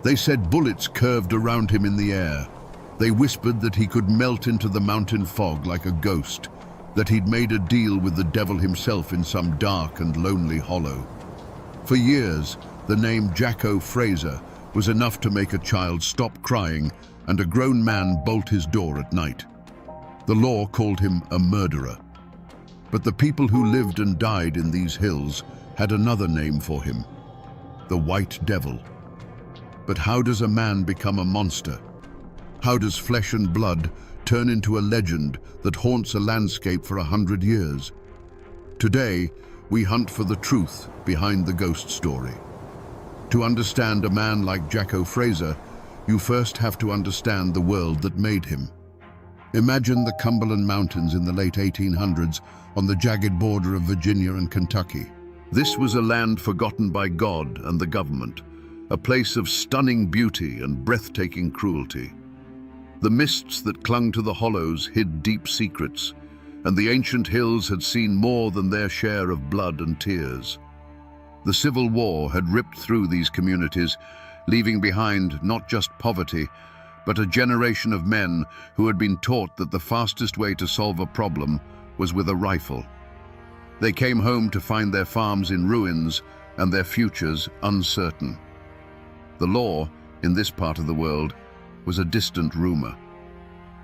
They said bullets curved around him in the air. They whispered that he could melt into the mountain fog like a ghost, that he'd made a deal with the devil himself in some dark and lonely hollow. For years, the name Jacko Fraser was enough to make a child stop crying and a grown man bolt his door at night. The law called him a murderer. But the people who lived and died in these hills had another name for him: the White Devil. But how does a man become a monster? How does flesh and blood turn into a legend that haunts a landscape for 100 years? Today, we hunt for the truth behind the ghost story. To understand a man like Jacko Fraser, you first have to understand the world that made him. Imagine the Cumberland Mountains in the late 1800s on the jagged border of Virginia and Kentucky. This was a land forgotten by God and the government, a place of stunning beauty and breathtaking cruelty. The mists that clung to the hollows hid deep secrets, and the ancient hills had seen more than their share of blood and tears. The Civil War had ripped through these communities, leaving behind not just poverty, but a generation of men who had been taught that the fastest way to solve a problem was with a rifle. They came home to find their farms in ruins and their futures uncertain. The law, in this part of the world, was a distant rumor.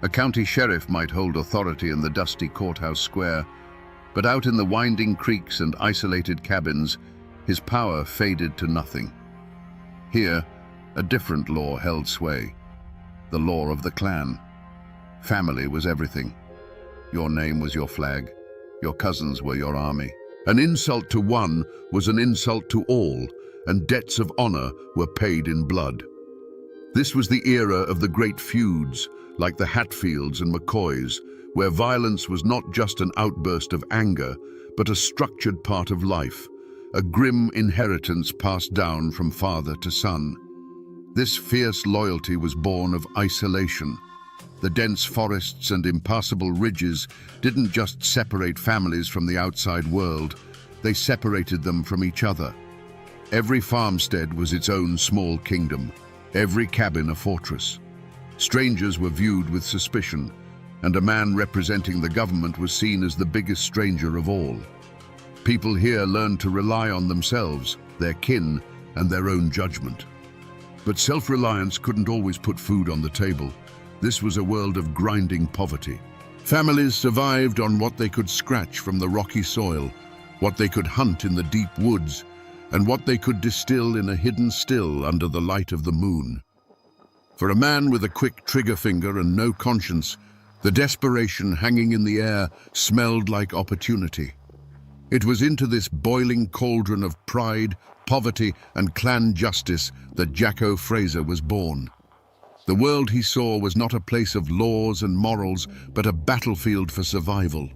A county sheriff might hold authority in the dusty courthouse square, but out in the winding creeks and isolated cabins, his power faded to nothing. Here, a different law held sway: the law of the clan. Family was everything. Your name was your flag. Your cousins were your army. An insult to one was an insult to all, and debts of honor were paid in blood. This was the era of the great feuds, like the Hatfields and McCoys, where violence was not just an outburst of anger, but a structured part of life, a grim inheritance passed down from father to son. This fierce loyalty was born of isolation. The dense forests and impassable ridges didn't just separate families from the outside world, they separated them from each other. Every farmstead was its own small kingdom, every cabin a fortress. Strangers were viewed with suspicion, and a man representing the government was seen as the biggest stranger of all. People here learned to rely on themselves, their kin, and their own judgment. But self-reliance couldn't always put food on the table. This was a world of grinding poverty. Families survived on what they could scratch from the rocky soil, what they could hunt in the deep woods, and what they could distill in a hidden still under the light of the moon. For a man with a quick trigger finger and no conscience, the desperation hanging in the air smelled like opportunity. It was into this boiling cauldron of pride, poverty, and clan justice that Jacko Fraser was born. The world he saw was not a place of laws and morals, but a battlefield for survival.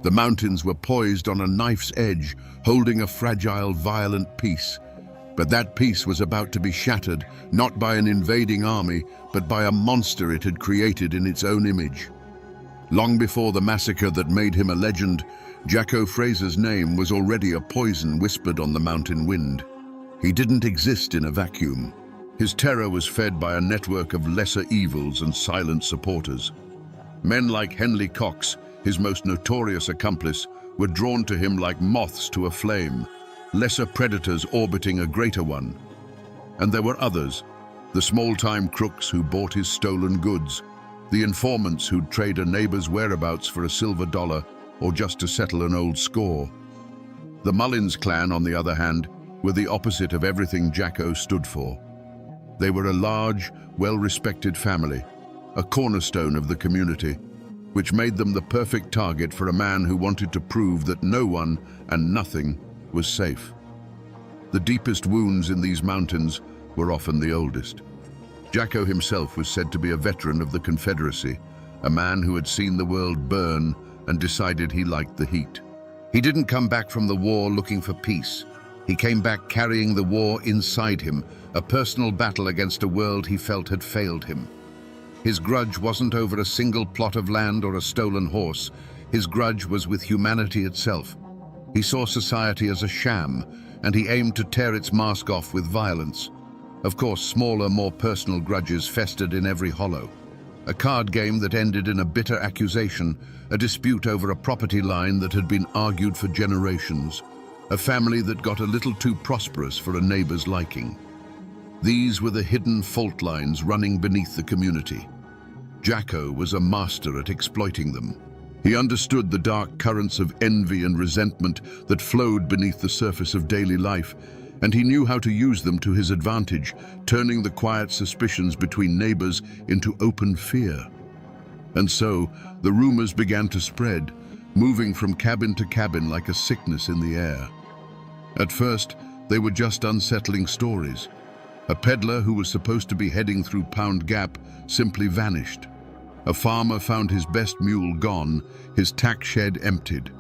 The mountains were poised on a knife's edge, holding a fragile, violent peace. But that peace was about to be shattered, not by an invading army, but by a monster it had created in its own image. Long before the massacre that made him a legend, Jacko Fraser's name was already a poison whispered on the mountain wind. He didn't exist in a vacuum. His terror was fed by a network of lesser evils and silent supporters. Men like Henley Cox, his most notorious accomplice, were drawn to him like moths to a flame, lesser predators orbiting a greater one. And there were others, the small-time crooks who bought his stolen goods, the informants who'd trade a neighbor's whereabouts for a silver dollar or just to settle an old score. The Mullins clan, on the other hand, were the opposite of everything Jacko stood for. They were a large, well-respected family, a cornerstone of the community, which made them the perfect target for a man who wanted to prove that no one and nothing was safe. The deepest wounds in these mountains were often the oldest. Jacko himself was said to be a veteran of the Confederacy, a man who had seen the world burn and decided he liked the heat. He didn't come back from the war looking for peace. He came back carrying the war inside him, a personal battle against a world he felt had failed him. His grudge wasn't over a single plot of land or a stolen horse. His grudge was with humanity itself. He saw society as a sham, and he aimed to tear its mask off with violence. Of course, smaller, more personal grudges festered in every hollow. A card game that ended in a bitter accusation, a dispute over a property line that had been argued for generations, a family that got a little too prosperous for a neighbor's liking. These were the hidden fault lines running beneath the community. Jacko was a master at exploiting them. He understood the dark currents of envy and resentment that flowed beneath the surface of daily life, and he knew how to use them to his advantage, turning the quiet suspicions between neighbors into open fear. And so, the rumors began to spread, moving from cabin to cabin like a sickness in the air. At first, they were just unsettling stories. A peddler who was supposed to be heading through Pound Gap simply vanished. A farmer found his best mule gone, his tack shed emptied.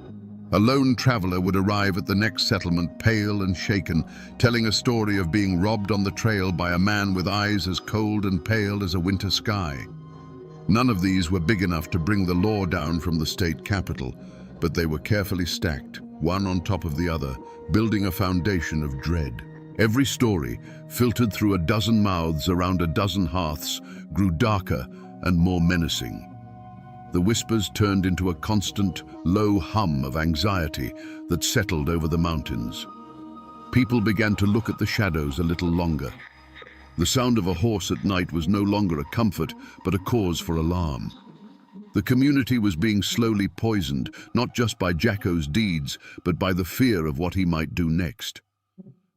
A lone traveler would arrive at the next settlement pale and shaken, telling a story of being robbed on the trail by a man with eyes as cold and pale as a winter sky. None of these were big enough to bring the law down from the state capital, but they were carefully stacked, one on top of the other, building a foundation of dread. Every story, filtered through a dozen mouths around a dozen hearths, grew darker and more menacing. The whispers turned into a constant, low hum of anxiety that settled over the mountains. People began to look at the shadows a little longer. The sound of a horse at night was no longer a comfort, but a cause for alarm. The community was being slowly poisoned, not just by Jacko's deeds, but by the fear of what he might do next.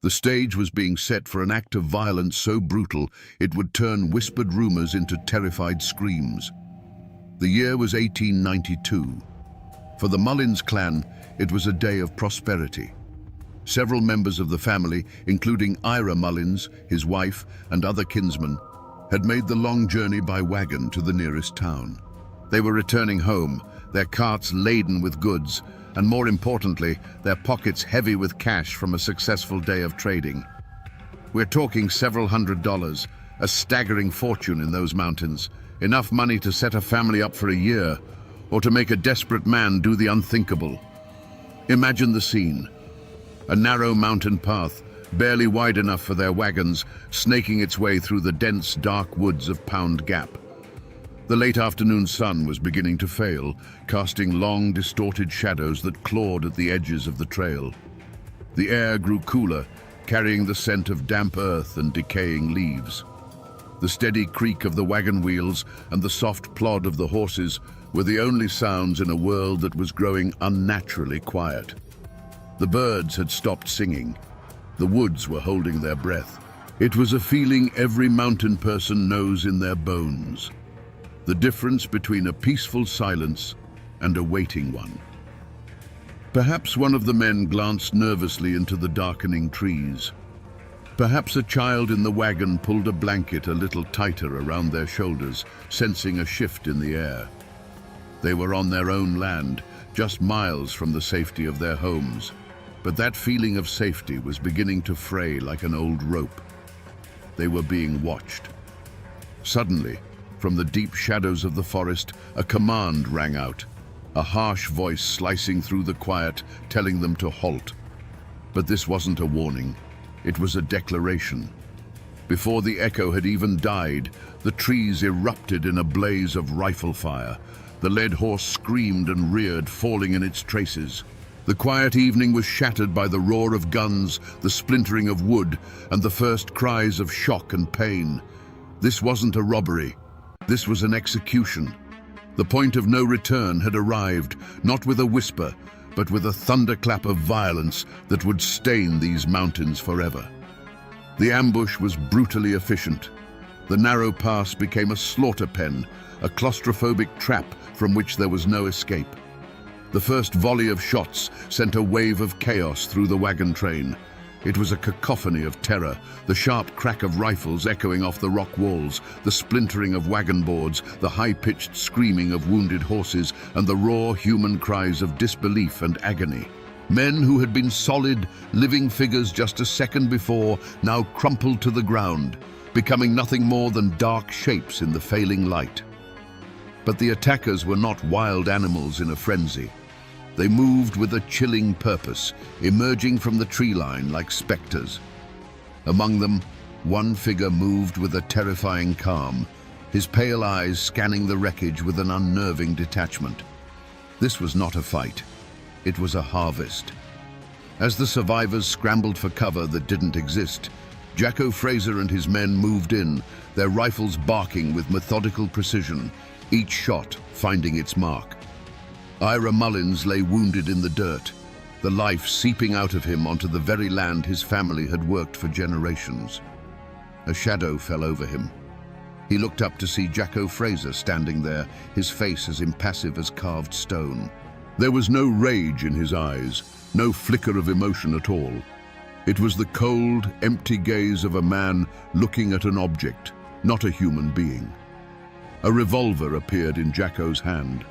The stage was being set for an act of violence so brutal it would turn whispered rumors into terrified screams. The year was 1892. For the Mullins clan, it was a day of prosperity. Several members of the family, including Ira Mullins, his wife, and other kinsmen, had made the long journey by wagon to the nearest town. They were returning home, their carts laden with goods, and more importantly, their pockets heavy with cash from a successful day of trading. We're talking several $100s, a staggering fortune in those mountains, enough money to set a family up for a year, or to make a desperate man do the unthinkable. Imagine the scene. A narrow mountain path, barely wide enough for their wagons, snaking its way through the dense, dark woods of Pound Gap. The late afternoon sun was beginning to fail, casting long, distorted shadows that clawed at the edges of the trail. The air grew cooler, carrying the scent of damp earth and decaying leaves. The steady creak of the wagon wheels and the soft plod of the horses were the only sounds in a world that was growing unnaturally quiet. The birds had stopped singing. The woods were holding their breath. It was a feeling every mountain person knows in their bones. The difference between a peaceful silence and a waiting one. Perhaps one of the men glanced nervously into the darkening trees. Perhaps a child in the wagon pulled a blanket a little tighter around their shoulders, sensing a shift in the air. They were on their own land, just miles from the safety of their homes. But that feeling of safety was beginning to fray like an old rope. They were being watched. Suddenly, from the deep shadows of the forest, a command rang out, a harsh voice slicing through the quiet, telling them to halt. But this wasn't a warning. It was a declaration. Before the echo had even died, the trees erupted in a blaze of rifle fire. The led horse screamed and reared, falling in its traces. The quiet evening was shattered by the roar of guns, the splintering of wood, and the first cries of shock and pain. This wasn't a robbery. This was an execution. The point of no return had arrived, not with a whisper, but with a thunderclap of violence that would stain these mountains forever. The ambush was brutally efficient. The narrow pass became a slaughter pen, a claustrophobic trap from which there was no escape. The first volley of shots sent a wave of chaos through the wagon train. It was a cacophony of terror, the sharp crack of rifles echoing off the rock walls, the splintering of wagon boards, the high-pitched screaming of wounded horses, and the raw human cries of disbelief and agony. Men who had been solid, living figures just a second before now crumpled to the ground, becoming nothing more than dark shapes in the failing light. But the attackers were not wild animals in a frenzy. They moved with a chilling purpose, emerging from the tree line like specters. Among them, One figure moved with a terrifying calm, his pale eyes scanning the wreckage with an unnerving detachment. This was not a fight. It was a harvest. As the survivors scrambled for cover that didn't exist, Jacko Fraser and his men moved in, their rifles barking with methodical precision, each shot finding its mark. Ira Mullins lay wounded in the dirt, the life seeping out of him onto the very land his family had worked for generations. A shadow fell over him. He looked up to see Jacko Fraser standing there, his face as impassive as carved stone. There was no rage in his eyes, no flicker of emotion at all. It was the cold, empty gaze of a man looking at an object, not a human being. A revolver appeared in Jacko's hand.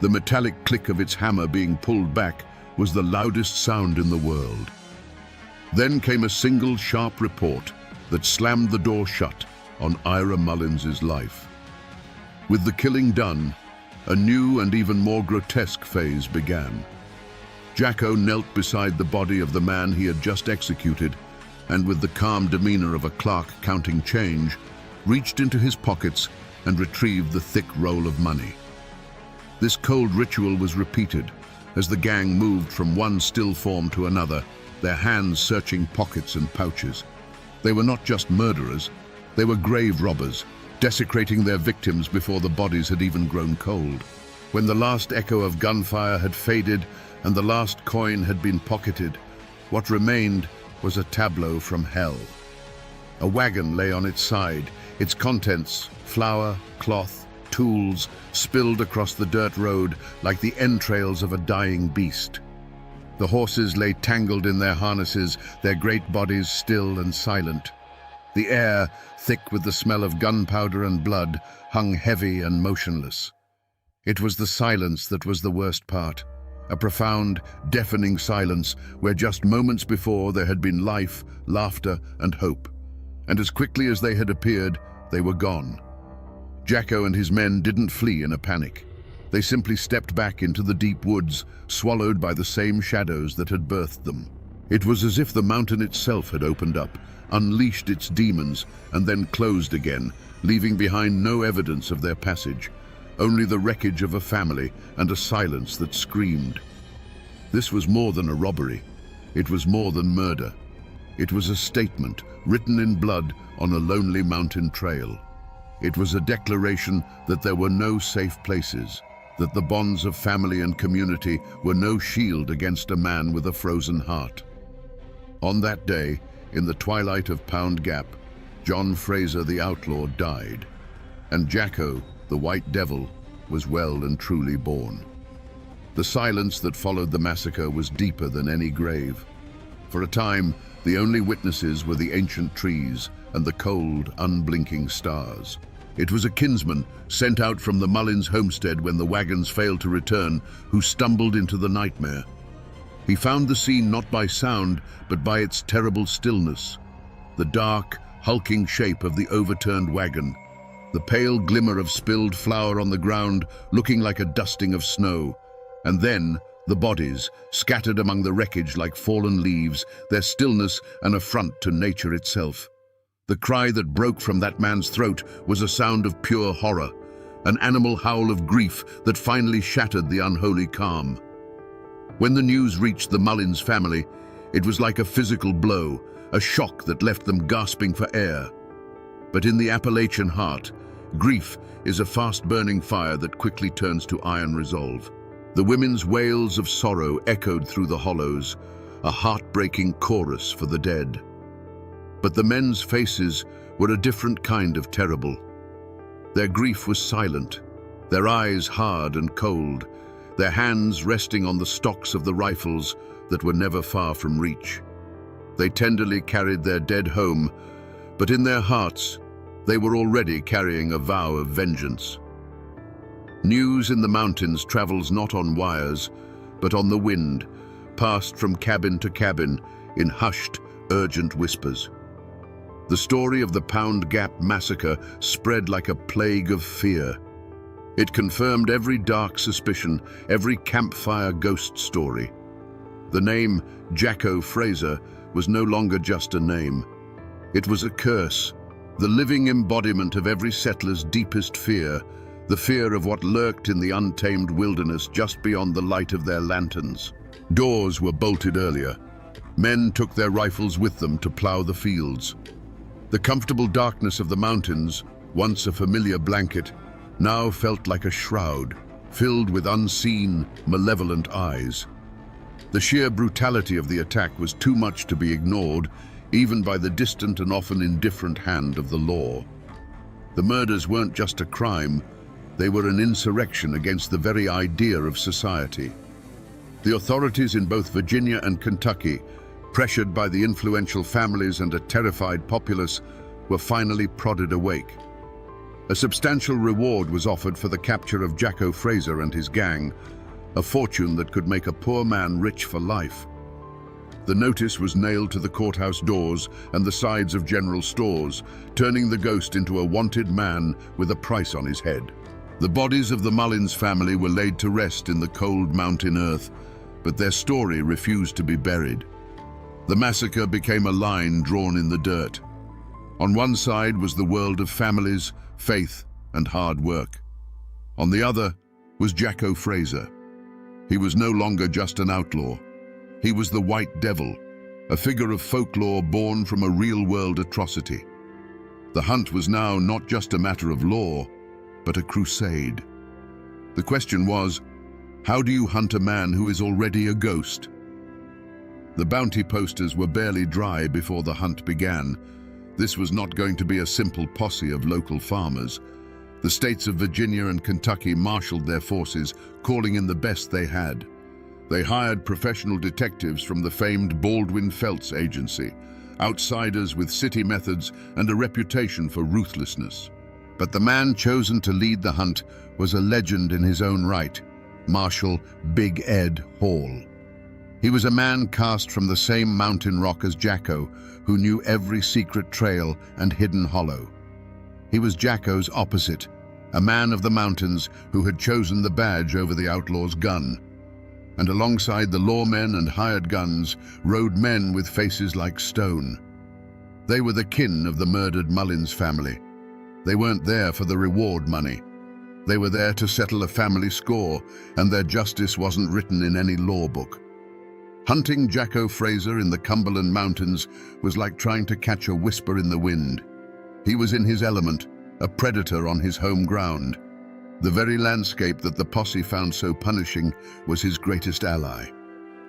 The metallic click of its hammer being pulled back was the loudest sound in the world. Then came a single sharp report that slammed the door shut on Ira Mullins's life. With the killing done, a new and even more grotesque phase began. Jacko knelt beside the body of the man he had just executed, and with the calm demeanor of a clerk counting change, reached into his pockets and retrieved the thick roll of money. This cold ritual was repeated as the gang moved from one still form to another, their hands searching pockets and pouches. They were not just murderers, they were grave robbers, desecrating their victims before the bodies had even grown cold. When the last echo of gunfire had faded and the last coin had been pocketed, what remained was a tableau from hell. A wagon lay on its side, its contents, flour, cloth, tools, spilled across the dirt road like the entrails of a dying beast. The horses lay tangled in their harnesses, their great bodies still and silent. The air, thick with the smell of gunpowder and blood, hung heavy and motionless. It was the silence that was the worst part, a profound, deafening silence where just moments before there had been life, laughter, and hope. And as quickly as they had appeared, they were gone. Jacko and his men didn't flee in a panic. They simply stepped back into the deep woods, swallowed by the same shadows that had birthed them. It was as if the mountain itself had opened up, unleashed its demons, and then closed again, leaving behind no evidence of their passage, only the wreckage of a family and a silence that screamed. This was more than a robbery. It was more than murder. It was a statement written in blood on a lonely mountain trail. It was a declaration that there were no safe places, that the bonds of family and community were no shield against a man with a frozen heart. On that day, in the twilight of Pound Gap, John Fraser the outlaw died, and Jacko, the White Devil, was well and truly born. The silence that followed the massacre was deeper than any grave. For a time, the only witnesses were the ancient trees and the cold, unblinking stars. It was a kinsman sent out from the Mullins homestead when the wagons failed to return, who stumbled into the nightmare. He found the scene not by sound, but by its terrible stillness. The dark, hulking shape of the overturned wagon, the pale glimmer of spilled flour on the ground looking like a dusting of snow, and then the bodies, scattered among the wreckage like fallen leaves, their stillness an affront to nature itself. The cry that broke from that man's throat was a sound of pure horror, an animal howl of grief that finally shattered the unholy calm. When the news reached the Mullins family, it was like a physical blow, a shock that left them gasping for air. But in the Appalachian heart, grief is a fast-burning fire that quickly turns to iron resolve. The women's wails of sorrow echoed through the hollows, a heartbreaking chorus for the dead. But the men's faces were a different kind of terrible. Their grief was silent, their eyes hard and cold, their hands resting on the stocks of the rifles that were never far from reach. They tenderly carried their dead home, but in their hearts, they were already carrying a vow of vengeance. News in the mountains travels not on wires, but on the wind, passed from cabin to cabin in hushed, urgent whispers. The story of the Pound Gap massacre spread like a plague of fear. It confirmed every dark suspicion, every campfire ghost story. The name Jacko Fraser was no longer just a name. It was a curse, the living embodiment of every settler's deepest fear, the fear of what lurked in the untamed wilderness just beyond the light of their lanterns. Doors were bolted earlier. Men took their rifles with them to plow the fields. The comfortable darkness of the mountains, once a familiar blanket, now felt like a shroud, filled with unseen, malevolent eyes. The sheer brutality of the attack was too much to be ignored, even by the distant and often indifferent hand of the law. The murders weren't just a crime, they were an insurrection against the very idea of society. The authorities in both Virginia and Kentucky, pressured by the influential families and a terrified populace, were finally prodded awake. A substantial reward was offered for the capture of Jacko Fraser and his gang, a fortune that could make a poor man rich for life. The notice was nailed to the courthouse doors and the sides of general stores, turning the ghost into a wanted man with a price on his head. The bodies of the Mullins family were laid to rest in the cold mountain earth, but their story refused to be buried. The massacre became a line drawn in the dirt. On one side was the world of families, faith, and hard work. On the other was Jacko Fraser. He was no longer just an outlaw. He was the White Devil, a figure of folklore born from a real-world atrocity. The hunt was now not just a matter of law, but a crusade. The question was, how do you hunt a man who is already a ghost? The bounty posters were barely dry before the hunt began. This was not going to be a simple posse of local farmers. The states of Virginia and Kentucky marshaled their forces, calling in the best they had. They hired professional detectives from the famed Baldwin Felts agency, outsiders with city methods and a reputation for ruthlessness. But the man chosen to lead the hunt was a legend in his own right, Marshal Big Ed Hall. He was a man cast from the same mountain rock as Jacko, who knew every secret trail and hidden hollow. He was Jacko's opposite, a man of the mountains who had chosen the badge over the outlaw's gun. And alongside the lawmen and hired guns rode men with faces like stone. They were the kin of the murdered Mullins family. They weren't there for the reward money. They were there to settle a family score, and their justice wasn't written in any law book. Hunting Jacko Fraser in the Cumberland Mountains was like trying to catch a whisper in the wind. He was in his element, a predator on his home ground. The very landscape that the posse found so punishing was his greatest ally.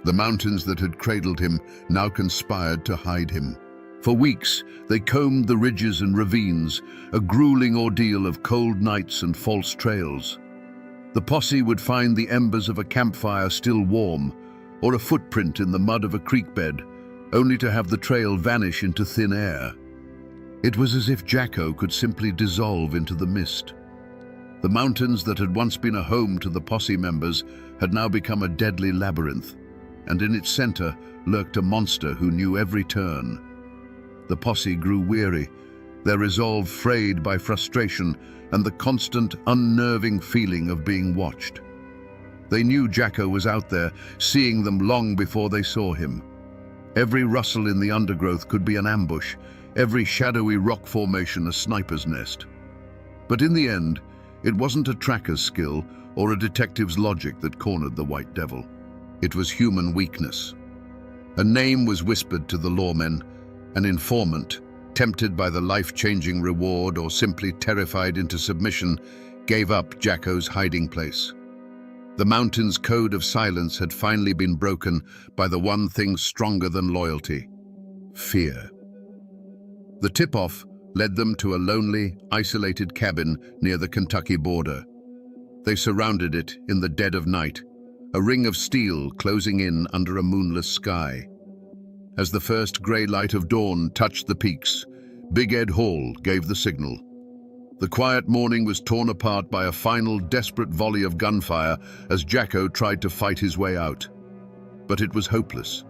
The mountains that had cradled him now conspired to hide him. For weeks, they combed the ridges and ravines, a grueling ordeal of cold nights and false trails. The posse would find the embers of a campfire still warm, or a footprint in the mud of a creek bed, only to have the trail vanish into thin air. It was as if Jacko could simply dissolve into the mist. The mountains that had once been a home to the posse members had now become a deadly labyrinth, and in its center lurked a monster who knew every turn. The posse grew weary, their resolve frayed by frustration and the constant, unnerving feeling of being watched. They knew Jacko was out there, seeing them long before they saw him. Every rustle in the undergrowth could be an ambush, every shadowy rock formation a sniper's nest. But in the end, it wasn't a tracker's skill or a detective's logic that cornered the White Devil. It was human weakness. A name was whispered to the lawmen, an informant, tempted by the life-changing reward or simply terrified into submission, gave up Jacko's hiding place. The mountain's code of silence had finally been broken by the one thing stronger than loyalty: fear. The tip-off led them to a lonely, isolated cabin near the Kentucky border. They surrounded it in the dead of night, a ring of steel closing in under a moonless sky. As the first grey light of dawn touched the peaks, Big Ed Hall gave the signal. The quiet morning was torn apart by a final desperate volley of gunfire as Jacko tried to fight his way out. But it was hopeless.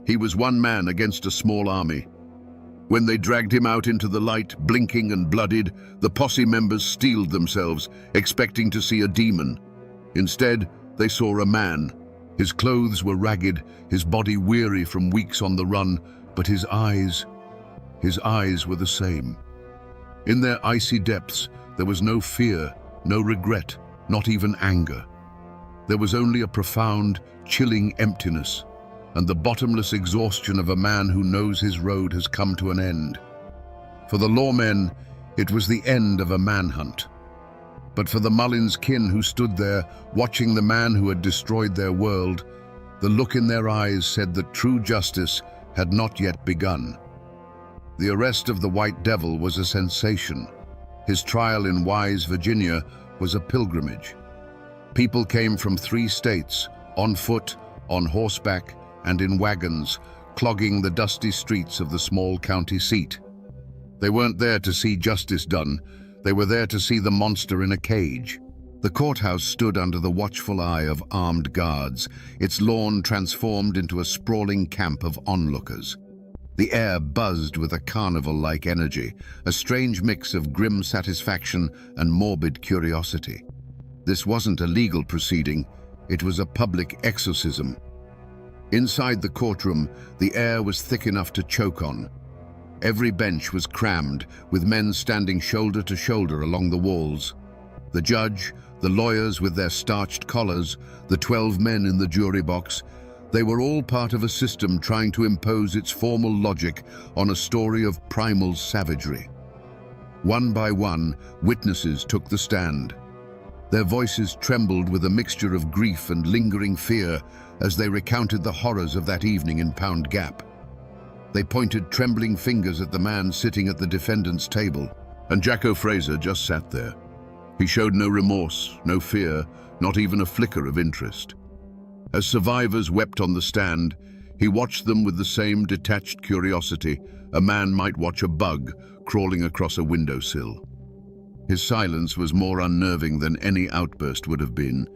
He was one man against a small army. When they dragged him out into the light, blinking and bloodied, the posse members steeled themselves, expecting to see a demon. Instead, they saw a man. His clothes were ragged, his body weary from weeks on the run, but his eyes His eyes were the same. In their icy depths, there was no fear, no regret, not even anger. There was only a profound, chilling emptiness, and the bottomless exhaustion of a man who knows his road has come to an end. For the lawmen, it was the end of a manhunt. But for the Mullins kin who stood there, watching the man who had destroyed their world, the look in their eyes said that true justice had not yet begun. The arrest of the White Devil was a sensation. His trial in Wise, Virginia, was a pilgrimage. People came from 3 states, on foot, on horseback, and in wagons, clogging the dusty streets of the small county seat. They weren't there to see justice done. They were there to see the monster in a cage. The courthouse stood under the watchful eye of armed guards, its lawn transformed into a sprawling camp of onlookers. The air buzzed with a carnival-like energy, a strange mix of grim satisfaction and morbid curiosity. This wasn't a legal proceeding, it was a public exorcism. Inside the courtroom, the air was thick enough to choke on. Every bench was crammed, with men standing shoulder to shoulder along the walls. The judge, the lawyers with their starched collars, the 12 men in the jury box, they were all part of a system trying to impose its formal logic on a story of primal savagery. One by one, witnesses took the stand. Their voices trembled with a mixture of grief and lingering fear as they recounted the horrors of that evening in Pound Gap. They pointed trembling fingers at the man sitting at the defendant's table, and Jacko Fraser just sat there. He showed no remorse, no fear, not even a flicker of interest. As survivors wept on the stand, he watched them with the same detached curiosity a man might watch a bug crawling across a windowsill. His silence was more unnerving than any outburst would have been.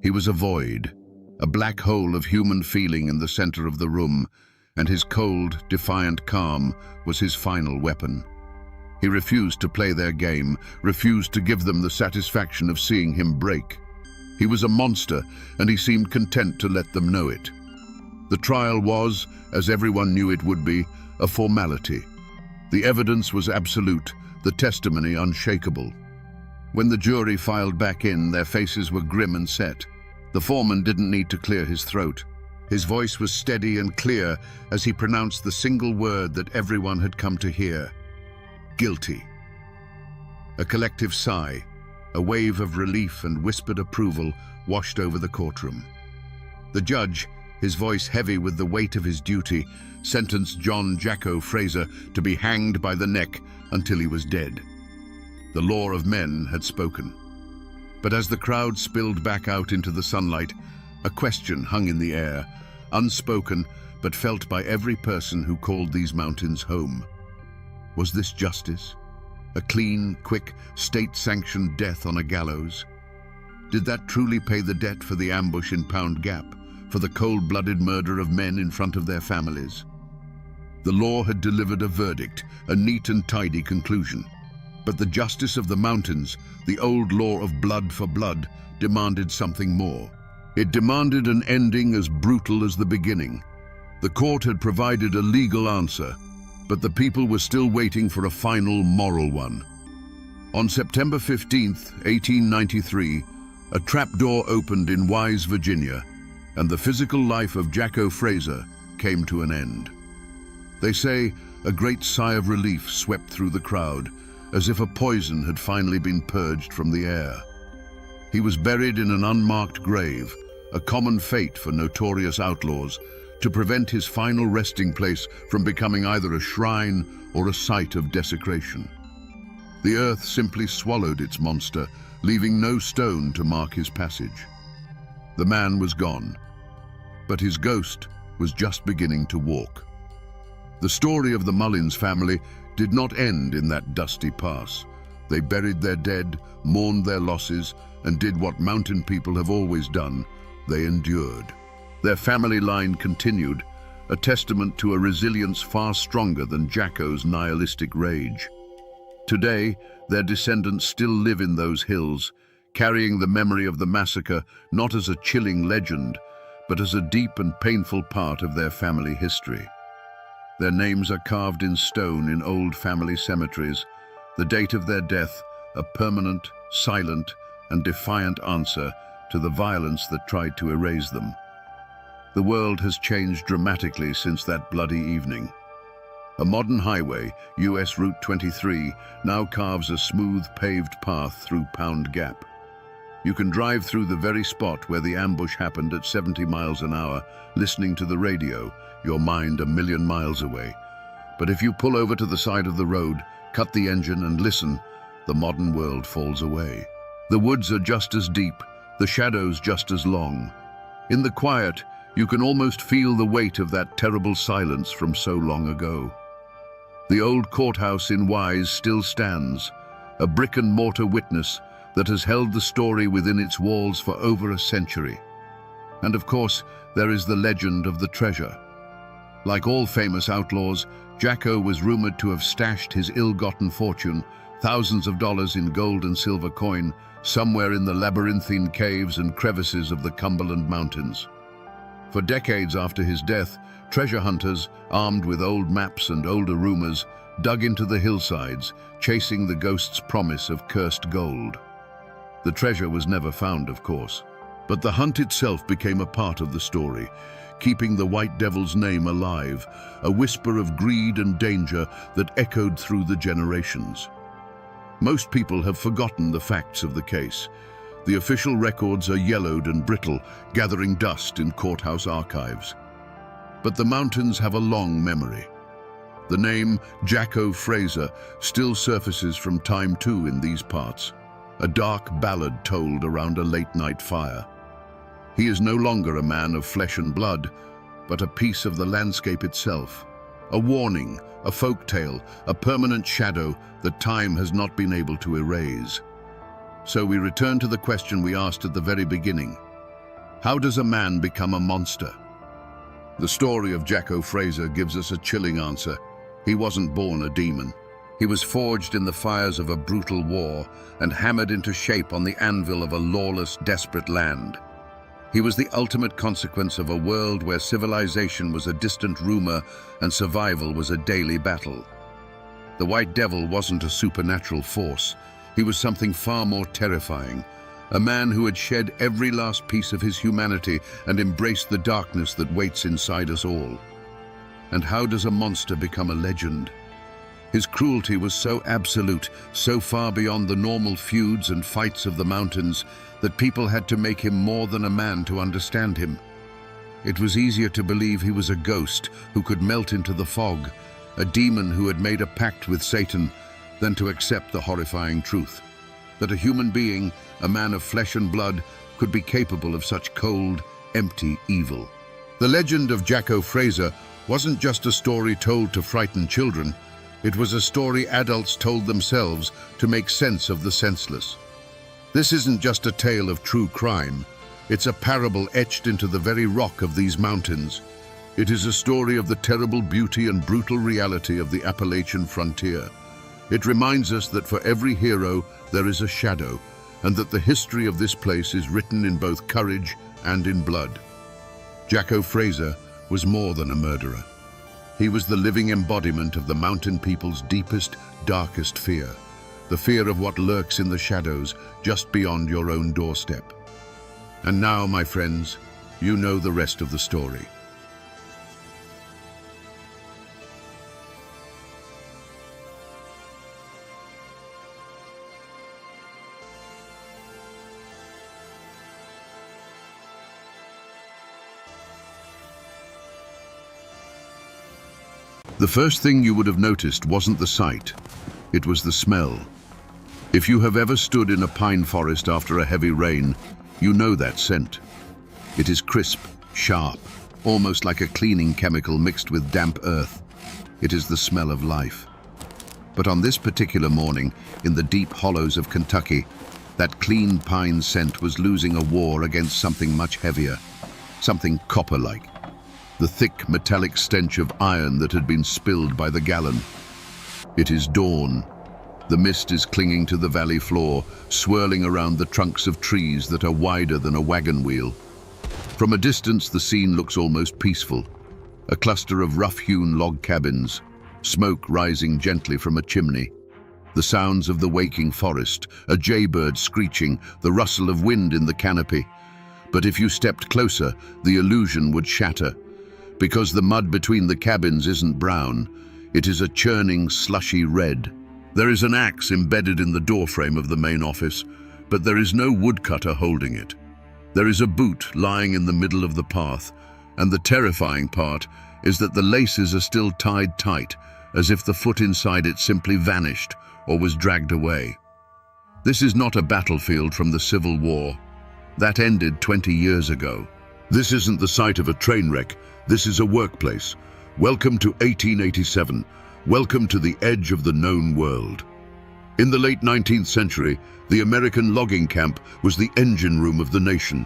He was a void, a black hole of human feeling in the center of the room, and his cold, defiant calm was his final weapon. He refused to play their game, refused to give them the satisfaction of seeing him break. He was a monster, and he seemed content to let them know it. The trial was, as everyone knew it would be, a formality. The evidence was absolute, the testimony unshakable. When the jury filed back in, their faces were grim and set. The foreman didn't need to clear his throat. His voice was steady and clear as he pronounced the single word that everyone had come to hear: guilty. A collective sigh, a wave of relief and whispered approval washed over the courtroom. The judge, his voice heavy with the weight of his duty, sentenced John Jacko Fraser to be hanged by the neck until he was dead. The law of men had spoken. But as the crowd spilled back out into the sunlight, a question hung in the air, unspoken but felt by every person who called these mountains home. Was this justice? A clean, quick, state-sanctioned death on a gallows? Did that truly pay the debt for the ambush in Pound Gap, for the cold-blooded murder of men in front of their families? The law had delivered a verdict, a neat and tidy conclusion. But the justice of the mountains, the old law of blood for blood, demanded something more. It demanded an ending as brutal as the beginning. The court had provided a legal answer, but the people were still waiting for a final moral one. On September 15th, 1893, a trapdoor opened in Wise, Virginia, and the physical life of Jacko Fraser came to an end. They say a great sigh of relief swept through the crowd, as if a poison had finally been purged from the air. He was buried in an unmarked grave, a common fate for notorious outlaws, to prevent his final resting place from becoming either a shrine or a site of desecration. The earth simply swallowed its monster, leaving no stone to mark his passage. The man was gone, but his ghost was just beginning to walk. The story of the Mullins family did not end in that dusty pass. They buried their dead, mourned their losses, and did what mountain people have always done: they endured. Their family line continued, a testament to a resilience far stronger than Jacko's nihilistic rage. Today, their descendants still live in those hills, carrying the memory of the massacre not as a chilling legend, but as a deep and painful part of their family history. Their names are carved in stone in old family cemeteries, the date of their death a permanent, silent, and defiant answer to the violence that tried to erase them. The world has changed dramatically since that bloody evening. A modern highway, US Route 23, now carves a smooth paved path through Pound Gap. You can drive through the very spot where the ambush happened at 70 miles an hour, listening to the radio, your mind a million miles away. But if you pull over to the side of the road, cut the engine and listen, the modern world falls away. The woods are just as deep, the shadows just as long. In the quiet, you can almost feel the weight of that terrible silence from so long ago. The old courthouse in Wise still stands, a brick-and-mortar witness that has held the story within its walls for over a century. And of course, there is the legend of the treasure. Like all famous outlaws, Jacko was rumored to have stashed his ill-gotten fortune, thousands of dollars in gold and silver coin, somewhere in the labyrinthine caves and crevices of the Cumberland Mountains. For decades after his death, treasure hunters, armed with old maps and older rumors, dug into the hillsides, chasing the ghost's promise of cursed gold. The treasure was never found, of course, but the hunt itself became a part of the story, keeping the White Devil's name alive, a whisper of greed and danger that echoed through the generations. Most people have forgotten the facts of the case. The official records are yellowed and brittle, gathering dust in courthouse archives. But the mountains have a long memory. The name Jacko Fraser still surfaces from time too in these parts, a dark ballad told around a late-night fire. He is no longer a man of flesh and blood, but a piece of the landscape itself, a warning, a folktale, a permanent shadow that time has not been able to erase. So we return to the question we asked at the very beginning. How does a man become a monster? The story of Jacko Fraser gives us a chilling answer. He wasn't born a demon. He was forged in the fires of a brutal war and hammered into shape on the anvil of a lawless, desperate land. He was the ultimate consequence of a world where civilization was a distant rumor and survival was a daily battle. The White Devil wasn't a supernatural force. He was something far more terrifying, a man who had shed every last piece of his humanity and embraced the darkness that waits inside us all. And how does a monster become a legend? His cruelty was so absolute, so far beyond the normal feuds and fights of the mountains, that people had to make him more than a man to understand him. It was easier to believe he was a ghost who could melt into the fog, a demon who had made a pact with Satan, than to accept the horrifying truth, that a human being, a man of flesh and blood, could be capable of such cold, empty evil. The legend of Jacko Fraser wasn't just a story told to frighten children. It was a story adults told themselves to make sense of the senseless. This isn't just a tale of true crime. It's a parable etched into the very rock of these mountains. It is a story of the terrible beauty and brutal reality of the Appalachian frontier. It reminds us that for every hero there is a shadow, and that the history of this place is written in both courage and in blood. Jacko Fraser was more than a murderer. He was the living embodiment of the mountain people's deepest, darkest fear, the fear of what lurks in the shadows just beyond your own doorstep. And now, my friends, you know the rest of the story. The first thing you would have noticed wasn't the sight, it was the smell. If you have ever stood in a pine forest after a heavy rain, you know that scent. It is crisp, sharp, almost like a cleaning chemical mixed with damp earth. It is the smell of life. But on this particular morning, in the deep hollows of Kentucky, that clean pine scent was losing a war against something much heavier, something copper-like. The thick metallic stench of iron that had been spilled by the gallon. It is dawn. The mist is clinging to the valley floor, swirling around the trunks of trees that are wider than a wagon wheel. From a distance, the scene looks almost peaceful. A cluster of rough-hewn log cabins, smoke rising gently from a chimney. The sounds of the waking forest, a jaybird screeching, the rustle of wind in the canopy. But if you stepped closer, the illusion would shatter. Because the mud between the cabins isn't brown, it is a churning, slushy red. There is an axe embedded in the doorframe of the main office, but there is no woodcutter holding it. There is a boot lying in the middle of the path, and the terrifying part is that the laces are still tied tight, as if the foot inside it simply vanished or was dragged away. This is not a battlefield from the Civil War. That ended 20 years ago. This isn't the site of a train wreck. This is a workplace. Welcome to 1887. Welcome to the edge of the known world. In the late 19th century, the American logging camp was the engine room of the nation.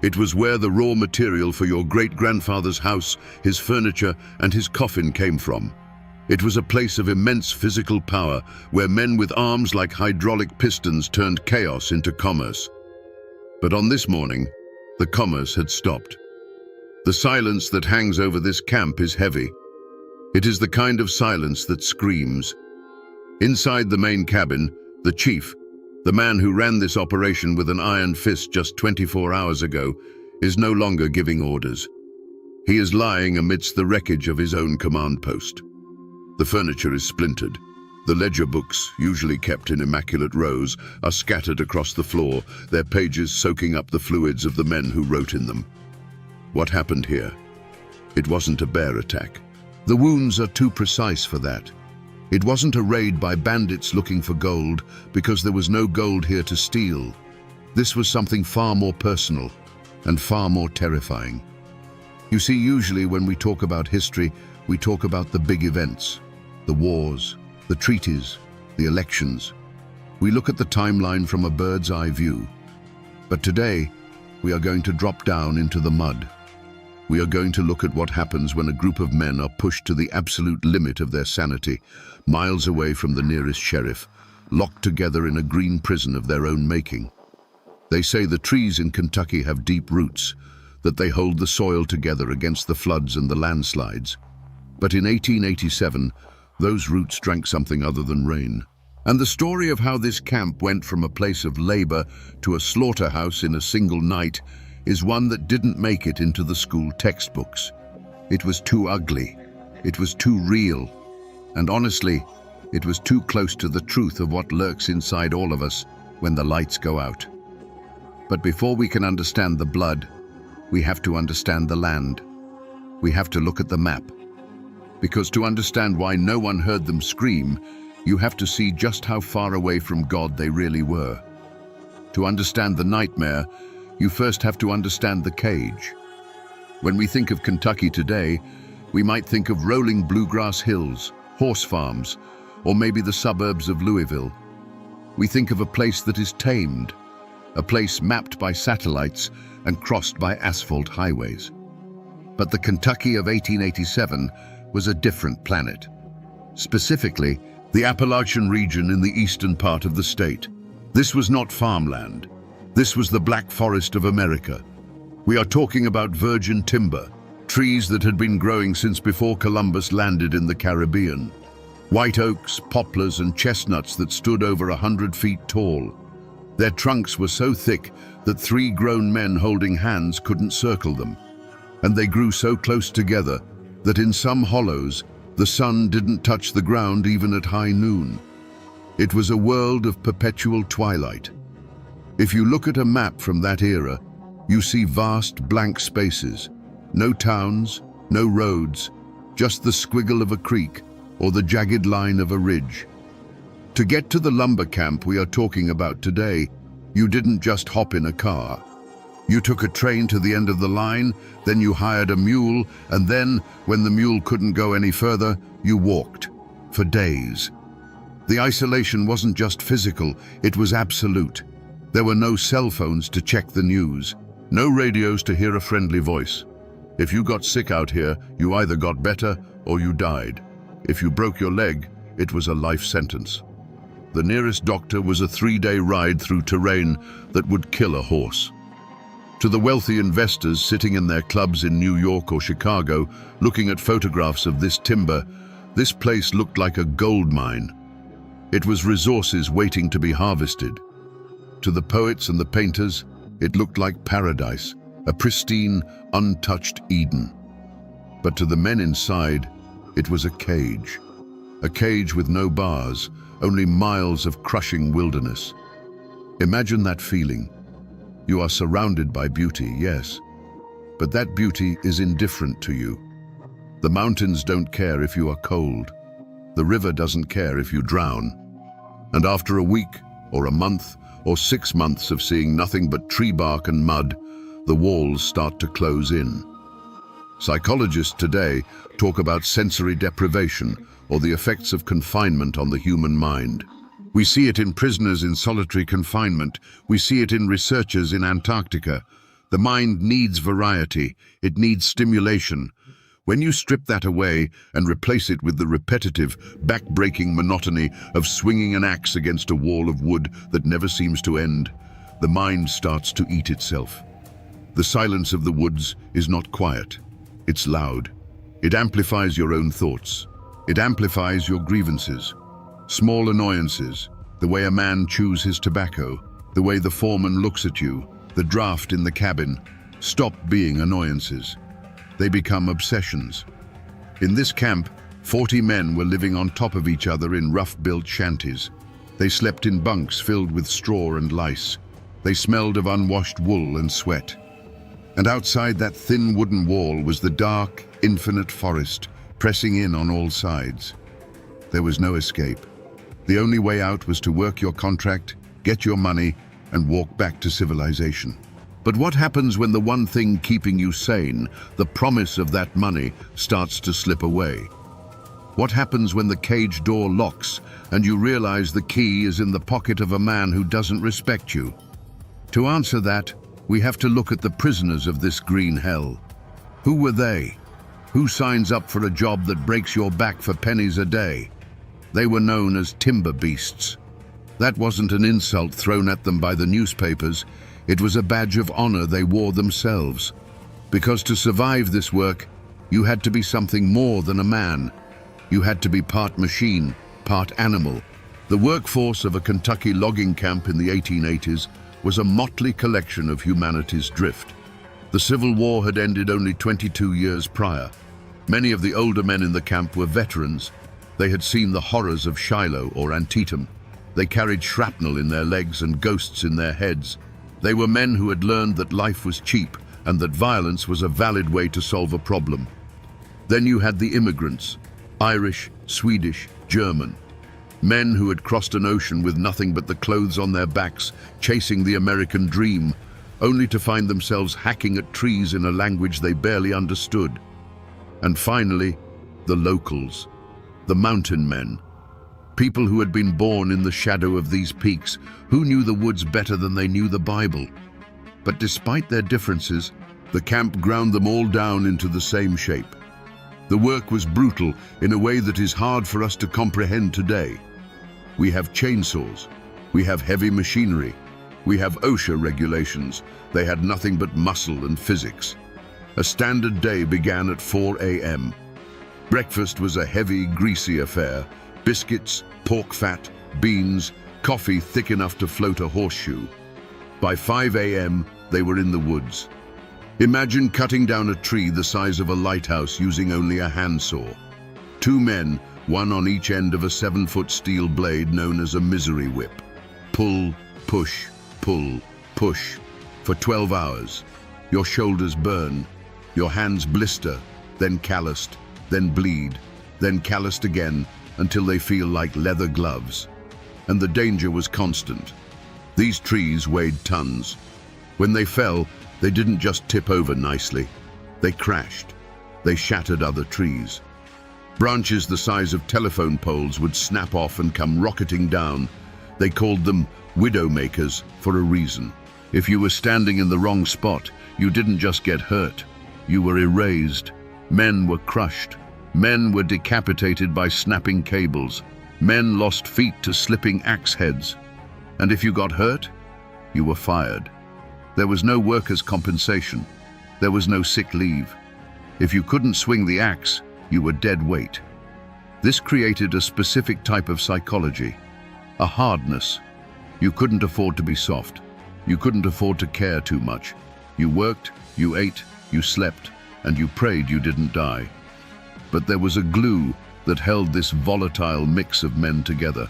It was where the raw material for your great-grandfather's house, his furniture, and his coffin came from. It was a place of immense physical power, where men with arms like hydraulic pistons turned chaos into commerce. But on this morning, the commerce had stopped. The silence that hangs over this camp is heavy. It is the kind of silence that screams. Inside the main cabin, the chief, the man who ran this operation with an iron fist just 24 hours ago, is no longer giving orders. He is lying amidst the wreckage of his own command post. The furniture is splintered. The ledger books, usually kept in immaculate rows, are scattered across the floor, their pages soaking up the fluids of the men who wrote in them. What happened here? It wasn't a bear attack. The wounds are too precise for that. It wasn't a raid by bandits looking for gold, because there was no gold here to steal. This was something far more personal and far more terrifying. You see, usually when we talk about history, we talk about the big events, the wars, the treaties, the elections. We look at the timeline from a bird's eye view. But today, we are going to drop down into the mud. We are going to look at what happens when a group of men are pushed to the absolute limit of their sanity, miles away from the nearest sheriff, locked together in a green prison of their own making. They say the trees in Kentucky have deep roots, that they hold the soil together against the floods and the landslides. But in 1887, those roots drank something other than rain. And the story of how this camp went from a place of labor to a slaughterhouse in a single night is one that didn't make it into the school textbooks. It was too ugly. It was too real. And honestly, it was too close to the truth of what lurks inside all of us when the lights go out. But before we can understand the blood, we have to understand the land. We have to look at the map. Because to understand why no one heard them scream, you have to see just how far away from God they really were. To understand the nightmare, you first have to understand the cage. When we think of Kentucky today, we might think of rolling bluegrass hills, horse farms, or maybe the suburbs of Louisville. We think of a place that is tamed, a place mapped by satellites and crossed by asphalt highways. But the Kentucky of 1887 was a different planet. Specifically, the Appalachian region in the eastern part of the state. This was not farmland. This was the Black Forest of America. We are talking about virgin timber, trees that had been growing since before Columbus landed in the Caribbean. White oaks, poplars, and chestnuts that stood over 100 feet tall. Their trunks were so thick that 3 grown men holding hands couldn't circle them. And they grew so close together that in some hollows, the sun didn't touch the ground even at high noon. It was a world of perpetual twilight. If you look at a map from that era, you see vast blank spaces. No towns, no roads, just the squiggle of a creek or the jagged line of a ridge. To get to the lumber camp we are talking about today, you didn't just hop in a car. You took a train to the end of the line, then you hired a mule, and then, when the mule couldn't go any further, you walked. For days. The isolation wasn't just physical, it was absolute. There were no cell phones to check the news, no radios to hear a friendly voice. If you got sick out here, you either got better or you died. If you broke your leg, it was a life sentence. The nearest doctor was a 3-day ride through terrain that would kill a horse. To the wealthy investors sitting in their clubs in New York or Chicago, looking at photographs of this timber, this place looked like a gold mine. It was resources waiting to be harvested. To the poets and the painters, it looked like paradise, a pristine, untouched Eden. But to the men inside, it was a cage with no bars, only miles of crushing wilderness. Imagine that feeling. You are surrounded by beauty, yes, but that beauty is indifferent to you. The mountains don't care if you are cold. The river doesn't care if you drown. And after a week, or a month, or 6 months of seeing nothing but tree bark and mud, the walls start to close in. Psychologists today talk about sensory deprivation or the effects of confinement on the human mind. We see it in prisoners in solitary confinement. We see it in researchers in Antarctica. The mind needs variety. It needs stimulation. When you strip that away and replace it with the repetitive, back-breaking monotony of swinging an axe against a wall of wood that never seems to end, the mind starts to eat itself. The silence of the woods is not quiet. It's loud. It amplifies your own thoughts. It amplifies your grievances. Small annoyances, the way a man chews his tobacco, the way the foreman looks at you, the draft in the cabin, stop being annoyances. They become obsessions. In this camp, 40 men were living on top of each other in rough-built shanties. They slept in bunks filled with straw and lice. They smelled of unwashed wool and sweat. And outside that thin wooden wall was the dark, infinite forest, pressing in on all sides. There was no escape. The only way out was to work your contract, get your money, and walk back to civilization. But what happens when the one thing keeping you sane, the promise of that money, starts to slip away? What happens when the cage door locks and you realize the key is in the pocket of a man who doesn't respect you? To answer that, we have to look at the prisoners of this green hell. Who were they? Who signs up for a job that breaks your back for pennies a day? They were known as timber beasts. That wasn't an insult thrown at them by the newspapers. It was a badge of honor they wore themselves. Because to survive this work, you had to be something more than a man. You had to be part machine, part animal. The workforce of a Kentucky logging camp in the 1880s was a motley collection of humanity's drift. The Civil War had ended only 22 years prior. Many of the older men in the camp were veterans. They had seen the horrors of Shiloh or Antietam. They carried shrapnel in their legs and ghosts in their heads. They were men who had learned that life was cheap and that violence was a valid way to solve a problem. Then you had the immigrants, Irish, Swedish, German. Men who had crossed an ocean with nothing but the clothes on their backs, chasing the American dream, only to find themselves hacking at trees in a language they barely understood. And finally, the locals, the mountain men. People who had been born in the shadow of these peaks, who knew the woods better than they knew the Bible. But despite their differences, the camp ground them all down into the same shape. The work was brutal in a way that is hard for us to comprehend today. We have chainsaws, we have heavy machinery, we have OSHA regulations. They had nothing but muscle and physics. A standard day began at 4 a.m. Breakfast was a heavy, greasy affair. Biscuits, pork fat, beans, coffee thick enough to float a horseshoe. By 5 a.m., they were in the woods. Imagine cutting down a tree the size of a lighthouse using only a handsaw. 2 men, one on each end of a 7-foot steel blade known as a misery whip. Pull, push, pull, push. For 12 hours. Your shoulders burn, your hands blister, then calloused, then bleed, then calloused again, until they feel like leather gloves. And the danger was constant. These trees weighed tons. When they fell, they didn't just tip over nicely. They crashed. They shattered other trees. Branches the size of telephone poles would snap off and come rocketing down. They called them widowmakers for a reason. If you were standing in the wrong spot, you didn't just get hurt. You were erased. Men were crushed. Men were decapitated by snapping cables. Men lost feet to slipping axe heads. And if you got hurt, you were fired. There was no workers' compensation. There was no sick leave. If you couldn't swing the axe, you were dead weight. This created a specific type of psychology, a hardness. You couldn't afford to be soft. You couldn't afford to care too much. You worked, you ate, you slept, and you prayed you didn't die. But there was a glue that held this volatile mix of men together.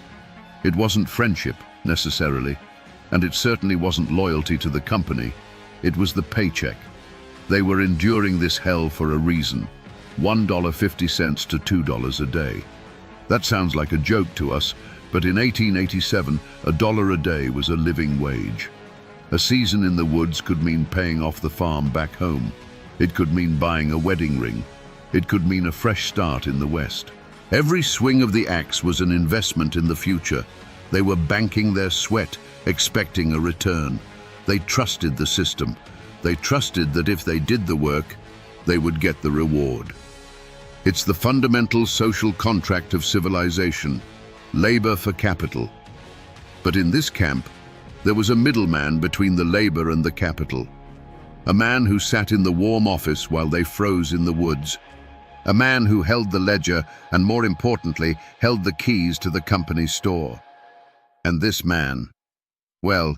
It wasn't friendship, necessarily, and it certainly wasn't loyalty to the company. It was the paycheck. They were enduring this hell for a reason. $1.50 to $2 a day. That sounds like a joke to us, but in 1887, $1 a day was a living wage. A season in the woods could mean paying off the farm back home. It could mean buying a wedding ring. It could mean a fresh start in the West. Every swing of the axe was an investment in the future. They were banking their sweat, expecting a return. They trusted the system. They trusted that if they did the work, they would get the reward. It's the fundamental social contract of civilization, labor for capital. But in this camp, there was a middleman between the labor and the capital. A man who sat in the warm office while they froze in the woods. A man who held the ledger and, more importantly, held the keys to the company's store. And this man, well,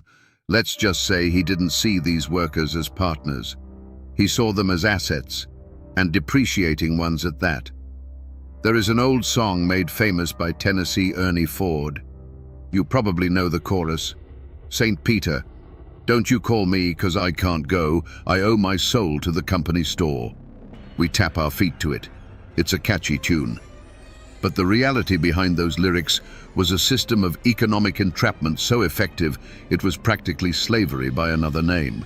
let's just say he didn't see these workers as partners. He saw them as assets, and depreciating ones at that. There is an old song made famous by Tennessee Ernie Ford. You probably know the chorus. St. Peter, don't you call me 'cause I can't go. I owe my soul to the company store. We tap our feet to it. It's a catchy tune. But the reality behind those lyrics was a system of economic entrapment so effective it was practically slavery by another name.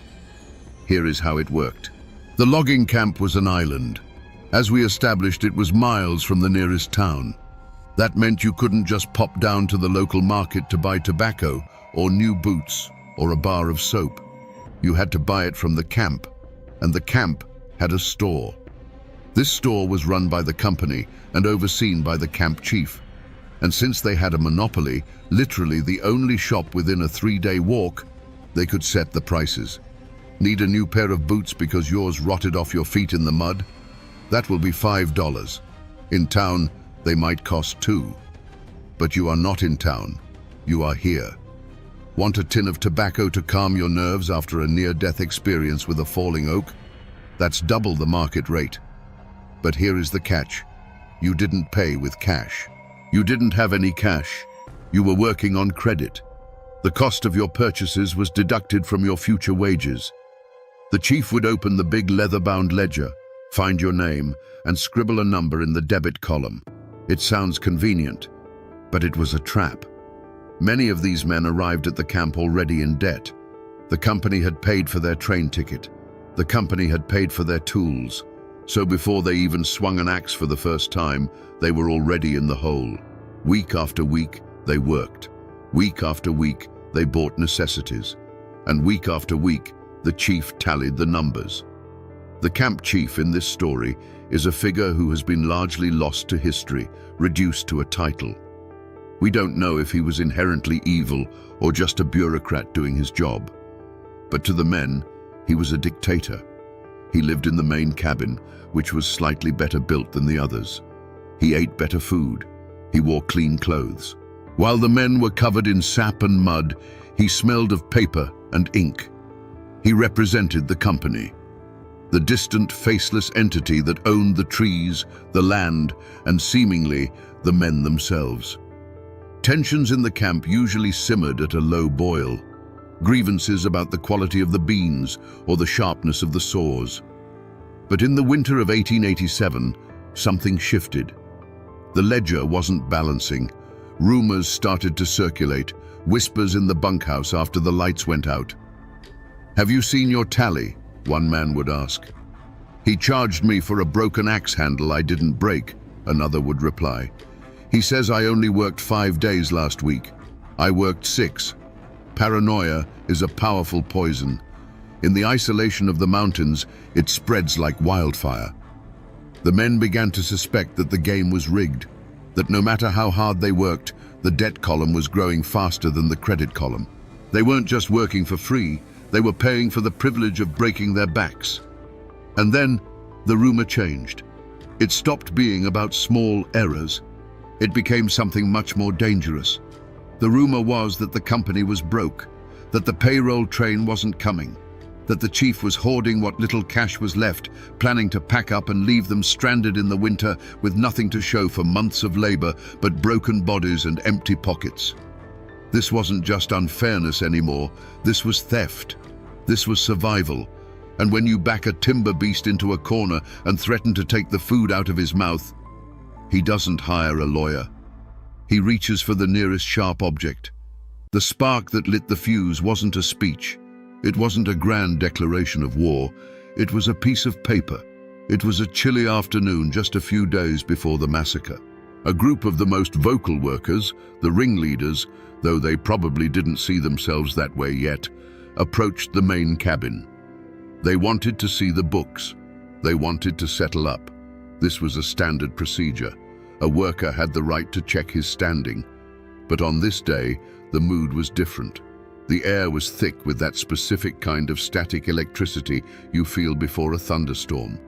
Here is how it worked. The logging camp was an island. As we established, it was miles from the nearest town. That meant you couldn't just pop down to the local market to buy tobacco or new boots or a bar of soap. You had to buy it from the camp, and the camp had a store. This store was run by the company and overseen by the camp chief. And since they had a monopoly, literally the only shop within a 3-day walk, they could set the prices. Need a new pair of boots because yours rotted off your feet in the mud? That will be $5. In town, they might cost $2. But you are not in town. You are here. Want a tin of tobacco to calm your nerves after a near-death experience with a falling oak? That's double the market rate. But here is the catch. You didn't pay with cash. You didn't have any cash. You were working on credit. The cost of your purchases was deducted from your future wages. The chief would open the big leather-bound ledger, find your name, and scribble a number in the debit column. It sounds convenient, but it was a trap. Many of these men arrived at the camp already in debt. The company had paid for their train ticket. The company had paid for their tools. So before they even swung an axe for the first time, they were already in the hole. Week after week, they worked. Week after week, they bought necessities. And week after week, the chief tallied the numbers. The camp chief in this story is a figure who has been largely lost to history, reduced to a title. We don't know if he was inherently evil or just a bureaucrat doing his job. But to the men, he was a dictator. He lived in the main cabin, which was slightly better built than the others. He ate better food. He wore clean clothes. While the men were covered in sap and mud, he smelled of paper and ink. He represented the company, the distant, faceless entity that owned the trees, the land, and seemingly the men themselves. Tensions in the camp usually simmered at a low boil. Grievances about the quality of the beans or the sharpness of the saws. But in the winter of 1887, something shifted. The ledger wasn't balancing. Rumors started to circulate, whispers in the bunkhouse after the lights went out. "Have you seen your tally?" one man would ask. "He charged me for a broken axe handle I didn't break," another would reply. "He says I only worked 5 days last week. I worked 6. Paranoia is a powerful poison. In the isolation of the mountains, it spreads like wildfire. The men began to suspect that the game was rigged, that no matter how hard they worked, the debt column was growing faster than the credit column. They weren't just working for free, They were paying for the privilege of breaking their backs. And then the rumor changed. It stopped being about small errors. It became something much more dangerous. The rumor was that the company was broke, that the payroll train wasn't coming, that the chief was hoarding what little cash was left, planning to pack up and leave them stranded in the winter with nothing to show for months of labor but broken bodies and empty pockets. This wasn't just unfairness anymore, this was theft. This was survival. And when you back a timber beast into a corner and threaten to take the food out of his mouth, he doesn't hire a lawyer. He reaches for the nearest sharp object. The spark that lit the fuse wasn't a speech. It wasn't a grand declaration of war. It was a piece of paper. It was a chilly afternoon just a few days before the massacre. A group of the most vocal workers, the ringleaders, though they probably didn't see themselves that way yet, approached the main cabin. They wanted to see the books. They wanted to settle up. This was a standard procedure. A worker had the right to check his standing. But on this day, the mood was different. The air was thick with that specific kind of static electricity you feel before a thunderstorm.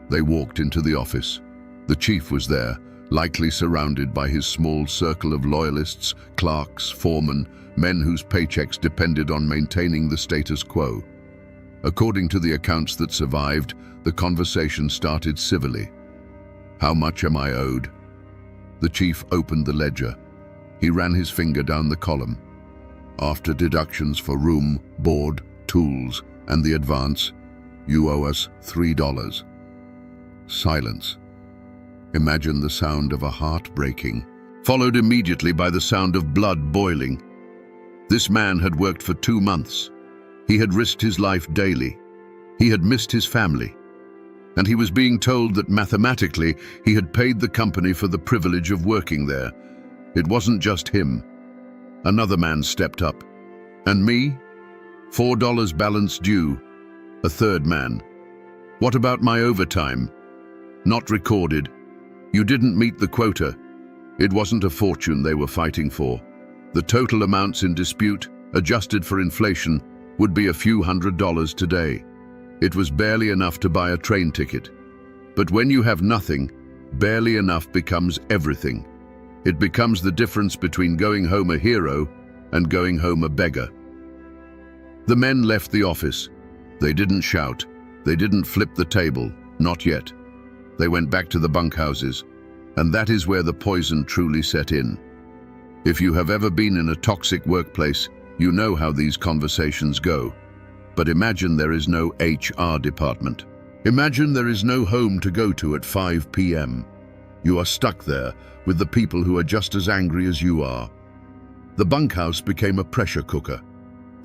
They walked into the office. The chief was there, likely surrounded by his small circle of loyalists, clerks, foremen, men whose paychecks depended on maintaining the status quo. According to the accounts that survived, the conversation started civilly. "How much am I owed?" The chief opened the ledger. He ran his finger down the column. "After deductions for room, board, tools, and the advance, you owe us $3. Silence. Imagine the sound of a heart breaking, followed immediately by the sound of blood boiling. This man had worked for 2 months. He had risked his life daily. He had missed his family. And he was being told that mathematically he had paid the company for the privilege of working there. It wasn't just him. Another man stepped up. "And me? $4 balance due." A third man. "What about my overtime?" "Not recorded. You didn't meet the quota." It wasn't a fortune they were fighting for. The total amounts in dispute, adjusted for inflation, would be a few $100s today. It was barely enough to buy a train ticket. But when you have nothing, barely enough becomes everything. It becomes the difference between going home a hero and going home a beggar. The men left the office. They didn't shout. They didn't flip the table. Not yet. They went back to the bunkhouses. And that is where the poison truly set in. If you have ever been in a toxic workplace, you know how these conversations go. But imagine there is no HR department. Imagine there is no home to go to at 5 p.m. You are stuck there with the people who are just as angry as you are. The bunkhouse became a pressure cooker.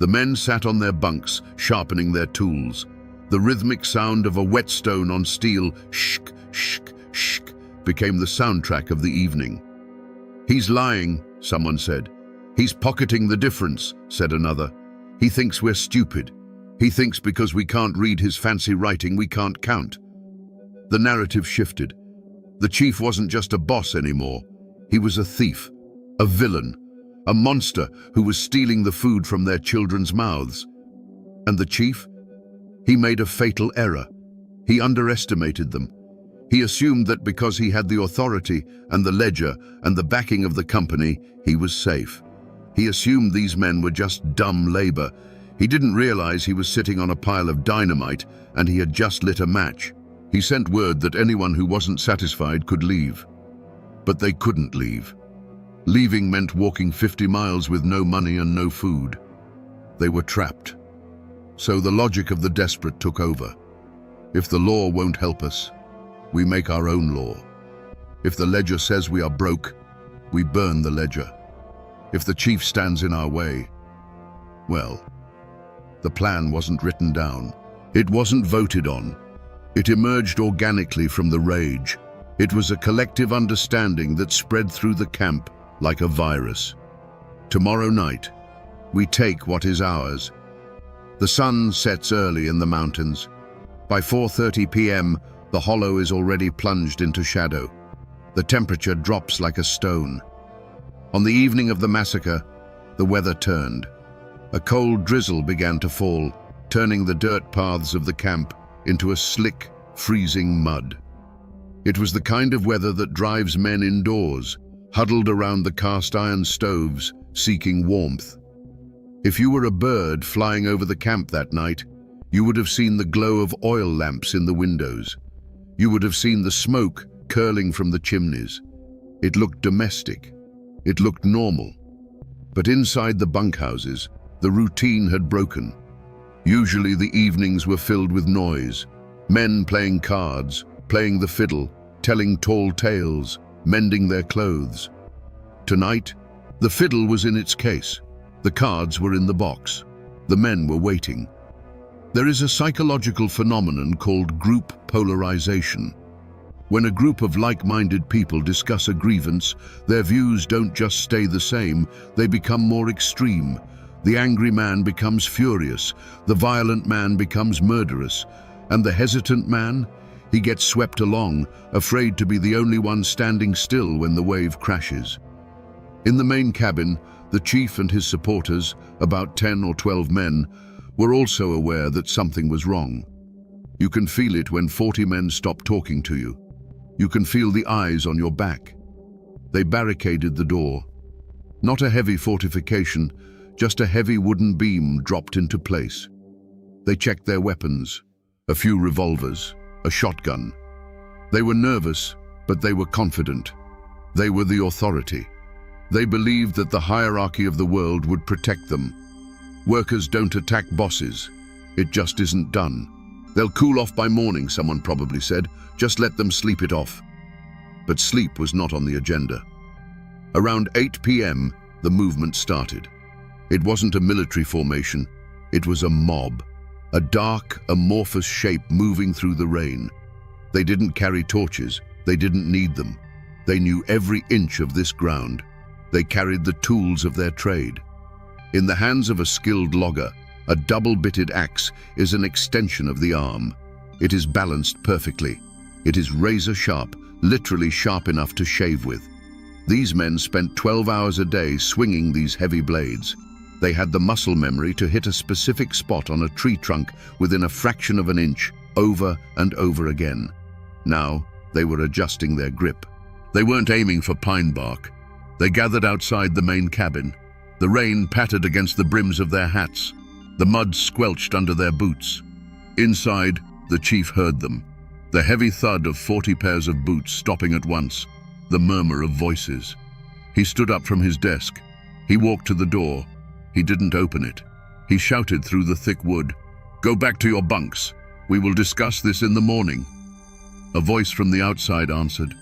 The men sat on their bunks, sharpening their tools. The rhythmic sound of a whetstone on steel, shk, shk, shk, became the soundtrack of the evening. "He's lying," someone said. "He's pocketing the difference," said another. "He thinks we're stupid. He thinks because we can't read his fancy writing we can't count." The narrative shifted. The chief wasn't just a boss anymore. He was a thief, a villain, a monster who was stealing the food from their children's mouths. And the chief? He made a fatal error. He underestimated them. He assumed that because he had the authority and the ledger and the backing of the company, he was safe. He assumed these men were just dumb labor. He didn't realize he was sitting on a pile of dynamite and he had just lit a match. He sent word that anyone who wasn't satisfied could leave. But they couldn't leave. Leaving meant walking 50 miles with no money and no food. They were trapped. So the logic of the desperate took over. If the law won't help us, we make our own law. If the ledger says we are broke, we burn the ledger. If the chief stands in our way, well, the plan wasn't written down. It wasn't voted on. It emerged organically from the rage. It was a collective understanding that spread through the camp like a virus. Tomorrow night, we take what is ours. The sun sets early in the mountains. By 4:30 p.m., the hollow is already plunged into shadow. The temperature drops like a stone. On the evening of the massacre, the weather turned. A cold drizzle began to fall, turning the dirt paths of the camp into a slick, freezing mud. It was the kind of weather that drives men indoors, huddled around the cast-iron stoves, seeking warmth. If you were a bird flying over the camp that night, you would have seen the glow of oil lamps in the windows. You would have seen the smoke curling from the chimneys. It looked domestic. It looked normal. But inside the bunkhouses, the routine had broken. Usually the evenings were filled with noise, men playing cards, playing the fiddle, telling tall tales, mending their clothes. Tonight, the fiddle was in its case. The cards were in the box. The men were waiting. There is a psychological phenomenon called group polarization. When a group of like-minded people discuss a grievance, their views don't just stay the same, they become more extreme. The angry man becomes furious, the violent man becomes murderous, and the hesitant man, he gets swept along, afraid to be the only one standing still when the wave crashes. In the main cabin, the chief and his supporters, about 10 or 12 men, were also aware that something was wrong. You can feel it when 40 men stop talking to you. You can feel the eyes on your back. They barricaded the door. Not a heavy fortification, just a heavy wooden beam dropped into place. They checked their weapons, a few revolvers, a shotgun. They were nervous, but they were confident. They were the authority. They believed that the hierarchy of the world would protect them. Workers don't attack bosses. It just isn't done. They'll cool off by morning, someone probably said. Just let them sleep it off. But sleep was not on the agenda. Around 8 p.m., the movement started. It wasn't a military formation. It was a mob. A dark, amorphous shape moving through the rain. They didn't carry torches. They didn't need them. They knew every inch of this ground. They carried the tools of their trade. In the hands of a skilled logger, a double-bitted axe is an extension of the arm. It is balanced perfectly. It is razor-sharp, literally sharp enough to shave with. These men spent 12 hours a day swinging these heavy blades. They had the muscle memory to hit a specific spot on a tree trunk within a fraction of an inch, over and over again. Now, they were adjusting their grip. They weren't aiming for pine bark. They gathered outside the main cabin. The rain pattered against the brims of their hats. The mud squelched under their boots. Inside, the chief heard them. The heavy thud of 40 pairs of boots stopping at once. The murmur of voices. He stood up from his desk. He walked to the door. He didn't open it. He shouted through the thick wood, "Go back to your bunks. We will discuss this in the morning." A voice from the outside answered.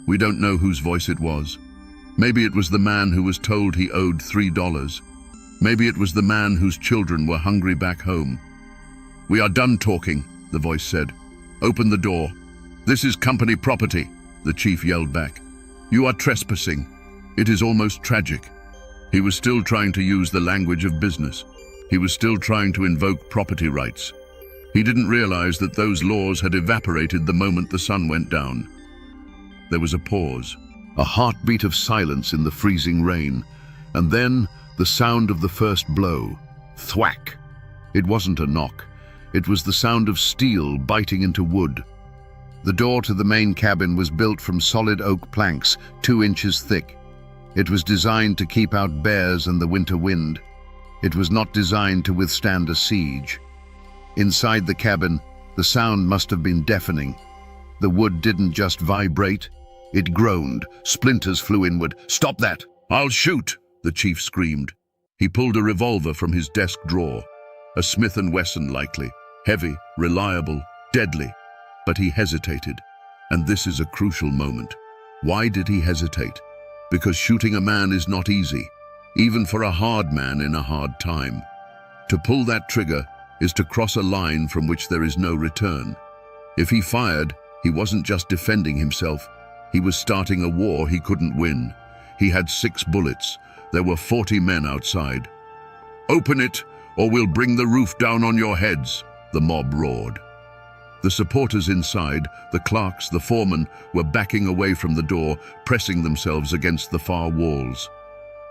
We don't know whose voice it was. Maybe it was the man who was told he owed $3. Maybe it was the man whose children were hungry back home. "We are done talking," the voice said. "Open the door." "This is company property," the chief yelled back. "You are trespassing." It is almost tragic. He was still trying to use the language of business. He was still trying to invoke property rights. He didn't realize that those laws had evaporated the moment the sun went down. There was a pause, a heartbeat of silence in the freezing rain, and then the sound of the first blow. Thwack! It wasn't a knock. It was the sound of steel biting into wood. The door to the main cabin was built from solid oak planks, 2 inches thick. It was designed to keep out bears and the winter wind. It was not designed to withstand a siege. Inside the cabin, the sound must have been deafening. The wood didn't just vibrate, it groaned. Splinters flew inward. "Stop that! I'll shoot!" the chief screamed. He pulled a revolver from his desk drawer. A Smith & Wesson likely. Heavy, reliable, deadly. But he hesitated. And this is a crucial moment. Why did he hesitate? Because shooting a man is not easy, even for a hard man in a hard time. To pull that trigger is to cross a line from which there is no return. If he fired, he wasn't just defending himself. He was starting a war he couldn't win. He had 6 bullets. There were 40 men outside. "Open it, or we'll bring the roof down on your heads," the mob roared. The supporters inside, the clerks, the foremen, were backing away from the door, pressing themselves against the far walls.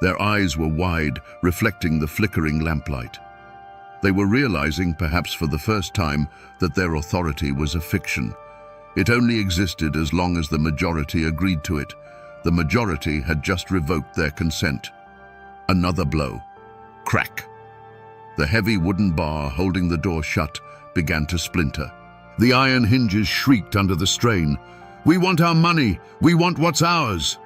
Their eyes were wide, reflecting the flickering lamplight. They were realizing, perhaps for the first time, that their authority was a fiction. It only existed as long as the majority agreed to it. The majority had just revoked their consent. Another blow. Crack. The heavy wooden bar holding the door shut began to splinter. The iron hinges shrieked under the strain. "We want our money! We want what's ours!"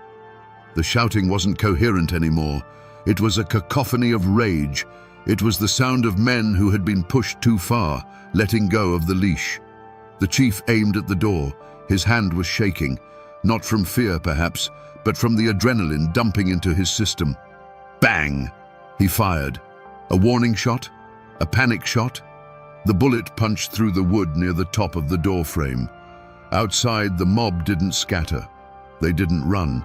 The shouting wasn't coherent anymore. It was a cacophony of rage. It was the sound of men who had been pushed too far, letting go of the leash. The chief aimed at the door. His hand was shaking, not from fear perhaps, but from the adrenaline dumping into his system. Bang! He fired. A warning shot? A panic shot? The bullet punched through the wood near the top of the door frame. Outside, the mob didn't scatter. They didn't run.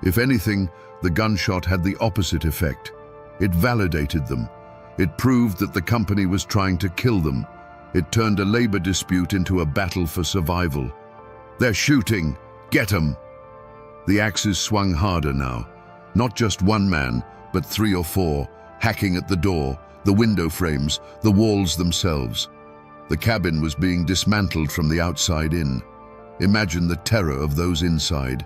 If anything, the gunshot had the opposite effect. It validated them. It proved that the company was trying to kill them. It turned a labor dispute into a battle for survival. "They're shooting! Get 'em!" The axes swung harder now. Not just one man, but 3 or 4, hacking at the door, the window frames, the walls themselves. The cabin was being dismantled from the outside in. Imagine the terror of those inside.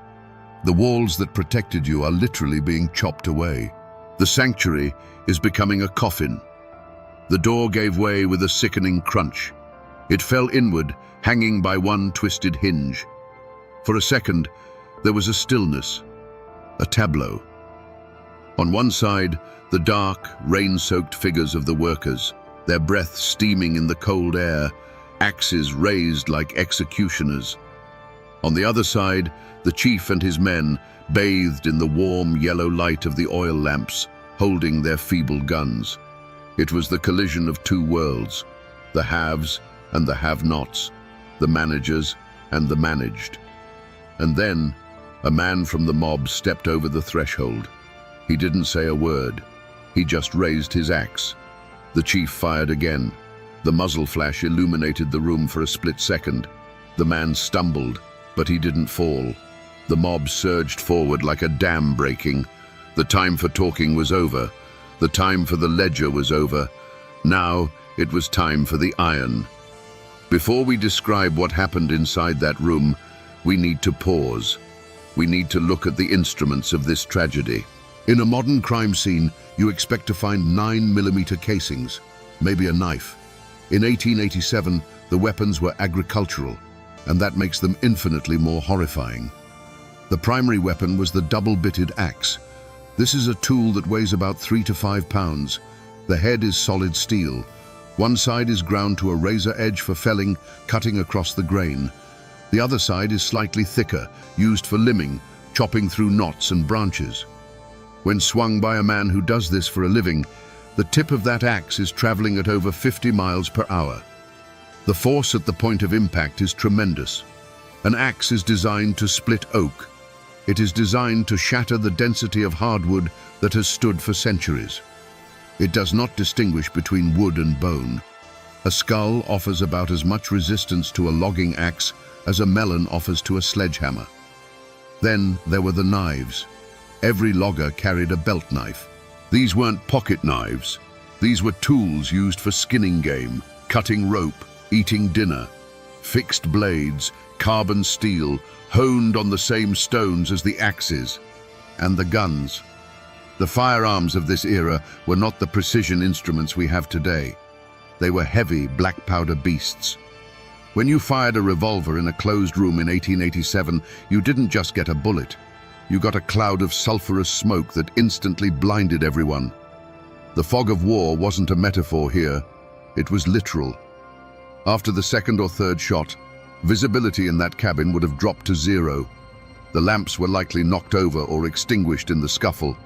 The walls that protected you are literally being chopped away. The sanctuary is becoming a coffin. The door gave way with a sickening crunch. It fell inward, hanging by one twisted hinge. For a second, there was a stillness, a tableau. On one side, the dark, rain-soaked figures of the workers, their breath steaming in the cold air, axes raised like executioners. On the other side, the chief and his men, bathed in the warm yellow light of the oil lamps, holding their feeble guns. It was the collision of two worlds, the haves and the have-nots, the managers and the managed. And then, a man from the mob stepped over the threshold. He didn't say a word. He just raised his axe. The chief fired again. The muzzle flash illuminated the room for a split second. The man stumbled, but he didn't fall. The mob surged forward like a dam breaking. The time for talking was over. The time for the ledger was over. Now it was time for the iron. Before we describe what happened inside that room, we need to pause. We need to look at the instruments of this tragedy. In a modern crime scene, you expect to find 9mm casings, maybe a knife. In 1887, the weapons were agricultural, and that makes them infinitely more horrifying. The primary weapon was the double-bitted axe. This is a tool that weighs about 3 to 5 pounds. The head is solid steel. One side is ground to a razor edge for felling, cutting across the grain. The other side is slightly thicker, used for limbing, chopping through knots and branches. When swung by a man who does this for a living, the tip of that axe is traveling at over 50 miles per hour. The force at the point of impact is tremendous. An axe is designed to split oak. It is designed to shatter the density of hardwood that has stood for centuries. It does not distinguish between wood and bone. A skull offers about as much resistance to a logging axe as a melon offers to a sledgehammer. Then there were the knives. Every logger carried a belt knife. These weren't pocket knives. These were tools used for skinning game, cutting rope, eating dinner. Fixed blades, carbon steel, honed on the same stones as the axes. And the guns. The firearms of this era were not the precision instruments we have today. They were heavy, black powder beasts. When you fired a revolver in a closed room in 1887, you didn't just get a bullet. You got a cloud of sulfurous smoke that instantly blinded everyone. The fog of war wasn't a metaphor here. It was literal. After the second or third shot, visibility in that cabin would have dropped to 0. The lamps were likely knocked over or extinguished in the scuffle.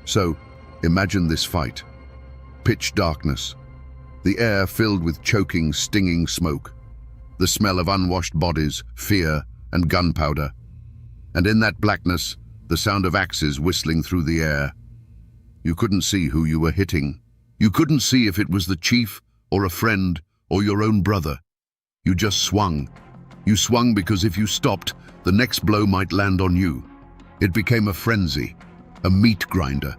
So, imagine this fight. Pitch darkness. The air filled with choking, stinging smoke. The smell of unwashed bodies, fear, and gunpowder. And in that blackness, the sound of axes whistling through the air. You couldn't see who you were hitting. You couldn't see if it was the chief, or a friend, or your own brother. You just swung. You swung because if you stopped, the next blow might land on you. It became a frenzy, a meat grinder.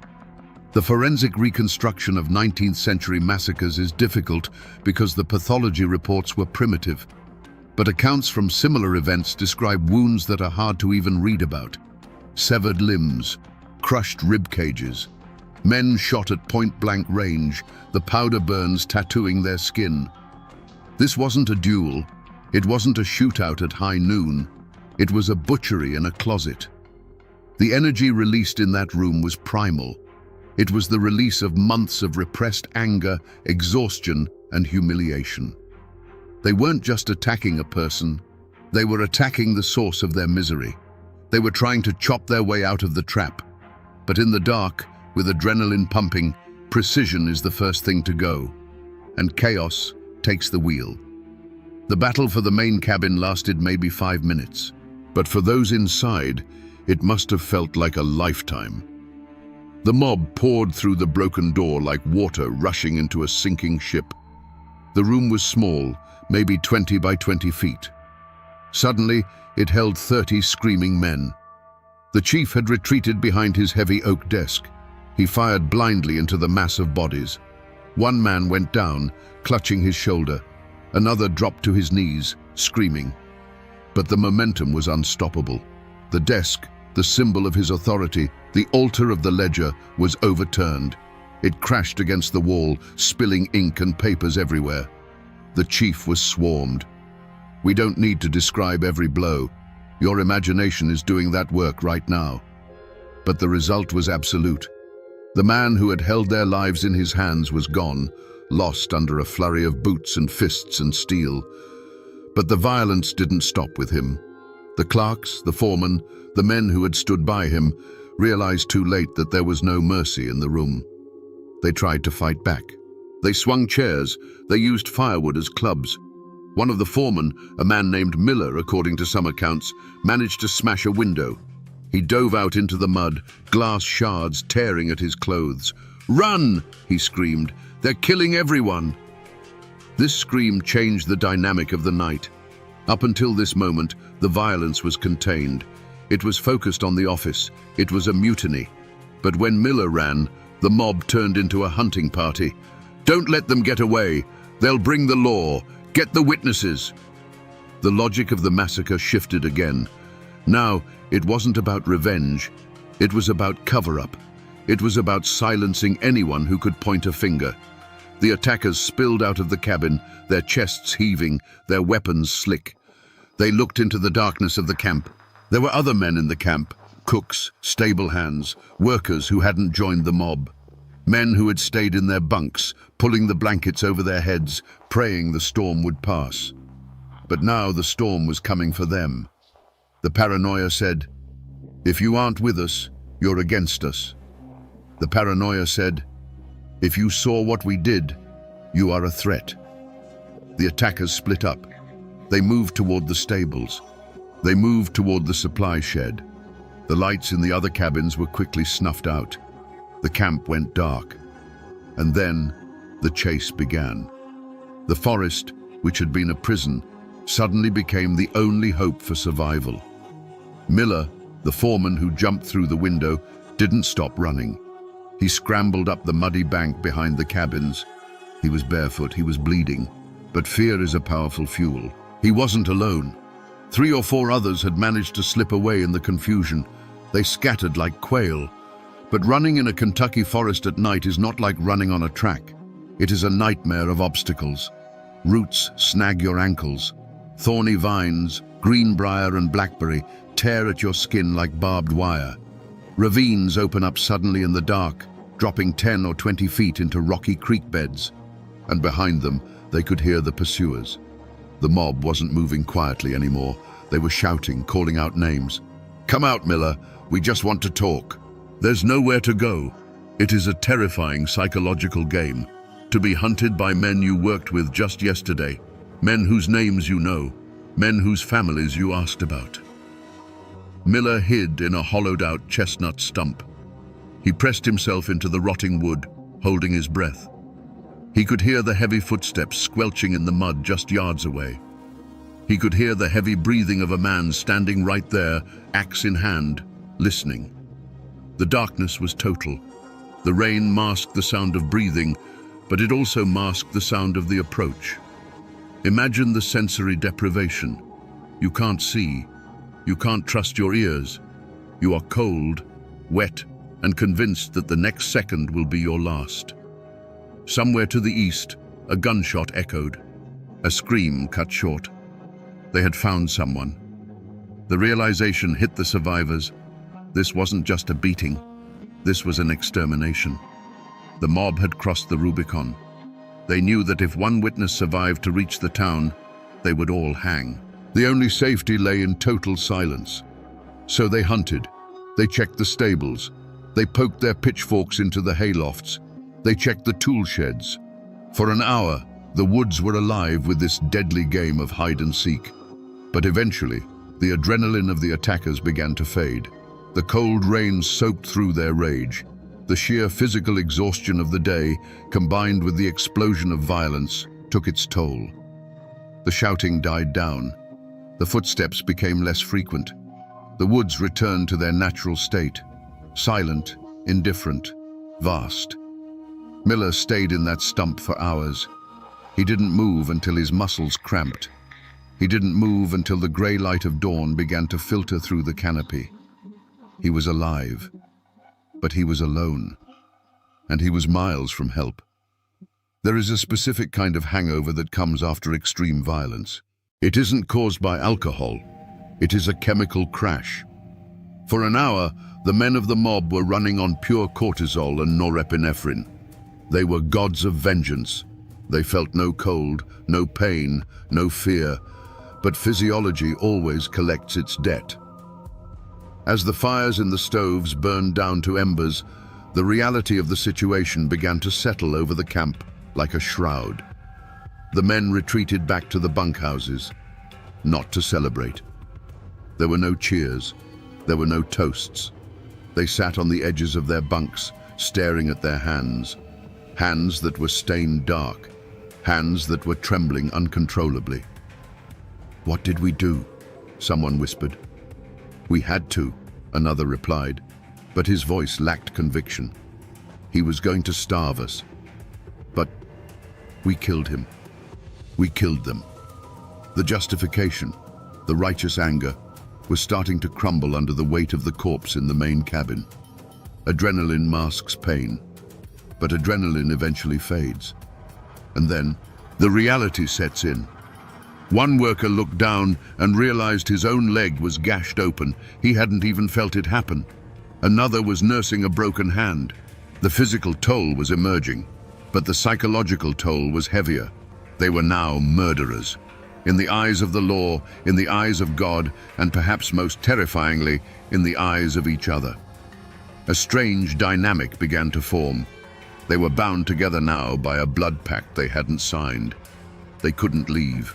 The forensic reconstruction of 19th century massacres is difficult because the pathology reports were primitive, but accounts from similar events describe wounds that are hard to even read about. Severed limbs, crushed rib cages, men shot at point-blank range, the powder burns tattooing their skin. This wasn't a duel, it wasn't a shootout at high noon, it was a butchery in a closet. The energy released in that room was primal. It was the release of months of repressed anger, exhaustion, and humiliation. They weren't just attacking a person, they were attacking the source of their misery. They were trying to chop their way out of the trap. But in the dark, with adrenaline pumping, precision is the first thing to go, and chaos takes the wheel. The battle for the main cabin lasted maybe 5 minutes, but for those inside, it must have felt like a lifetime. The mob poured through the broken door like water rushing into a sinking ship. The room was small, maybe 20 by 20 feet. Suddenly, it held 30 screaming men. The chief had retreated behind his heavy oak desk. He fired blindly into the mass of bodies. One man went down, clutching his shoulder. Another dropped to his knees, screaming. But the momentum was unstoppable. The desk, the symbol of his authority, the altar of the ledger, was overturned. It crashed against the wall, spilling ink and papers everywhere. The chief was swarmed. We don't need to describe every blow. Your imagination is doing that work right now. But the result was absolute. The man who had held their lives in his hands was gone, lost under a flurry of boots and fists and steel. But the violence didn't stop with him. The clerks, the foreman, the men who had stood by him, realized too late that there was no mercy in the room. They tried to fight back. They swung chairs, they used firewood as clubs. One of the foremen, a man named Miller, according to some accounts, managed to smash a window. He dove out into the mud, glass shards tearing at his clothes. "Run!" he screamed. "They're killing everyone!" This scream changed the dynamic of the night. Up until this moment, the violence was contained. It was focused on the office. It was a mutiny. But when Miller ran, the mob turned into a hunting party. "Don't let them get away. They'll bring the law. Get the witnesses." The logic of the massacre shifted again. Now, it wasn't about revenge. It was about cover-up. It was about silencing anyone who could point a finger. The attackers spilled out of the cabin, their chests heaving, their weapons slick. They looked into the darkness of the camp. There were other men in the camp, cooks, stable hands, workers who hadn't joined the mob. Men who had stayed in their bunks, pulling the blankets over their heads, praying the storm would pass. But now the storm was coming for them. The paranoia said, "If you aren't with us, you're against us." The paranoia said, "If you saw what we did, you are a threat." The attackers split up. They moved toward the stables. They moved toward the supply shed. The lights in the other cabins were quickly snuffed out. The camp went dark. And then the chase began. The forest, which had been a prison, suddenly became the only hope for survival. Miller, the foreman who jumped through the window, didn't stop running. He scrambled up the muddy bank behind the cabins. He was barefoot, he was bleeding, but fear is a powerful fuel. He wasn't alone. 3 or 4 others had managed to slip away in the confusion. They scattered like quail. But running in a Kentucky forest at night is not like running on a track. It is a nightmare of obstacles. Roots snag your ankles. Thorny vines, greenbrier and blackberry, tear at your skin like barbed wire. Ravines open up suddenly in the dark, dropping 10 or 20 feet into rocky creek beds. And behind them, they could hear the pursuers. The mob wasn't moving quietly anymore. They were shouting, calling out names. "Come out, Miller. We just want to talk." There's nowhere to go. It is a terrifying psychological game. To be hunted by men you worked with just yesterday. Men whose names you know. Men whose families you asked about. Miller hid in a hollowed-out chestnut stump. He pressed himself into the rotting wood, holding his breath. He could hear the heavy footsteps squelching in the mud just yards away. He could hear the heavy breathing of a man standing right there, axe in hand, listening. The darkness was total. The rain masked the sound of breathing, but it also masked the sound of the approach. Imagine the sensory deprivation. You can't see. You can't trust your ears. You are cold, wet, and convinced that the next second will be your last. Somewhere to the east, a gunshot echoed. A scream cut short. They had found someone. The realization hit the survivors. This wasn't just a beating. This was an extermination. The mob had crossed the Rubicon. They knew that if one witness survived to reach the town, they would all hang. The only safety lay in total silence. So they hunted. They checked the stables. They poked their pitchforks into the haylofts. They checked the tool sheds. For an hour, the woods were alive with this deadly game of hide and seek. But eventually, the adrenaline of the attackers began to fade. The cold rain soaked through their rage. The sheer physical exhaustion of the day, combined with the explosion of violence, took its toll. The shouting died down. The footsteps became less frequent. The woods returned to their natural state, silent, indifferent, vast. Miller stayed in that stump for hours. He didn't move until his muscles cramped. He didn't move until the grey light of dawn began to filter through the canopy. He was alive, but he was alone, and he was miles from help. There is a specific kind of hangover that comes after extreme violence. It isn't caused by alcohol. It is a chemical crash. For an hour, the men of the mob were running on pure cortisol and norepinephrine. They were gods of vengeance. They felt no cold, no pain, no fear, but physiology always collects its debt. As the fires in the stoves burned down to embers, the reality of the situation began to settle over the camp like a shroud. The men retreated back to the bunkhouses, not to celebrate. There were no cheers. There were no toasts. They sat on the edges of their bunks, staring at their hands. Hands that were stained dark. Hands that were trembling uncontrollably. "What did we do?" someone whispered. "We had to," another replied, but his voice lacked conviction. "He was going to starve us. But we killed him. We killed them." The justification, the righteous anger, was starting to crumble under the weight of the corpse in the main cabin. Adrenaline masks pain, but adrenaline eventually fades. And then, the reality sets in. One worker looked down and realized his own leg was gashed open. He hadn't even felt it happen. Another was nursing a broken hand. The physical toll was emerging, but the psychological toll was heavier. They were now murderers. In the eyes of the law, in the eyes of God, and perhaps most terrifyingly, in the eyes of each other. A strange dynamic began to form. They were bound together now by a blood pact they hadn't signed. They couldn't leave.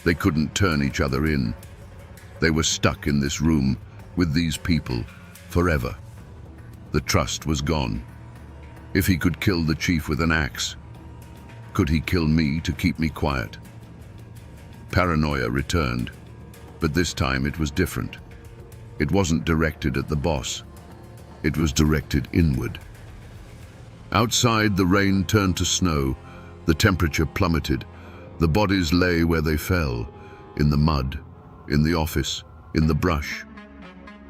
They couldn't turn each other in. They were stuck in this room with these people forever. The trust was gone. If he could kill the chief with an axe, could he kill me to keep me quiet? Paranoia returned, but this time it was different. It wasn't directed at the boss. It was directed inward. Outside, the rain turned to snow. The temperature plummeted. The bodies lay where they fell, in the mud, in the office, in the brush.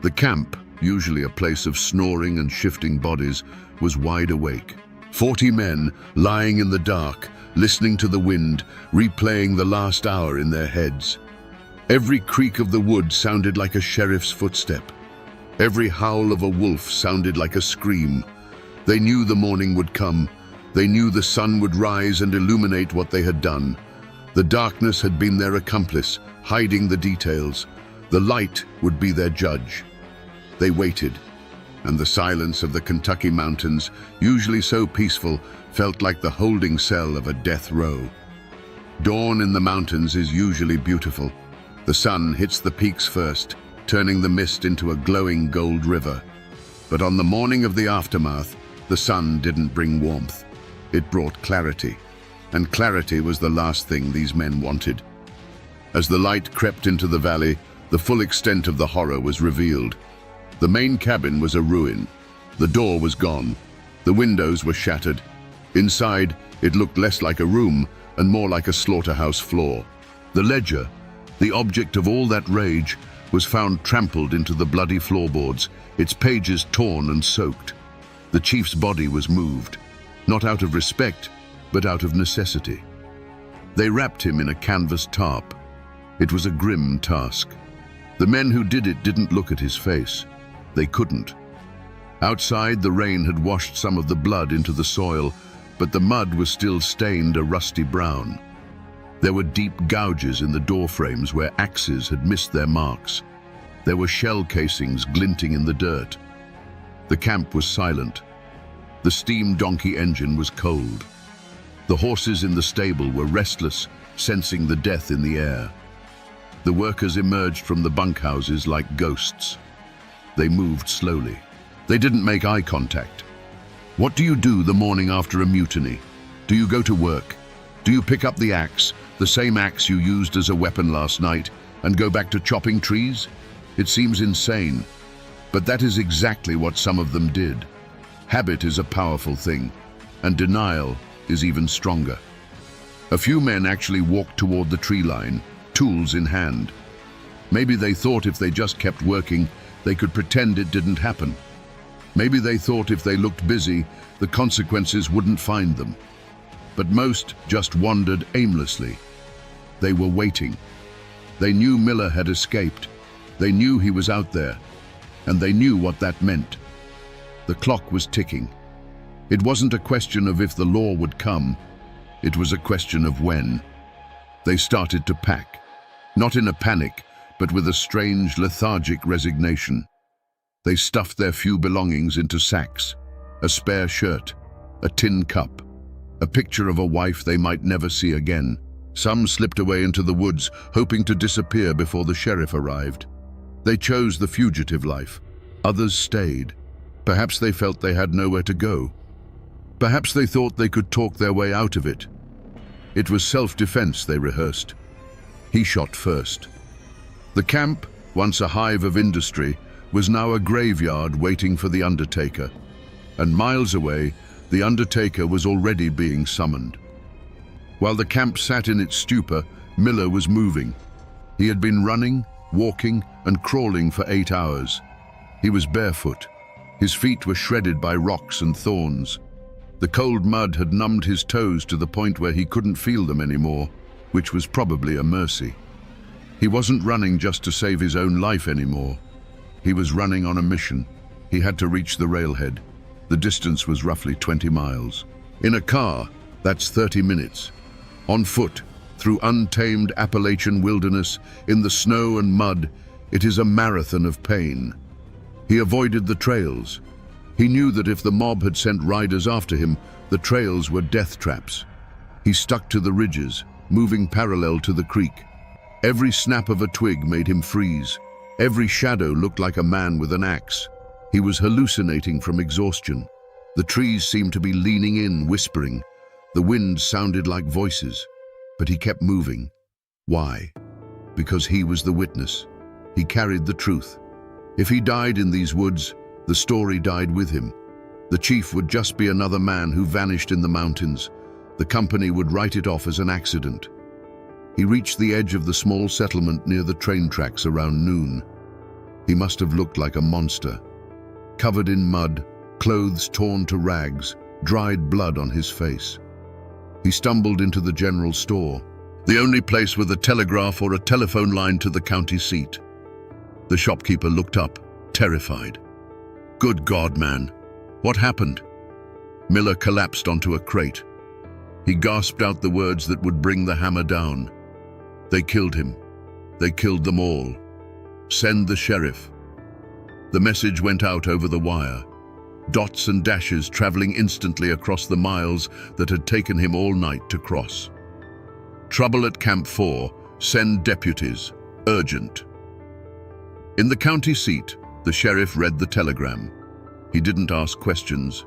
The camp, usually a place of snoring and shifting bodies, was wide awake. 40 men lying in the dark, listening to the wind, replaying the last hour in their heads. Every creak of the wood sounded like a sheriff's footstep. Every howl of a wolf sounded like a scream. They knew the morning would come. They knew the sun would rise and illuminate what they had done. The darkness had been their accomplice, hiding the details. The light would be their judge. They waited, and the silence of the Kentucky mountains, usually so peaceful, felt like the holding cell of a death row. Dawn in the mountains is usually beautiful. The sun hits the peaks first, turning the mist into a glowing gold river. But on the morning of the aftermath, the sun didn't bring warmth. It brought clarity, and clarity was the last thing these men wanted. As the light crept into the valley, the full extent of the horror was revealed. The main cabin was a ruin. The door was gone. The windows were shattered. Inside, it looked less like a room and more like a slaughterhouse floor. The ledger, the object of all that rage, was found trampled into the bloody floorboards, its pages torn and soaked. The chief's body was moved, not out of respect, but out of necessity. They wrapped him in a canvas tarp. It was a grim task. The men who did it didn't look at his face. They couldn't. Outside, the rain had washed some of the blood into the soil, but the mud was still stained a rusty brown. There were deep gouges in the door frames where axes had missed their marks. There were shell casings glinting in the dirt. The camp was silent. The steam donkey engine was cold. The horses in the stable were restless, sensing the death in the air. The workers emerged from the bunkhouses like ghosts. They moved slowly. They didn't make eye contact. What do you do the morning after a mutiny? Do you go to work? Do you pick up the axe, the same axe you used as a weapon last night, and go back to chopping trees? It seems insane, but that is exactly what some of them did. Habit is a powerful thing, and denial is even stronger. A few men actually walked toward the tree line, tools in hand. Maybe they thought if they just kept working, they could pretend it didn't happen. Maybe they thought if they looked busy, the consequences wouldn't find them. But most just wandered aimlessly. They were waiting. They knew Miller had escaped. They knew he was out there, and they knew what that meant. The clock was ticking. It wasn't a question of if the law would come. It was a question of when. They started to pack, not in a panic, but with a strange, lethargic resignation. They stuffed their few belongings into sacks, a spare shirt, a tin cup, a picture of a wife they might never see again. Some slipped away into the woods, hoping to disappear before the sheriff arrived. They chose the fugitive life. Others stayed. Perhaps they felt they had nowhere to go. Perhaps they thought they could talk their way out of it. It was self-defense they rehearsed. He shot first. The camp, once a hive of industry, was now a graveyard waiting for the undertaker. And miles away, the undertaker was already being summoned. While the camp sat in its stupor, Miller was moving. He had been running, walking, and crawling for 8 hours. He was barefoot. His feet were shredded by rocks and thorns. The cold mud had numbed his toes to the point where he couldn't feel them anymore, which was probably a mercy. He wasn't running just to save his own life anymore. He was running on a mission. He had to reach the railhead. The distance was roughly 20 miles. In a car, that's 30 minutes. On foot, through untamed Appalachian wilderness, in the snow and mud, it is a marathon of pain. He avoided the trails. He knew that if the mob had sent riders after him, the trails were death traps. He stuck to the ridges, moving parallel to the creek. Every snap of a twig made him freeze. Every shadow looked like a man with an axe. He was hallucinating from exhaustion. The trees seemed to be leaning in, whispering. The wind sounded like voices, but he kept moving. Why? Because he was the witness. He carried the truth. If he died in these woods, the story died with him. The chief would just be another man who vanished in the mountains. The company would write it off as an accident. He reached the edge of the small settlement near the train tracks around noon. He must have looked like a monster. Covered in mud, clothes torn to rags, dried blood on his face. He stumbled into the general store, the only place with a telegraph or a telephone line to the county seat. The shopkeeper looked up, terrified. "Good God, man. What happened?" Miller collapsed onto a crate. He gasped out the words that would bring the hammer down. "They killed him. They killed them all. Send the sheriff." The message went out over the wire, dots and dashes traveling instantly across the miles that had taken him all night to cross. "Trouble at Camp 4. Send deputies. Urgent." In the county seat, the sheriff read the telegram. He didn't ask questions.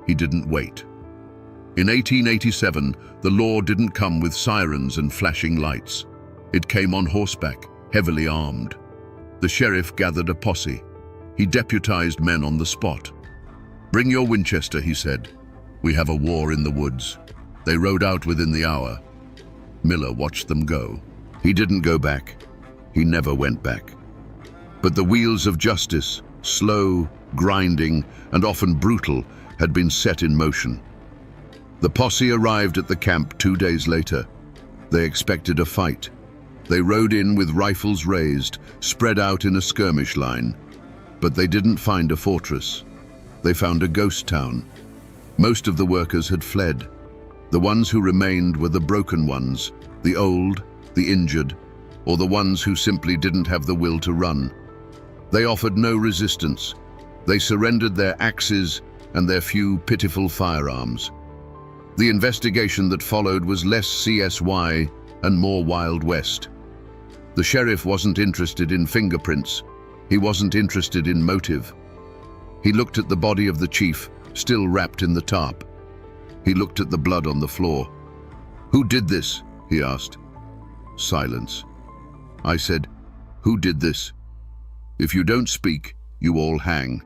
He didn't wait. In 1887, the law didn't come with sirens and flashing lights. It came on horseback, heavily armed. The sheriff gathered a posse. He deputized men on the spot. "Bring your Winchester," he said. "We have a war in the woods." They rode out within the hour. Miller watched them go. He didn't go back. He never went back. But the wheels of justice, slow, grinding, and often brutal, had been set in motion. The posse arrived at the camp 2 days later. They expected a fight. They rode in with rifles raised, spread out in a skirmish line. But they didn't find a fortress. They found a ghost town. Most of the workers had fled. The ones who remained were the broken ones, the old, the injured, or the ones who simply didn't have the will to run. They offered no resistance. They surrendered their axes and their few pitiful firearms. The investigation that followed was less CSY and more Wild West. The sheriff wasn't interested in fingerprints. He wasn't interested in motive. He looked at the body of the chief, still wrapped in the tarp. He looked at the blood on the floor. "Who did this?" he asked. Silence. I said, "Who did this? If you don't speak, you all hang."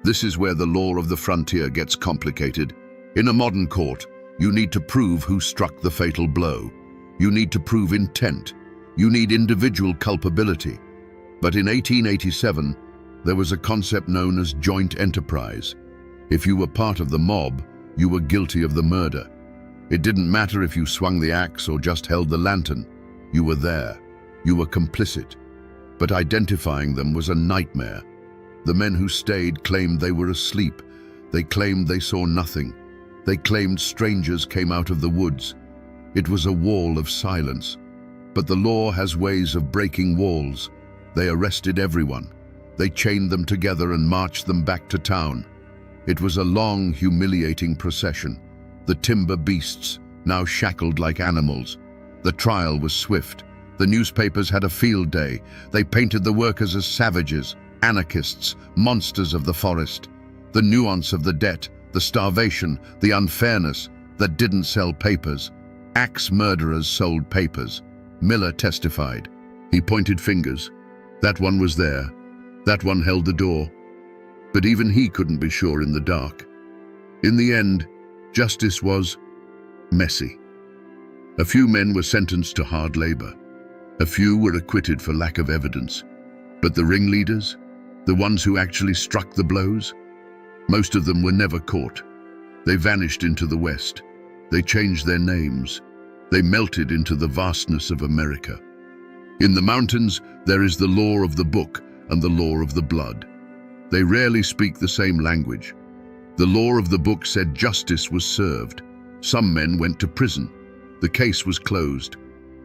This is where the law of the frontier gets complicated. In a modern court, you need to prove who struck the fatal blow. You need to prove intent. You need individual culpability. But in 1887, there was a concept known as joint enterprise. If you were part of the mob, you were guilty of the murder. It didn't matter if you swung the axe or just held the lantern. You were there. You were complicit. But identifying them was a nightmare. The men who stayed claimed they were asleep. They claimed they saw nothing. They claimed strangers came out of the woods. It was a wall of silence. But the law has ways of breaking walls. They arrested everyone. They chained them together and marched them back to town. It was a long, humiliating procession. The timber beasts, now shackled like animals. The trial was swift. The newspapers had a field day. They painted the workers as savages, anarchists, monsters of the forest. The nuance of the debt, the starvation, the unfairness that didn't sell papers. Axe murderers sold papers. Miller testified. He pointed fingers. That one was there. That one held the door. But even he couldn't be sure in the dark. In the end, justice was messy. A few men were sentenced to hard labor. A few were acquitted for lack of evidence. But the ringleaders, the ones who actually struck the blows, most of them were never caught. They vanished into the West. They changed their names. They melted into the vastness of America. In the mountains, there is the law of the book and the law of the blood. They rarely speak the same language. The law of the book said justice was served. Some men went to prison. The case was closed.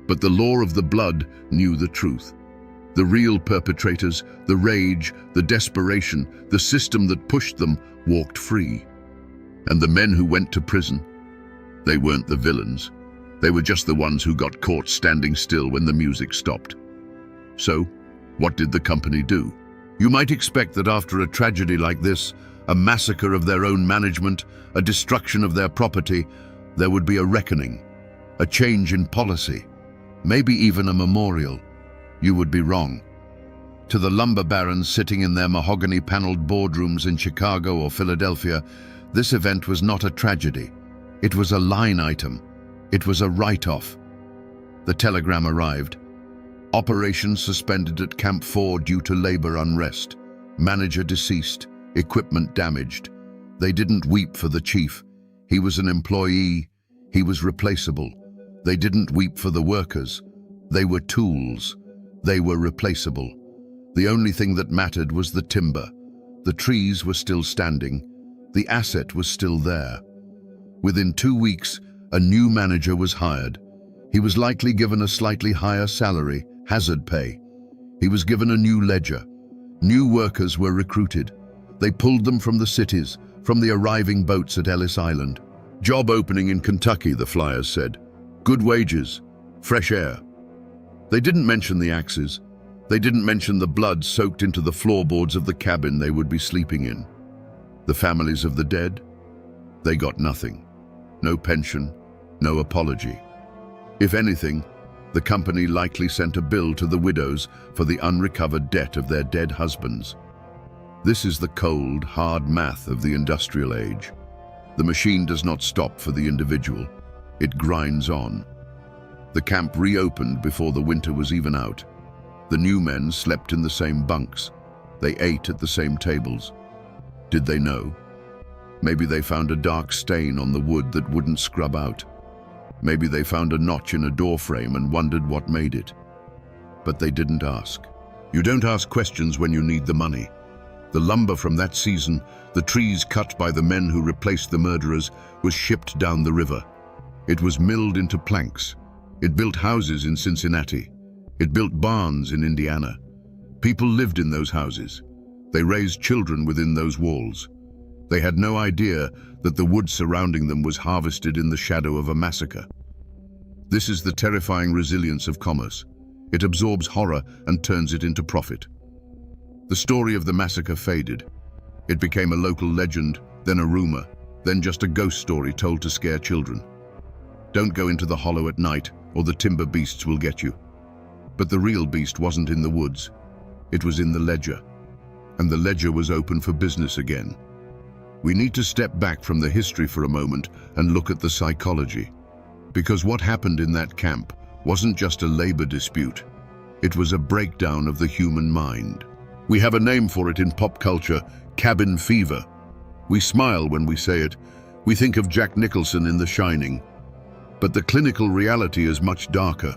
But the law of the blood knew the truth. The real perpetrators, the rage, the desperation, the system that pushed them, walked free. And the men who went to prison, they weren't the villains. They were just the ones who got caught standing still when the music stopped. So, what did the company do? You might expect that after a tragedy like this, a massacre of their own management, a destruction of their property, there would be a reckoning, a change in policy, maybe even a memorial. You would be wrong. To the lumber barons sitting in their mahogany-paneled boardrooms in Chicago or Philadelphia, this event was not a tragedy. It was a line item. It was a write-off. The telegram arrived. Operations suspended at Camp 4 due to labor unrest. Manager deceased. Equipment damaged. They didn't weep for the chief. He was an employee. He was replaceable. They didn't weep for the workers. They were tools. They were replaceable. The only thing that mattered was the timber. The trees were still standing. The asset was still there. Within 2 weeks, a new manager was hired. He was likely given a slightly higher salary, hazard pay. He was given a new ledger. New workers were recruited. They pulled them from the cities, from the arriving boats at Ellis Island. Job opening in Kentucky, the flyers said. Good wages, fresh air. They didn't mention the axes. They didn't mention the blood soaked into the floorboards of the cabin they would be sleeping in. The families of the dead? They got nothing. No pension, no apology. If anything, the company likely sent a bill to the widows for the unrecovered debt of their dead husbands. This is the cold, hard math of the industrial age. The machine does not stop for the individual. It grinds on. The camp reopened before the winter was even out. The new men slept in the same bunks. They ate at the same tables. Did they know? Maybe they found a dark stain on the wood that wouldn't scrub out. Maybe they found a notch in a door frame and wondered what made it. But they didn't ask. You don't ask questions when you need the money. The lumber from that season, the trees cut by the men who replaced the murderers, was shipped down the river. It was milled into planks. It built houses in Cincinnati. It built barns in Indiana. People lived in those houses. They raised children within those walls. They had no idea that the wood surrounding them was harvested in the shadow of a massacre. This is the terrifying resilience of commerce. It absorbs horror and turns it into profit. The story of the massacre faded. It became a local legend, then a rumor, then just a ghost story told to scare children. Don't go into the hollow at night, or the timber beasts will get you. But the real beast wasn't in the woods. It was in the ledger. And the ledger was open for business again. We need to step back from the history for a moment and look at the psychology. Because what happened in that camp wasn't just a labor dispute. It was a breakdown of the human mind. We have a name for it in pop culture, cabin fever. We smile when we say it. We think of Jack Nicholson in The Shining. But the clinical reality is much darker.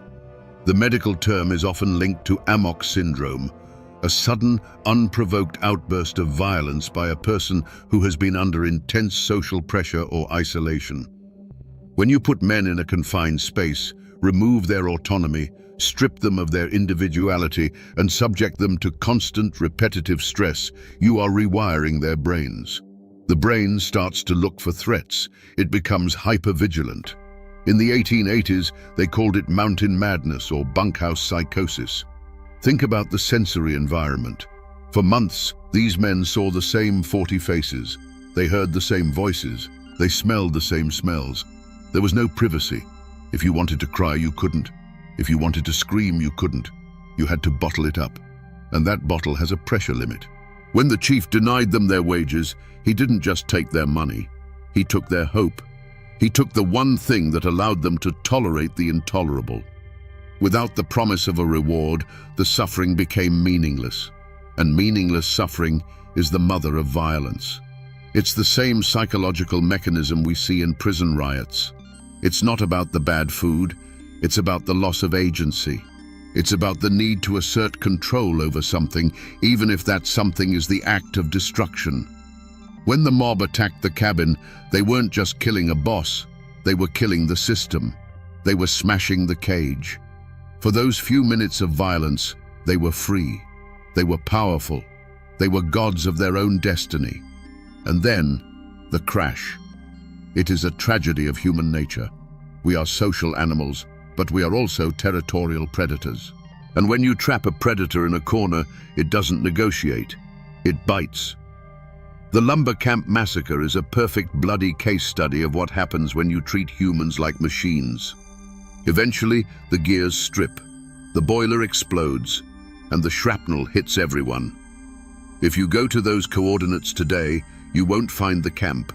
The medical term is often linked to Amok syndrome, a sudden, unprovoked outburst of violence by a person who has been under intense social pressure or isolation. When you put men in a confined space, remove their autonomy, strip them of their individuality, and subject them to constant, repetitive stress, you are rewiring their brains. The brain starts to look for threats. It becomes hypervigilant. In the 1880s, they called it mountain madness or bunkhouse psychosis. Think about the sensory environment. For months, these men saw the same 40 faces. They heard the same voices. They smelled the same smells. There was no privacy. If you wanted to cry, you couldn't. If you wanted to scream, you couldn't. You had to bottle it up. And that bottle has a pressure limit. When the chief denied them their wages, he didn't just take their money. He took their hope. He took the one thing that allowed them to tolerate the intolerable. Without the promise of a reward, the suffering became meaningless. And meaningless suffering is the mother of violence. It's the same psychological mechanism we see in prison riots. It's not about the bad food. It's about the loss of agency. It's about the need to assert control over something, even if that something is the act of destruction. When the mob attacked the cabin, they weren't just killing a boss. They were killing the system. They were smashing the cage. For those few minutes of violence, they were free. They were powerful. They were gods of their own destiny. And then, the crash. It is a tragedy of human nature. We are social animals, but we are also territorial predators. And when you trap a predator in a corner, it doesn't negotiate. It bites. The lumber camp massacre is a perfect bloody case study of what happens when you treat humans like machines. Eventually, the gears strip, the boiler explodes, and the shrapnel hits everyone. If you go to those coordinates today, you won't find the camp.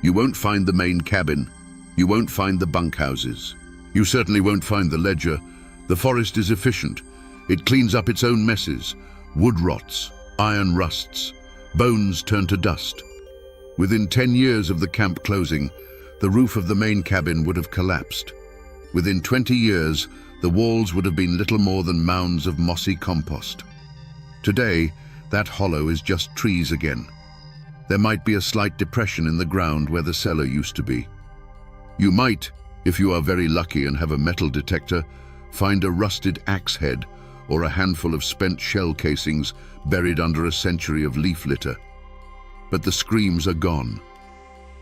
You won't find the main cabin. You won't find the bunkhouses. You certainly won't find the ledger. The forest is efficient. It cleans up its own messes. Wood rots, iron rusts, bones turn to dust. Within 10 years of the camp closing, the roof of the main cabin would have collapsed. Within 20 years, the walls would have been little more than mounds of mossy compost. Today, that hollow is just trees again. There might be a slight depression in the ground where the cellar used to be. You might, if you are very lucky and have a metal detector, find a rusted axe head or a handful of spent shell casings buried under a century of leaf litter. But the screams are gone.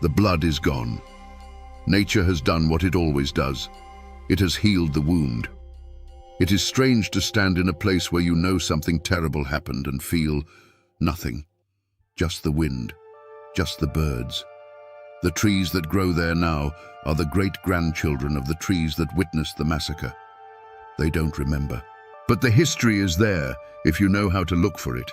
The blood is gone. Nature has done what it always does. It has healed the wound. It is strange to stand in a place where you know something terrible happened and feel nothing. Just the wind, just the birds. The trees that grow there now are the great-grandchildren of the trees that witnessed the massacre. They don't remember. But the history is there if you know how to look for it.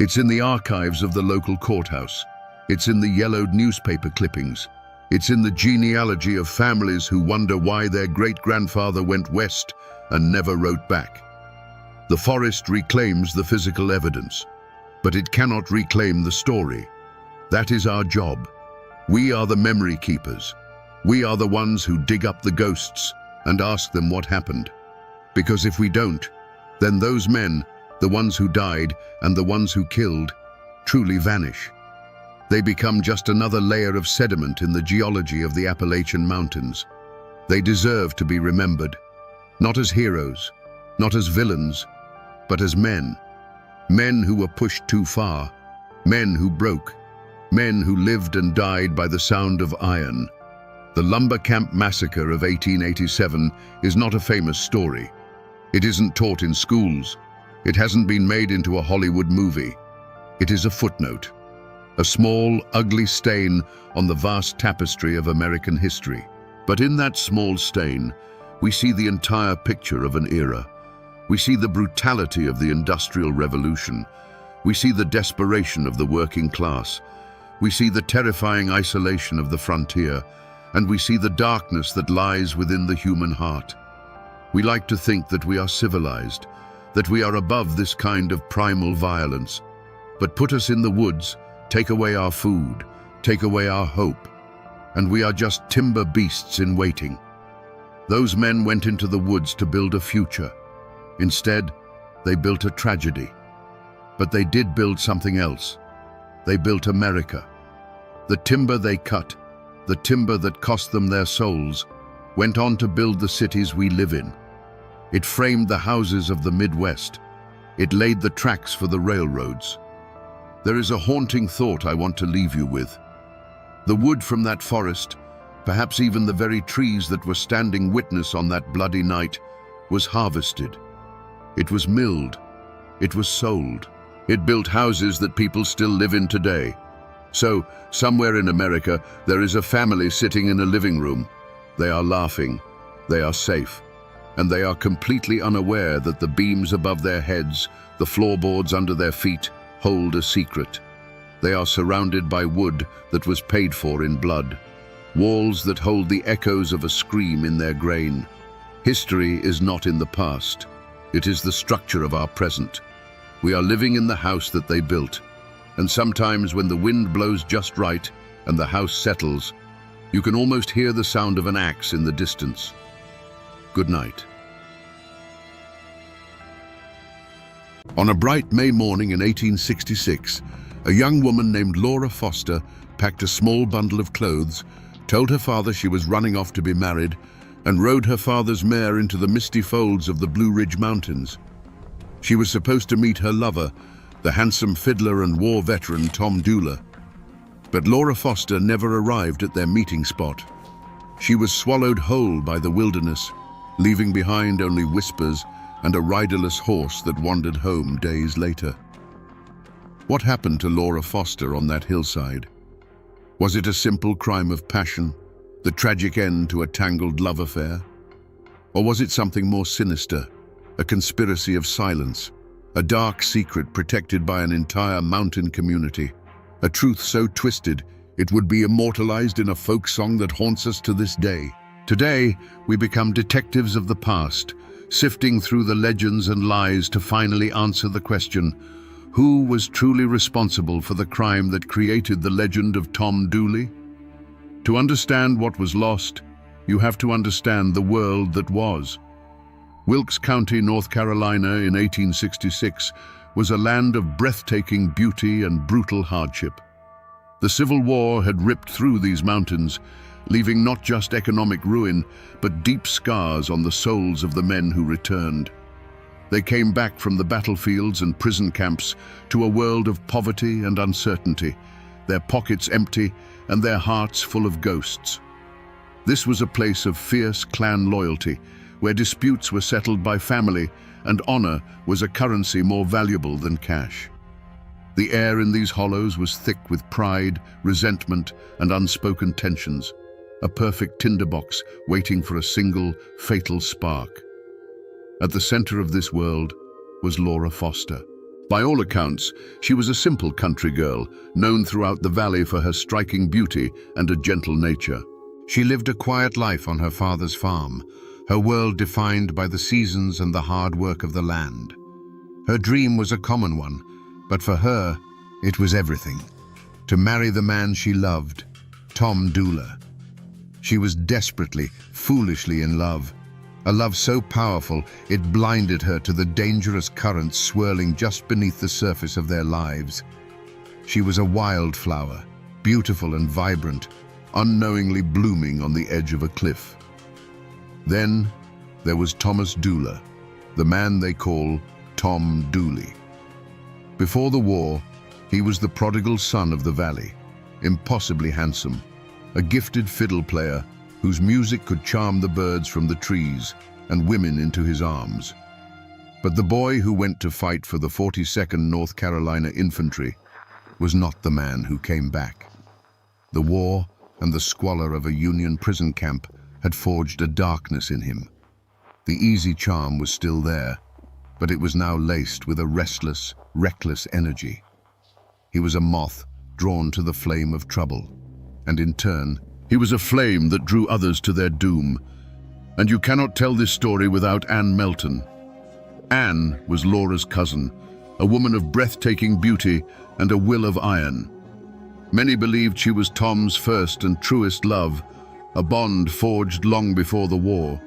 It's in the archives of the local courthouse. It's in the yellowed newspaper clippings. It's in the genealogy of families who wonder why their great-grandfather went west and never wrote back. The forest reclaims the physical evidence, but it cannot reclaim the story. That is our job. We are the memory keepers. We are the ones who dig up the ghosts and ask them what happened. Because if we don't, then those men, the ones who died and the ones who killed, truly vanish. They become just another layer of sediment in the geology of the Appalachian Mountains. They deserve to be remembered, not as heroes, not as villains, but as men. Men who were pushed too far, men who broke, men who lived and died by the sound of iron. The Lumber Camp Massacre of 1887 is not a famous story. It isn't taught in schools. It hasn't been made into a Hollywood movie. It is a footnote, a small, ugly stain on the vast tapestry of American history. But in that small stain, we see the entire picture of an era. We see the brutality of the Industrial Revolution. We see the desperation of the working class. We see the terrifying isolation of the frontier, and we see the darkness that lies within the human heart. We like to think that we are civilized, that we are above this kind of primal violence. But put us in the woods, take away our food, take away our hope, and we are just timber beasts in waiting. Those men went into the woods to build a future. Instead, they built a tragedy. But they did build something else. They built America. The timber they cut, the timber that cost them their souls, went on to build the cities we live in. It framed the houses of the Midwest. It laid the tracks for the railroads. There is a haunting thought I want to leave you with. The wood from that forest, perhaps even the very trees that were standing witness on that bloody night, was harvested. It was milled. It was sold. It built houses that people still live in today. So, somewhere in America, there is a family sitting in a living room. They are laughing. They are safe. And they are completely unaware that the beams above their heads, the floorboards under their feet, hold a secret. They are surrounded by wood that was paid for in blood, walls that hold the echoes of a scream in their grain. History is not in the past. It is the structure of our present. We are living in the house that they built, and sometimes when the wind blows just right and the house settles, you can almost hear the sound of an axe in the distance. Good night. On a bright May morning in 1866, a young woman named Laura Foster packed a small bundle of clothes, told her father she was running off to be married, and rode her father's mare into the misty folds of the Blue Ridge Mountains. She was supposed to meet her lover, the handsome fiddler and war veteran Tom Dooley. But Laura Foster never arrived at their meeting spot. She was swallowed whole by the wilderness, leaving behind only whispers and a riderless horse that wandered home days later. What happened to Laura Foster on that hillside? Was it a simple crime of passion, the tragic end to a tangled love affair? Or was it something more sinister, a conspiracy of silence, a dark secret protected by an entire mountain community, a truth so twisted it would be immortalized in a folk song that haunts us to this day? Today, we become detectives of the past, sifting through the legends and lies to finally answer the question, who was truly responsible for the crime that created the legend of Tom Dooley? To understand what was lost, you have to understand the world that was. Wilkes County, North Carolina in 1866 was a land of breathtaking beauty and brutal hardship. The Civil War had ripped through these mountains, leaving not just economic ruin, but deep scars on the souls of the men who returned. They came back from the battlefields and prison camps to a world of poverty and uncertainty, their pockets empty and their hearts full of ghosts. This was a place of fierce clan loyalty, where disputes were settled by family and honor was a currency more valuable than cash. The air in these hollows was thick with pride, resentment, and unspoken tensions, a perfect tinderbox waiting for a single, fatal spark. At the center of this world was Laura Foster. By all accounts, she was a simple country girl, known throughout the valley for her striking beauty and a gentle nature. She lived a quiet life on her father's farm, her world defined by the seasons and the hard work of the land. Her dream was a common one, but for her, it was everything. To marry the man she loved, Tom Dooley. She was desperately, foolishly in love. A love so powerful, it blinded her to the dangerous currents swirling just beneath the surface of their lives. She was a wildflower, beautiful and vibrant, unknowingly blooming on the edge of a cliff. Then there was Thomas Dooley, the man they call Tom Dooley. Before the war, he was the prodigal son of the valley, impossibly handsome, a gifted fiddle player whose music could charm the birds from the trees and women into his arms. But the boy who went to fight for the 42nd North Carolina Infantry was not the man who came back. The war and the squalor of a Union prison camp had forged a darkness in him. The easy charm was still there, but it was now laced with a restless, reckless energy. He was a moth drawn to the flame of trouble, and in turn, he was a flame that drew others to their doom. And you cannot tell this story without Ann Melton. Ann was Laura's cousin, a woman of breathtaking beauty and a will of iron. Many believed she was Tom's first and truest love, a bond forged long before the war.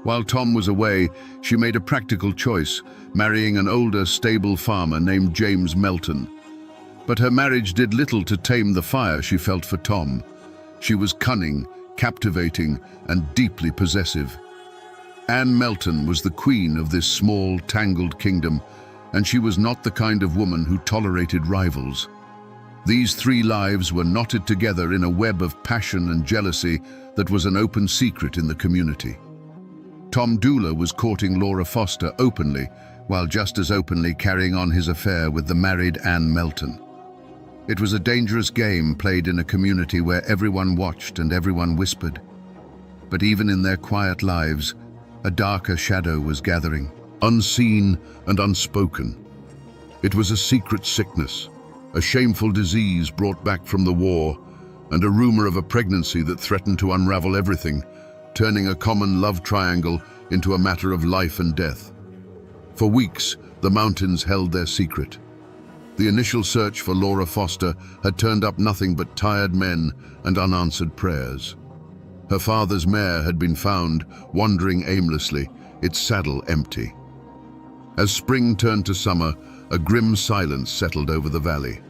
While Tom was away, she made a practical choice, marrying an older, stable farmer named James Melton. But her marriage did little to tame the fire she felt for Tom. She was cunning, captivating, and deeply possessive. Ann Melton was the queen of this small, tangled kingdom, and she was not the kind of woman who tolerated rivals. These three lives were knotted together in a web of passion and jealousy that was an open secret in the community. Tom Dooley was courting Laura Foster openly, while just as openly carrying on his affair with the married Ann Melton. It was a dangerous game played in a community where everyone watched and everyone whispered. But even in their quiet lives, a darker shadow was gathering, unseen and unspoken. It was a secret sickness, a shameful disease brought back from the war, and a rumor of a pregnancy that threatened to unravel everything, turning a common love triangle into a matter of life and death. For weeks, the mountains held their secret. The initial search for Laura Foster had turned up nothing but tired men and unanswered prayers. Her father's mare had been found, wandering aimlessly, its saddle empty. As spring turned to summer, a grim silence settled over the valley.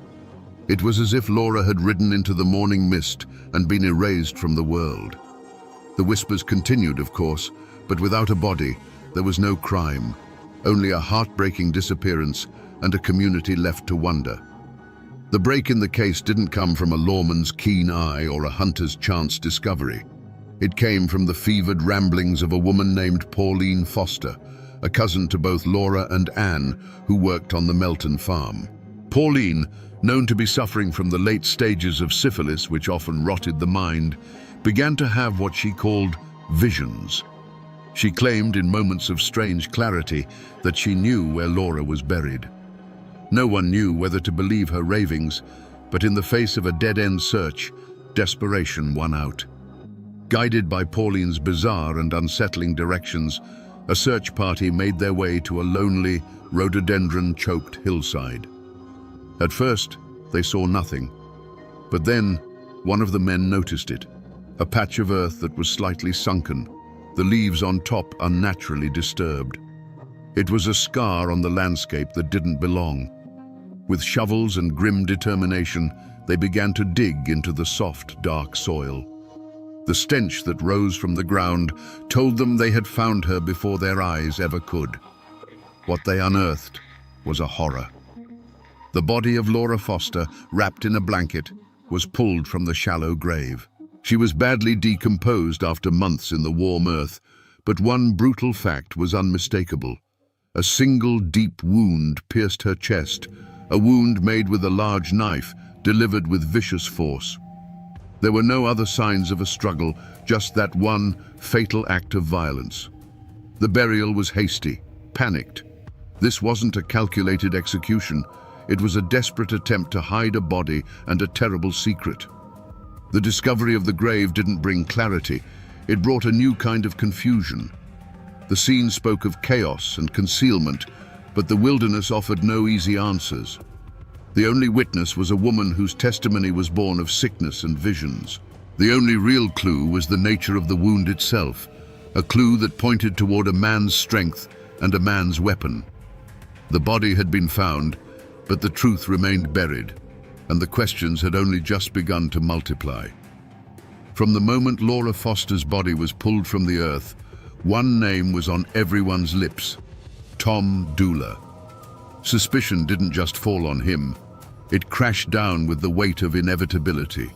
It was as if Laura had ridden into the morning mist and been erased from the world. The whispers continued, of course, but without a body, there was no crime, only a heartbreaking disappearance and a community left to wonder. The break in the case didn't come from a lawman's keen eye or a hunter's chance discovery. It came from the fevered ramblings of a woman named Pauline Foster, a cousin to both Laura and Ann, who worked on the Melton farm. Pauline, known to be suffering from the late stages of syphilis, which often rotted the mind, began to have what she called visions. She claimed in moments of strange clarity that she knew where Laura was buried. No one knew whether to believe her ravings, but in the face of a dead-end search, desperation won out. Guided by Pauline's bizarre and unsettling directions, a search party made their way to a lonely, rhododendron-choked hillside. At first, they saw nothing, but then one of the men noticed it, a patch of earth that was slightly sunken, the leaves on top unnaturally disturbed. It was a scar on the landscape that didn't belong. With shovels and grim determination, they began to dig into the soft, dark soil. The stench that rose from the ground told them they had found her before their eyes ever could. What they unearthed was a horror. The body of Laura Foster, wrapped in a blanket, was pulled from the shallow grave. She was badly decomposed after months in the warm earth, but one brutal fact was unmistakable. A single deep wound pierced her chest, a wound made with a large knife, delivered with vicious force. There were no other signs of a struggle, just that one fatal act of violence. The burial was hasty, panicked, This wasn't a calculated execution. It was a desperate attempt to hide a body and a terrible secret. The discovery of the grave didn't bring clarity. It brought a new kind of confusion. The scene spoke of chaos and concealment, but the wilderness offered no easy answers. The only witness was a woman whose testimony was born of sickness and visions. The only real clue was the nature of the wound itself, a clue that pointed toward a man's strength and a man's weapon. The body had been found, but the truth remained buried, and the questions had only just begun to multiply. From the moment Laura Foster's body was pulled from the earth, one name was on everyone's lips: Tom Dula. Suspicion didn't just fall on him. It crashed down with the weight of inevitability.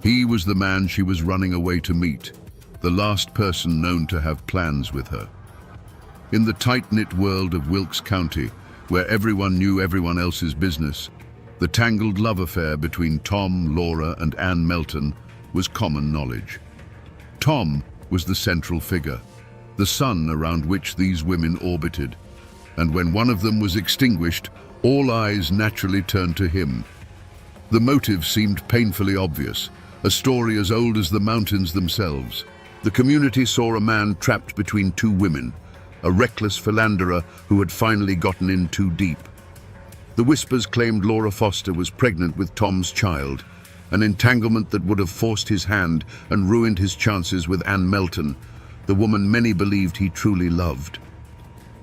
He was the man she was running away to meet, the last person known to have plans with her. In the tight-knit world of Wilkes County, where everyone knew everyone else's business, the tangled love affair between Tom, Laura, and Ann Melton was common knowledge. Tom was the central figure, the sun around which these women orbited, and when one of them was extinguished, all eyes naturally turned to him. The motive seemed painfully obvious, a story as old as the mountains themselves. The community saw a man trapped between two women, a reckless philanderer who had finally gotten in too deep. The whispers claimed Laura Foster was pregnant with Tom's child, an entanglement that would have forced his hand and ruined his chances with Ann Melton, the woman many believed he truly loved.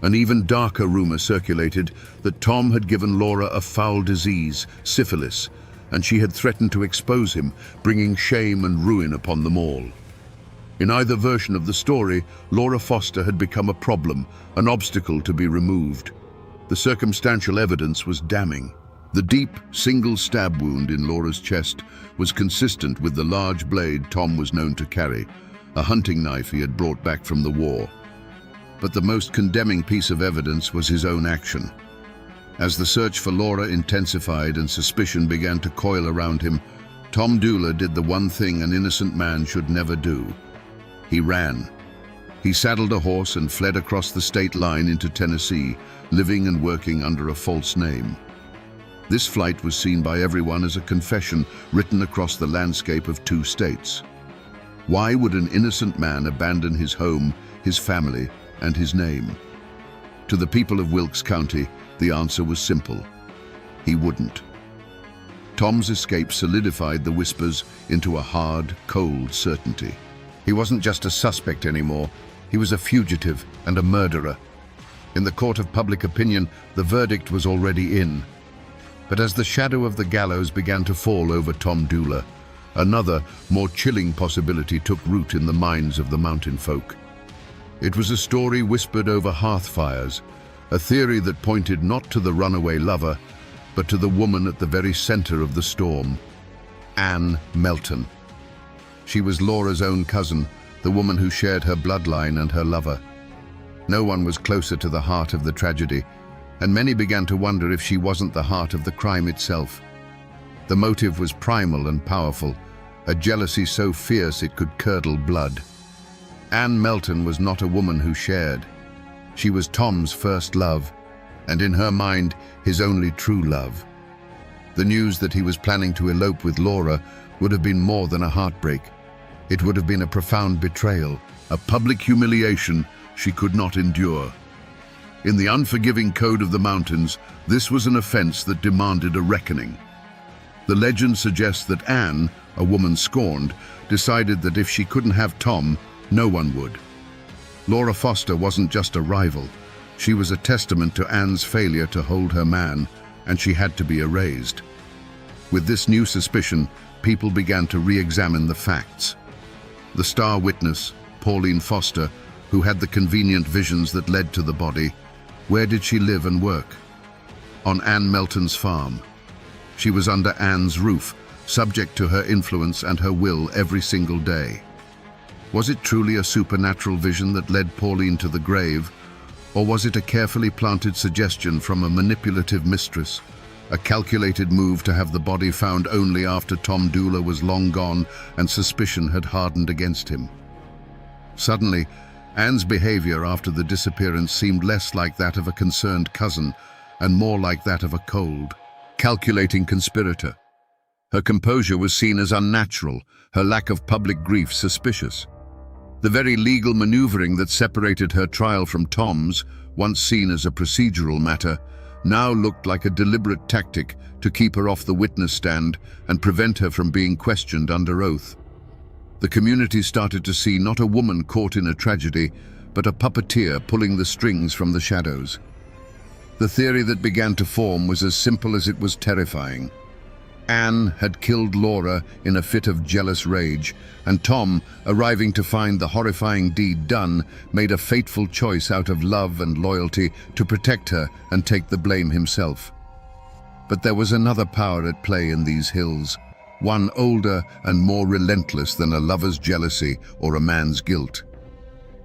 An even darker rumor circulated that Tom had given Laura a foul disease, syphilis, and she had threatened to expose him, bringing shame and ruin upon them all. In either version of the story, Laura Foster had become a problem, an obstacle to be removed. The circumstantial evidence was damning. The deep, single stab wound in Laura's chest was consistent with the large blade Tom was known to carry, a hunting knife he had brought back from the war. But the most condemning piece of evidence was his own action. As the search for Laura intensified and suspicion began to coil around him, Tom Dula did the one thing an innocent man should never do. He ran. He saddled a horse and fled across the state line into Tennessee, living and working under a false name. This flight was seen by everyone as a confession written across the landscape of two states. Why would an innocent man abandon his home, his family, and his name? To the people of Wilkes County, the answer was simple. He wouldn't. Tom's escape solidified the whispers into a hard, cold certainty. He wasn't just a suspect anymore. He was a fugitive and a murderer. In the court of public opinion, the verdict was already in. But as the shadow of the gallows began to fall over Tom Dula, another, more chilling possibility took root in the minds of the mountain folk. It was a story whispered over hearth fires, a theory that pointed not to the runaway lover, but to the woman at the very center of the storm, Ann Melton. She was Laura's own cousin, the woman who shared her bloodline and her lover. No one was closer to the heart of the tragedy, and many began to wonder if she wasn't the heart of the crime itself. The motive was primal and powerful, a jealousy so fierce it could curdle blood. Ann Melton was not a woman who shared. She was Tom's first love, and in her mind, his only true love. The news that he was planning to elope with Laura would have been more than a heartbreak. It would have been a profound betrayal, a public humiliation she could not endure. In the unforgiving code of the mountains, this was an offense that demanded a reckoning. The legend suggests that Ann, a woman scorned, decided that if she couldn't have Tom, no one would. Laura Foster wasn't just a rival. She was a testament to Ann's failure to hold her man, and she had to be erased. With this new suspicion, people began to re-examine the facts. The star witness, Pauline Foster, who had the convenient visions that led to the body, where did she live and work? On Ann Melton's farm. She was under Ann's roof, subject to her influence and her will every single day. Was it truly a supernatural vision that led Pauline to the grave, or was it a carefully planted suggestion from a manipulative mistress, a calculated move to have the body found only after Tom Dula was long gone and suspicion had hardened against him? Suddenly, Anne's behavior after the disappearance seemed less like that of a concerned cousin and more like that of a cold, calculating conspirator. Her composure was seen as unnatural, her lack of public grief suspicious. The very legal maneuvering that separated her trial from Tom's, once seen as a procedural matter, now looked like a deliberate tactic to keep her off the witness stand and prevent her from being questioned under oath. The community started to see not a woman caught in a tragedy, but a puppeteer pulling the strings from the shadows. The theory that began to form was as simple as it was terrifying. Anne had killed Laura in a fit of jealous rage, and Tom, arriving to find the horrifying deed done, made a fateful choice out of love and loyalty to protect her and take the blame himself. But there was another power at play in these hills, one older and more relentless than a lover's jealousy or a man's guilt.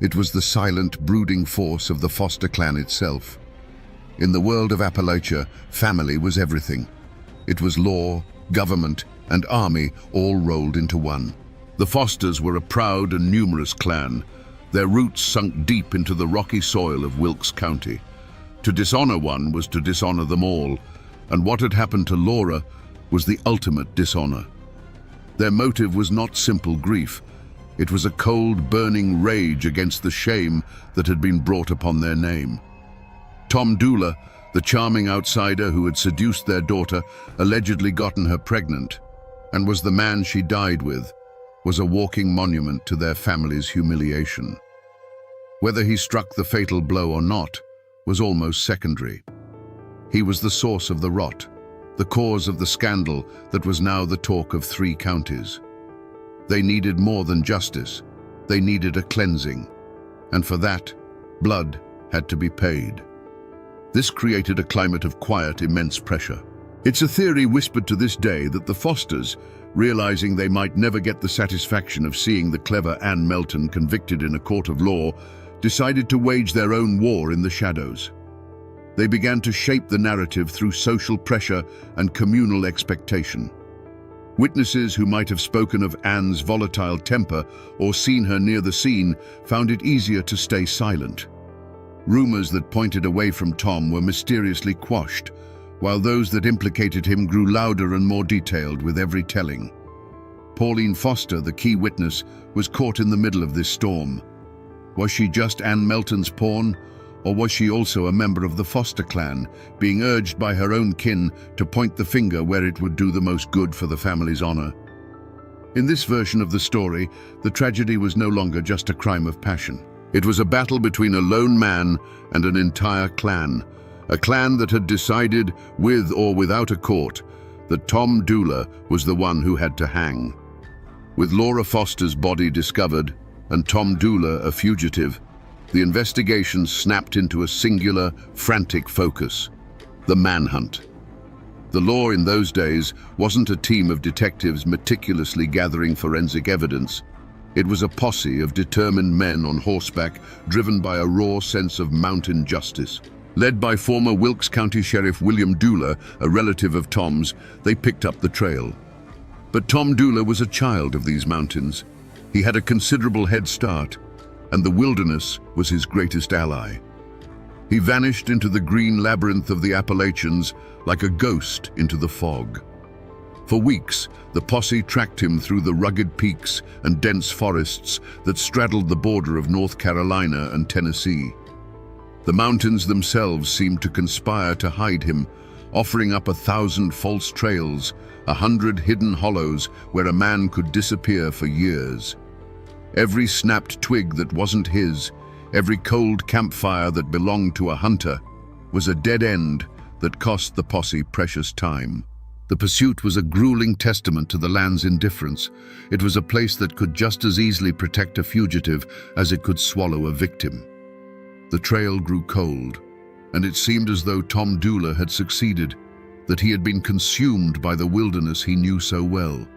It was the silent, brooding force of the Foster clan itself. In the world of Appalachia, family was everything. It was law, government, and army all rolled into one. The Fosters were a proud and numerous clan, their roots sunk deep into the rocky soil of Wilkes County. To dishonor one was to dishonor them all, and what had happened to Laura was the ultimate dishonor. Their motive was not simple grief. It was a cold, burning rage against the shame that had been brought upon their name. Tom Dula, the charming outsider who had seduced their daughter, allegedly gotten her pregnant, and was the man she died with, was a walking monument to their family's humiliation. Whether he struck the fatal blow or not was almost secondary. He was the source of the rot, the cause of the scandal that was now the talk of 3 counties. They needed more than justice. They needed a cleansing, and for that, blood had to be paid. This created a climate of quiet, immense pressure. It's a theory whispered to this day that the Fosters, realizing they might never get the satisfaction of seeing the clever Anne Melton convicted in a court of law, decided to wage their own war in the shadows. They began to shape the narrative through social pressure and communal expectation. Witnesses who might have spoken of Anne's volatile temper or seen her near the scene found it easier to stay silent. Rumors that pointed away from Tom were mysteriously quashed, while those that implicated him grew louder and more detailed with every telling. Pauline Foster, the key witness, was caught in the middle of this storm. Was she just Anne Melton's pawn, or was she also a member of the Foster clan, being urged by her own kin to point the finger where it would do the most good for the family's honor? In this version of the story, the tragedy was no longer just a crime of passion. It was a battle between a lone man and an entire clan, a clan that had decided, with or without a court, that Tom Dula was the one who had to hang. With Laura Foster's body discovered and Tom Dula a fugitive, the investigation snapped into a singular, frantic focus: the manhunt. The law in those days wasn't a team of detectives meticulously gathering forensic evidence. It was a posse of determined men on horseback, driven by a raw sense of mountain justice. Led by former Wilkes County Sheriff William Dula, a relative of Tom's, they picked up the trail. But Tom Dula was a child of these mountains. He had a considerable head start, and the wilderness was his greatest ally. He vanished into the green labyrinth of the Appalachians like a ghost into the fog. For weeks, the posse tracked him through the rugged peaks and dense forests that straddled the border of North Carolina and Tennessee. The mountains themselves seemed to conspire to hide him, offering up 1,000 false trails, 100 hidden hollows where a man could disappear for years. Every snapped twig that wasn't his, every cold campfire that belonged to a hunter, was a dead end that cost the posse precious time. The pursuit was a grueling testament to the land's indifference. It was a place that could just as easily protect a fugitive as it could swallow a victim. The trail grew cold, and it seemed as though Tom Dula had succeeded, that he had been consumed by the wilderness he knew so well.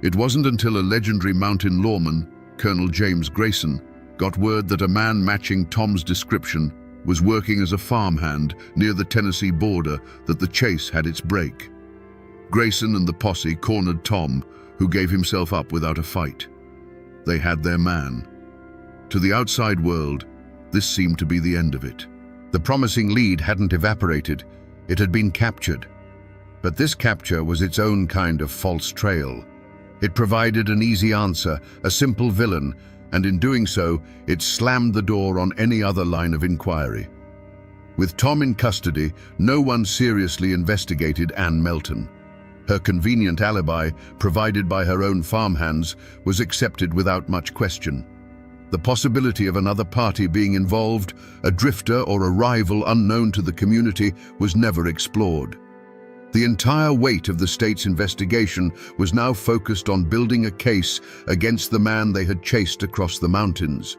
It wasn't until a legendary mountain lawman, Colonel James Grayson, got word that a man matching Tom's description was working as a farmhand near the Tennessee border that the chase had its break. Grayson and the posse cornered Tom, who gave himself up without a fight. They had their man. To the outside world, this seemed to be the end of it. The promising lead hadn't evaporated, it had been captured. But this capture was its own kind of false trail. It provided an easy answer, a simple villain, and in doing so, it slammed the door on any other line of inquiry. With Tom in custody, no one seriously investigated Anne Melton. Her convenient alibi, provided by her own farmhands, was accepted without much question. The possibility of another party being involved, a drifter or a rival unknown to the community, was never explored. The entire weight of the state's investigation was now focused on building a case against the man they had chased across the mountains.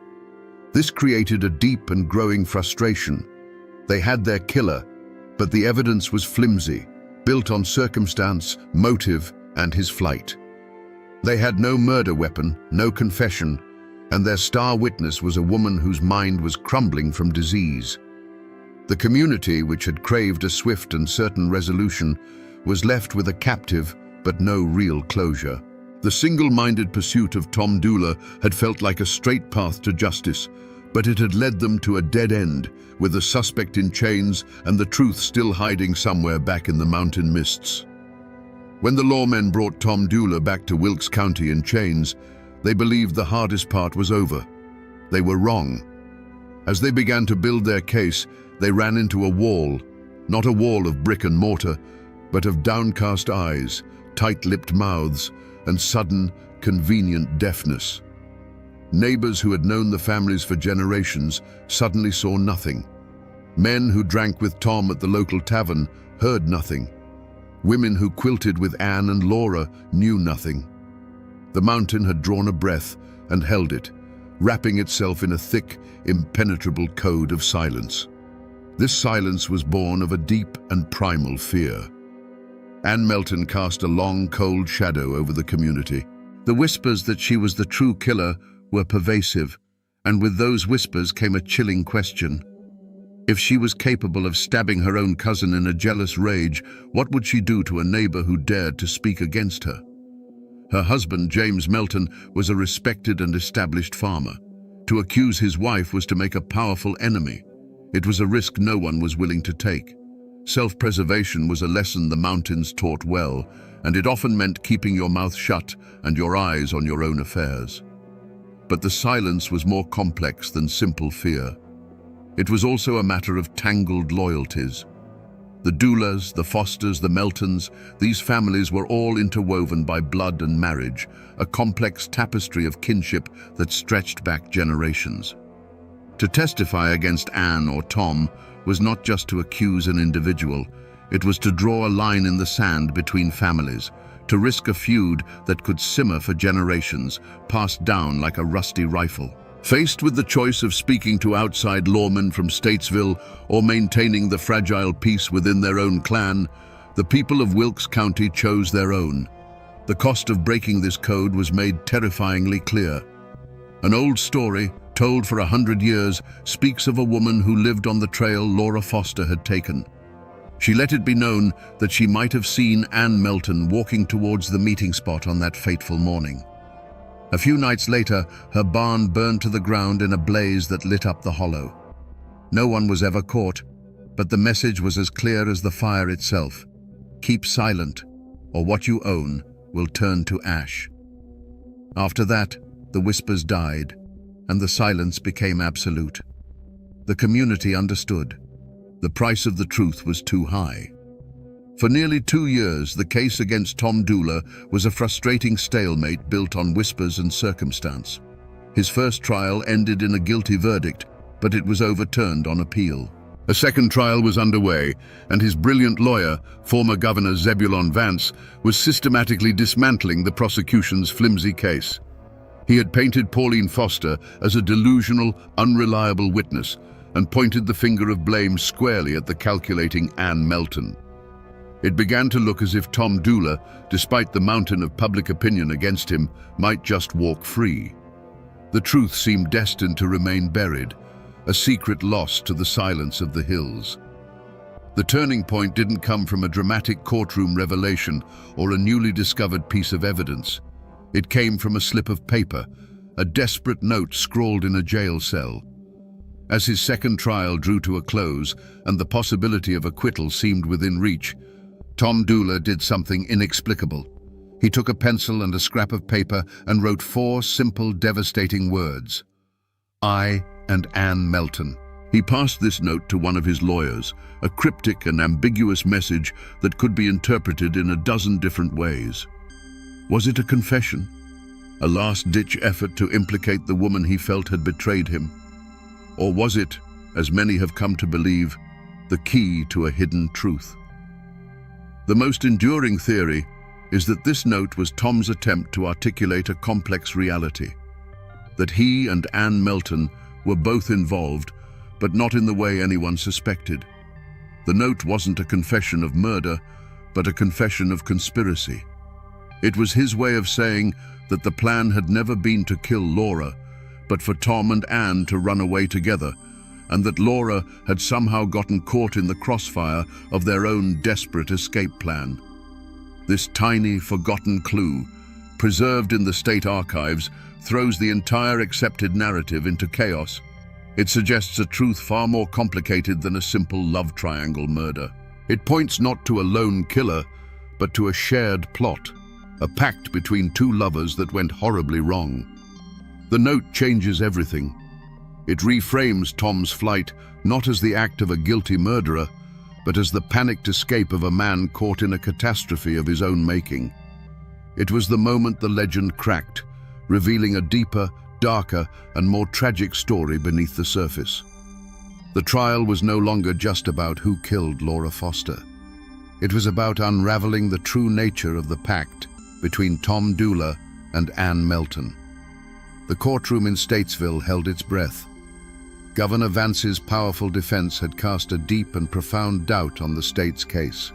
This created a deep and growing frustration. They had their killer, but the evidence was flimsy, built on circumstance, motive, and his flight. They had no murder weapon, no confession, and their star witness was a woman whose mind was crumbling from disease. The community, which had craved a swift and certain resolution, was left with a captive but no real closure. The single-minded pursuit of Tom Dula had felt like a straight path to justice, but it had led them to a dead end, with the suspect in chains and the truth still hiding somewhere back in the mountain mists. When the lawmen brought Tom Dula back to Wilkes County in chains, they believed the hardest part was over. They were wrong. As they began to build their case, they ran into a wall, not a wall of brick and mortar, but of downcast eyes, tight-lipped mouths, and sudden, convenient deafness. Neighbors who had known the families for generations suddenly saw nothing. Men who drank with Tom at the local tavern heard nothing. Women who quilted with Anne and Laura knew nothing. The mountain had drawn a breath and held it, wrapping itself in a thick, impenetrable code of silence. This silence was born of a deep and primal fear. Anne Melton cast a long, cold shadow over the community. The whispers that she was the true killer were pervasive, and with those whispers came a chilling question. If she was capable of stabbing her own cousin in a jealous rage, what would she do to a neighbor who dared to speak against her? Her husband, James Melton, was a respected and established farmer. To accuse his wife was to make a powerful enemy. It was a risk no one was willing to take. Self-preservation was a lesson the mountains taught well, and it often meant keeping your mouth shut and your eyes on your own affairs. But the silence was more complex than simple fear. It was also a matter of tangled loyalties. The Dulas, the Fosters, the Meltons, these families were all interwoven by blood and marriage, a complex tapestry of kinship that stretched back generations. To testify against Anne or Tom was not just to accuse an individual, it was to draw a line in the sand between families, to risk a feud that could simmer for generations, passed down like a rusty rifle. Faced with the choice of speaking to outside lawmen from Statesville or maintaining the fragile peace within their own clan, the people of Wilkes County chose their own. The cost of breaking this code was made terrifyingly clear. An old story, told for 100 years, speaks of a woman who lived on the trail Laura Foster had taken. She let it be known that she might have seen Anne Melton walking towards the meeting spot on that fateful morning. A few nights later, her barn burned to the ground in a blaze that lit up the hollow. No one was ever caught, but the message was as clear as the fire itself. Keep silent, or what you own will turn to ash. After that, the whispers died, and the silence became absolute. The community understood. The price of the truth was too high. For nearly 2 years, the case against Tom Dula was a frustrating stalemate built on whispers and circumstance. His first trial ended in a guilty verdict, but it was overturned on appeal. A second trial was underway, and his brilliant lawyer, former Governor Zebulon Vance, was systematically dismantling the prosecution's flimsy case. He had painted Pauline Foster as a delusional, unreliable witness and pointed the finger of blame squarely at the calculating Anne Melton. It began to look as if Tom Dula, despite the mountain of public opinion against him, might just walk free. The truth seemed destined to remain buried, a secret lost to the silence of the hills. The turning point didn't come from a dramatic courtroom revelation or a newly discovered piece of evidence. It came from a slip of paper, a desperate note scrawled in a jail cell. As his second trial drew to a close and the possibility of acquittal seemed within reach, Tom Dula did something inexplicable. He took a pencil and a scrap of paper and wrote 4 simple, devastating words. I and Anne Melton. He passed this note to one of his lawyers, a cryptic and ambiguous message that could be interpreted in a dozen different ways. Was it a confession? A last-ditch effort to implicate the woman he felt had betrayed him? Or was it, as many have come to believe, the key to a hidden truth? The most enduring theory is that this note was Tom's attempt to articulate a complex reality, that he and Anne Melton were both involved, but not in the way anyone suspected. The note wasn't a confession of murder, but a confession of conspiracy. It was his way of saying that the plan had never been to kill Laura, but for Tom and Anne to run away together, and that Laura had somehow gotten caught in the crossfire of their own desperate escape plan. This tiny, forgotten clue, preserved in the state archives, throws the entire accepted narrative into chaos. It suggests a truth far more complicated than a simple love triangle murder. It points not to a lone killer, but to a shared plot, a pact between 2 lovers that went horribly wrong. The note changes everything. It reframes Tom's flight not as the act of a guilty murderer, but as the panicked escape of a man caught in a catastrophe of his own making. It was the moment the legend cracked, revealing a deeper, darker, and more tragic story beneath the surface. The trial was no longer just about who killed Laura Foster. It was about unraveling the true nature of the pact between Tom Dula and Anne Melton. The courtroom in Statesville held its breath. Governor Vance's powerful defense had cast a deep and profound doubt on the state's case.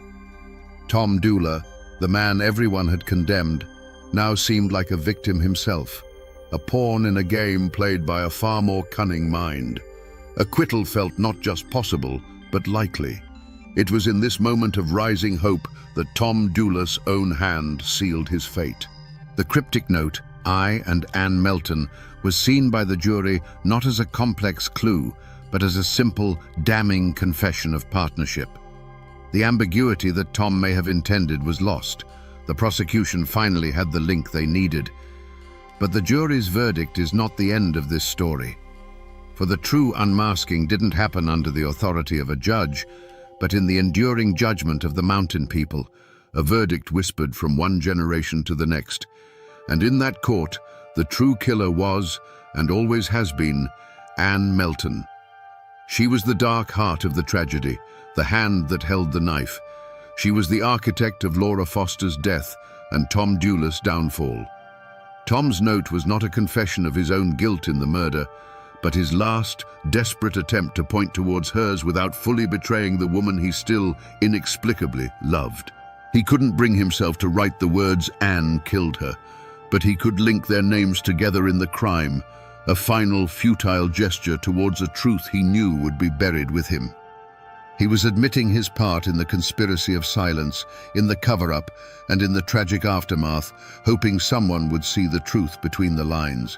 Tom Dula, the man everyone had condemned, now seemed like a victim himself, a pawn in a game played by a far more cunning mind. Acquittal felt not just possible, but likely. It was in this moment of rising hope that Tom Dula's own hand sealed his fate. The cryptic note, I and Anne Melton, was seen by the jury not as a complex clue, but as a simple, damning confession of partnership. The ambiguity that Tom may have intended was lost. The prosecution finally had the link they needed. But the jury's verdict is not the end of this story. For the true unmasking didn't happen under the authority of a judge, but in the enduring judgment of the mountain people, a verdict whispered from one generation to the next. And in that court, the true killer was, and always has been, Anne Melton. She was the dark heart of the tragedy, the hand that held the knife. She was the architect of Laura Foster's death and Tom Dula's downfall. Tom's note was not a confession of his own guilt in the murder, but his last, desperate attempt to point towards hers without fully betraying the woman he still, inexplicably, loved. He couldn't bring himself to write the words Anne killed her, but he could link their names together in the crime, a final, futile gesture towards a truth he knew would be buried with him. He was admitting his part in the conspiracy of silence, in the cover-up, and in the tragic aftermath, hoping someone would see the truth between the lines.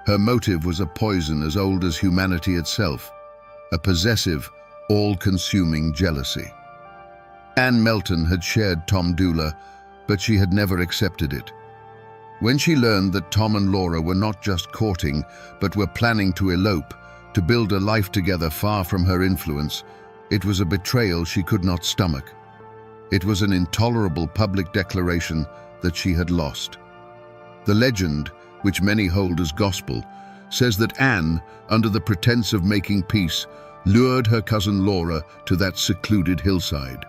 Her motive was a poison as old as humanity itself, a possessive, all-consuming jealousy. Anne Melton had shared Tom Dula, but she had never accepted it. When she learned that Tom and Laura were not just courting, but were planning to elope, to build a life together far from her influence, it was a betrayal she could not stomach. It was an intolerable public declaration that she had lost. The legend, which many hold as gospel, says that Anne, under the pretense of making peace, lured her cousin Laura to that secluded hillside.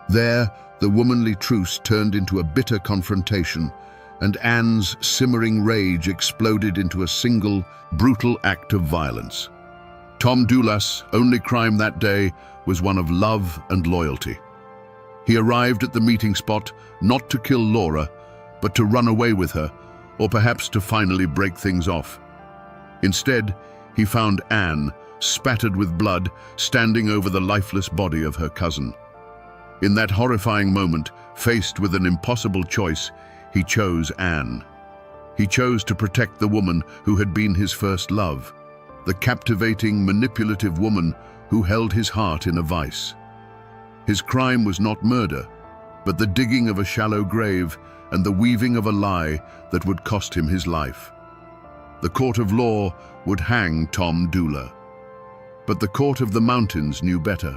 There, the womanly truce turned into a bitter confrontation, and Anne's simmering rage exploded into a single, brutal act of violence. Tom Dula's only crime that day was one of love and loyalty. He arrived at the meeting spot not to kill Laura, but to run away with her, or perhaps to finally break things off. Instead, he found Anne, spattered with blood, standing over the lifeless body of her cousin. In that horrifying moment, faced with an impossible choice, he chose Anne. He chose to protect the woman who had been his first love, the captivating, manipulative woman who held his heart in a vice. His crime was not murder, but the digging of a shallow grave and the weaving of a lie that would cost him his life. The court of law would hang Tom Dooler. But the court of the mountains knew better.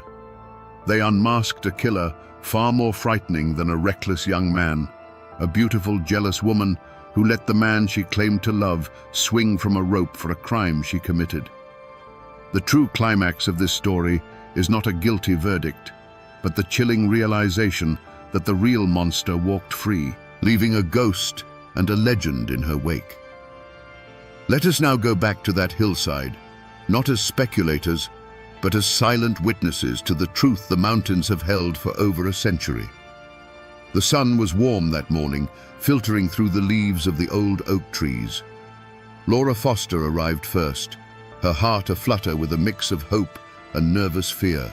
They unmasked a killer far more frightening than a reckless young man, a beautiful, jealous woman who let the man she claimed to love swing from a rope for a crime she committed. The true climax of this story is not a guilty verdict, but the chilling realization that the real monster walked free, leaving a ghost and a legend in her wake. Let us now go back to that hillside, not as speculators, but as silent witnesses to the truth the mountains have held for over a century. The sun was warm that morning, filtering through the leaves of the old oak trees. Laura Foster arrived first, her heart aflutter with a mix of hope and nervous fear.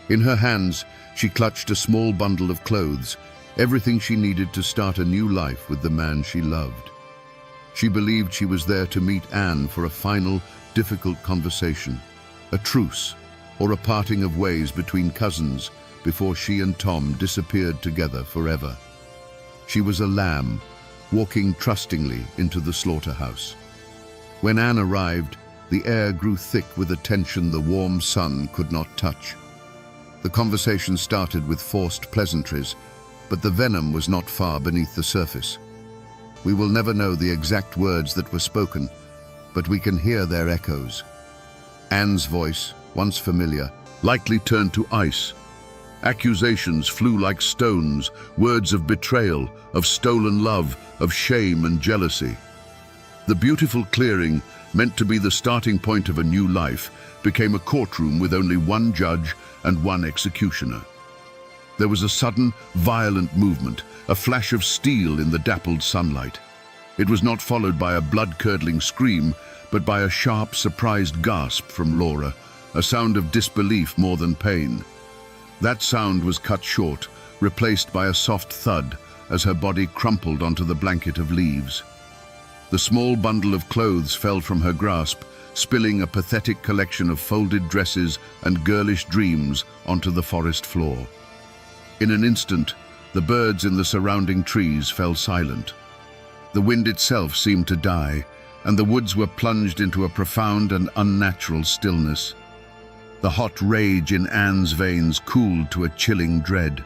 In her hands, she clutched a small bundle of clothes, everything she needed to start a new life with the man she loved. She believed she was there to meet Anne for a final, difficult conversation, a truce, or a parting of ways between cousins before she and Tom disappeared together forever. She was a lamb, walking trustingly into the slaughterhouse. When Anne arrived, the air grew thick with a tension the warm sun could not touch. The conversation started with forced pleasantries, but the venom was not far beneath the surface. We will never know the exact words that were spoken, but we can hear their echoes. Anne's voice, once familiar, likely turned to ice. Accusations flew like stones, words of betrayal, of stolen love, of shame and jealousy. The beautiful clearing, meant to be the starting point of a new life, became a courtroom with only one judge and one executioner. There was a sudden, violent movement, a flash of steel in the dappled sunlight. It was not followed by a blood-curdling scream, but by a sharp, surprised gasp from Laura, a sound of disbelief more than pain. That sound was cut short, replaced by a soft thud as her body crumpled onto the blanket of leaves. The small bundle of clothes fell from her grasp, spilling a pathetic collection of folded dresses and girlish dreams onto the forest floor. In an instant, the birds in the surrounding trees fell silent. The wind itself seemed to die, and the woods were plunged into a profound and unnatural stillness. The hot rage in Anne's veins cooled to a chilling dread.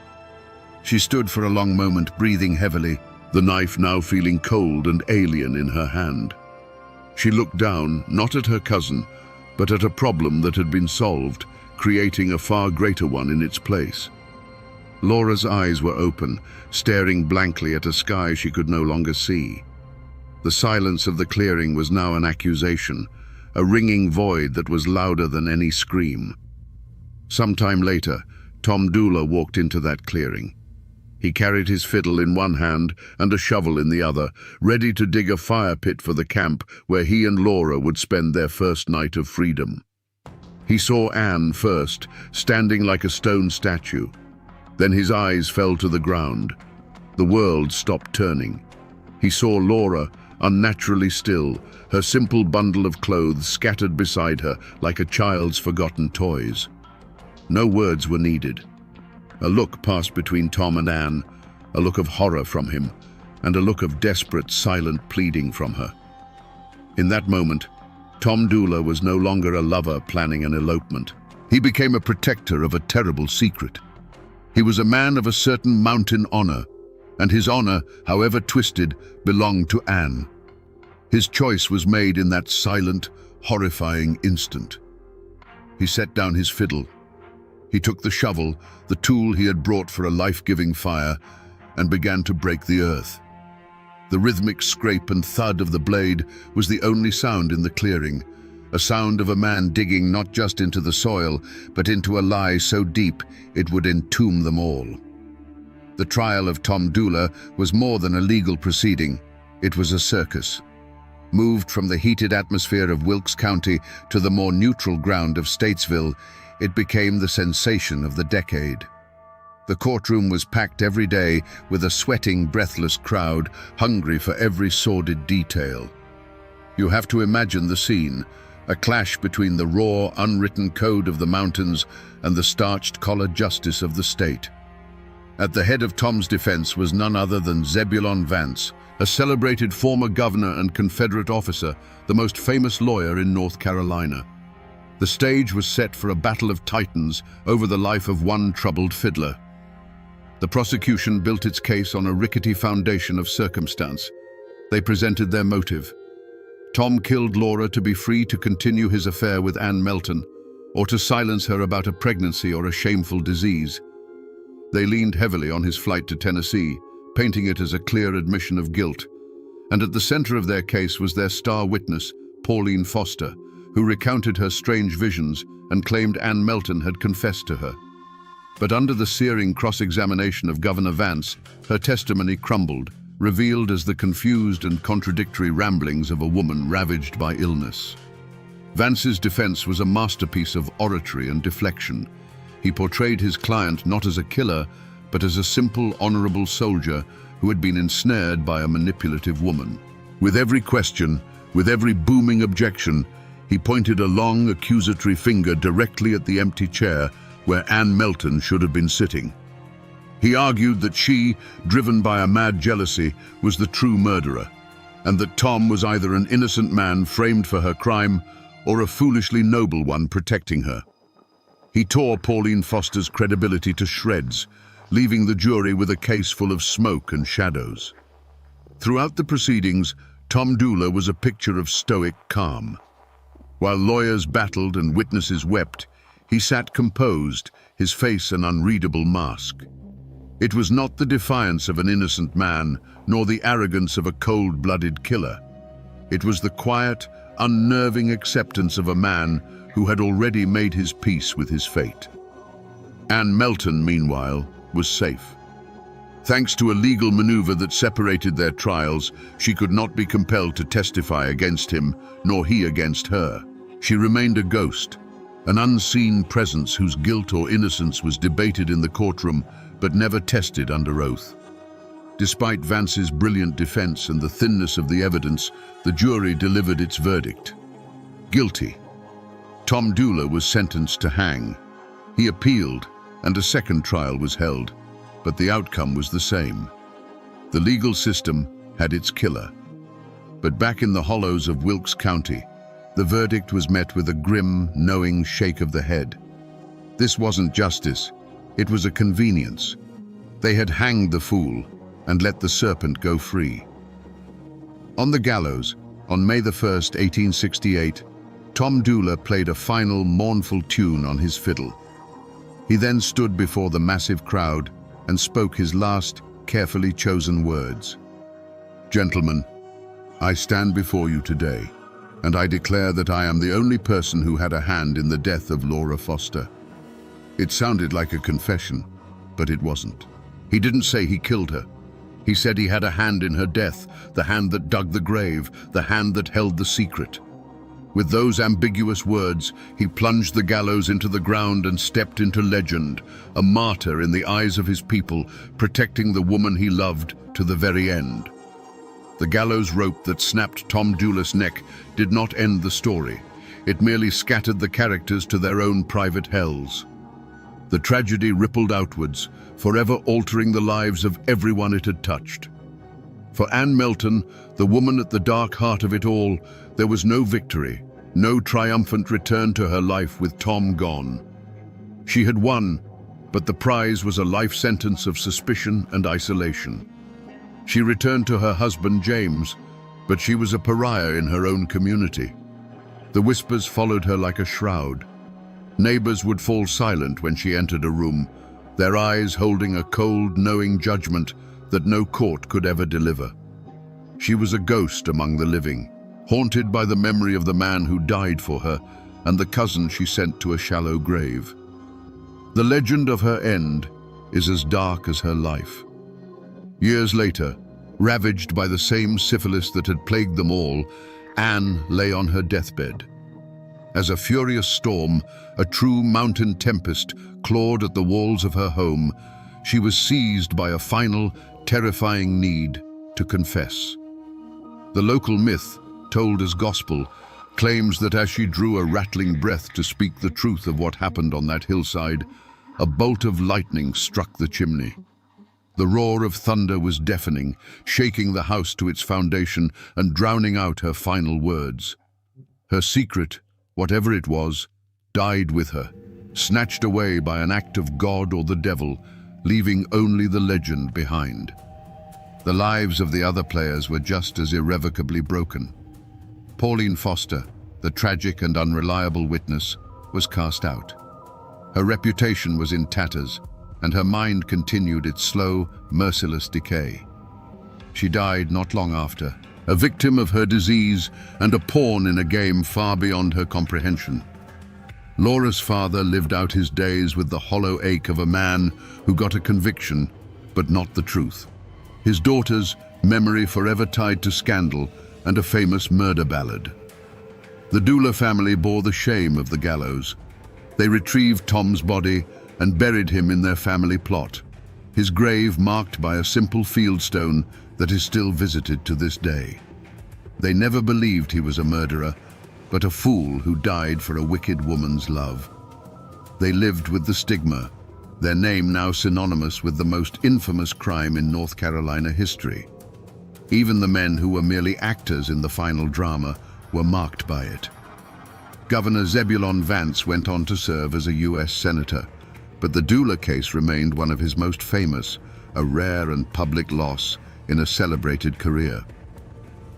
She stood for a long moment, breathing heavily, the knife now feeling cold and alien in her hand. She looked down, not at her cousin, but at a problem that had been solved, creating a far greater one in its place. Laura's eyes were open, staring blankly at a sky she could no longer see. The silence of the clearing was now an accusation, a ringing void that was louder than any scream. Sometime later, Tom Dooler walked into that clearing. He carried his fiddle in one hand and a shovel in the other, ready to dig a fire pit for the camp where he and Laura would spend their first night of freedom. He saw Anne first, standing like a stone statue. Then his eyes fell to the ground. The world stopped turning. He saw Laura, unnaturally still, her simple bundle of clothes scattered beside her like a child's forgotten toys. No words were needed. A look passed between Tom and Anne, a look of horror from him, and a look of desperate, silent pleading from her. In that moment, Tom Dooler was no longer a lover planning an elopement. He became a protector of a terrible secret. He was a man of a certain mountain honor, and his honor, however twisted, belonged to Anne. His choice was made in that silent, horrifying instant. He set down his fiddle. He took the shovel, the tool he had brought for a life-giving fire, and began to break the earth. The rhythmic scrape and thud of the blade was the only sound in the clearing, a sound of a man digging not just into the soil, but into a lie so deep it would entomb them all. The trial of Tom Dooler was more than a legal proceeding. It was a circus. Moved from the heated atmosphere of Wilkes County to the more neutral ground of Statesville, it became the sensation of the decade. The courtroom was packed every day with a sweating, breathless crowd, hungry for every sordid detail. You have to imagine the scene, a clash between the raw, unwritten code of the mountains and the starched collar justice of the state. At the head of Tom's defense was none other than Zebulon Vance, a celebrated former governor and Confederate officer, the most famous lawyer in North Carolina. The stage was set for a battle of titans over the life of one troubled fiddler. The prosecution built its case on a rickety foundation of circumstance. They presented their motive. Tom killed Laura to be free to continue his affair with Ann Melton, or to silence her about a pregnancy or a shameful disease. They leaned heavily on his flight to Tennessee, painting it as a clear admission of guilt. And at the center of their case was their star witness, Pauline Foster, who recounted her strange visions and claimed Ann Melton had confessed to her. But under the searing cross-examination of Governor Vance, her testimony crumbled, revealed as the confused and contradictory ramblings of a woman ravaged by illness. Vance's defense was a masterpiece of oratory and deflection. He portrayed his client not as a killer, but as a simple, honorable soldier who had been ensnared by a manipulative woman. With every question, with every booming objection, he pointed a long, accusatory finger directly at the empty chair where Ann Melton should have been sitting. He argued that she, driven by a mad jealousy, was the true murderer, and that Tom was either an innocent man framed for her crime or a foolishly noble one protecting her. He tore Pauline Foster's credibility to shreds, leaving the jury with a case full of smoke and shadows. Throughout the proceedings, Tom Dula was a picture of stoic calm. While lawyers battled and witnesses wept, he sat composed, his face an unreadable mask. It was not the defiance of an innocent man, nor the arrogance of a cold-blooded killer. It was the quiet, unnerving acceptance of a man who had already made his peace with his fate. Ann Melton, meanwhile, was safe. Thanks to a legal maneuver that separated their trials, she could not be compelled to testify against him, nor he against her. She remained a ghost, an unseen presence whose guilt or innocence was debated in the courtroom, but never tested under oath. Despite Vance's brilliant defense and the thinness of the evidence, the jury delivered its verdict. Guilty. Tom Dula was sentenced to hang. He appealed, and a second trial was held, but the outcome was the same. The legal system had its killer. But back in the hollows of Wilkes County, the verdict was met with a grim, knowing shake of the head. This wasn't justice, it was a convenience. They had hanged the fool and let the serpent go free. On the gallows, on May 1st, 1868, Tom Dula played a final, mournful tune on his fiddle. He then stood before the massive crowd and spoke his last, carefully chosen words. "Gentlemen, I stand before you today, and I declare that I am the only person who had a hand in the death of Laura Foster." It sounded like a confession, but it wasn't. He didn't say he killed her. He said he had a hand in her death, the hand that dug the grave, the hand that held the secret. With those ambiguous words, he plunged the gallows into the ground and stepped into legend, a martyr in the eyes of his people, protecting the woman he loved to the very end. The gallows rope that snapped Tom Dula's neck did not end the story. It merely scattered the characters to their own private hells. The tragedy rippled outwards, forever altering the lives of everyone it had touched. For Ann Melton, the woman at the dark heart of it all, there was no victory, no triumphant return to her life with Tom gone. She had won, but the prize was a life sentence of suspicion and isolation. She returned to her husband James, but she was a pariah in her own community. The whispers followed her like a shroud. Neighbors would fall silent when she entered a room, their eyes holding a cold, knowing judgment that no court could ever deliver. She was a ghost among the living, haunted by the memory of the man who died for her and the cousin she sent to a shallow grave. The legend of her end is as dark as her life. Years later, ravaged by the same syphilis that had plagued them all, Anne lay on her deathbed. As a furious storm, a true mountain tempest, clawed at the walls of her home, she was seized by a final, terrifying need to confess. The local myth, told as gospel, claims that as she drew a rattling breath to speak the truth of what happened on that hillside, a bolt of lightning struck the chimney. The roar of thunder was deafening, shaking the house to its foundation and drowning out her final words. Her secret, whatever it was, died with her, snatched away by an act of God or the devil, leaving only the legend behind. The lives of the other players were just as irrevocably broken. Pauline Foster, the tragic and unreliable witness, was cast out. Her reputation was in tatters, and her mind continued its slow, merciless decay. She died not long after, a victim of her disease and a pawn in a game far beyond her comprehension. Laura's father lived out his days with the hollow ache of a man who got a conviction, but not the truth. His daughter's memory forever tied to scandal and a famous murder ballad. The Dula family bore the shame of the gallows. They retrieved Tom's body and buried him in their family plot, his grave marked by a simple fieldstone that is still visited to this day. They never believed he was a murderer, but a fool who died for a wicked woman's love. They lived with the stigma, their name now synonymous with the most infamous crime in North Carolina history. Even the men who were merely actors in the final drama were marked by it. Governor Zebulon Vance went on to serve as a U.S. Senator, but the Dula case remained one of his most famous, a rare and public loss in a celebrated career.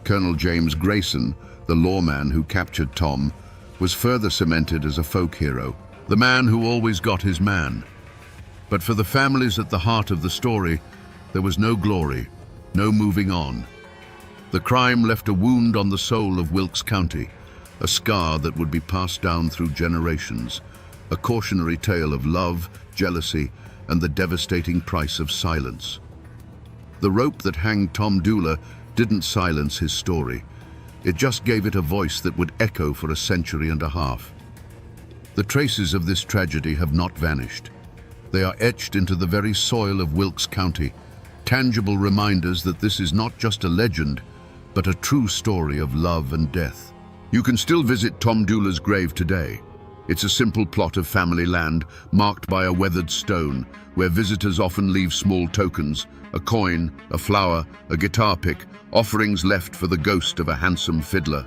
Colonel James Grayson, the lawman who captured Tom, was further cemented as a folk hero, the man who always got his man. But for the families at the heart of the story, there was no glory, no moving on. The crime left a wound on the soul of Wilkes County, a scar that would be passed down through generations, a cautionary tale of love, jealousy, and the devastating price of silence. The rope that hanged Tom Dula didn't silence his story. It just gave it a voice that would echo for a century and a half. The traces of this tragedy have not vanished. They are etched into the very soil of Wilkes County, tangible reminders that this is not just a legend, but a true story of love and death. You can still visit Tom Dula's grave today. It's a simple plot of family land marked by a weathered stone, where visitors often leave small tokens, a coin, a flower, a guitar pick, offerings left for the ghost of a handsome fiddler.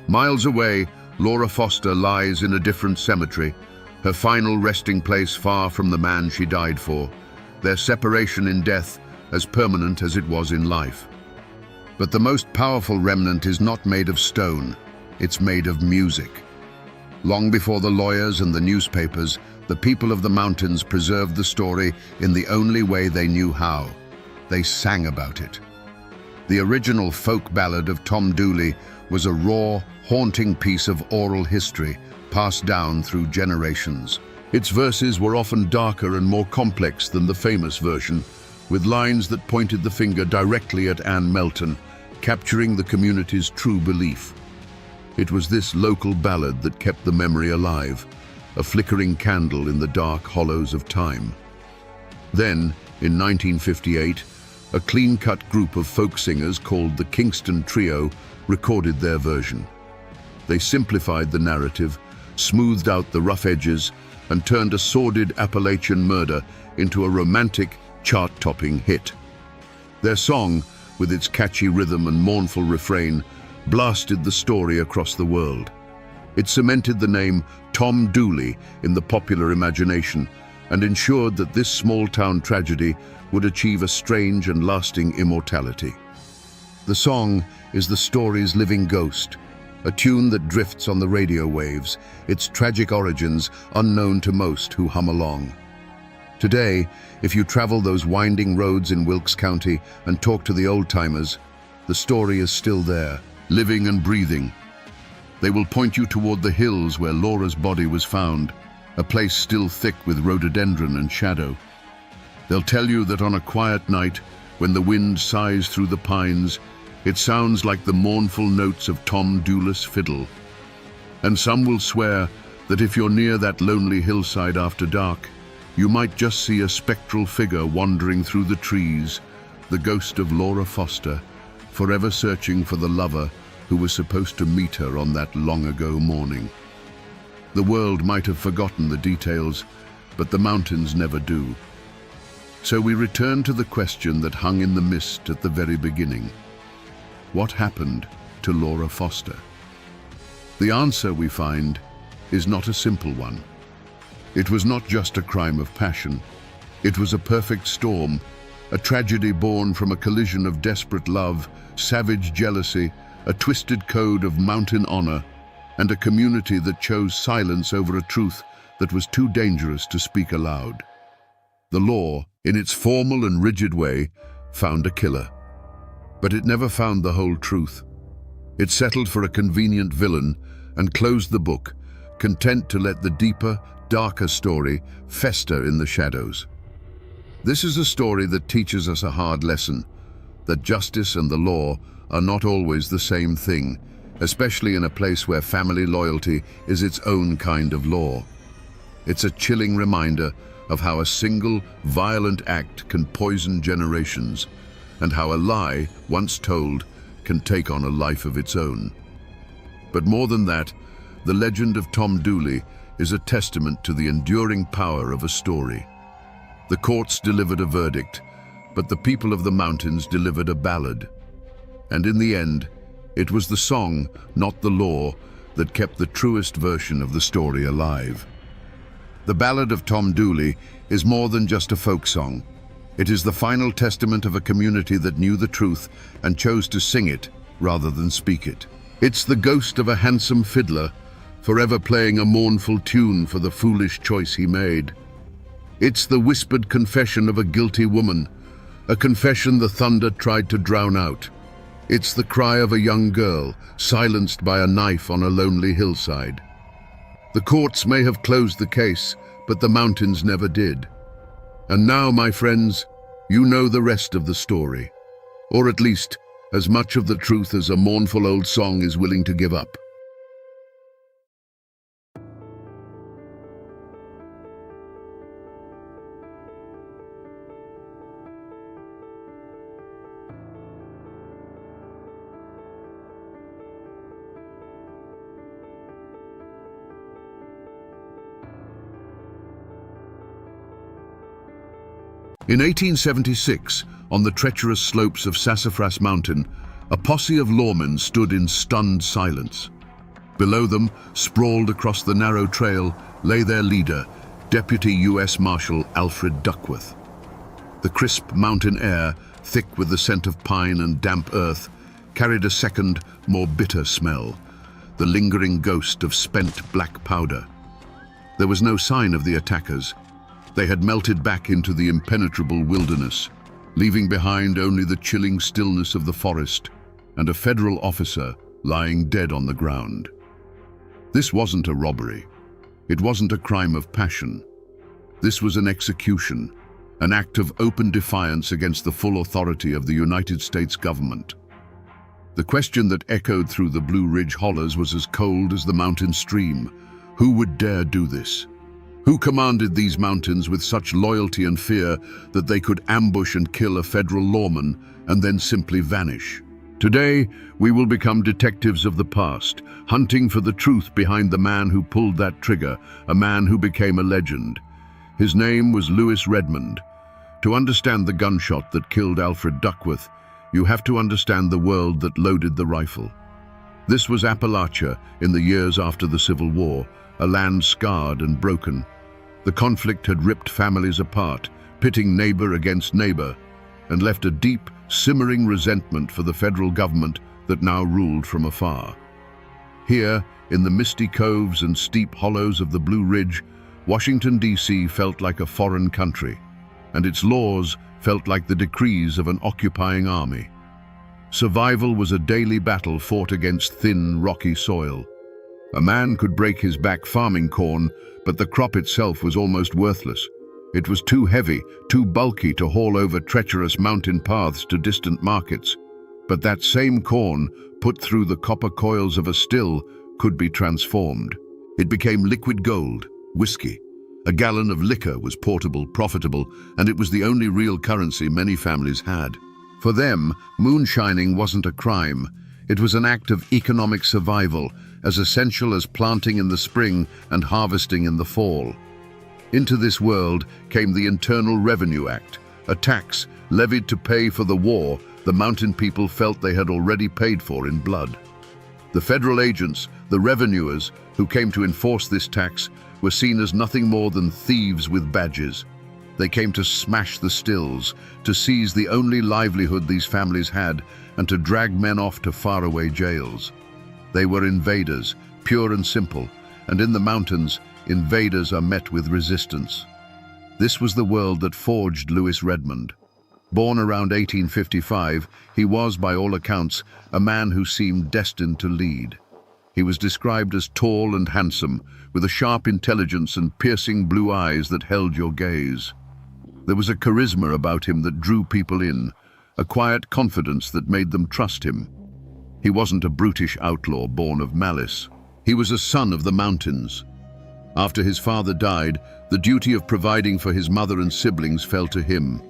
Miles away, Laura Foster lies in a different cemetery, her final resting place far from the man she died for, their separation in death as permanent as it was in life. But the most powerful remnant is not made of stone, it's made of music. Long before the lawyers and the newspapers, the people of the mountains preserved the story in the only way they knew how. They sang about it. The original folk ballad of Tom Dooley was a raw, haunting piece of oral history passed down through generations. Its verses were often darker and more complex than the famous version, with lines that pointed the finger directly at Ann Melton, capturing the community's true belief. It was this local ballad that kept the memory alive, a flickering candle in the dark hollows of time. Then, in 1958, a clean-cut group of folk singers called the Kingston Trio recorded their version. They simplified the narrative, smoothed out the rough edges, and turned a sordid Appalachian murder into a romantic, chart-topping hit. Their song, with its catchy rhythm and mournful refrain, blasted the story across the world. It cemented the name Tom Dooley in the popular imagination and ensured that this small-town tragedy would achieve a strange and lasting immortality. The song is the story's living ghost, a tune that drifts on the radio waves, its tragic origins unknown to most who hum along. Today, if you travel those winding roads in Wilkes County and talk to the old-timers, the story is still there, living and breathing. They will point you toward the hills where Laura's body was found, a place still thick with rhododendron and shadow. They'll tell you that on a quiet night, when the wind sighs through the pines, it sounds like the mournful notes of Tom Dooley's fiddle. And some will swear that if you're near that lonely hillside after dark, You might just see a spectral figure wandering through the trees, the ghost of Laura Foster, forever searching for the lover who was supposed to meet her on that long-ago morning. The world might have forgotten the details, but the mountains never do. So we return to the question that hung in the mist at the very beginning. What happened to Laura Foster? The answer, we find, is not a simple one. It was not just a crime of passion. It was a perfect storm, a tragedy born from a collision of desperate love, savage jealousy, a twisted code of mountain honor, and a community that chose silence over a truth that was too dangerous to speak aloud. The law, in its formal and rigid way, found a killer. But it never found the whole truth. It settled for a convenient villain and closed the book, content to let the deeper, darker story fester in the shadows. This is a story that teaches us a hard lesson, that justice and the law are not always the same thing, especially in a place where family loyalty is its own kind of law. It's a chilling reminder of how a single, violent act can poison generations, and how a lie, once told, can take on a life of its own. But more than that, the legend of Tom Dooley is a testament to the enduring power of a story. The courts delivered a verdict, but the people of the mountains delivered a ballad. And in the end, it was the song, not the law, that kept the truest version of the story alive. The Ballad of Tom Dooley is more than just a folk song. It is the final testament of a community that knew the truth and chose to sing it rather than speak it. It's the ghost of a handsome fiddler, forever playing a mournful tune for the foolish choice he made. It's the whispered confession of a guilty woman, a confession the thunder tried to drown out. It's the cry of a young girl, silenced by a knife on a lonely hillside. The courts may have closed the case, but the mountains never did. And now, my friends, you know the rest of the story. Or at least, as much of the truth as a mournful old song is willing to give up. In 1876, on the treacherous slopes of Sassafras Mountain, a posse of lawmen stood in stunned silence. Below them, sprawled across the narrow trail, lay their leader, Deputy U.S. Marshal Alfred Duckworth. The crisp mountain air, thick with the scent of pine and damp earth, carried a second, more bitter smell, the lingering ghost of spent black powder. There was no sign of the attackers. They had melted back into the impenetrable wilderness, leaving behind only the chilling stillness of the forest and a federal officer lying dead on the ground. This wasn't a robbery. It wasn't a crime of passion. This was an execution, an act of open defiance against the full authority of the United States government. The question that echoed through the Blue Ridge hollows was as cold as the mountain stream. Who would dare do this? Who commanded these mountains with such loyalty and fear that they could ambush and kill a federal lawman and then simply vanish? Today, we will become detectives of the past, hunting for the truth behind the man who pulled that trigger, a man who became a legend. His name was Lewis Redmond. To understand the gunshot that killed Alfred Duckworth, you have to understand the world that loaded the rifle. This was Appalachia in the years after the Civil War, a land scarred and broken. The conflict had ripped families apart, pitting neighbor against neighbor, and left a deep, simmering resentment for the federal government that now ruled from afar. Here, in the misty coves and steep hollows of the Blue Ridge, Washington, D.C. felt like a foreign country, and its laws felt like the decrees of an occupying army. Survival was a daily battle fought against thin, rocky soil. A man could break his back farming corn, but the crop itself was almost worthless. It was too heavy, too bulky to haul over treacherous mountain paths to distant markets. But that same corn, put through the copper coils of a still, could be transformed. It became liquid gold, whiskey, A gallon of liquor was portable, profitable, and it was the only real currency many families had. For them, moonshining wasn't a crime. It was an act of economic survival, as essential as planting in the spring and harvesting in the fall. Into this world came the Internal Revenue Act, a tax levied to pay for the war the mountain people felt they had already paid for in blood. The federal agents, the revenuers, who came to enforce this tax, were seen as nothing more than thieves with badges. They came to smash the stills, to seize the only livelihood these families had, and to drag men off to faraway jails. They were invaders, pure and simple, and in the mountains, invaders are met with resistance. This was the world that forged Lewis Redmond. Born around 1855, he was, by all accounts, a man who seemed destined to lead. He was described as tall and handsome, with a sharp intelligence and piercing blue eyes that held your gaze. There was a charisma about him that drew people in, a quiet confidence that made them trust him. He wasn't a brutish outlaw born of malice. He was a son of the mountains. After his father died, the duty of providing for his mother and siblings fell to him.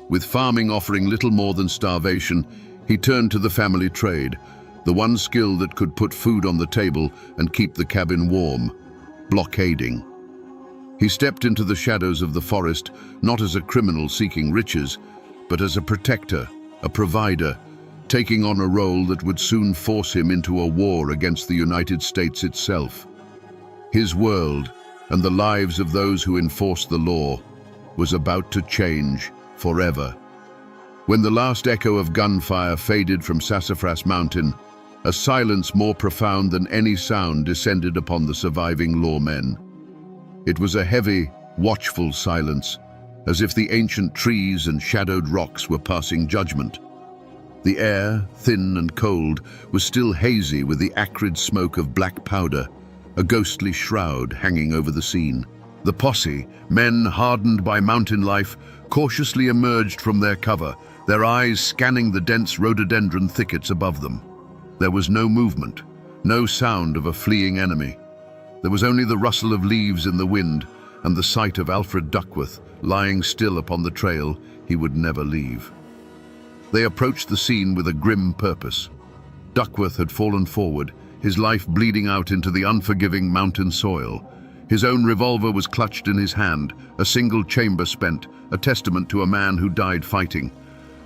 With farming offering little more than starvation, he turned to the family trade, the one skill that could put food on the table and keep the cabin warm: blockading. He stepped into the shadows of the forest, not as a criminal seeking riches, but as a protector, a provider, taking on a role that would soon force him into a war against the United States itself. His world, and the lives of those who enforced the law, was about to change forever. When the last echo of gunfire faded from Sassafras Mountain, a silence more profound than any sound descended upon the surviving lawmen. It was a heavy, watchful silence, as if the ancient trees and shadowed rocks were passing judgment. The air, thin and cold, was still hazy with the acrid smoke of black powder, a ghostly shroud hanging over the scene. The posse, men hardened by mountain life, cautiously emerged from their cover, their eyes scanning the dense rhododendron thickets above them. There was no movement, no sound of a fleeing enemy. There was only the rustle of leaves in the wind and the sight of Alfred Duckworth lying still upon the trail he would never leave. They approached the scene with a grim purpose. Duckworth had fallen forward, his life bleeding out into the unforgiving mountain soil. His own revolver was clutched in his hand, a single chamber spent, a testament to a man who died fighting.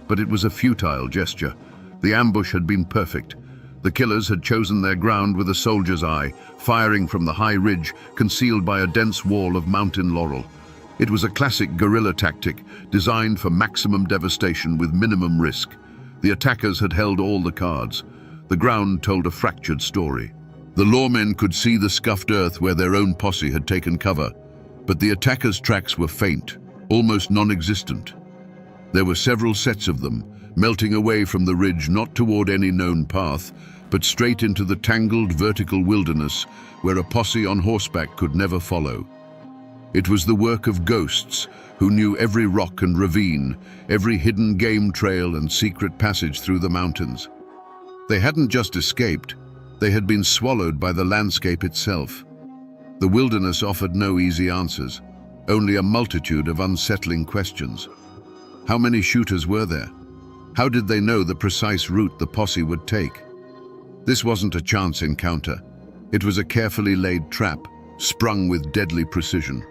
But it was a futile gesture. The ambush had been perfect. The killers had chosen their ground with a soldier's eye, firing from the high ridge, concealed by a dense wall of mountain laurel. It was a classic guerrilla tactic, designed for maximum devastation with minimum risk. The attackers had held all the cards. The ground told a fractured story. The lawmen could see the scuffed earth where their own posse had taken cover, but the attackers' tracks were faint, almost non-existent. There were several sets of them, melting away from the ridge not toward any known path, but straight into the tangled vertical wilderness where a posse on horseback could never follow. It was the work of ghosts who knew every rock and ravine, every hidden game trail and secret passage through the mountains. They hadn't just escaped, they had been swallowed by the landscape itself. The wilderness offered no easy answers, only a multitude of unsettling questions. How many shooters were there? How did they know the precise route the posse would take? This wasn't a chance encounter. It was a carefully laid trap, sprung with deadly precision.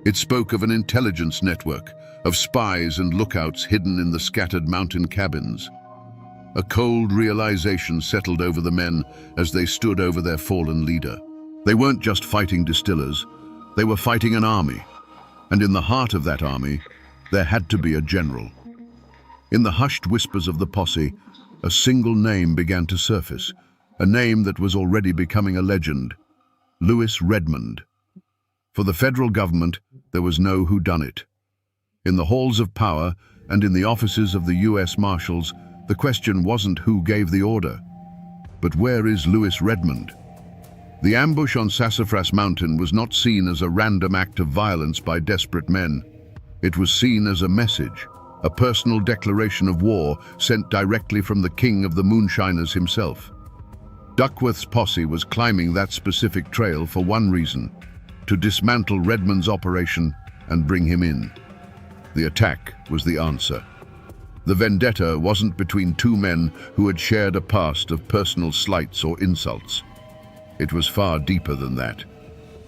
It spoke of an intelligence network, of spies and lookouts hidden in the scattered mountain cabins. A cold realization settled over the men as they stood over their fallen leader. They weren't just fighting distillers, they were fighting an army. And in the heart of that army, there had to be a general. In the hushed whispers of the posse, a single name began to surface, a name that was already becoming a legend: Lewis Redmond. For the federal government, there was no whodunit. In the halls of power and in the offices of the U.S. Marshals, the question wasn't who gave the order, but where is Lewis Redmond? The ambush on Sassafras Mountain was not seen as a random act of violence by desperate men. It was seen as a message, a personal declaration of war sent directly from the king of the moonshiners himself. Duckworth's posse was climbing that specific trail for one reason: to dismantle Redmond's operation and bring him in. The attack was the answer. The vendetta wasn't between two men who had shared a past of personal slights or insults. It was far deeper than that.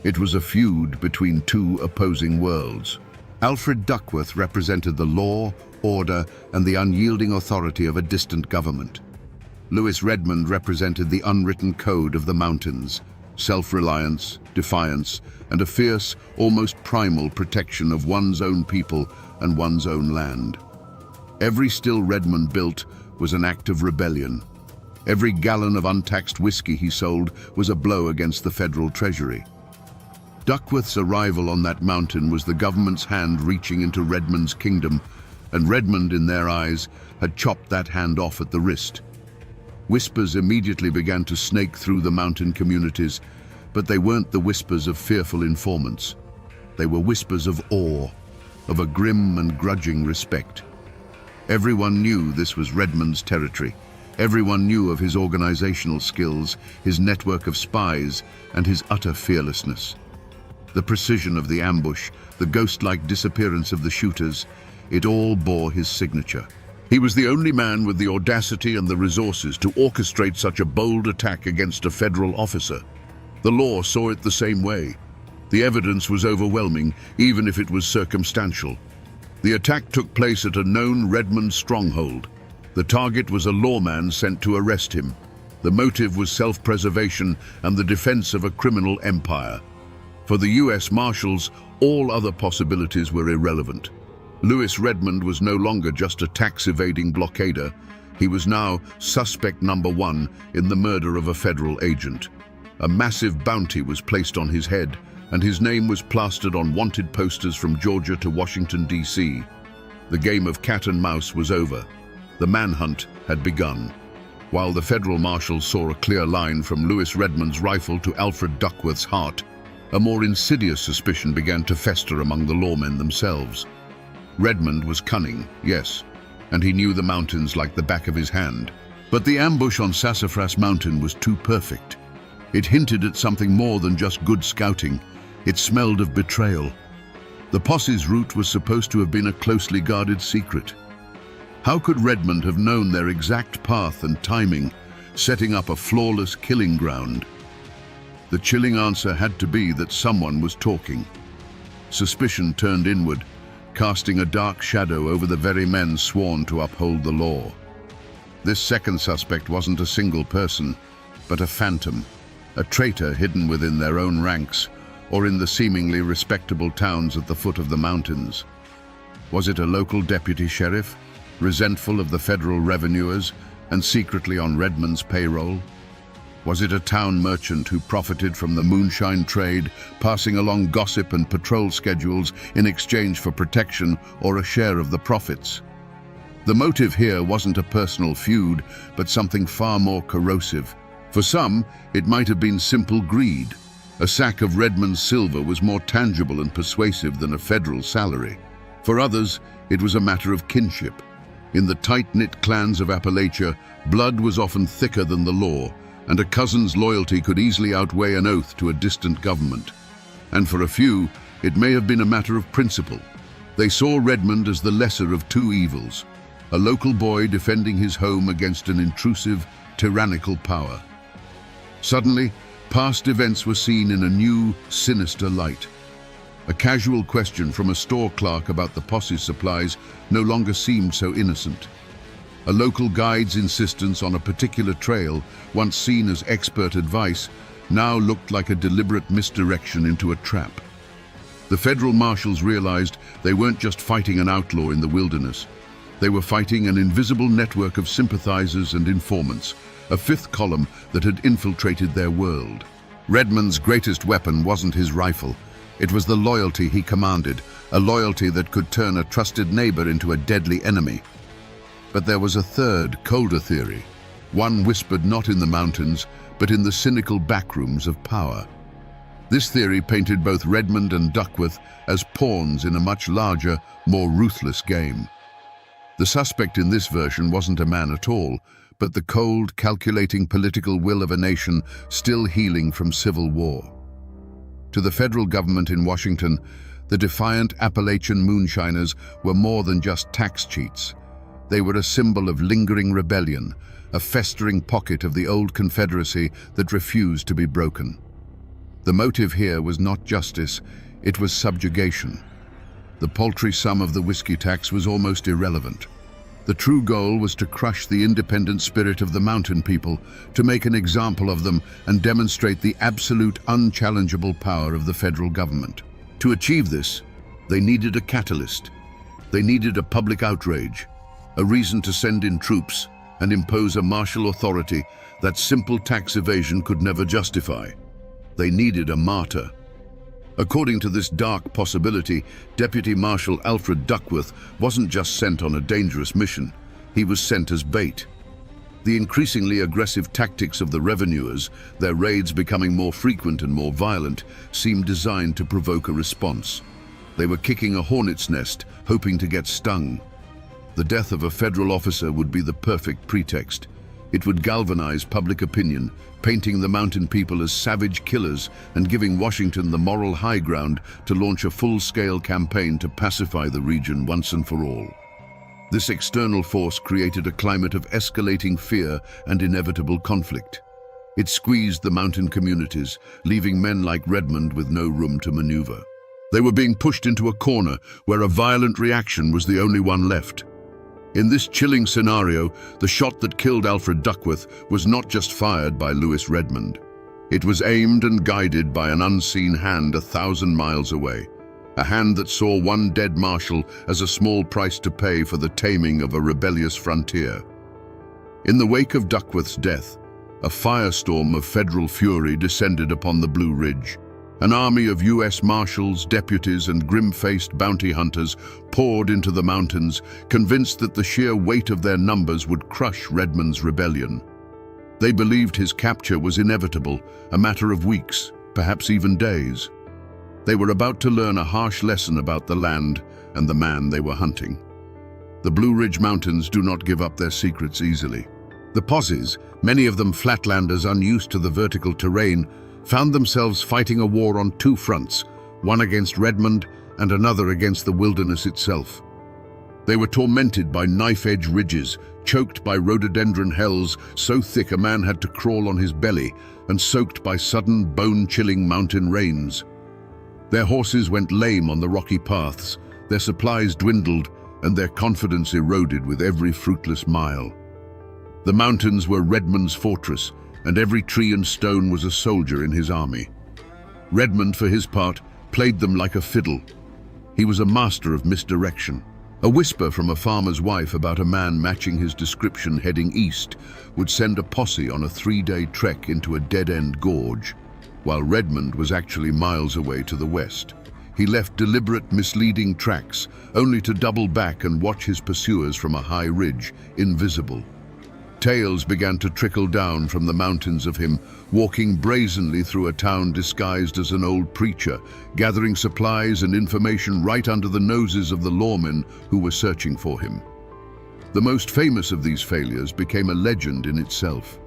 It was a feud between two opposing worlds. Alfred Duckworth represented the law, order, and the unyielding authority of a distant government. Lewis Redmond represented the unwritten code of the mountains, self-reliance, defiance, and a fierce, almost primal protection of one's own people and one's own land. Every still Redmond built was an act of rebellion. Every gallon of untaxed whiskey he sold was a blow against the federal treasury. Duckworth's arrival on that mountain was the government's hand reaching into Redmond's kingdom, and Redmond, in their eyes, had chopped that hand off at the wrist. Whispers immediately began to snake through the mountain communities, but they weren't the whispers of fearful informants. They were whispers of awe, of a grim and grudging respect. Everyone knew this was Redmond's territory. Everyone knew of his organizational skills, his network of spies, and his utter fearlessness. The precision of the ambush, the ghost-like disappearance of the shooters, it all bore his signature. He was the only man with the audacity and the resources to orchestrate such a bold attack against a federal officer. The law saw it the same way. The evidence was overwhelming, even if it was circumstantial. The attack took place at a known Redmond stronghold. The target was a lawman sent to arrest him. The motive was self-preservation and the defense of a criminal empire. For the U.S. Marshals, all other possibilities were irrelevant. Lewis Redmond was no longer just a tax-evading blockader. He was now suspect number one in the murder of a federal agent. A massive bounty was placed on his head, and his name was plastered on wanted posters from Georgia to Washington, D.C. The game of cat and mouse was over. The manhunt had begun. While the federal marshals saw a clear line from Lewis Redmond's rifle to Alfred Duckworth's heart, a more insidious suspicion began to fester among the lawmen themselves. Redmond was cunning, yes, and he knew the mountains like the back of his hand. But the ambush on Sassafras Mountain was too perfect. It hinted at something more than just good scouting. It smelled of betrayal. The posse's route was supposed to have been a closely guarded secret. How could Redmond have known their exact path and timing, setting up a flawless killing ground? The chilling answer had to be that someone was talking. Suspicion turned inward, casting a dark shadow over the very men sworn to uphold the law. This second suspect wasn't a single person, but a phantom, a traitor hidden within their own ranks, or in the seemingly respectable towns at the foot of the mountains. Was it a local deputy sheriff, resentful of the federal revenuers and secretly on Redmond's payroll? Was it a town merchant who profited from the moonshine trade, passing along gossip and patrol schedules in exchange for protection or a share of the profits? The motive here wasn't a personal feud, but something far more corrosive. For some, it might have been simple greed. A sack of Redmond's silver was more tangible and persuasive than a federal salary. For others, it was a matter of kinship. In the tight-knit clans of Appalachia, blood was often thicker than the law, and a cousin's loyalty could easily outweigh an oath to a distant government. And for a few, it may have been a matter of principle. They saw Redmond as the lesser of two evils, a local boy defending his home against an intrusive, tyrannical power. Suddenly, past events were seen in a new, sinister light. A casual question from a store clerk about the posse's supplies no longer seemed so innocent. A local guide's insistence on a particular trail, once seen as expert advice, now looked like a deliberate misdirection into a trap. The federal marshals realized they weren't just fighting an outlaw in the wilderness. They were fighting an invisible network of sympathizers and informants, a fifth column that had infiltrated their world. Redmond's greatest weapon wasn't his rifle. It was the loyalty he commanded, a loyalty that could turn a trusted neighbor into a deadly enemy. But there was a third, colder theory, one whispered not in the mountains, but in the cynical backrooms of power. This theory painted both Redmond and Duckworth as pawns in a much larger, more ruthless game. The suspect in this version wasn't a man at all, but the cold, calculating political will of a nation still healing from civil war. To the federal government in Washington, the defiant Appalachian moonshiners were more than just tax cheats. They were a symbol of lingering rebellion, a festering pocket of the old Confederacy that refused to be broken. The motive here was not justice, it was subjugation. The paltry sum of the whiskey tax was almost irrelevant. The true goal was to crush the independent spirit of the mountain people, to make an example of them and demonstrate the absolute, unchallengeable power of the federal government. To achieve this, they needed a catalyst. They needed a public outrage, a reason to send in troops and impose a martial authority that simple tax evasion could never justify. They needed a martyr. According to this dark possibility, Deputy Marshal Alfred Duckworth wasn't just sent on a dangerous mission, he was sent as bait. The increasingly aggressive tactics of the revenuers, their raids becoming more frequent and more violent, seemed designed to provoke a response. They were kicking a hornet's nest, hoping to get stung. The death of a federal officer would be the perfect pretext. It would galvanize public opinion, painting the mountain people as savage killers and giving Washington the moral high ground to launch a full-scale campaign to pacify the region once and for all. This external force created a climate of escalating fear and inevitable conflict. It squeezed the mountain communities, leaving men like Redmond with no room to maneuver. They were being pushed into a corner where a violent reaction was the only one left. In this chilling scenario, the shot that killed Alfred Duckworth was not just fired by Lewis Redmond. It was aimed and guided by an unseen hand 1,000 miles away, a hand that saw one dead marshal as a small price to pay for the taming of a rebellious frontier. In the wake of Duckworth's death, a firestorm of federal fury descended upon the Blue Ridge. An army of U.S. Marshals, deputies, and grim-faced bounty hunters poured into the mountains, convinced that the sheer weight of their numbers would crush Redmond's rebellion. They believed his capture was inevitable, a matter of weeks, perhaps even days. They were about to learn a harsh lesson about the land and the man they were hunting. The Blue Ridge Mountains do not give up their secrets easily. The posses, many of them flatlanders unused to the vertical terrain, found themselves fighting a war on two fronts, one against Redmond and another against the wilderness itself. They were tormented by knife-edge ridges, choked by rhododendron hells so thick a man had to crawl on his belly, and soaked by sudden, bone-chilling mountain rains. Their horses went lame on the rocky paths, their supplies dwindled, and their confidence eroded with every fruitless mile. The mountains were Redmond's fortress, and every tree and stone was a soldier in his army. Redmond, for his part, played them like a fiddle. He was a master of misdirection. A whisper from a farmer's wife about a man matching his description heading east would send a posse on a 3-day trek into a dead-end gorge, while Redmond was actually miles away to the west. He left deliberate, misleading tracks, only to double back and watch his pursuers from a high ridge, invisible. Tales began to trickle down from the mountains of him, walking brazenly through a town disguised as an old preacher, gathering supplies and information right under the noses of the lawmen who were searching for him. The most famous of these failures became a legend in itself.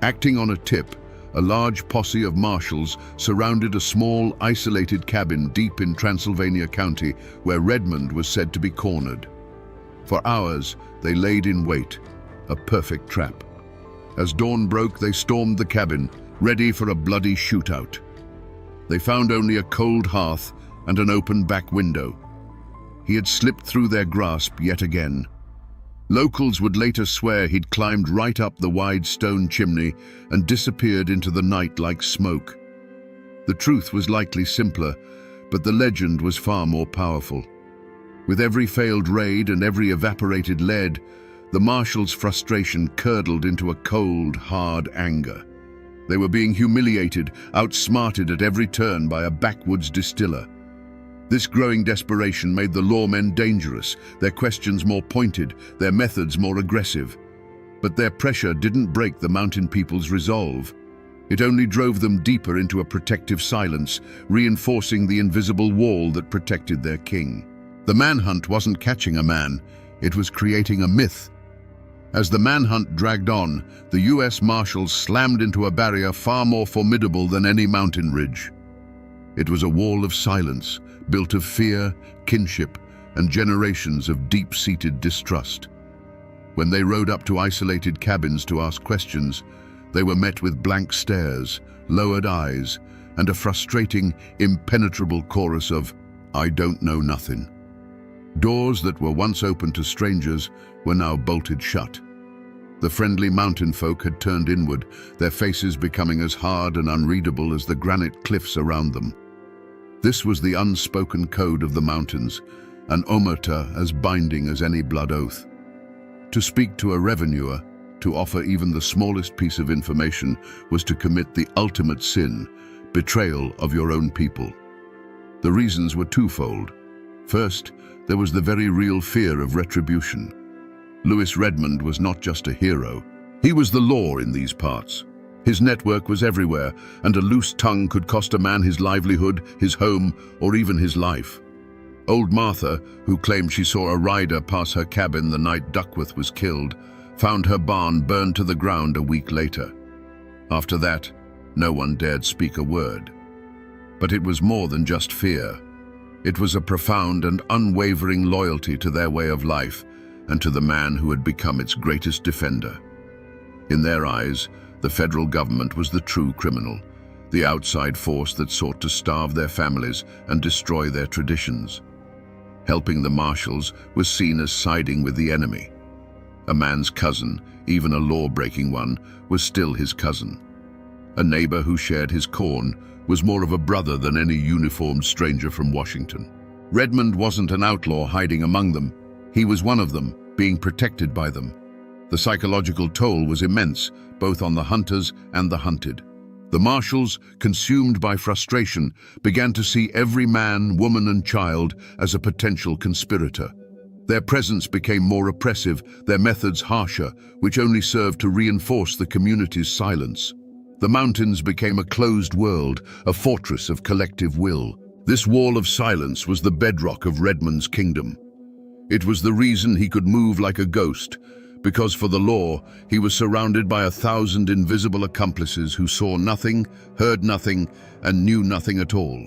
Acting on a tip, a large posse of marshals surrounded a small, isolated cabin deep in Transylvania County where Redmond was said to be cornered. For hours, they laid in wait, a perfect trap. As dawn broke, they stormed the cabin, ready for a bloody shootout. They found only a cold hearth and an open back window. He had slipped through their grasp yet again. Locals would later swear he'd climbed right up the wide stone chimney and disappeared into the night like smoke. The truth was likely simpler, but the legend was far more powerful. With every failed raid and every evaporated lead, the marshals' frustration curdled into a cold, hard anger. They were being humiliated, outsmarted at every turn by a backwoods distiller. This growing desperation made the lawmen dangerous, their questions more pointed, their methods more aggressive. But their pressure didn't break the mountain people's resolve. It only drove them deeper into a protective silence, reinforcing the invisible wall that protected their king. The manhunt wasn't catching a man, it was creating a myth. As the manhunt dragged on, the U.S. Marshals slammed into a barrier far more formidable than any mountain ridge. It was a wall of silence, built of fear, kinship, and generations of deep-seated distrust. When they rode up to isolated cabins to ask questions, they were met with blank stares, lowered eyes, and a frustrating, impenetrable chorus of, "I don't know nothing." Doors that were once open to strangers were now bolted shut. The friendly mountain folk had turned inward, their faces becoming as hard and unreadable as the granite cliffs around them. This was the unspoken code of the mountains, an omerta as binding as any blood oath. To speak to a revenuer, to offer even the smallest piece of information, was to commit the ultimate sin, betrayal of your own people. The reasons were twofold. First, there was the very real fear of retribution. Lewis Redmond was not just a hero. He was the law in these parts. His network was everywhere, and a loose tongue could cost a man his livelihood, his home, or even his life. Old Martha, who claimed she saw a rider pass her cabin the night Duckworth was killed, found her barn burned to the ground a week later. After that, no one dared speak a word. But it was more than just fear. It was a profound and unwavering loyalty to their way of life and to the man who had become its greatest defender. In their eyes, the federal government was the true criminal, the outside force that sought to starve their families and destroy their traditions. Helping the marshals was seen as siding with the enemy. A man's cousin, even a law-breaking one, was still his cousin. A neighbor who shared his corn was more of a brother than any uniformed stranger from Washington. Redmond wasn't an outlaw hiding among them. He was one of them, being protected by them. The psychological toll was immense, both on the hunters and the hunted. The marshals, consumed by frustration, began to see every man, woman, and child as a potential conspirator. Their presence became more oppressive, their methods harsher, which only served to reinforce the community's silence. The mountains became a closed world, a fortress of collective will. This wall of silence was the bedrock of Redmond's kingdom. It was the reason he could move like a ghost, because for the law, he was surrounded by 1,000 invisible accomplices who saw nothing, heard nothing, and knew nothing at all.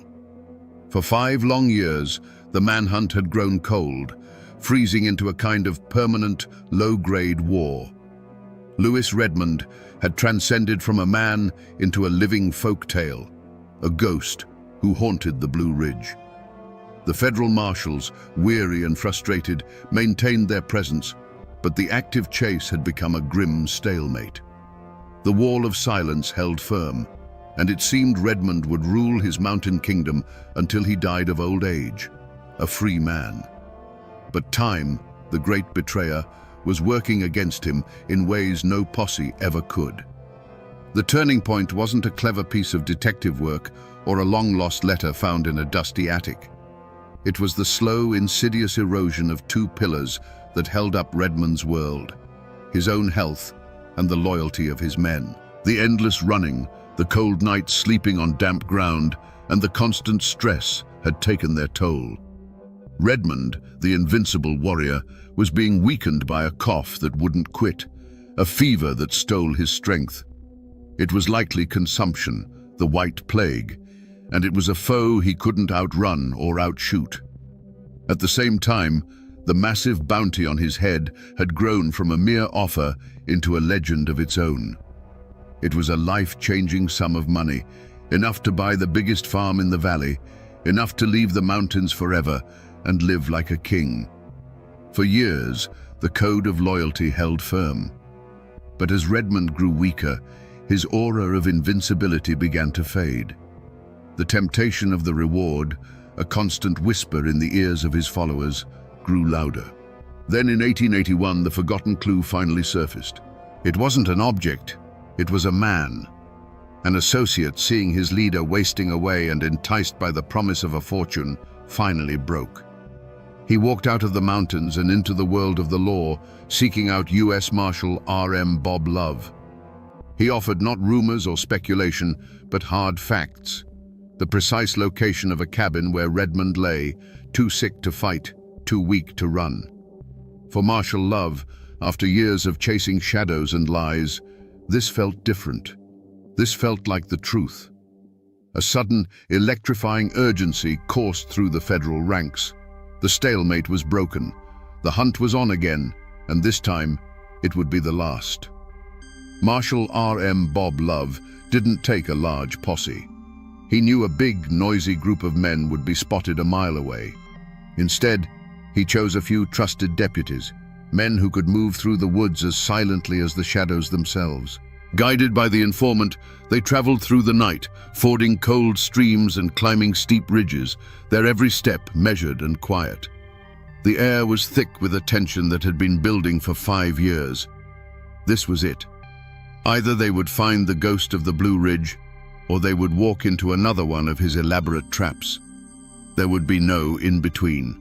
For 5 long years, the manhunt had grown cold, freezing into a kind of permanent, low-grade war. Lewis Redmond had transcended from a man into a living folk tale, a ghost who haunted the Blue Ridge. The federal marshals, weary and frustrated, maintained their presence, but the active chase had become a grim stalemate. The wall of silence held firm, and it seemed Redmond would rule his mountain kingdom until he died of old age, a free man. But time, the great betrayer, was working against him in ways no posse ever could. The turning point wasn't a clever piece of detective work or a long-lost letter found in a dusty attic. It was the slow, insidious erosion of 2 pillars that held up Redmond's world: his own health and the loyalty of his men. The endless running, the cold nights sleeping on damp ground, and the constant stress had taken their toll. Redmond, the invincible warrior, was being weakened by a cough that wouldn't quit, a fever that stole his strength. It was likely consumption, the White Plague, and it was a foe he couldn't outrun or outshoot. At the same time, the massive bounty on his head had grown from a mere offer into a legend of its own. It was a life-changing sum of money, enough to buy the biggest farm in the valley, enough to leave the mountains forever and live like a king. For years, the code of loyalty held firm. But as Redmond grew weaker, his aura of invincibility began to fade. The temptation of the reward, a constant whisper in the ears of his followers, grew louder. Then in 1881, the forgotten clue finally surfaced. It wasn't an object, it was a man. An associate, seeing his leader wasting away and enticed by the promise of a fortune, finally broke. He walked out of the mountains and into the world of the law, seeking out U.S. Marshal R.M. Bob Love. He offered not rumors or speculation, but hard facts. The precise location of a cabin where Redmond lay, too sick to fight, too weak to run. For Marshal Love, after years of chasing shadows and lies, this felt different. This felt like the truth. A sudden, electrifying urgency coursed through the federal ranks. The stalemate was broken. The hunt was on again, and this time, it would be the last. Marshal R.M. Bob Love didn't take a large posse. He knew a big, noisy group of men would be spotted a mile away. Instead, he chose a few trusted deputies, men who could move through the woods as silently as the shadows themselves. Guided by the informant, they traveled through the night, fording cold streams and climbing steep ridges, their every step measured and quiet. The air was thick with a tension that had been building for 5 years. This was it. Either they would find the ghost of the Blue Ridge, or they would walk into another one of his elaborate traps. There would be no in-between.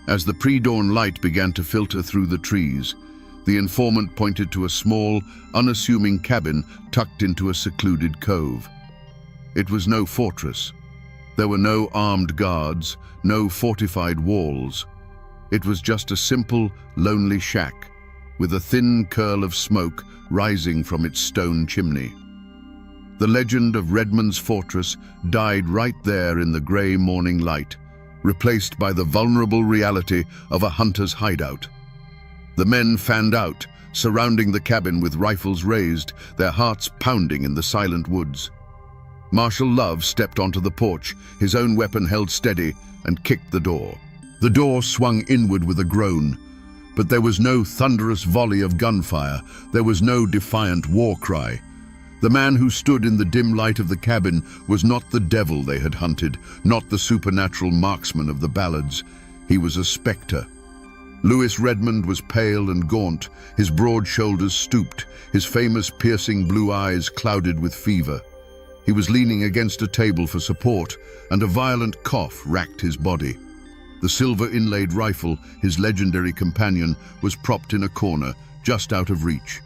As the pre-dawn light began to filter through the trees, the informant pointed to a small, unassuming cabin tucked into a secluded cove. It was no fortress. There were no armed guards, no fortified walls. It was just a simple, lonely shack, with a thin curl of smoke rising from its stone chimney. The legend of Redmond's fortress died right there in the grey morning light, replaced by the vulnerable reality of a hunter's hideout. The men fanned out, surrounding the cabin with rifles raised, their hearts pounding in the silent woods. Marshal Love stepped onto the porch, his own weapon held steady, and kicked the door. The door swung inward with a groan, but there was no thunderous volley of gunfire, there was no defiant war cry. The man who stood in the dim light of the cabin was not the devil they had hunted, not the supernatural marksman of the ballads. He was a spectre. Lewis Redmond was pale and gaunt, his broad shoulders stooped, his famous piercing blue eyes clouded with fever. He was leaning against a table for support, and a violent cough racked his body. The silver-inlaid rifle, his legendary companion, was propped in a corner, just out of reach.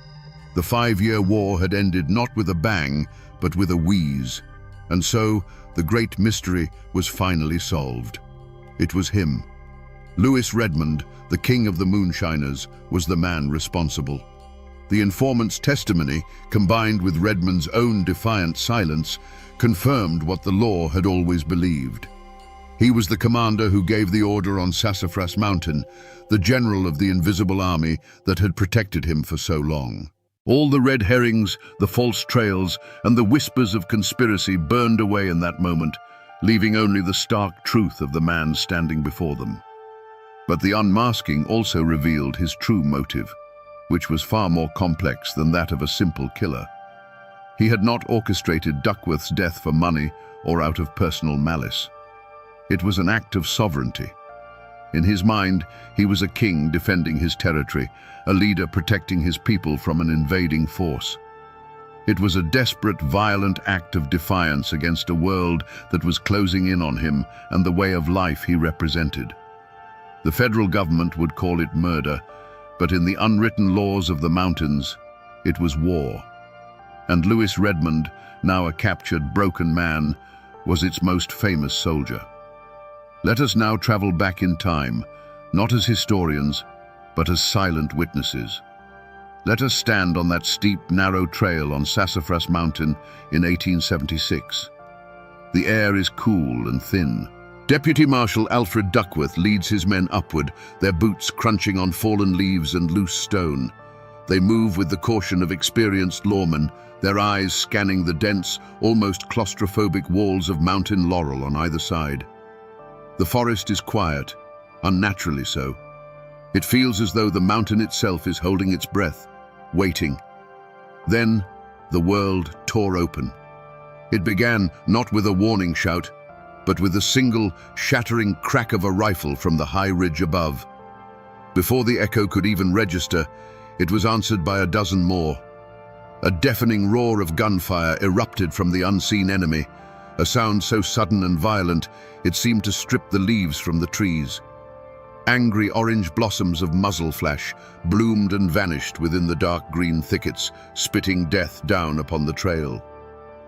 The 5-year war had ended not with a bang, but with a wheeze. And so, the great mystery was finally solved. It was him. Lewis Redmond, the king of the moonshiners, was the man responsible. The informant's testimony, combined with Redmond's own defiant silence, confirmed what the law had always believed. He was the commander who gave the order on Sassafras Mountain, the general of the invisible army that had protected him for so long. All the red herrings, the false trails, and the whispers of conspiracy burned away in that moment, leaving only the stark truth of the man standing before them. But the unmasking also revealed his true motive, which was far more complex than that of a simple killer. He had not orchestrated Duckworth's death for money or out of personal malice. It was an act of sovereignty. In his mind, he was a king defending his territory, a leader protecting his people from an invading force. It was a desperate, violent act of defiance against a world that was closing in on him and the way of life he represented. The federal government would call it murder, but in the unwritten laws of the mountains, it was war. And Lewis Redmond, now a captured, broken man, was its most famous soldier. Let us now travel back in time, not as historians, but as silent witnesses. Let us stand on that steep, narrow trail on Sassafras Mountain in 1876. The air is cool and thin. Deputy Marshal Alfred Duckworth leads his men upward, their boots crunching on fallen leaves and loose stone. They move with the caution of experienced lawmen, their eyes scanning the dense, almost claustrophobic walls of mountain laurel on either side. The forest is quiet, unnaturally so. It feels as though the mountain itself is holding its breath, waiting. Then, the world tore open. It began not with a warning shout, but with a single, shattering crack of a rifle from the high ridge above. Before the echo could even register, it was answered by a dozen more. A deafening roar of gunfire erupted from the unseen enemy, a sound so sudden and violent it seemed to strip the leaves from the trees. Angry orange blossoms of muzzle flash bloomed and vanished within the dark green thickets, spitting death down upon the trail.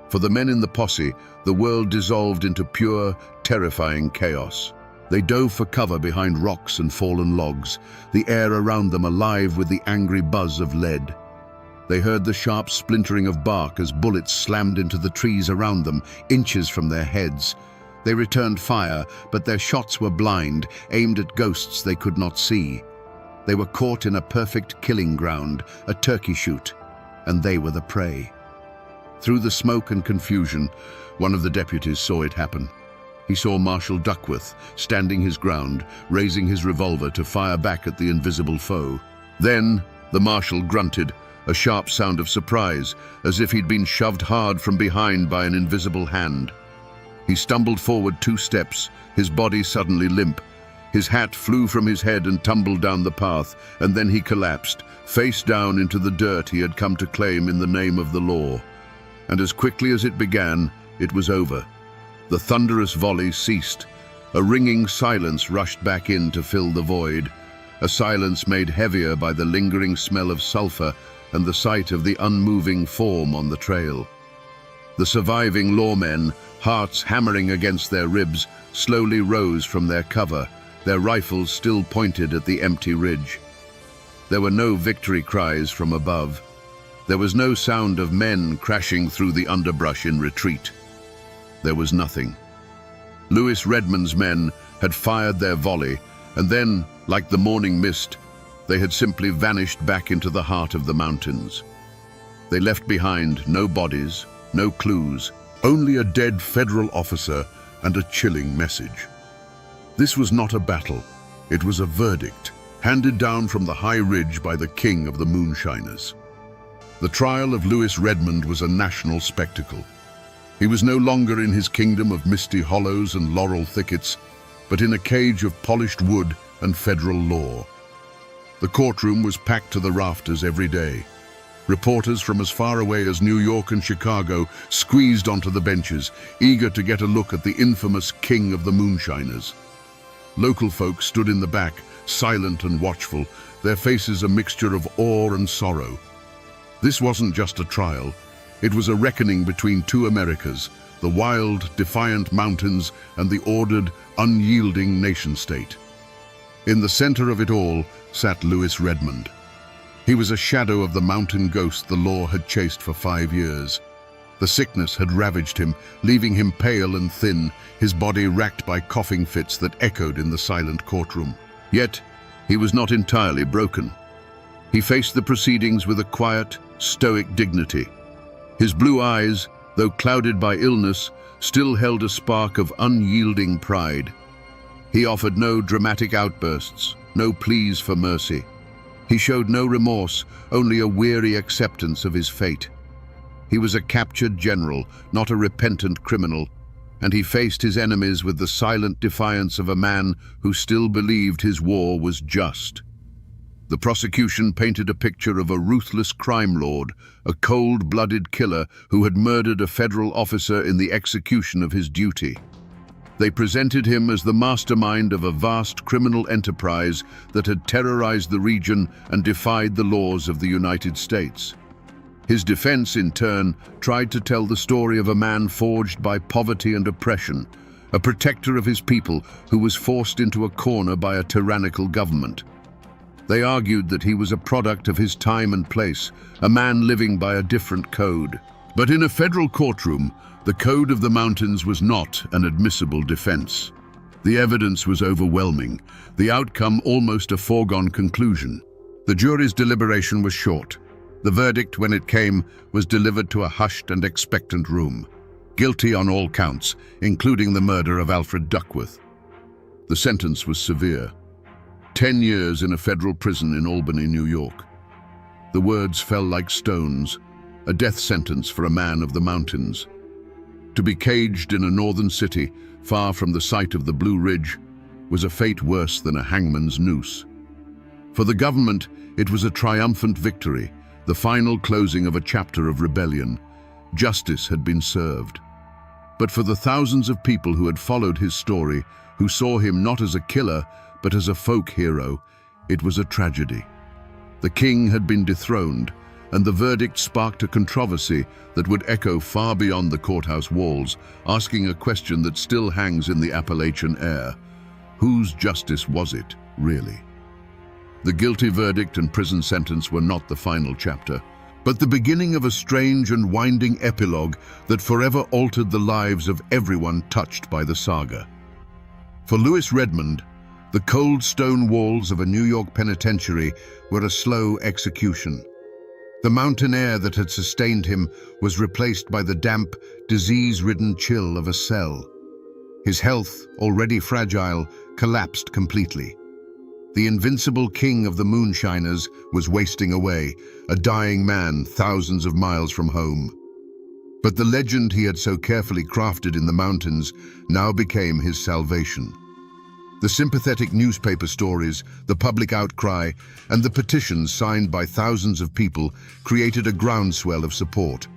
For the men in the posse, the world dissolved into pure, terrifying chaos. They dove for cover behind rocks and fallen logs, the air around them alive with the angry buzz of lead. They heard the sharp splintering of bark as bullets slammed into the trees around them, inches from their heads. They returned fire, but their shots were blind, aimed at ghosts they could not see. They were caught in a perfect killing ground, a turkey shoot, and they were the prey. Through the smoke and confusion, one of the deputies saw it happen. He saw Marshal Duckworth standing his ground, raising his revolver to fire back at the invisible foe. Then the marshal grunted, a sharp sound of surprise, as if he'd been shoved hard from behind by an invisible hand. He stumbled forward 2 steps, his body suddenly limp. His hat flew from his head and tumbled down the path, and then he collapsed, face down into the dirt he had come to claim in the name of the law. And as quickly as it began, it was over. The thunderous volley ceased. A ringing silence rushed back in to fill the void, a silence made heavier by the lingering smell of sulfur and the sight of the unmoving form on the trail. The surviving lawmen, hearts hammering against their ribs, slowly rose from their cover, their rifles still pointed at the empty ridge. There were no victory cries from above. There was no sound of men crashing through the underbrush in retreat. There was nothing. Lewis Redmond's men had fired their volley, and then, like the morning mist, they had simply vanished back into the heart of the mountains. They left behind no bodies, no clues, only a dead federal officer and a chilling message. This was not a battle, it was a verdict, handed down from the high ridge by the king of the moonshiners. The trial of Lewis Redmond was a national spectacle. He was no longer in his kingdom of misty hollows and laurel thickets, but in a cage of polished wood and federal law. The courtroom was packed to the rafters every day. Reporters from as far away as New York and Chicago squeezed onto the benches, eager to get a look at the infamous king of the moonshiners. Local folk stood in the back, silent and watchful, their faces a mixture of awe and sorrow. This wasn't just a trial. It was a reckoning between 2 Americas, the wild, defiant mountains and the ordered, unyielding nation-state. In the center of it all sat Lewis Redmond. He was a shadow of the mountain ghost the law had chased for 5 years. The sickness had ravaged him, leaving him pale and thin, his body racked by coughing fits that echoed in the silent courtroom. Yet, he was not entirely broken. He faced the proceedings with a quiet, stoic dignity. His blue eyes, though clouded by illness, still held a spark of unyielding pride. He offered no dramatic outbursts, no pleas for mercy. He showed no remorse, only a weary acceptance of his fate. He was a captured general, not a repentant criminal, and he faced his enemies with the silent defiance of a man who still believed his war was just. The prosecution painted a picture of a ruthless crime lord, a cold-blooded killer who had murdered a federal officer in the execution of his duty. They presented him as the mastermind of a vast criminal enterprise that had terrorized the region and defied the laws of the United States. His defense, in turn, tried to tell the story of a man forged by poverty and oppression, a protector of his people who was forced into a corner by a tyrannical government. They argued that he was a product of his time and place, a man living by a different code. But in a federal courtroom, the code of the mountains was not an admissible defense. The evidence was overwhelming, the outcome almost a foregone conclusion. The jury's deliberation was short. The verdict, when it came, was delivered to a hushed and expectant room. Guilty on all counts, including the murder of Alfred Duckworth. The sentence was severe. 10 years in a federal prison in Albany, New York. The words fell like stones, a death sentence for a man of the mountains. To be caged in a northern city, far from the sight of the Blue Ridge, was a fate worse than a hangman's noose. For the government, it was a triumphant victory, the final closing of a chapter of rebellion. Justice had been served. But for the thousands of people who had followed his story, who saw him not as a killer, but as a folk hero, it was a tragedy. The king had been dethroned, and the verdict sparked a controversy that would echo far beyond the courthouse walls, asking a question that still hangs in the Appalachian air. Whose justice was it, really? The guilty verdict and prison sentence were not the final chapter. but the beginning of a strange and winding epilogue that forever altered the lives of everyone touched by the saga. For Louis Redmond, the cold stone walls of a New York penitentiary were a slow execution. The mountain air that had sustained him was replaced by the damp, disease-ridden chill of a cell. His health, already fragile, collapsed completely. The invincible king of the moonshiners was wasting away, a dying man thousands of miles from home. But the legend he had so carefully crafted in the mountains now became his salvation. The sympathetic newspaper stories, the public outcry, and the petitions signed by thousands of people created a groundswell of support.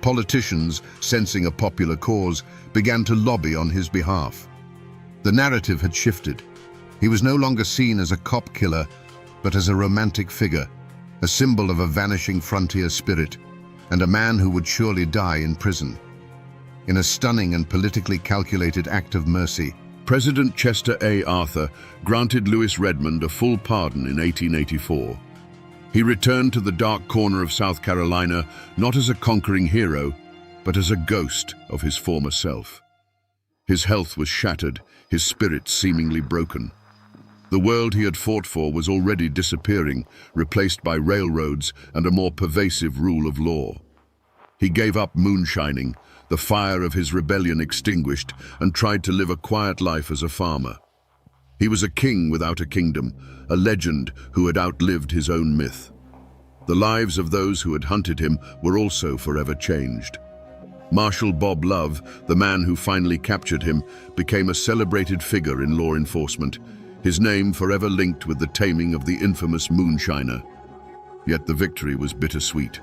Politicians, sensing a popular cause, began to lobby on his behalf. The narrative had shifted. He was no longer seen as a cop killer, but as a romantic figure, a symbol of a vanishing frontier spirit, and a man who would surely die in prison. In a stunning and politically calculated act of mercy, President Chester A. Arthur granted Louis Redmond a full pardon in 1884. He returned to the dark corner of South Carolina not as a conquering hero, but as a ghost of his former self. His health was shattered, his spirit seemingly broken. The world he had fought for was already disappearing, replaced by railroads and a more pervasive rule of law. He gave up moonshining, the fire of his rebellion extinguished, and tried to live a quiet life as a farmer. He was a king without a kingdom, a legend who had outlived his own myth. The lives of those who had hunted him were also forever changed. Marshal Bob Love, the man who finally captured him, became a celebrated figure in law enforcement, his name forever linked with the taming of the infamous moonshiner. Yet the victory was bittersweet.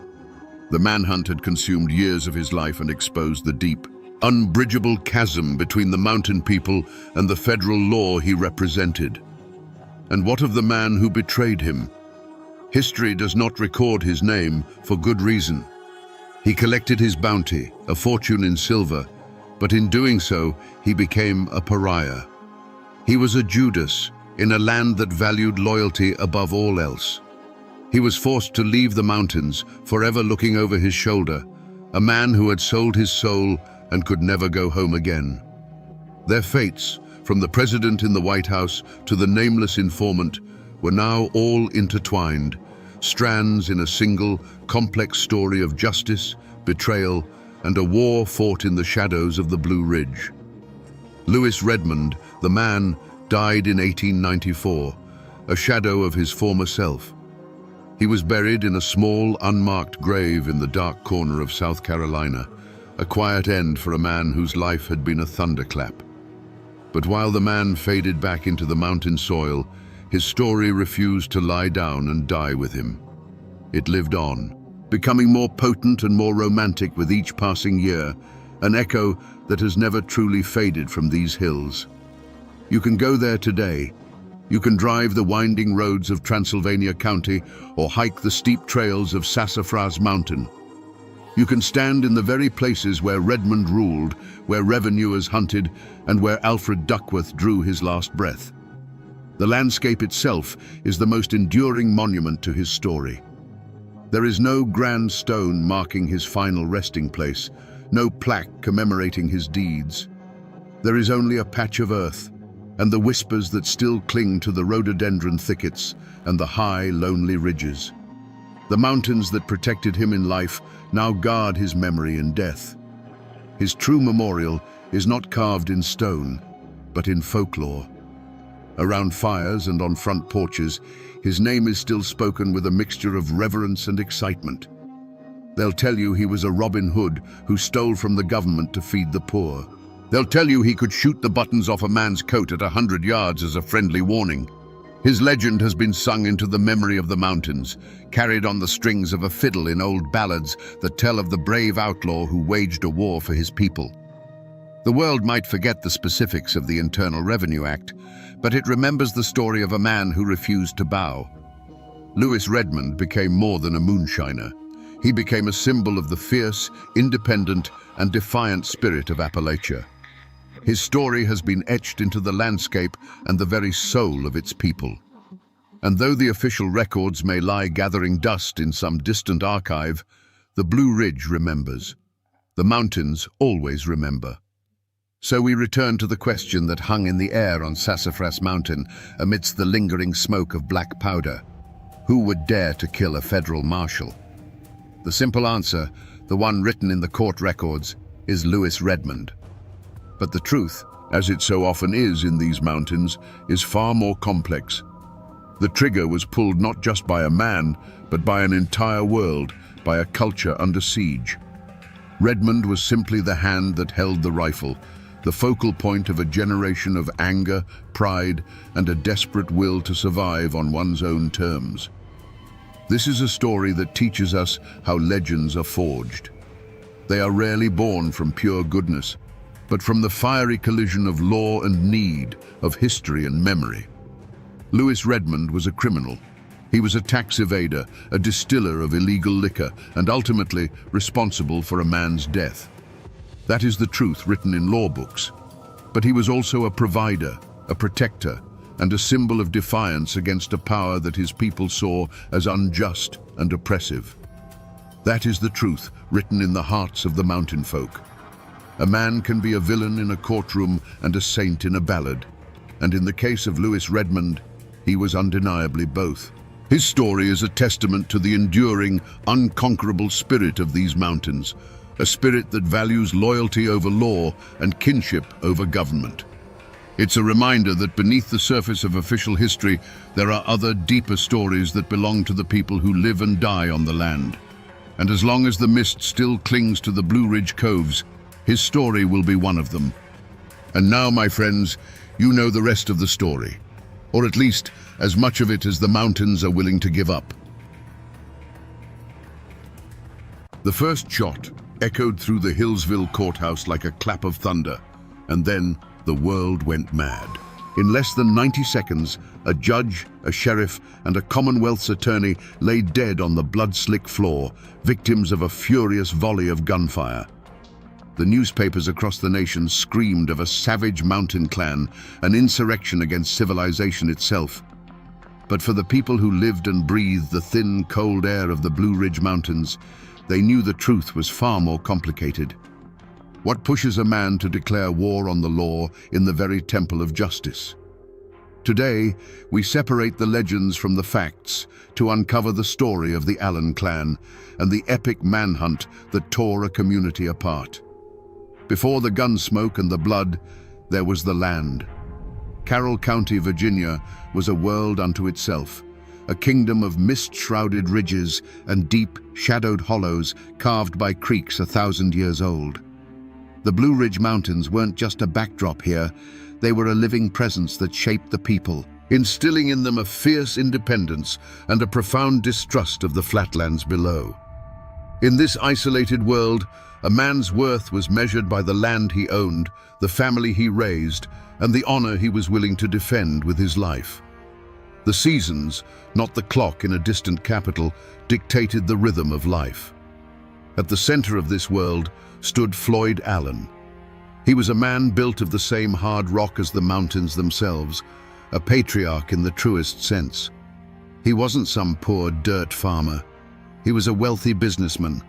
The manhunt had consumed years of his life and exposed the deep, unbridgeable chasm between the mountain people and the federal law he represented. And what of the man who betrayed him? History does not record his name for good reason. He collected his bounty, a fortune in silver, but in doing so, he became a pariah. He was a Judas in a land that valued loyalty above all else. He was forced to leave the mountains, forever looking over his shoulder, a man who had sold his soul and could never go home again. Their fates, from the president in the White House to the nameless informant, were now all intertwined, strands in a single, complex story of justice, betrayal, and a war fought in the shadows of the Blue Ridge. Louis Redmond, the man, died in 1894, a shadow of his former self. He was buried in a small, unmarked grave in the dark corner of South Carolina, a quiet end for a man whose life had been a thunderclap. But while the man faded back into the mountain soil, his story refused to lie down and die with him. It lived on, becoming more potent and more romantic with each passing year, an echo that has never truly faded from these hills. You can go there today. You can drive the winding roads of Transylvania County or hike the steep trails of Sassafras Mountain. You can stand in the very places where Redmond ruled, where revenuers hunted, and where Alfred Duckworth drew his last breath. The landscape itself is the most enduring monument to his story. There is no grand stone marking his final resting place, no plaque commemorating his deeds. There is only a patch of earth, and the whispers that still cling to the rhododendron thickets and the high, lonely ridges. The mountains that protected him in life now guard his memory in death. His true memorial is not carved in stone, but in folklore. Around fires and on front porches, his name is still spoken with a mixture of reverence and excitement. They'll tell you he was a Robin Hood who stole from the government to feed the poor. They'll tell you he could shoot the buttons off a man's coat at 100 yards as a friendly warning. His legend has been sung into the memory of the mountains, carried on the strings of a fiddle in old ballads that tell of the brave outlaw who waged a war for his people. The world might forget the specifics of the Internal Revenue Act, but it remembers the story of a man who refused to bow. Louis Redmond became more than a moonshiner. He became a symbol of the fierce, independent, and defiant spirit of Appalachia. His story has been etched into the landscape and the very soul of its people. And though the official records may lie gathering dust in some distant archive, the Blue Ridge remembers. The mountains always remember. So we return to the question that hung in the air on Sassafras Mountain amidst the lingering smoke of black powder. Who would dare to kill a federal marshal? The simple answer, the one written in the court records, is Lewis Redmond. But the truth, as it so often is in these mountains, is far more complex. The trigger was pulled not just by a man, but by an entire world, by a culture under siege. Redmond was simply the hand that held the rifle, the focal point of a generation of anger, pride, and a desperate will to survive on one's own terms. This is a story that teaches us how legends are forged. They are rarely born from pure goodness, but from the fiery collision of law and need, of history and memory. Lewis Redmond was a criminal. He was a tax evader, a distiller of illegal liquor, and ultimately responsible for a man's death. That is the truth written in law books. But he was also a provider, a protector, and a symbol of defiance against a power that his people saw as unjust and oppressive. That is the truth written in the hearts of the mountain folk. A man can be a villain in a courtroom and a saint in a ballad. And in the case of Lewis Redmond, he was undeniably both. His story is a testament to the enduring, unconquerable spirit of these mountains, a spirit that values loyalty over law and kinship over government. It's a reminder that beneath the surface of official history, there are other, deeper stories that belong to the people who live and die on the land. And as long as the mist still clings to the Blue Ridge Coves, his story will be one of them. And now, my friends, you know the rest of the story, or at least as much of it as the mountains are willing to give up. The first shot echoed through the Hillsville courthouse like a clap of thunder, and then the world went mad. In less than 90 seconds, a judge, a sheriff, and a Commonwealth's attorney lay dead on the blood-slick floor, victims of a furious volley of gunfire. The newspapers across the nation screamed of a savage mountain clan, an insurrection against civilization itself. But for the people who lived and breathed the thin, cold air of the Blue Ridge Mountains, they knew the truth was far more complicated. What pushes a man to declare war on the law in the very temple of justice? Today, we separate the legends from the facts to uncover the story of the Allen clan and the epic manhunt that tore a community apart. Before the gun smoke and the blood, there was the land. Carroll County, Virginia, was a world unto itself, a kingdom of mist-shrouded ridges and deep, shadowed hollows carved by creeks 1,000 years old. The Blue Ridge Mountains weren't just a backdrop here, they were a living presence that shaped the people, instilling in them a fierce independence and a profound distrust of the flatlands below. In this isolated world, a man's worth was measured by the land he owned, the family he raised, and the honor he was willing to defend with his life. The seasons, not the clock in a distant capital, dictated the rhythm of life. At the center of this world stood Floyd Allen. He was a man built of the same hard rock as the mountains themselves, a patriarch in the truest sense. He wasn't some poor dirt farmer. He was a wealthy businessman,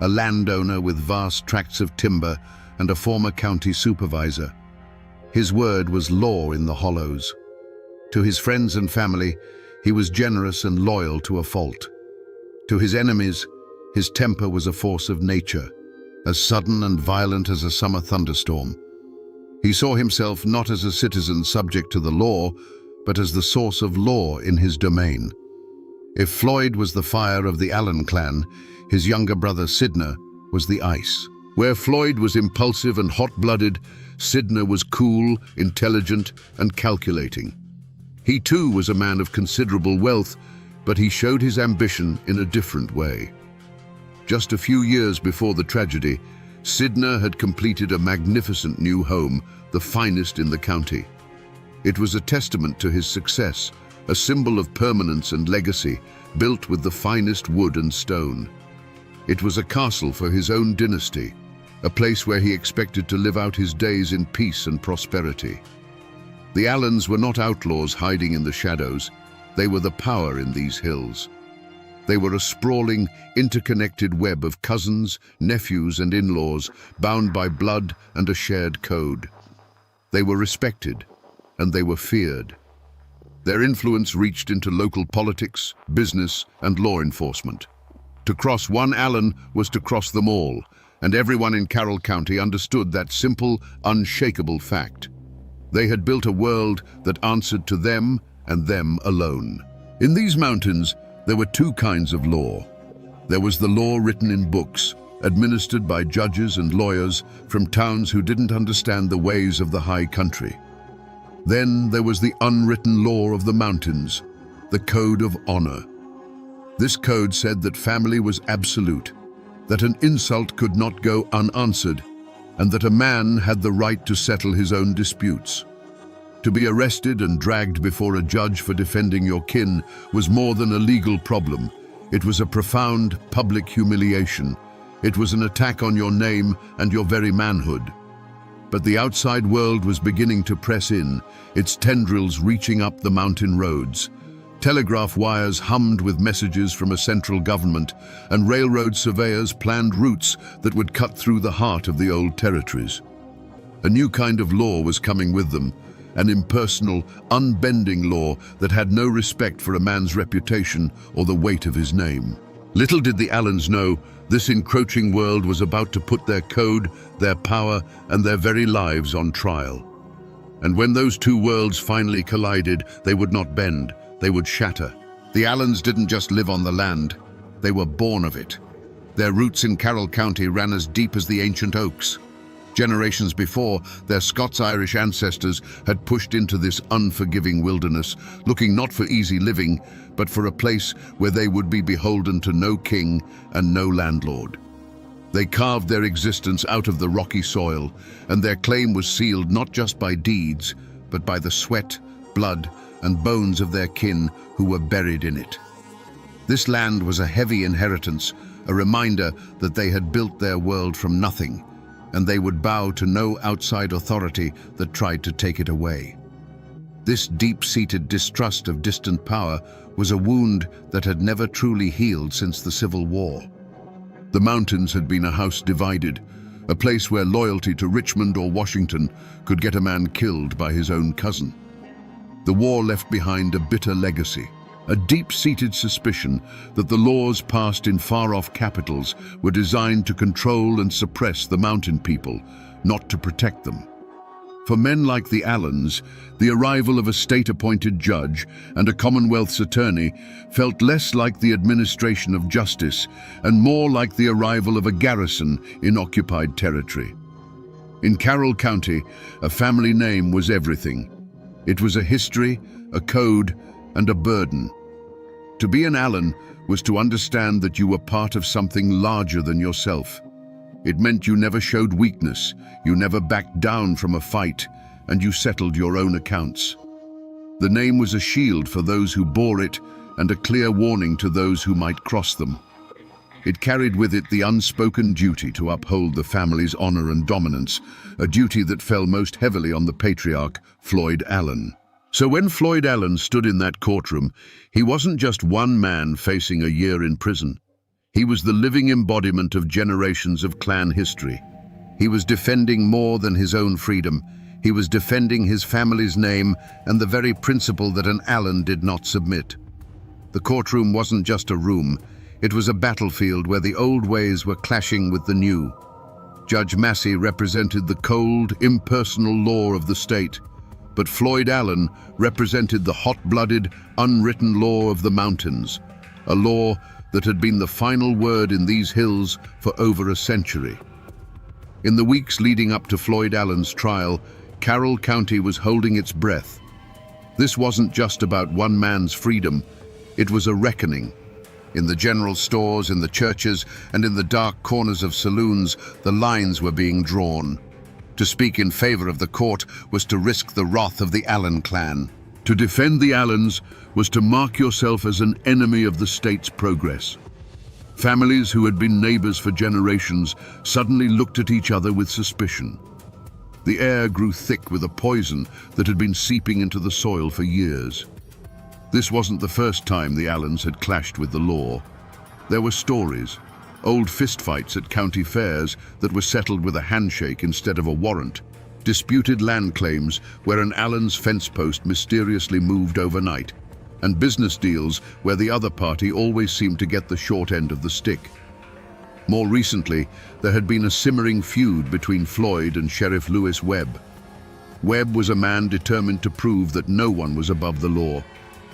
a landowner with vast tracts of timber and a former county supervisor. His word was law in the hollows. To his friends and family, he was generous and loyal to a fault. To his enemies, his temper was a force of nature, as sudden and violent as a summer thunderstorm. He saw himself not as a citizen subject to the law, but as the source of law in his domain. If Floyd was the fire of the Allen clan, his younger brother Sidner was the ice. Where Floyd was impulsive and hot-blooded, Sidner was cool, intelligent, and calculating. He too was a man of considerable wealth, but he showed his ambition in a different way. Just a few years before the tragedy, Sidner had completed a magnificent new home, the finest in the county. It was a testament to his success, a symbol of permanence and legacy, built with the finest wood and stone. It was a castle for his own dynasty, a place where he expected to live out his days in peace and prosperity. The Allens were not outlaws hiding in the shadows. They were the power in these hills. They were a sprawling, interconnected web of cousins, nephews, and in-laws, bound by blood and a shared code. They were respected, and they were feared. Their influence reached into local politics, business, and law enforcement. To cross one Allen was to cross them all, and everyone in Carroll County understood that simple, unshakable fact. They had built a world that answered to them and them alone. In these mountains, there were two kinds of law. There was the law written in books, administered by judges and lawyers from towns who didn't understand the ways of the high country. Then there was the unwritten law of the mountains, the code of honor. This code said that family was absolute, that an insult could not go unanswered, and that a man had the right to settle his own disputes. To be arrested and dragged before a judge for defending your kin was more than a legal problem. It was a profound public humiliation. It was an attack on your name and your very manhood. But the outside world was beginning to press in, its tendrils reaching up the mountain roads. Telegraph wires hummed with messages from a central government, and railroad surveyors planned routes that would cut through the heart of the old territories. A new kind of law was coming with them, an impersonal, unbending law that had no respect for a man's reputation or the weight of his name. Little did the Allens know, this encroaching world was about to put their code, their power, and their very lives on trial. And when those two worlds finally collided, they would not bend, they would shatter. The Allens didn't just live on the land, they were born of it. Their roots in Carroll County ran as deep as the ancient oaks. Generations before, their Scots-Irish ancestors had pushed into this unforgiving wilderness, looking not for easy living, but for a place where they would be beholden to no king and no landlord. They carved their existence out of the rocky soil, and their claim was sealed not just by deeds, but by the sweat, blood, and bones of their kin who were buried in it. This land was a heavy inheritance, a reminder that they had built their world from nothing, and they would bow to no outside authority that tried to take it away. This deep-seated distrust of distant power was a wound that had never truly healed since the Civil War. The mountains had been a house divided, a place where loyalty to Richmond or Washington could get a man killed by his own cousin. The war left behind a bitter legacy, a deep-seated suspicion that the laws passed in far-off capitals were designed to control and suppress the mountain people, not to protect them. For men like the Allens, the arrival of a state-appointed judge and a Commonwealth's attorney felt less like the administration of justice and more like the arrival of a garrison in occupied territory. In Carroll County, a family name was everything. It was a history, a code, and a burden. To be an Allen was to understand that you were part of something larger than yourself. It meant you never showed weakness, you never backed down from a fight, and you settled your own accounts. The name was a shield for those who bore it and a clear warning to those who might cross them. It carried with it the unspoken duty to uphold the family's honor and dominance, a duty that fell most heavily on the patriarch, Floyd Allen. So when Floyd Allen stood in that courtroom, he wasn't just one man facing a year in prison. He was the living embodiment of generations of clan history. He was defending more than his own freedom. He was defending his family's name and the very principle that an Allen did not submit. The courtroom wasn't just a room. It was a battlefield where the old ways were clashing with the new. Judge Massey represented the cold, impersonal law of the state, but Floyd Allen represented the hot-blooded, unwritten law of the mountains, a law that had been the final word in these hills for over a century. In the weeks leading up to Floyd Allen's trial, Carroll County was holding its breath. This wasn't just about one man's freedom, it was a reckoning. In the general stores, in the churches, and in the dark corners of saloons, the lines were being drawn. To speak in favor of the court was to risk the wrath of the Allen clan. To defend the Allens was to mark yourself as an enemy of the state's progress. Families who had been neighbors for generations suddenly looked at each other with suspicion. The air grew thick with a poison that had been seeping into the soil for years. This wasn't the first time the Allens had clashed with the law. There were stories, old fistfights at county fairs that were settled with a handshake instead of a warrant, disputed land claims where an Allen's fence post mysteriously moved overnight, and business deals where the other party always seemed to get the short end of the stick. More recently, there had been a simmering feud between Floyd and Sheriff Lewis Webb. Webb was a man determined to prove that no one was above the law,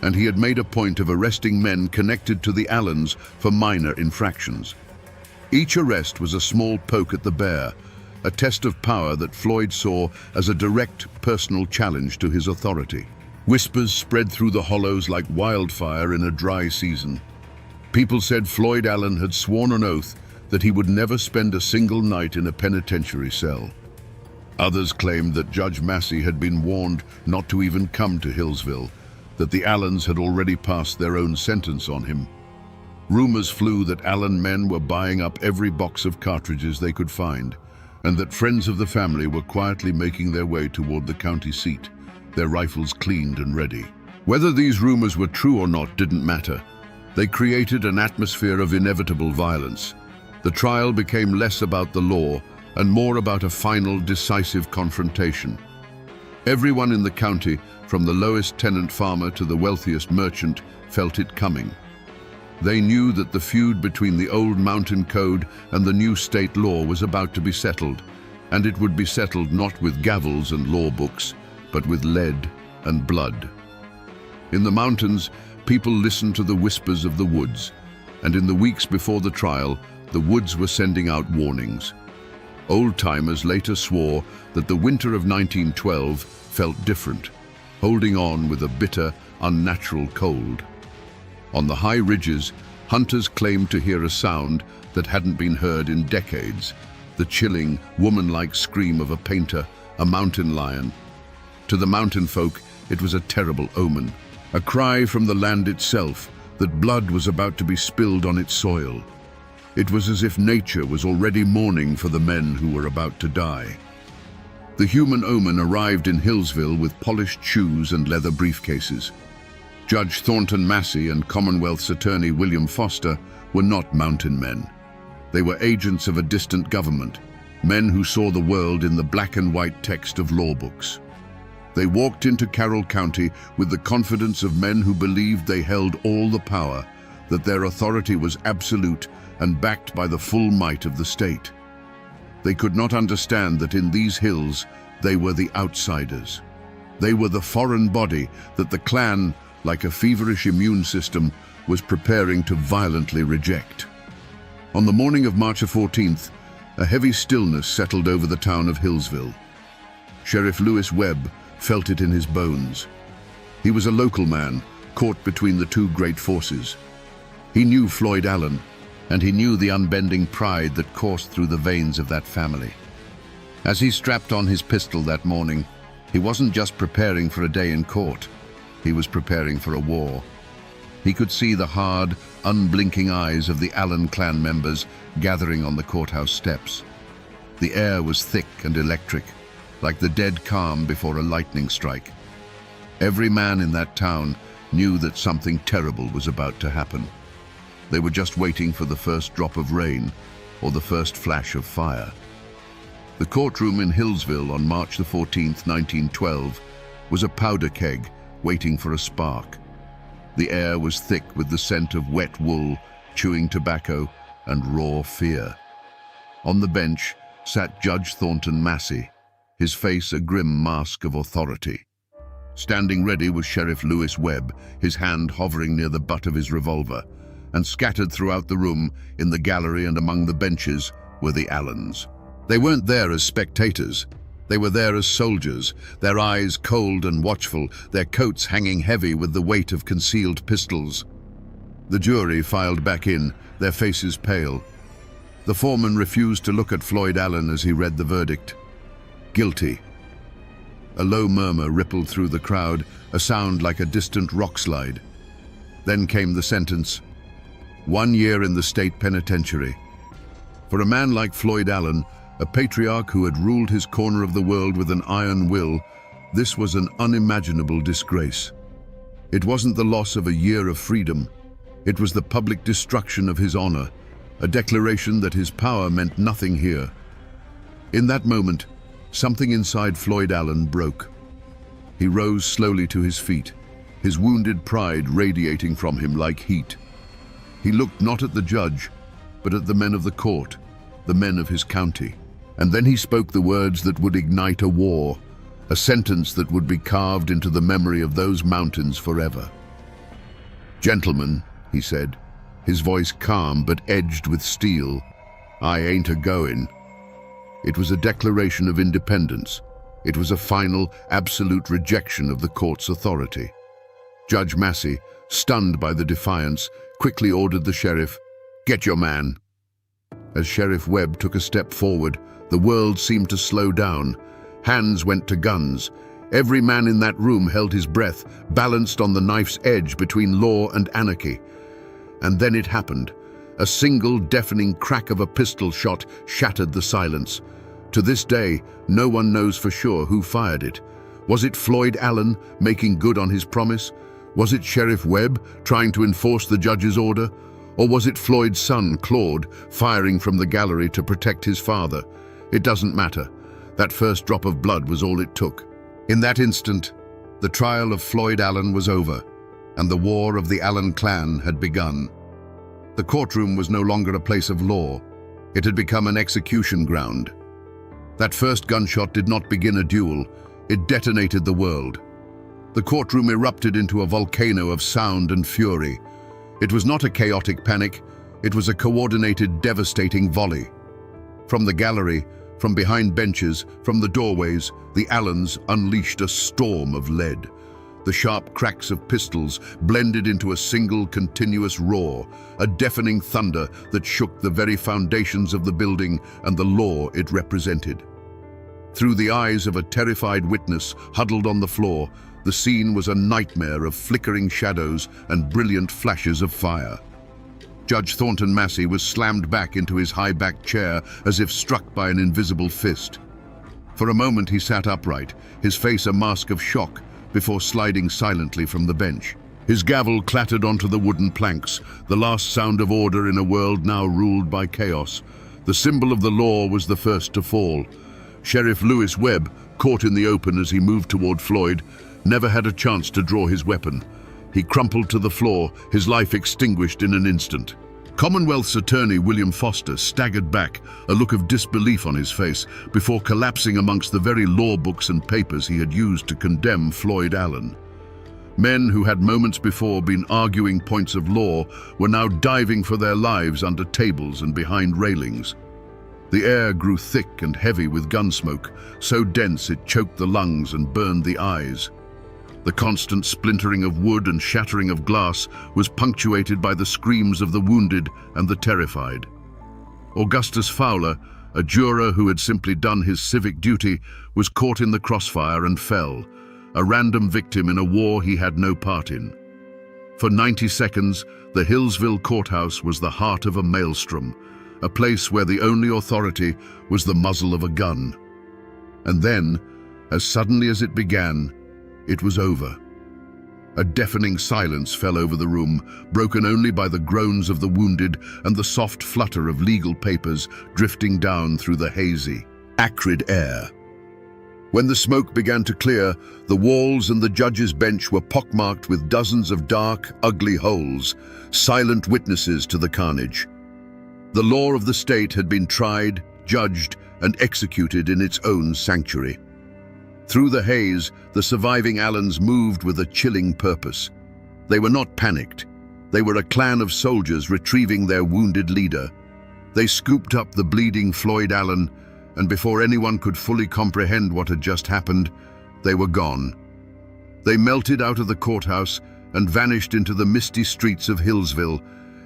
and he had made a point of arresting men connected to the Allens for minor infractions. Each arrest was a small poke at the bear, a test of power that Floyd saw as a direct personal challenge to his authority. Whispers spread through the hollows like wildfire in a dry season. People said Floyd Allen had sworn an oath that he would never spend a single night in a penitentiary cell. Others claimed that Judge Massey had been warned not to even come to Hillsville, that the Allens had already passed their own sentence on him. Rumors flew that Allen men were buying up every box of cartridges they could find, and that friends of the family were quietly making their way toward the county seat, their rifles cleaned and ready. Whether these rumors were true or not didn't matter. They created an atmosphere of inevitable violence. The trial became less about the law and more about a final, decisive confrontation. Everyone in the county, from the lowest tenant farmer to the wealthiest merchant, felt it coming. They knew that the feud between the old mountain code and the new state law was about to be settled, and it would be settled not with gavels and law books, but with lead and blood. In the mountains, people listened to the whispers of the woods, and in the weeks before the trial, the woods were sending out warnings. Old-timers later swore that the winter of 1912 felt different, holding on with a bitter, unnatural cold. On the high ridges, hunters claimed to hear a sound that hadn't been heard in decades, the chilling, woman-like scream of a painter, a mountain lion. To the mountain folk, it was a terrible omen, a cry from the land itself that blood was about to be spilled on its soil. It was as if nature was already mourning for the men who were about to die. The human omen arrived in Hillsville with polished shoes and leather briefcases. Judge Thornton Massey and Commonwealth's attorney William Foster were not mountain men. They were agents of a distant government, men who saw the world in the black and white text of law books. They walked into Carroll County with the confidence of men who believed they held all the power, that their authority was absolute and backed by the full might of the state. They could not understand that in these hills they were the outsiders. They were the foreign body that the clan, like a feverish immune system, was preparing to violently reject. On the morning of March 14th, a heavy stillness settled over the town of Hillsville. Sheriff Lewis Webb felt it in his bones. He was a local man, caught between the two great forces. He knew Floyd Allen, and he knew the unbending pride that coursed through the veins of that family. As he strapped on his pistol that morning, he wasn't just preparing for a day in court. He was preparing for a war. He could see the hard, unblinking eyes of the Allen clan members gathering on the courthouse steps. The air was thick and electric, like the dead calm before a lightning strike. Every man in that town knew that something terrible was about to happen. They were just waiting for the first drop of rain or the first flash of fire. The courtroom in Hillsville on March 14th, 1912, was a powder keg waiting for a spark. The air was thick with the scent of wet wool, chewing tobacco, and raw fear. On the bench sat Judge Thornton Massey, his face a grim mask of authority. Standing ready was Sheriff Lewis Webb, his hand hovering near the butt of his revolver, and scattered throughout the room, in the gallery and among the benches, were the Allens. They weren't there as spectators. They were there as soldiers, their eyes cold and watchful, their coats hanging heavy with the weight of concealed pistols. The jury filed back in, their faces pale. The foreman refused to look at Floyd Allen as he read the verdict. Guilty. A low murmur rippled through the crowd, a sound like a distant rock slide. Then came the sentence. 1 year in the state penitentiary. For a man like Floyd Allen, a patriarch who had ruled his corner of the world with an iron will, this was an unimaginable disgrace. It wasn't the loss of a year of freedom. It was the public destruction of his honor, a declaration that his power meant nothing here. In that moment, something inside Floyd Allen broke. He rose slowly to his feet, his wounded pride radiating from him like heat. He looked not at the judge, but at the men of the court, the men of his county. And then he spoke the words that would ignite a war, a sentence that would be carved into the memory of those mountains forever. "Gentlemen," he said, his voice calm but edged with steel, "I ain't a-goin'." It was a declaration of independence. It was a final, absolute rejection of the court's authority. Judge Massey, stunned by the defiance, quickly ordered the sheriff, "Get your man." As Sheriff Webb took a step forward, the world seemed to slow down. Hands went to guns. Every man in that room held his breath, balanced on the knife's edge between law and anarchy. And then it happened. A single deafening crack of a pistol shot shattered the silence. To this day, no one knows for sure who fired it. Was it Floyd Allen making good on his promise? Was it Sheriff Webb trying to enforce the judge's order? Or was it Floyd's son, Claude, firing from the gallery to protect his father? It doesn't matter. That first drop of blood was all it took. In that instant, the trial of Floyd Allen was over, and the war of the Allen clan had begun. The courtroom was no longer a place of law. It had become an execution ground. That first gunshot did not begin a duel. It detonated the world. The courtroom erupted into a volcano of sound and fury. It was not a chaotic panic. It was a coordinated, devastating volley. From the gallery, from behind benches, from the doorways, the Allens unleashed a storm of lead. The sharp cracks of pistols blended into a single continuous roar, a deafening thunder that shook the very foundations of the building and the law it represented. Through the eyes of a terrified witness huddled on the floor, the scene was a nightmare of flickering shadows and brilliant flashes of fire. Judge Thornton Massey was slammed back into his high-backed chair as if struck by an invisible fist. For a moment he sat upright, his face a mask of shock, before sliding silently from the bench. His gavel clattered onto the wooden planks, the last sound of order in a world now ruled by chaos. The symbol of the law was the first to fall. Sheriff Lewis Webb, caught in the open as he moved toward Floyd, never had a chance to draw his weapon. He crumpled to the floor, his life extinguished in an instant. Commonwealth's attorney William Foster staggered back, a look of disbelief on his face, before collapsing amongst the very law books and papers he had used to condemn Floyd Allen. Men who had moments before been arguing points of law were now diving for their lives under tables and behind railings. The air grew thick and heavy with gun smoke, so dense it choked the lungs and burned the eyes. The constant splintering of wood and shattering of glass was punctuated by the screams of the wounded and the terrified. Augustus Fowler, a juror who had simply done his civic duty, was caught in the crossfire and fell, a random victim in a war he had no part in. For 90 seconds, the Hillsville courthouse was the heart of a maelstrom, a place where the only authority was the muzzle of a gun. And then, as suddenly as it began, it was over. A deafening silence fell over the room, broken only by the groans of the wounded and the soft flutter of legal papers drifting down through the hazy, acrid air. When the smoke began to clear, the walls and the judge's bench were pockmarked with dozens of dark, ugly holes, silent witnesses to the carnage. The law of the state had been tried, judged, and executed in its own sanctuary. Through the haze, the surviving Allens moved with a chilling purpose. They were not panicked. They were a clan of soldiers retrieving their wounded leader. They scooped up the bleeding Floyd Allen, and before anyone could fully comprehend what had just happened, they were gone. They melted out of the courthouse and vanished into the misty streets of Hillsville,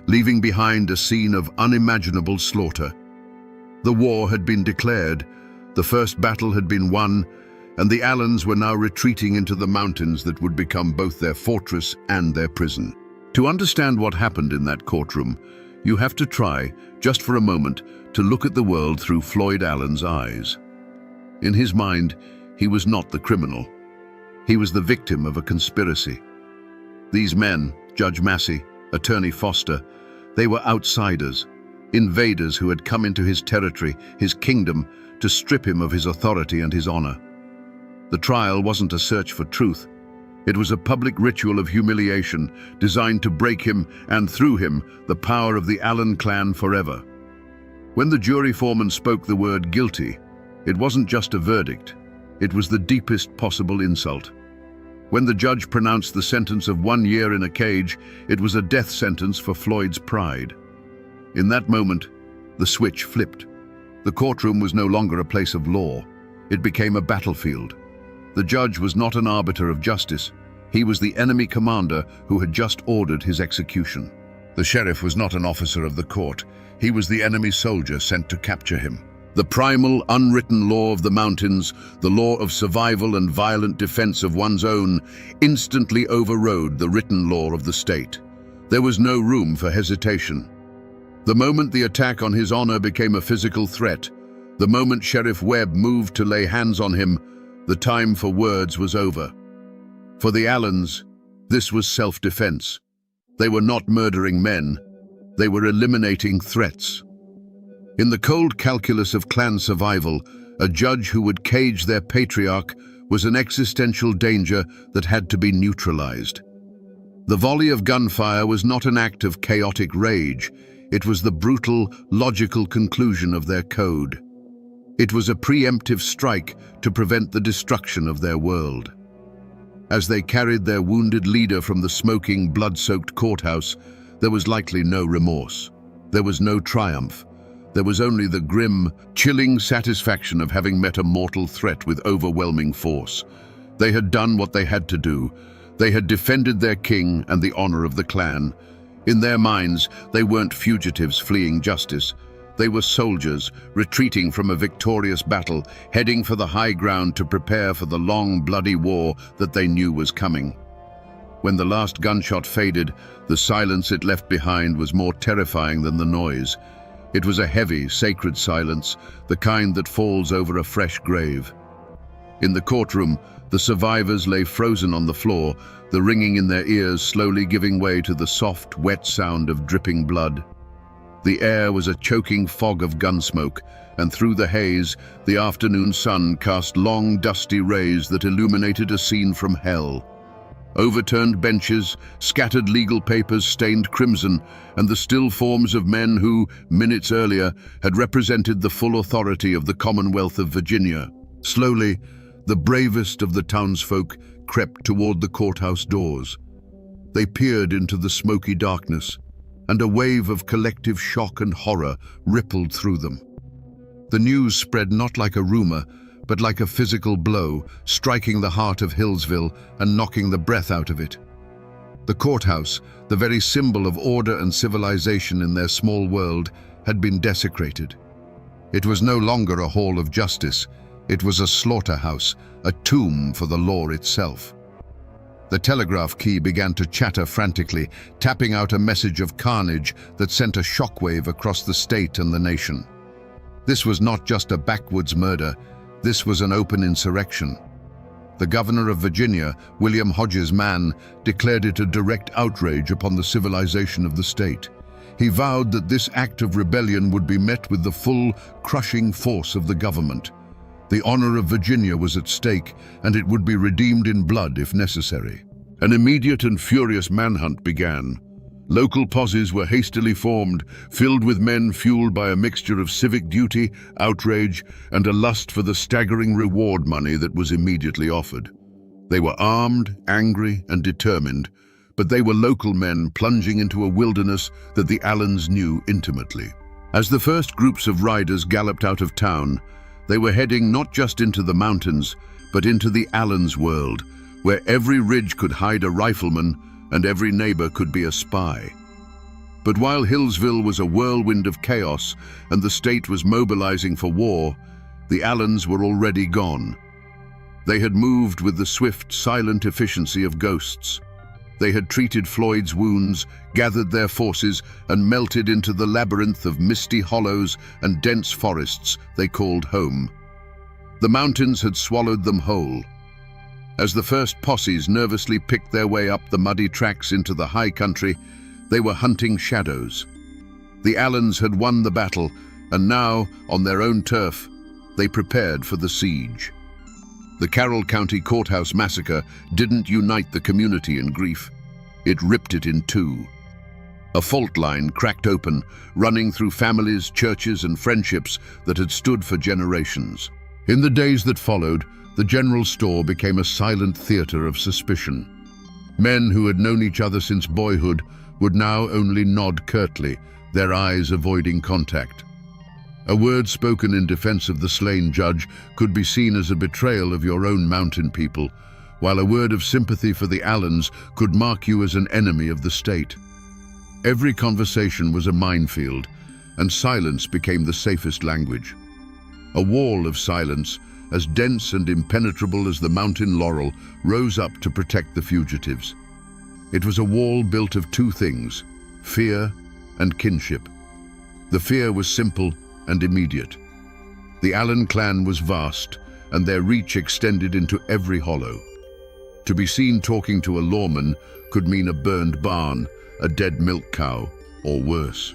leaving behind a scene of unimaginable slaughter. The war had been declared, the first battle had been won, and the Allens were now retreating into the mountains that would become both their fortress and their prison. To understand what happened in that courtroom, you have to try, just for a moment, to look at the world through Floyd Allen's eyes. In his mind, he was not the criminal. He was the victim of a conspiracy. These men, Judge Massey, Attorney Foster, they were outsiders, invaders who had come into his territory, his kingdom, to strip him of his authority and his honor. The trial wasn't a search for truth. It was a public ritual of humiliation designed to break him and, through him, the power of the Allen clan forever. When the jury foreman spoke the word guilty, it wasn't just a verdict. It was the deepest possible insult. When the judge pronounced the sentence of 1 year in a cage, it was a death sentence for Floyd's pride. In that moment, the switch flipped. The courtroom was no longer a place of law. It became a battlefield. The judge was not an arbiter of justice. He was the enemy commander who had just ordered his execution. The sheriff was not an officer of the court. He was the enemy soldier sent to capture him. The primal, unwritten law of the mountains, the law of survival and violent defense of one's own, instantly overrode the written law of the state. There was no room for hesitation. The moment the attack on his honor became a physical threat, the moment Sheriff Webb moved to lay hands on him, the time for words was over. For the Allens, this was self-defense. They were not murdering men. They were eliminating threats. In the cold calculus of clan survival, a judge who would cage their patriarch was an existential danger that had to be neutralized. The volley of gunfire was not an act of chaotic rage. It was the brutal, logical conclusion of their code. It was a preemptive strike to prevent the destruction of their world. As they carried their wounded leader from the smoking, blood-soaked courthouse, there was likely no remorse. There was no triumph. There was only the grim, chilling satisfaction of having met a mortal threat with overwhelming force. They had done what they had to do. They had defended their king and the honor of the clan. In their minds, they weren't fugitives fleeing justice. They were soldiers, retreating from a victorious battle, heading for the high ground to prepare for the long, bloody war that they knew was coming. When the last gunshot faded, the silence it left behind was more terrifying than the noise. It was a heavy, sacred silence, the kind that falls over a fresh grave. In the courtroom, the survivors lay frozen on the floor, the ringing in their ears slowly giving way to the soft, wet sound of dripping blood. The air was a choking fog of gun smoke, and through the haze, the afternoon sun cast long, dusty rays that illuminated a scene from hell. Overturned benches, scattered legal papers stained crimson, and the still forms of men who, minutes earlier, had represented the full authority of the Commonwealth of Virginia. Slowly, the bravest of the townsfolk crept toward the courthouse doors. They peered into the smoky darkness, and a wave of collective shock and horror rippled through them. The news spread not like a rumor, but like a physical blow, striking the heart of Hillsville and knocking the breath out of it. The courthouse, the very symbol of order and civilization in their small world, had been desecrated. It was no longer a hall of justice. It was a slaughterhouse, a tomb for the law itself. The telegraph key began to chatter frantically, tapping out a message of carnage that sent a shockwave across the state and the nation. This was not just a backwoods murder. This was an open insurrection. The governor of Virginia, William Hodges Mann, declared it a direct outrage upon the civilization of the state. He vowed that this act of rebellion would be met with the full, crushing force of the government. The honor of Virginia was at stake, and it would be redeemed in blood if necessary. An immediate and furious manhunt began. Local posses were hastily formed, filled with men fueled by a mixture of civic duty, outrage, and a lust for the staggering reward money that was immediately offered. They were armed, angry, and determined, but they were local men plunging into a wilderness that the Allens knew intimately. As the first groups of riders galloped out of town, they were heading not just into the mountains, but into the Allens world, where every ridge could hide a rifleman and every neighbor could be a spy. But while Hillsville was a whirlwind of chaos and the state was mobilizing for war, the Allens were already gone. They had moved with the swift, silent efficiency of ghosts. They had treated Floyd's wounds, gathered their forces, and melted into the labyrinth of misty hollows and dense forests they called home. The mountains had swallowed them whole. As the first posses nervously picked their way up the muddy tracks into the high country, they were hunting shadows. The Allens had won the battle, and now, on their own turf, they prepared for the siege. The Carroll County Courthouse massacre didn't unite the community in grief. It ripped it in two. A fault line cracked open, running through families, churches, and friendships that had stood for generations. In the days that followed, the general store became a silent theater of suspicion. Men who had known each other since boyhood would now only nod curtly, their eyes avoiding contact. A word spoken in defense of the slain judge could be seen as a betrayal of your own mountain people, while a word of sympathy for the Allens could mark you as an enemy of the state. Every conversation was a minefield, and silence became the safest language. A wall of silence, as dense and impenetrable as the mountain laurel, rose up to protect the fugitives. It was a wall built of two things: fear and kinship. The fear was simple and immediate. The Allen clan was vast, and their reach extended into every hollow. To be seen talking to a lawman could mean a burned barn, a dead milk cow, or worse.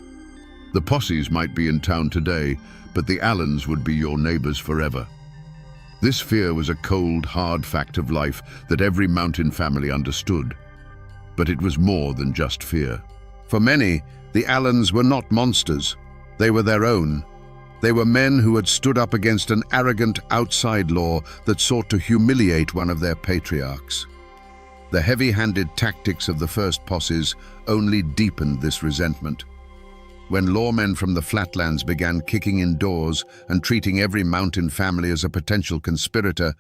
The posses might be in town today, but the Allens would be your neighbors forever. This fear was a cold, hard fact of life that every mountain family understood. But it was more than just fear. For many, the Allens were not monsters. They were their own. They were men who had stood up against an arrogant outside law that sought to humiliate one of their patriarchs. The heavy-handed tactics of the first posses only deepened this resentment. When lawmen from the flatlands began kicking in doors and treating every mountain family as a potential conspirator,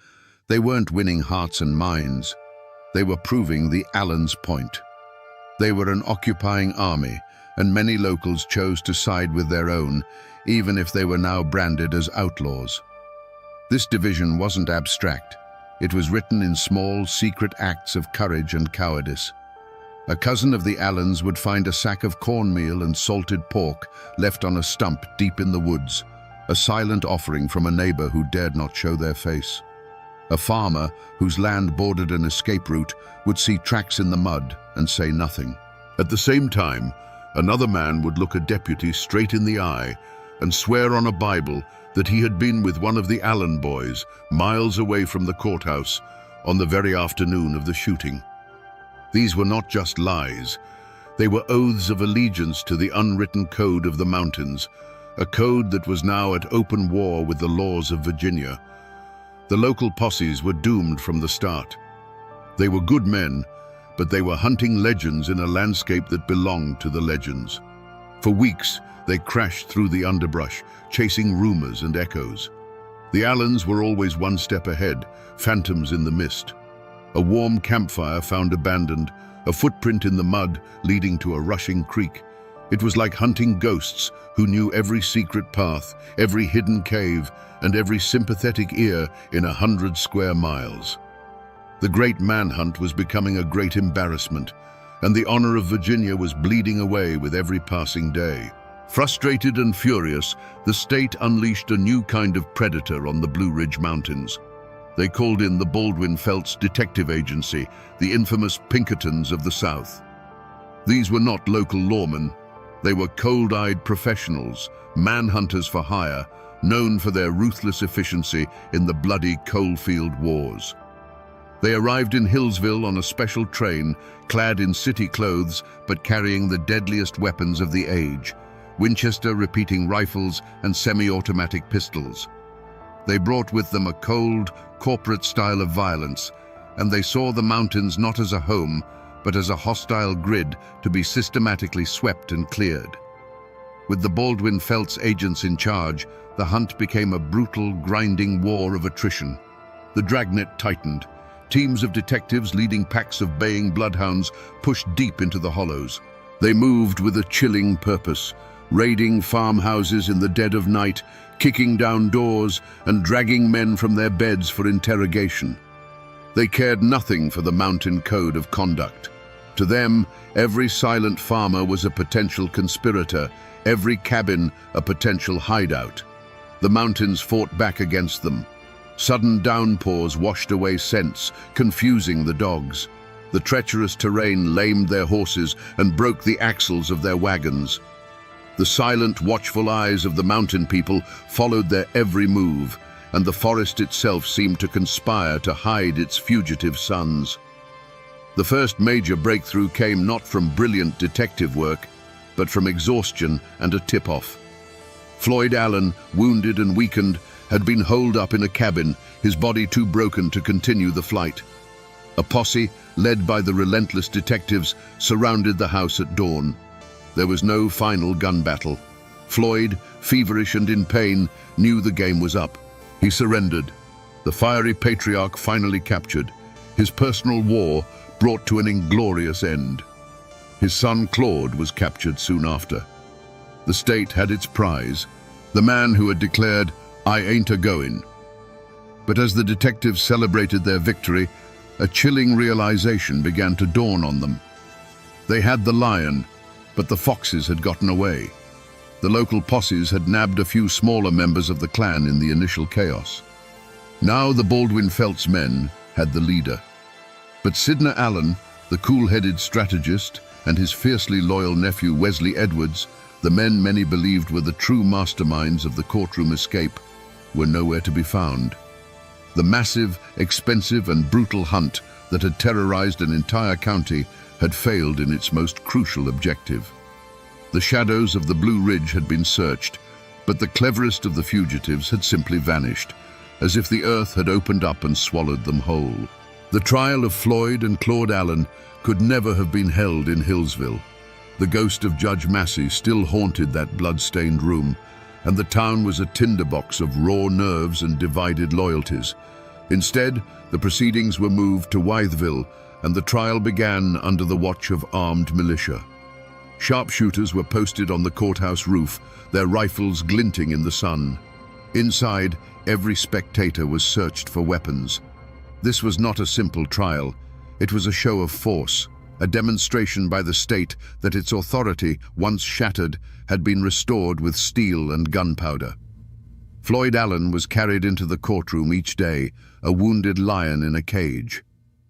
they weren't winning hearts and minds. They were proving the Allens' point. They were an occupying army, and many locals chose to side with their own, even if they were now branded as outlaws. This division wasn't abstract. It was written in small, secret acts of courage and cowardice. A cousin of the Allens would find a sack of cornmeal and salted pork left on a stump deep in the woods, a silent offering from a neighbor who dared not show their face. A farmer whose land bordered an escape route would see tracks in the mud and say nothing. At the same time, another man would look a deputy straight in the eye and swear on a Bible that he had been with one of the Allen boys miles away from the courthouse on the very afternoon of the shooting. These were not just lies. They were oaths of allegiance to the unwritten code of the mountains, a code that was now at open war with the laws of Virginia. The local posses were doomed from the start. They were good men, but they were hunting legends in a landscape that belonged to the legends. For weeks, they crashed through the underbrush, chasing rumors and echoes. The Allens were always one step ahead, phantoms in the mist. A warm campfire found abandoned, a footprint in the mud leading to a rushing creek. It was like hunting ghosts who knew every secret path, every hidden cave, and every sympathetic ear in 100 square miles. The great manhunt was becoming a great embarrassment, and the honor of Virginia was bleeding away with every passing day. Frustrated and furious, the state unleashed a new kind of predator on the Blue Ridge Mountains. They called in the Baldwin-Felts Detective Agency, the infamous Pinkertons of the South. These were not local lawmen. They were cold-eyed professionals, manhunters for hire, known for their ruthless efficiency in the bloody coalfield wars. They arrived in Hillsville on a special train, clad in city clothes but carrying the deadliest weapons of the age: Winchester repeating rifles and semi-automatic pistols. They brought with them a cold, corporate style of violence, and they saw the mountains not as a home, but as a hostile grid to be systematically swept and cleared. With the Baldwin-Felts agents in charge, the hunt became a brutal, grinding war of attrition. The dragnet tightened. Teams of detectives leading packs of baying bloodhounds pushed deep into the hollows. They moved with a chilling purpose, raiding farmhouses in the dead of night, kicking down doors and dragging men from their beds for interrogation. They cared nothing for the mountain code of conduct. To them, every silent farmer was a potential conspirator, every cabin a potential hideout. The mountains fought back against them. Sudden downpours washed away scents, confusing the dogs. The treacherous terrain lamed their horses and broke the axles of their wagons. The silent, watchful eyes of the mountain people followed their every move, and the forest itself seemed to conspire to hide its fugitive sons. The first major breakthrough came not from brilliant detective work, but from exhaustion and a tip-off. Floyd Allen, wounded and weakened, had been holed up in a cabin, his body too broken to continue the flight. A posse, led by the relentless detectives, surrounded the house at dawn. There was no final gun battle. Floyd, feverish and in pain, knew the game was up. He surrendered. The fiery patriarch finally captured. His personal war brought to an inglorious end. His son Claude was captured soon after. The state had its prize, the man who had declared, "I ain't a-goin'." But as the detectives celebrated their victory, a chilling realization began to dawn on them. They had the lion, but the foxes had gotten away. The local posses had nabbed a few smaller members of the clan in the initial chaos. Now the Baldwin Felts men had the leader. But Sidney Allen, the cool-headed strategist, and his fiercely loyal nephew Wesley Edwards, the men many believed were the true masterminds of the courtroom escape, were nowhere to be found. The massive, expensive and brutal hunt that had terrorized an entire county had failed in its most crucial objective. The shadows of the Blue Ridge had been searched, but the cleverest of the fugitives had simply vanished, as if the earth had opened up and swallowed them whole. The trial of Floyd and Claude Allen could never have been held in Hillsville. The ghost of Judge Massey still haunted that blood-stained room, and the town was a tinderbox of raw nerves and divided loyalties. Instead, the proceedings were moved to Wytheville, and the trial began under the watch of armed militia. Sharpshooters were posted on the courthouse roof, their rifles glinting in the sun. Inside, every spectator was searched for weapons. This was not a simple trial. It was a show of force, a demonstration by the state that its authority, once shattered, had been restored with steel and gunpowder. Floyd Allen was carried into the courtroom each day, a wounded lion in a cage.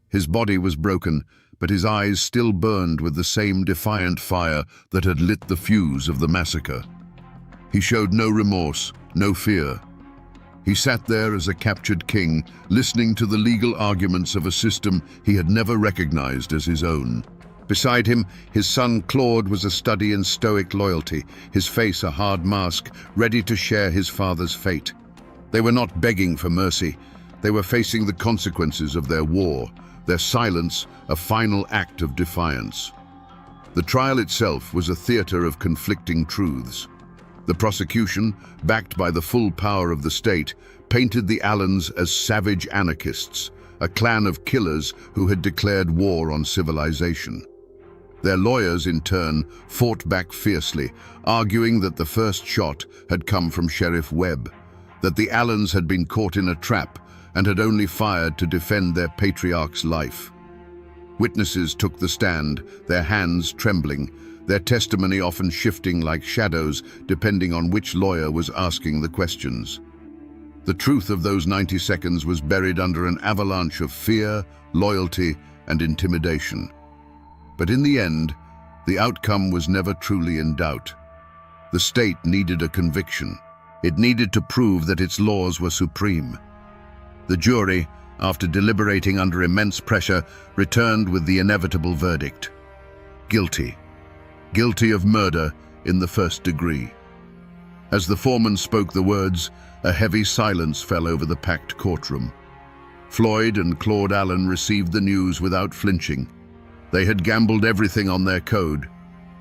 His body was broken, but his eyes still burned with the same defiant fire that had lit the fuse of the massacre. He showed no remorse, no fear. He sat there as a captured king, listening to the legal arguments of a system he had never recognized as his own. Beside him, his son Claude was a study in stoic loyalty, his face a hard mask, ready to share his father's fate. They were not begging for mercy. They were facing the consequences of their war, their silence a final act of defiance. The trial itself was a theater of conflicting truths. The prosecution, backed by the full power of the state, painted the Allens as savage anarchists, a clan of killers who had declared war on civilization. Their lawyers, in turn, fought back fiercely, arguing that the first shot had come from Sheriff Webb, that the Allens had been caught in a trap and had only fired to defend their patriarch's life. Witnesses took the stand, their hands trembling, their testimony often shifting like shadows depending on which lawyer was asking the questions. The truth of those 90 seconds was buried under an avalanche of fear, loyalty, and intimidation. But in the end, the outcome was never truly in doubt. The state needed a conviction. It needed to prove that its laws were supreme. The jury, after deliberating under immense pressure, returned with the inevitable verdict: guilty. Guilty of murder in the first degree. As the foreman spoke the words, a heavy silence fell over the packed courtroom. Floyd and Claude Allen received the news without flinching. They had gambled everything on their code,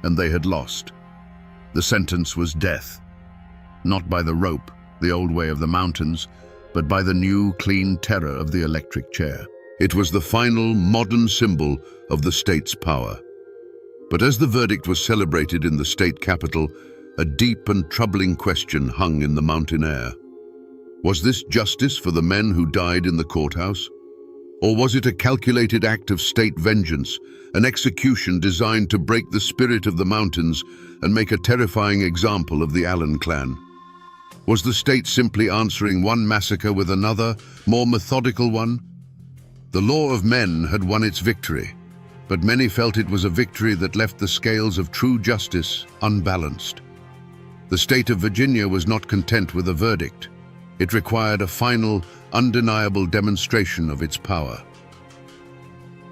and they had lost. The sentence was death. Not by the rope, the old way of the mountains, but by the new, clean terror of the electric chair. It was the final, modern symbol of the state's power. But as the verdict was celebrated in the state capital, a deep and troubling question hung in the mountain air. Was this justice for the men who died in the courthouse? Or was it a calculated act of state vengeance, an execution designed to break the spirit of the mountains and make a terrifying example of the Allen clan? Was the state simply answering one massacre with another, more methodical one? The law of men had won its victory, but many felt it was a victory that left the scales of true justice unbalanced. The state of Virginia was not content with a verdict. It required a final, undeniable demonstration of its power.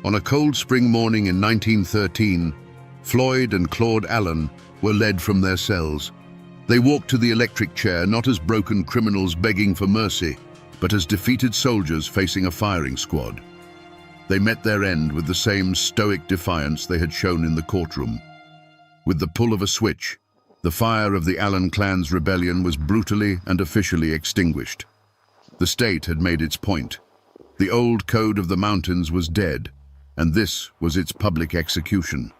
On a cold spring morning in 1913, Floyd and Claude Allen were led from their cells. They walked to the electric chair not as broken criminals begging for mercy, but as defeated soldiers facing a firing squad. They met their end with the same stoic defiance they had shown in the courtroom. With the pull of a switch, the fire of the Allen clan's rebellion was brutally and officially extinguished. The state had made its point. The old code of the mountains was dead, and this was its public execution.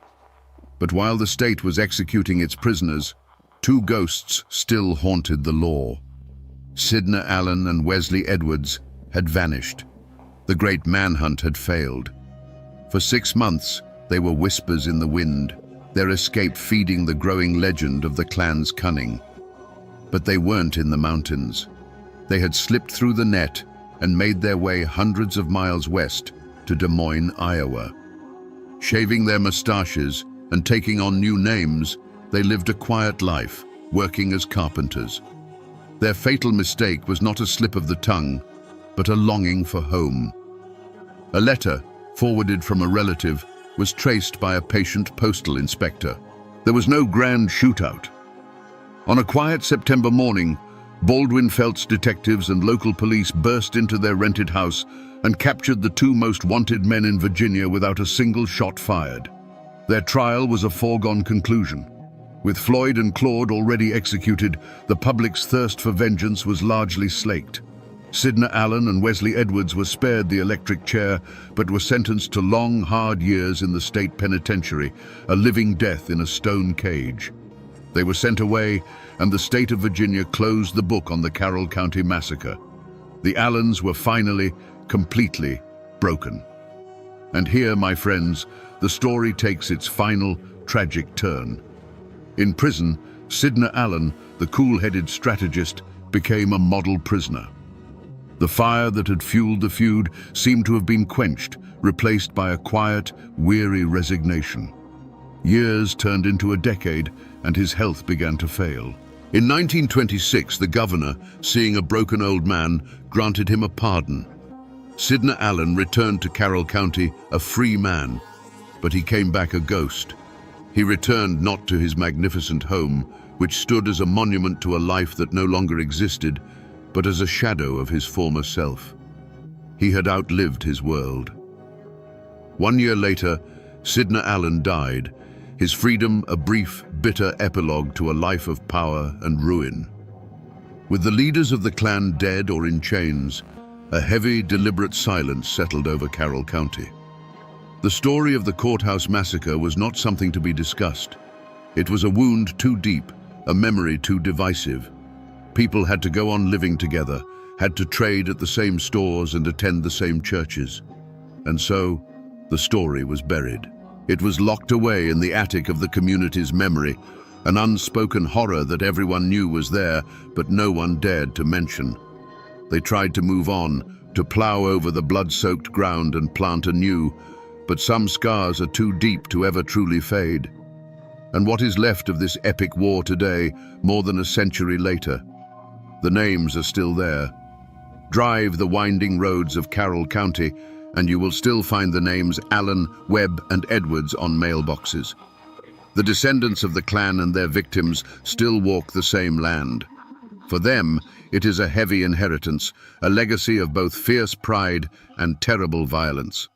But while the state was executing its prisoners, two ghosts still haunted the law. Sidney Allen and Wesley Edwards had vanished. The great manhunt had failed. For 6 months, they were whispers in the wind, their escape feeding the growing legend of the clan's cunning. But they weren't in the mountains. They had slipped through the net and made their way hundreds of miles west to Des Moines, Iowa. Shaving their mustaches and taking on new names, they lived a quiet life, working as carpenters. Their fatal mistake was not a slip of the tongue, but a longing for home. A letter, forwarded from a relative, was traced by a patient postal inspector. There was no grand shootout. On a quiet September morning, Baldwin Felts detectives and local police burst into their rented house and captured the two most wanted men in Virginia without a single shot fired. Their trial was a foregone conclusion. With Floyd and Claude already executed, the public's thirst for vengeance was largely slaked. Sidney Allen and Wesley Edwards were spared the electric chair, but were sentenced to long, hard years in the state penitentiary, a living death in a stone cage. They were sent away, and the state of Virginia closed the book on the Carroll County massacre. The Allens were finally, completely broken. And here, my friends, the story takes its final, tragic turn. In prison, Sidney Allen, the cool-headed strategist, became a model prisoner. The fire that had fueled the feud seemed to have been quenched, replaced by a quiet, weary resignation. Years turned into a decade, and his health began to fail. In 1926, the governor, seeing a broken old man, granted him a pardon. Sidney Allen returned to Carroll County a free man, but he came back a ghost. He returned not to his magnificent home, which stood as a monument to a life that no longer existed, but as a shadow of his former self. He had outlived his world. 1 year later, Sidney Allen died, his freedom a brief, bitter epilogue to a life of power and ruin. With the leaders of the clan dead or in chains, a heavy, deliberate silence settled over Carroll County. The story of the courthouse massacre was not something to be discussed. It was a wound too deep, a memory too divisive. People had to go on living together, had to trade at the same stores and attend the same churches. And so, the story was buried. It was locked away in the attic of the community's memory, an unspoken horror that everyone knew was there, but no one dared to mention. They tried to move on, to plow over the blood-soaked ground and plant anew, but some scars are too deep to ever truly fade. And what is left of this epic war today, more than a century later? The names are still there. Drive the winding roads of Carroll County, and you will still find the names Allen, Webb, and Edwards on mailboxes. The descendants of the clan and their victims still walk the same land. For them, it is a heavy inheritance, a legacy of both fierce pride and terrible violence.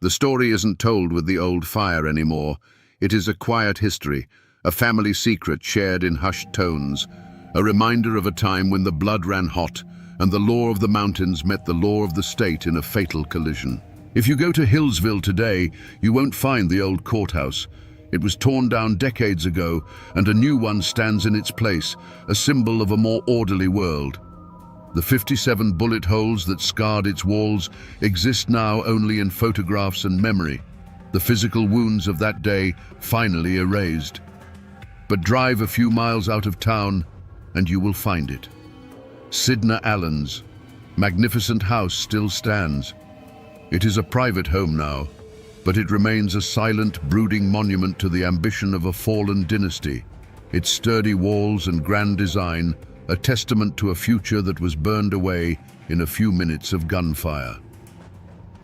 The story isn't told with the old fire anymore. It is a quiet history, a family secret shared in hushed tones, a reminder of a time when the blood ran hot and the law of the mountains met the law of the state in a fatal collision. If you go to Hillsville today, you won't find the old courthouse. It was torn down decades ago, and a new one stands in its place, a symbol of a more orderly world. The 57 bullet holes that scarred its walls exist now only in photographs and memory, the physical wounds of that day finally erased. But drive a few miles out of town, and you will find it. Sidna Allen's magnificent house still stands. It is a private home now, but it remains a silent, brooding monument to the ambition of a fallen dynasty. Its sturdy walls and grand design, a testament to a future that was burned away in a few minutes of gunfire.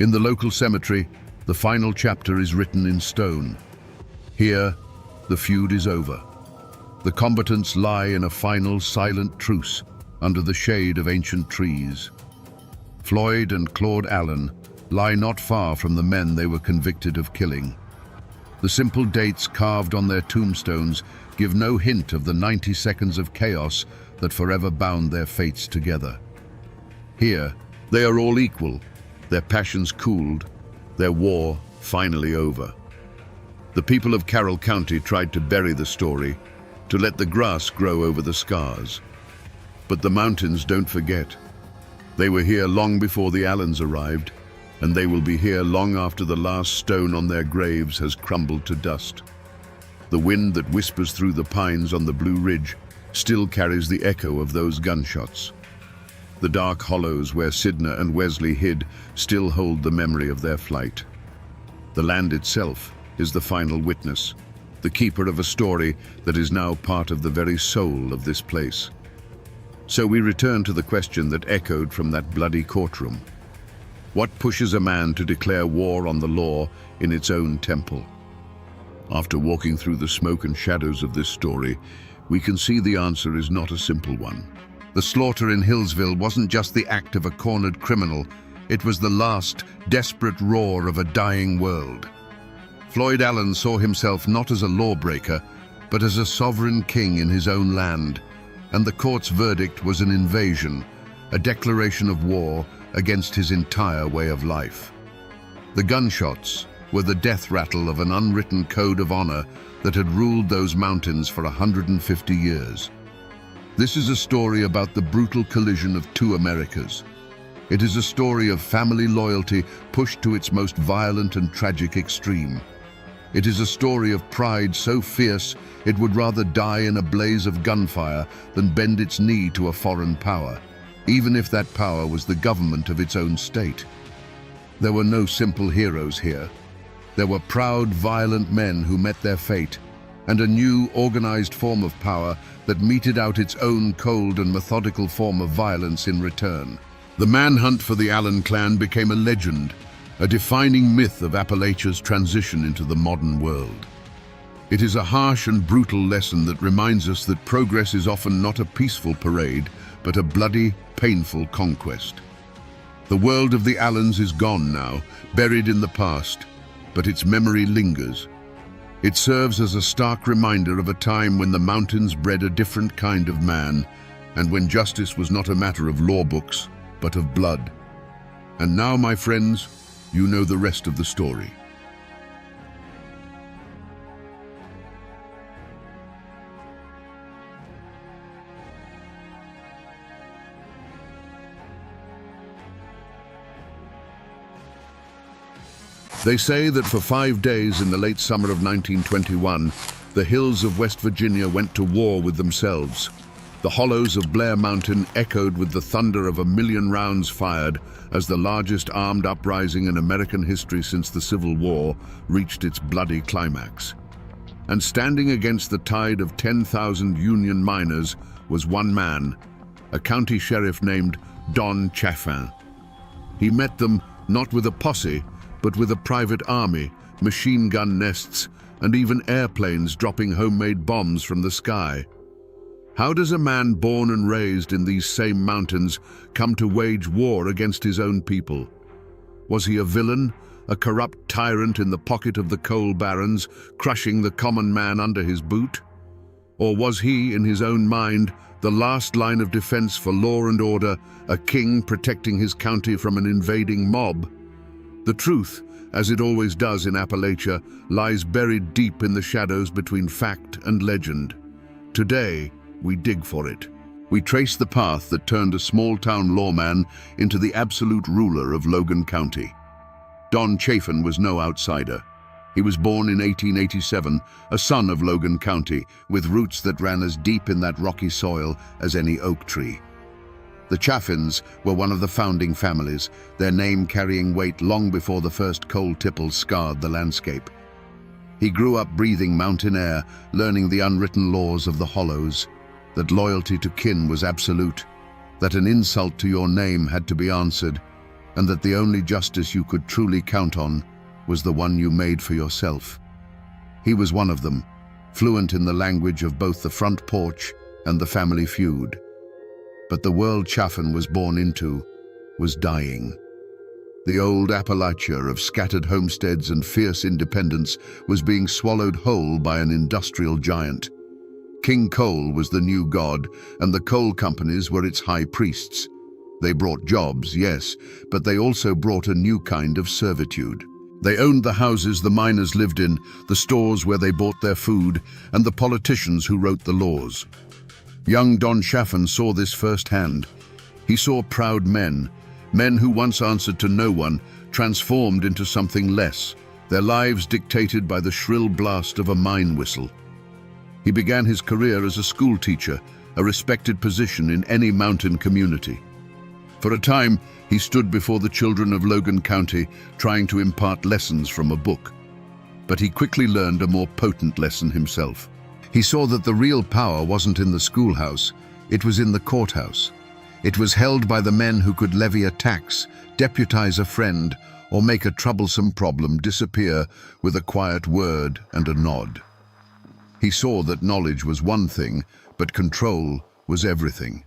In the local cemetery, the final chapter is written in stone. Here, the feud is over. The combatants lie in a final silent truce under the shade of ancient trees. Floyd and Claude Allen lie not far from the men they were convicted of killing. The simple dates carved on their tombstones give no hint of the 90 seconds of chaos that forever bound their fates together. Here, they are all equal, their passions cooled, their war finally over. The people of Carroll County tried to bury the story, to let the grass grow over the scars. But the mountains don't forget. They were here long before the Allens arrived, and they will be here long after the last stone on their graves has crumbled to dust. The wind that whispers through the pines on the Blue Ridge still carries the echo of those gunshots. The dark hollows where Sidna and Wesley hid still hold the memory of their flight. The land itself is the final witness, the keeper of a story that is now part of the very soul of this place. So we return to the question that echoed from that bloody courtroom. What pushes a man to declare war on the law in its own temple? After walking through the smoke and shadows of this story, we can see the answer is not a simple one. The slaughter in Hillsville wasn't just the act of a cornered criminal, it was the last, desperate roar of a dying world. Floyd Allen saw himself not as a lawbreaker, but as a sovereign king in his own land, and the court's verdict was an invasion, a declaration of war against his entire way of life. The gunshots were the death rattle of an unwritten code of honor that had ruled those mountains for 150 years. This is a story about the brutal collision of two Americas. It is a story of family loyalty pushed to its most violent and tragic extreme. It is a story of pride so fierce it would rather die in a blaze of gunfire than bend its knee to a foreign power, even if that power was the government of its own state. There were no simple heroes here. There were proud, violent men who met their fate, and a new, organized form of power that meted out its own cold and methodical form of violence in return. The manhunt for the Allen clan became a legend, a defining myth of Appalachia's transition into the modern world. It is a harsh and brutal lesson that reminds us that progress is often not a peaceful parade, but a bloody, painful conquest. The world of the Allens is gone now, buried in the past, but its memory lingers. It serves as a stark reminder of a time when the mountains bred a different kind of man, and when justice was not a matter of law books, but of blood. And now, my friends, you know the rest of the story. They say that for 5 days in the late summer of 1921, the hills of West Virginia went to war with themselves. The hollows of Blair Mountain echoed with the thunder of 1,000,000 rounds fired as the largest armed uprising in American history since the Civil War reached its bloody climax. And standing against the tide of 10,000 Union miners was one man, a county sheriff named Don Chaffin. He met them not with a posse, but with a private army, machine gun nests, and even airplanes dropping homemade bombs from the sky. How does a man born and raised in these same mountains come to wage war against his own people? Was he a villain, a corrupt tyrant in the pocket of the coal barons, crushing the common man under his boot? Or was he, in his own mind, the last line of defense for law and order, a king protecting his county from an invading mob? The truth, as it always does in Appalachia, lies buried deep in the shadows between fact and legend. Today, we dig for it. We trace the path that turned a small-town lawman into the absolute ruler of Logan County. Don Chaffin was no outsider. He was born in 1887, a son of Logan County, with roots that ran as deep in that rocky soil as any oak tree. The Chaffins were one of the founding families, their name carrying weight long before the first coal tipples scarred the landscape. He grew up breathing mountain air, learning the unwritten laws of the hollows, that loyalty to kin was absolute, that an insult to your name had to be answered, and that the only justice you could truly count on was the one you made for yourself. He was one of them, fluent in the language of both the front porch and the family feud. But the world Chaffin was born into was dying. The old Appalachia of scattered homesteads and fierce independence was being swallowed whole by an industrial giant. King Coal was the new god, and the coal companies were its high priests. They brought jobs, yes, but they also brought a new kind of servitude. They owned the houses the miners lived in, the stores where they bought their food, and the politicians who wrote the laws. Young Don Chaffin saw this firsthand. He saw proud men who once answered to no one, transformed into something less, their lives dictated by the shrill blast of a mine whistle. He began his career as a school teacher, a respected position in any mountain community. For a time, he stood before the children of Logan County, trying to impart lessons from a book. But he quickly learned a more potent lesson himself. He saw that the real power wasn't in the schoolhouse, it was in the courthouse. It was held by the men who could levy a tax, deputize a friend, or make a troublesome problem disappear with a quiet word and a nod. He saw that knowledge was one thing, but control was everything.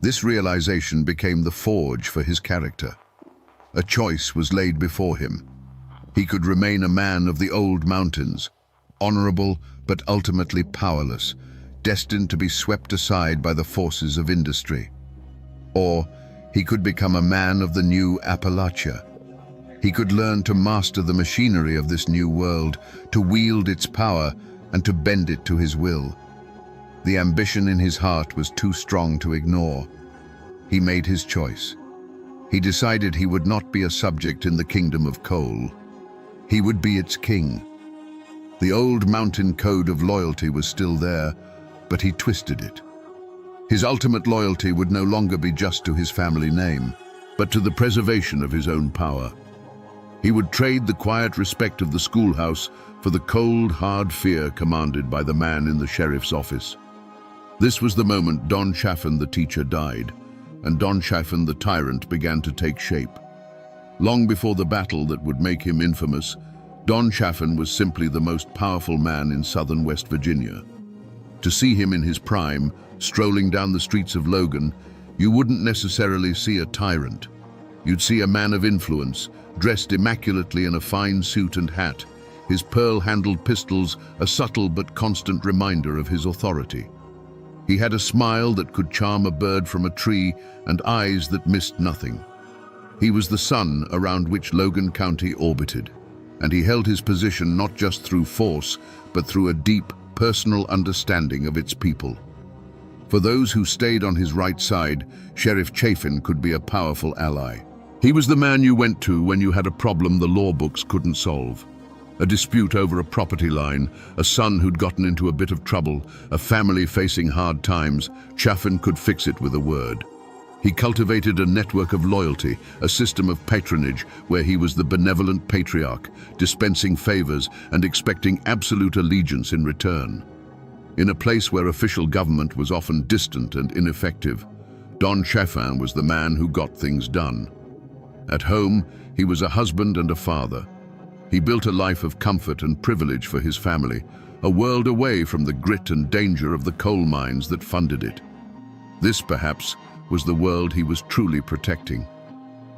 This realization became the forge for his character. A choice was laid before him. He could remain a man of the old mountains, honorable but ultimately powerless, destined to be swept aside by the forces of industry. Or he could become a man of the new Appalachia. He could learn to master the machinery of this new world, to wield its power and to bend it to his will. The ambition in his heart was too strong to ignore. He made his choice. He decided he would not be a subject in the kingdom of coal. He would be its king. The old mountain code of loyalty was still there, but he twisted it. His ultimate loyalty would no longer be just to his family name, but to the preservation of his own power. He would trade the quiet respect of the schoolhouse for the cold, hard fear commanded by the man in the sheriff's office. This was the moment Don Chaffin the teacher died, and Don Chaffin the tyrant began to take shape. Long before the battle that would make him infamous, Don Chaffin was simply the most powerful man in southern West Virginia. To see him in his prime, strolling down the streets of Logan, you wouldn't necessarily see a tyrant. You'd see a man of influence, dressed immaculately in a fine suit and hat, his pearl-handled pistols a subtle but constant reminder of his authority. He had a smile that could charm a bird from a tree and eyes that missed nothing. He was the sun around which Logan County orbited, and he held his position not just through force, but through a deep, personal understanding of its people. For those who stayed on his right side, Sheriff Chaffin could be a powerful ally. He was the man you went to when you had a problem the law books couldn't solve. A dispute over a property line, a son who'd gotten into a bit of trouble, a family facing hard times, Chaffin could fix it with a word. He cultivated a network of loyalty, a system of patronage where he was the benevolent patriarch, dispensing favors and expecting absolute allegiance in return. In a place where official government was often distant and ineffective, Don Chaffin was the man who got things done. At home, he was a husband and a father. He built a life of comfort and privilege for his family, a world away from the grit and danger of the coal mines that funded it. This, perhaps, was the world he was truly protecting.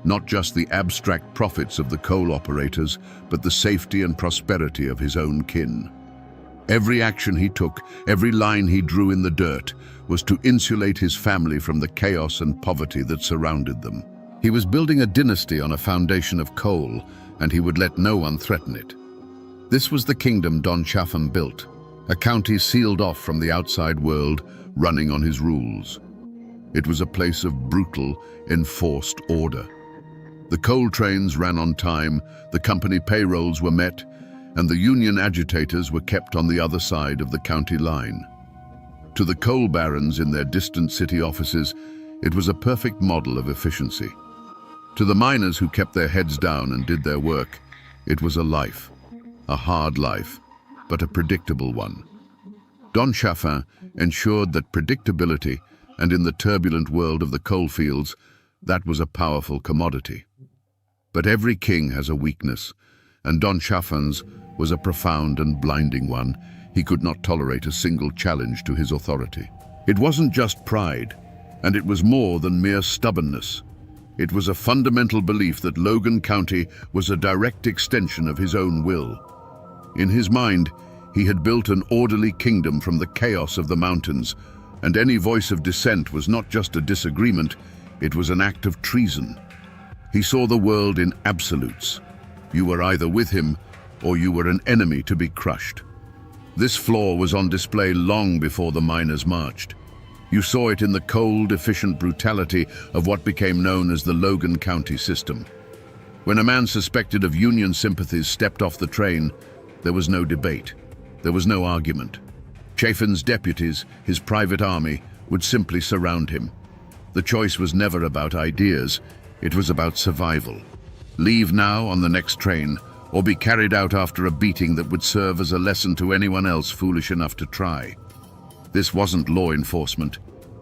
Not just the abstract profits of the coal operators, but the safety and prosperity of his own kin. Every action he took, every line he drew in the dirt, was to insulate his family from the chaos and poverty that surrounded them. He was building a dynasty on a foundation of coal, and he would let no one threaten it. This was the kingdom Don Chaffin built, a county sealed off from the outside world, running on his rules. It was a place of brutal, enforced order. The coal trains ran on time, the company payrolls were met, and the Union agitators were kept on the other side of the county line. To the coal barons in their distant city offices, it was a perfect model of efficiency. To the miners who kept their heads down and did their work, it was a life, a hard life, but a predictable one. Don Chaffin ensured that predictability, and in the turbulent world of the coalfields, that was a powerful commodity. But every king has a weakness, and Don Chaffin's was a profound and blinding one. He could not tolerate a single challenge to his authority. It wasn't just pride, and it was more than mere stubbornness. It was a fundamental belief that Logan County was a direct extension of his own will. In his mind, he had built an orderly kingdom from the chaos of the mountains, and any voice of dissent was not just a disagreement, it was an act of treason. He saw the world in absolutes. You were either with him, or you were an enemy to be crushed. This flaw was on display long before the miners marched. You saw it in the cold, efficient brutality of what became known as the Logan County system. When a man suspected of Union sympathies stepped off the train, there was no debate. There was no argument. Chaffin's deputies, his private army, would simply surround him. The choice was never about ideas, it was about survival. Leave now on the next train, or be carried out after a beating that would serve as a lesson to anyone else foolish enough to try. This wasn't law enforcement,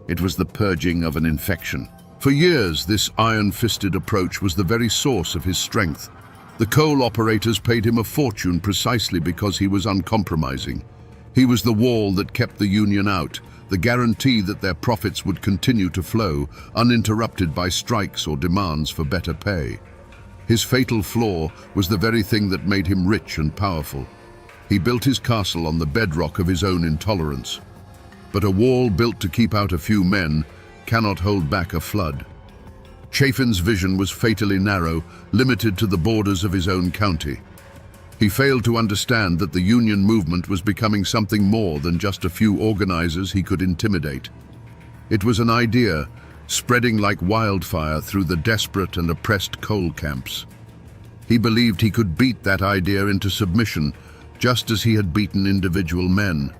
it was the purging of an infection. For years, this iron-fisted approach was the very source of his strength. The coal operators paid him a fortune precisely because he was uncompromising. He was the wall that kept the Union out, the guarantee that their profits would continue to flow, uninterrupted by strikes or demands for better pay. His fatal flaw was the very thing that made him rich and powerful. He built his castle on the bedrock of his own intolerance. But a wall built to keep out a few men cannot hold back a flood. Chaffin's vision was fatally narrow, limited to the borders of his own county. He failed to understand that the Union movement was becoming something more than just a few organizers he could intimidate. It was an idea, spreading like wildfire through the desperate and oppressed coal camps. He believed he could beat that idea into submission, just as he had beaten individual men.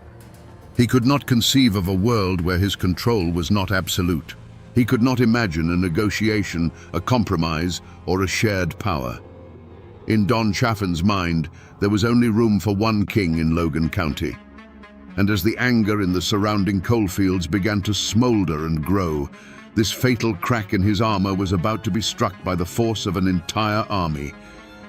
He could not conceive of a world where his control was not absolute. He could not imagine a negotiation, a compromise, or a shared power. In Don Chaffin's mind, there was only room for one king in Logan County. And as the anger in the surrounding coalfields began to smolder and grow, this fatal crack in his armor was about to be struck by the force of an entire army.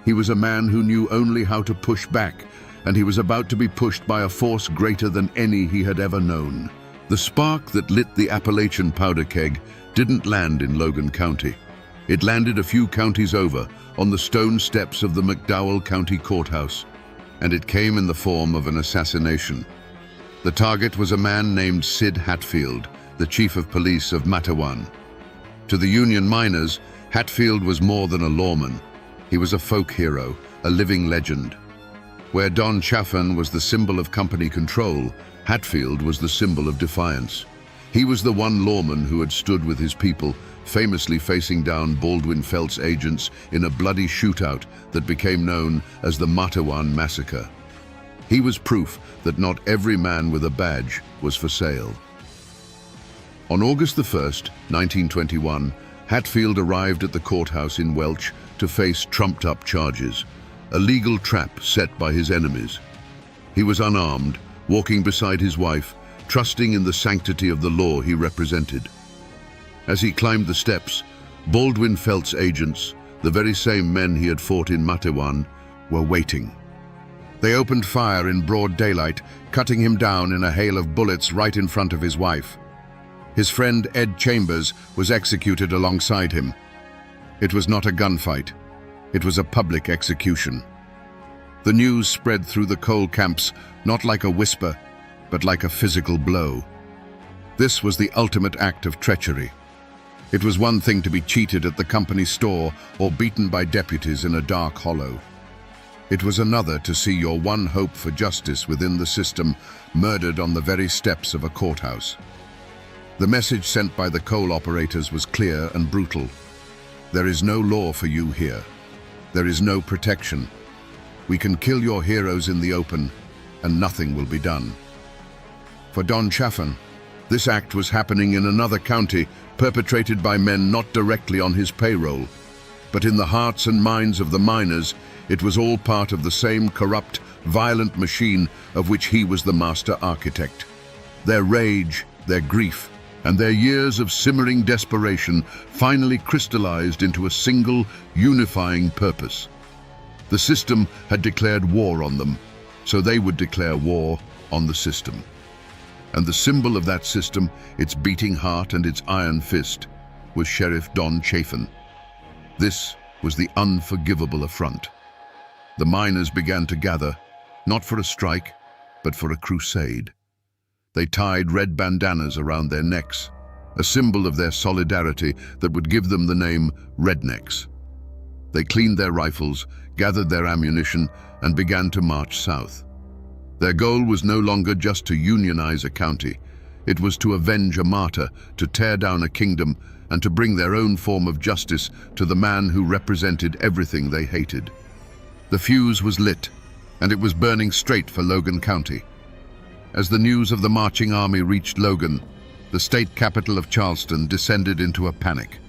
He was a man who knew only how to push back, and he was about to be pushed by a force greater than any he had ever known. The spark that lit the Appalachian powder keg didn't land in Logan County. It landed a few counties over, on the stone steps of the McDowell County Courthouse, and it came in the form of an assassination. The target was a man named Sid Hatfield, the chief of police of Matawan. To the Union miners, Hatfield was more than a lawman. He was a folk hero, a living legend. Where Don Chaffin was the symbol of company control, Hatfield was the symbol of defiance. He was the one lawman who had stood with his people, famously facing down Baldwin Felts agents in a bloody shootout that became known as the Matawan Massacre. He was proof that not every man with a badge was for sale. On August 1st, 1921, Hatfield arrived at the courthouse in Welch to face trumped-up charges, a legal trap set by his enemies. He was unarmed, walking beside his wife, trusting in the sanctity of the law he represented. As he climbed the steps, Baldwin Felts agents, the very same men he had fought in Matawan, were waiting. They opened fire in broad daylight, cutting him down in a hail of bullets right in front of his wife. His friend Ed Chambers was executed alongside him. It was not a gunfight. It was a public execution. The news spread through the coal camps, not like a whisper, but like a physical blow. This was the ultimate act of treachery. It was one thing to be cheated at the company store or beaten by deputies in a dark hollow. It was another to see your one hope for justice within the system murdered on the very steps of a courthouse. The message sent by the coal operators was clear and brutal. There is no law for you here. There is no protection. We can kill your heroes in the open, and nothing will be done. For Don Chaffin, this act was happening in another county, perpetrated by men not directly on his payroll, but in the hearts and minds of the miners. It was all part of the same corrupt, violent machine of which he was the master architect. Their rage, their grief, and their years of simmering desperation finally crystallized into a single, unifying purpose. The system had declared war on them, so they would declare war on the system. And the symbol of that system, its beating heart and its iron fist, was Sheriff Don Chaffin. This was the unforgivable affront. The miners began to gather, not for a strike, but for a crusade. They tied red bandanas around their necks, a symbol of their solidarity that would give them the name Rednecks. They cleaned their rifles, gathered their ammunition, and began to march south. Their goal was no longer just to unionize a county. It was to avenge a martyr, to tear down a kingdom, and to bring their own form of justice to the man who represented everything they hated. The fuse was lit, and it was burning straight for Logan County. As the news of the marching army reached Logan, the state capital of Charleston descended into a panic.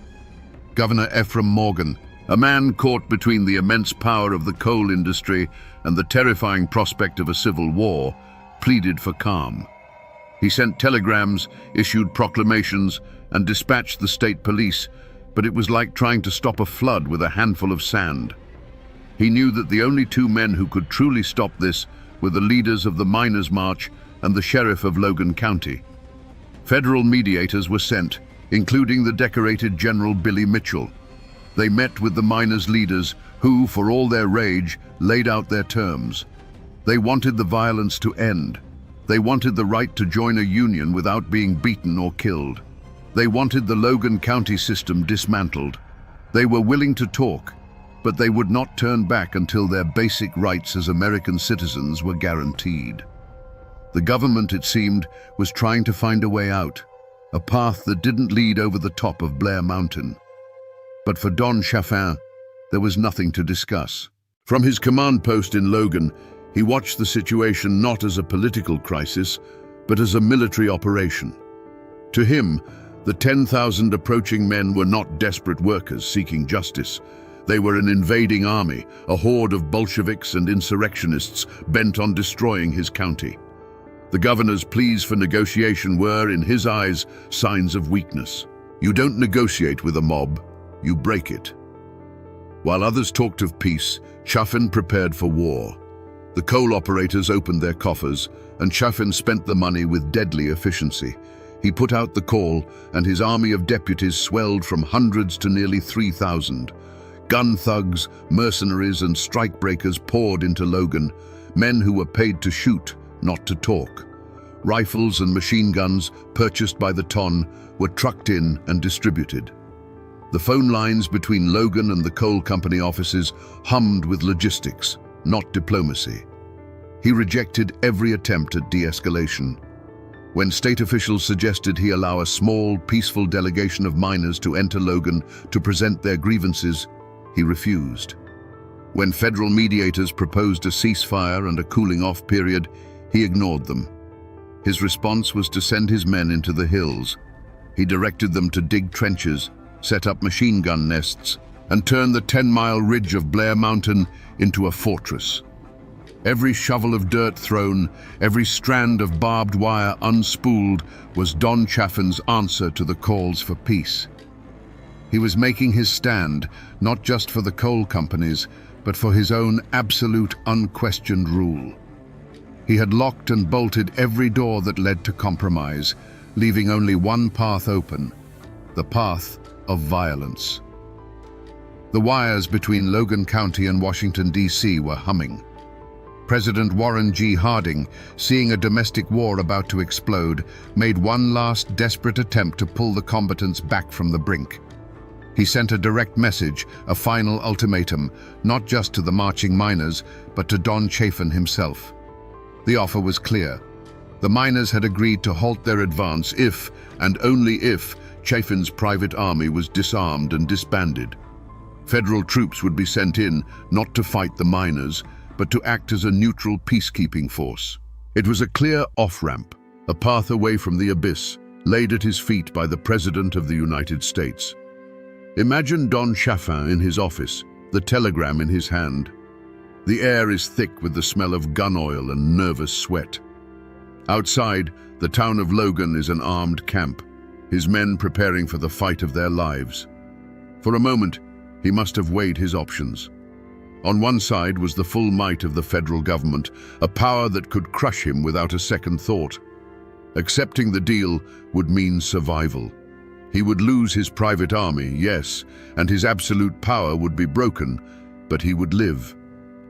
Governor Ephraim Morgan, a man caught between the immense power of the coal industry and the terrifying prospect of a civil war, pleaded for calm. He sent telegrams, issued proclamations, and dispatched the state police, but it was like trying to stop a flood with a handful of sand. He knew that the only two men who could truly stop this were the leaders of the Miners' March and the sheriff of Logan County. Federal mediators were sent, including the decorated General Billy Mitchell. They met with the miners' leaders who, for all their rage, laid out their terms. They wanted the violence to end. They wanted the right to join a union without being beaten or killed. They wanted the Logan County system dismantled. They were willing to talk, but they would not turn back until their basic rights as American citizens were guaranteed. The government, it seemed, was trying to find a way out, a path that didn't lead over the top of Blair Mountain. But for Don Chaffin, there was nothing to discuss. From his command post in Logan, he watched the situation not as a political crisis, but as a military operation. To him, the 10,000 approaching men were not desperate workers seeking justice. They were an invading army, a horde of Bolsheviks and insurrectionists bent on destroying his county. The governor's pleas for negotiation were, in his eyes, signs of weakness. You don't negotiate with a mob, you break it. While others talked of peace, Chaffin prepared for war. The coal operators opened their coffers, and Chaffin spent the money with deadly efficiency. He put out the call, and his army of deputies swelled from hundreds to nearly 3,000. Gun thugs, mercenaries, and strikebreakers poured into Logan, men who were paid to shoot, not to talk. Rifles and machine guns, purchased by the ton, were trucked in and distributed. The phone lines between Logan and the coal company offices hummed with logistics, not diplomacy. He rejected every attempt at de-escalation. When state officials suggested he allow a small, peaceful delegation of miners to enter Logan to present their grievances, he refused. When federal mediators proposed a ceasefire and a cooling-off period, he ignored them. His response was to send his men into the hills. He directed them to dig trenches, set up machine gun nests, and turn the 10-mile ridge of Blair Mountain into a fortress. Every shovel of dirt thrown, every strand of barbed wire unspooled was Don Chaffin's answer to the calls for peace. He was making his stand, not just for the coal companies, but for his own absolute, unquestioned rule. He had locked and bolted every door that led to compromise, leaving only one path open, the path of violence. The wires between Logan County and Washington, D.C. were humming. President Warren G. Harding, seeing a domestic war about to explode, made one last desperate attempt to pull the combatants back from the brink. He sent a direct message, a final ultimatum, not just to the marching miners, but to Don Chaffin himself. The offer was clear. The miners had agreed to halt their advance if, and only if, Chaffin's private army was disarmed and disbanded. Federal troops would be sent in, not to fight the miners, but to act as a neutral peacekeeping force. It was a clear off-ramp, a path away from the abyss, laid at his feet by the President of the United States. Imagine Don Chaffin in his office, the telegram in his hand. The air is thick with the smell of gun oil and nervous sweat. Outside, the town of Logan is an armed camp, his men preparing for the fight of their lives. For a moment, he must have weighed his options. On one side was the full might of the federal government, a power that could crush him without a second thought. Accepting the deal would mean survival. He would lose his private army, yes, and his absolute power would be broken, but he would live.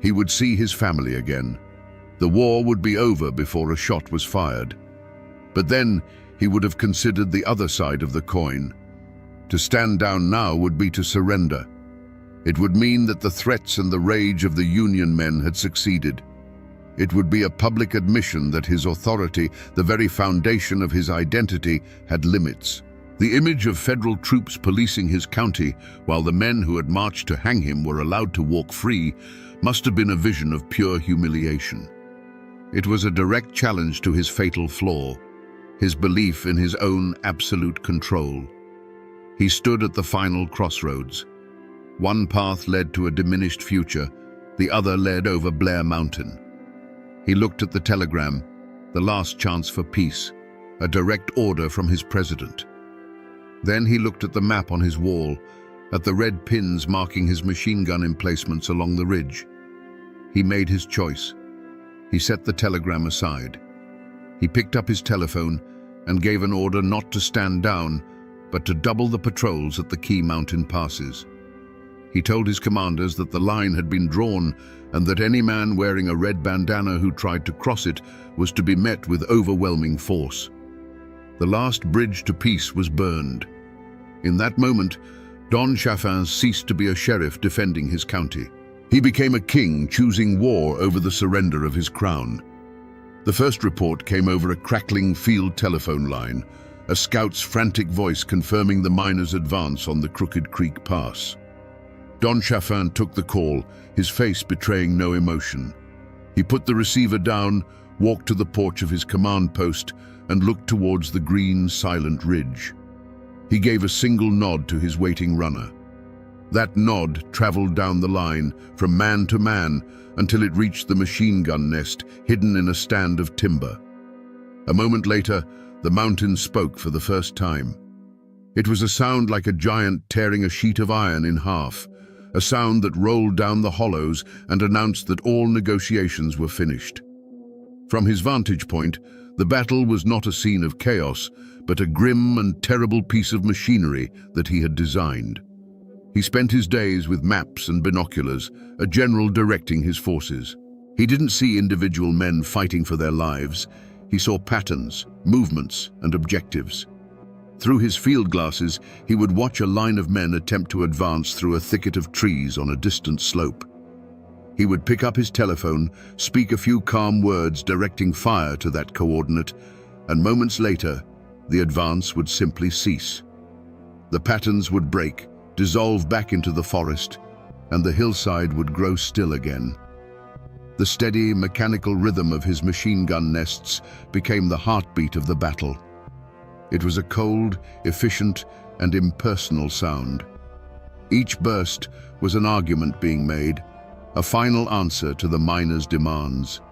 He would see his family again. The war would be over before a shot was fired. But then he would have considered the other side of the coin. To stand down now would be to surrender. It would mean that the threats and the rage of the Union men had succeeded. It would be a public admission that his authority, the very foundation of his identity, had limits. The image of federal troops policing his county while the men who had marched to hang him were allowed to walk free must have been a vision of pure humiliation. It was a direct challenge to his fatal flaw, his belief in his own absolute control. He stood at the final crossroads. One path led to a diminished future, the other led over Blair Mountain. He looked at the telegram, the last chance for peace, a direct order from his president. Then he looked at the map on his wall, at the red pins marking his machine gun emplacements along the ridge. He made his choice. He set the telegram aside. He picked up his telephone and gave an order not to stand down, but to double the patrols at the key mountain passes. He told his commanders that the line had been drawn and that any man wearing a red bandana who tried to cross it was to be met with overwhelming force. The last bridge to peace was burned. In that moment, Don Chaffin ceased to be a sheriff defending his county. He became a king choosing war over the surrender of his crown. The first report came over a crackling field telephone line, a scout's frantic voice confirming the miners' advance on the Crooked Creek Pass. Don Chaffin took the call, his face betraying no emotion. He put the receiver down, walked to the porch of his command post, and looked towards the green, silent ridge. He gave a single nod to his waiting runner. That nod traveled down the line, from man to man, until it reached the machine gun nest, hidden in a stand of timber. A moment later, the mountain spoke for the first time. It was a sound like a giant tearing a sheet of iron in half, a sound that rolled down the hollows and announced that all negotiations were finished. From his vantage point, the battle was not a scene of chaos, but a grim and terrible piece of machinery that he had designed. He spent his days with maps and binoculars, a general directing his forces. He didn't see individual men fighting for their lives. He saw patterns, movements, and objectives. Through his field glasses, he would watch a line of men attempt to advance through a thicket of trees on a distant slope. He would pick up his telephone, speak a few calm words directing fire to that coordinate, and moments later, the advance would simply cease. The patterns would break, dissolve back into the forest, and the hillside would grow still again. The steady, mechanical rhythm of his machine gun nests became the heartbeat of the battle. It was a cold, efficient, and impersonal sound. Each burst was an argument being made, a final answer to the miners' demands.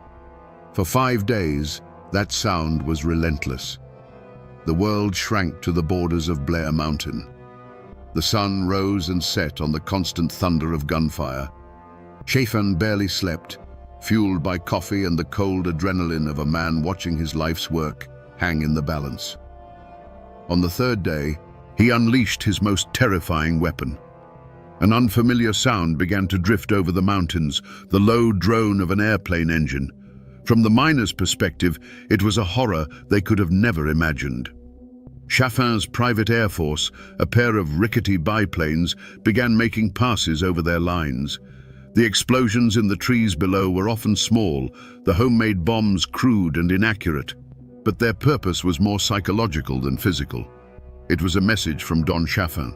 For 5 days, that sound was relentless. The world shrank to the borders of Blair Mountain. The sun rose and set on the constant thunder of gunfire. Chaffin barely slept, fueled by coffee and the cold adrenaline of a man watching his life's work hang in the balance. On the 3rd day, he unleashed his most terrifying weapon. An unfamiliar sound began to drift over the mountains, the low drone of an airplane engine. From the miners' perspective, it was a horror they could have never imagined. Chaffin's private air force, a pair of rickety biplanes, began making passes over their lines. The explosions in the trees below were often small, the homemade bombs crude and inaccurate. But their purpose was more psychological than physical. It was a message from Don Chaffin.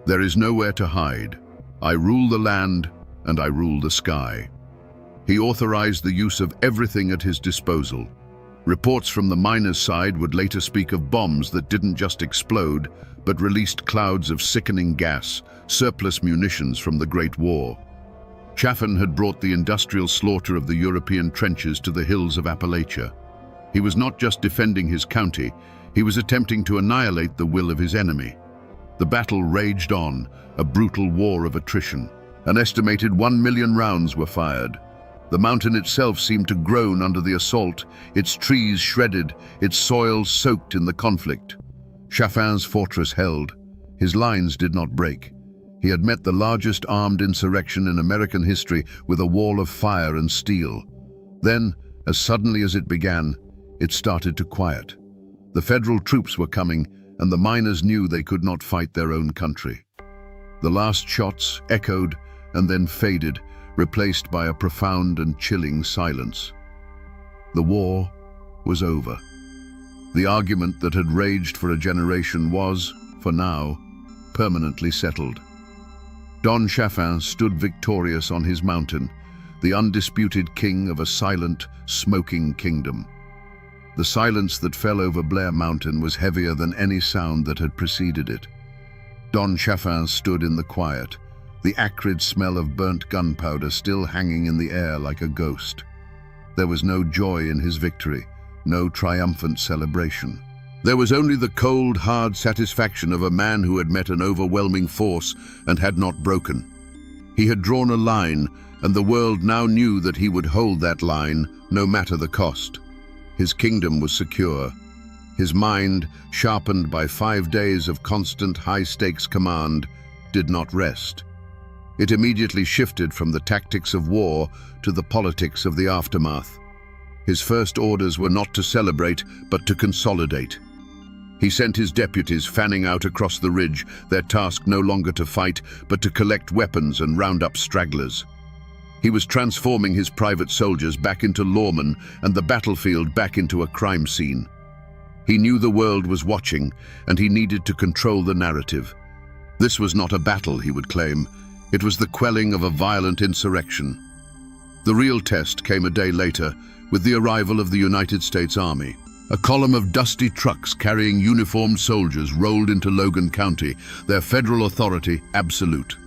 There is nowhere to hide. I rule the land, and I rule the sky. He authorized the use of everything at his disposal. Reports from the miners' side would later speak of bombs that didn't just explode, but released clouds of sickening gas, surplus munitions from the Great War. Chaffin had brought the industrial slaughter of the European trenches to the hills of Appalachia. He was not just defending his county, he was attempting to annihilate the will of his enemy. The battle raged on, a brutal war of attrition. An estimated 1 million rounds were fired. The mountain itself seemed to groan under the assault, its trees shredded, its soil soaked in the conflict. Chaffin's fortress held. His lines did not break. He had met the largest armed insurrection in American history with a wall of fire and steel. Then, as suddenly as it began, it started to quiet. The federal troops were coming, and the miners knew they could not fight their own country. The last shots echoed and then faded, replaced by a profound and chilling silence. The war was over. The argument that had raged for a generation was, for now, permanently settled. Don Chaffin stood victorious on his mountain, the undisputed king of a silent, smoking kingdom. The silence that fell over Blair Mountain was heavier than any sound that had preceded it. Don Chaffin stood in the quiet, the acrid smell of burnt gunpowder still hanging in the air like a ghost. There was no joy in his victory, no triumphant celebration. There was only the cold, hard satisfaction of a man who had met an overwhelming force and had not broken. He had drawn a line, and the world now knew that he would hold that line, no matter the cost. His kingdom was secure. His mind, sharpened by 5 days of constant high-stakes command, did not rest. It immediately shifted from the tactics of war to the politics of the aftermath. His first orders were not to celebrate, but to consolidate. He sent his deputies fanning out across the ridge, their task no longer to fight, but to collect weapons and round up stragglers. He was transforming his private soldiers back into lawmen and the battlefield back into a crime scene. He knew the world was watching, and he needed to control the narrative. This was not a battle, he would claim. It was the quelling of a violent insurrection. The real test came a day later, with the arrival of the United States Army. A column of dusty trucks carrying uniformed soldiers rolled into Logan County, their federal authority absolute.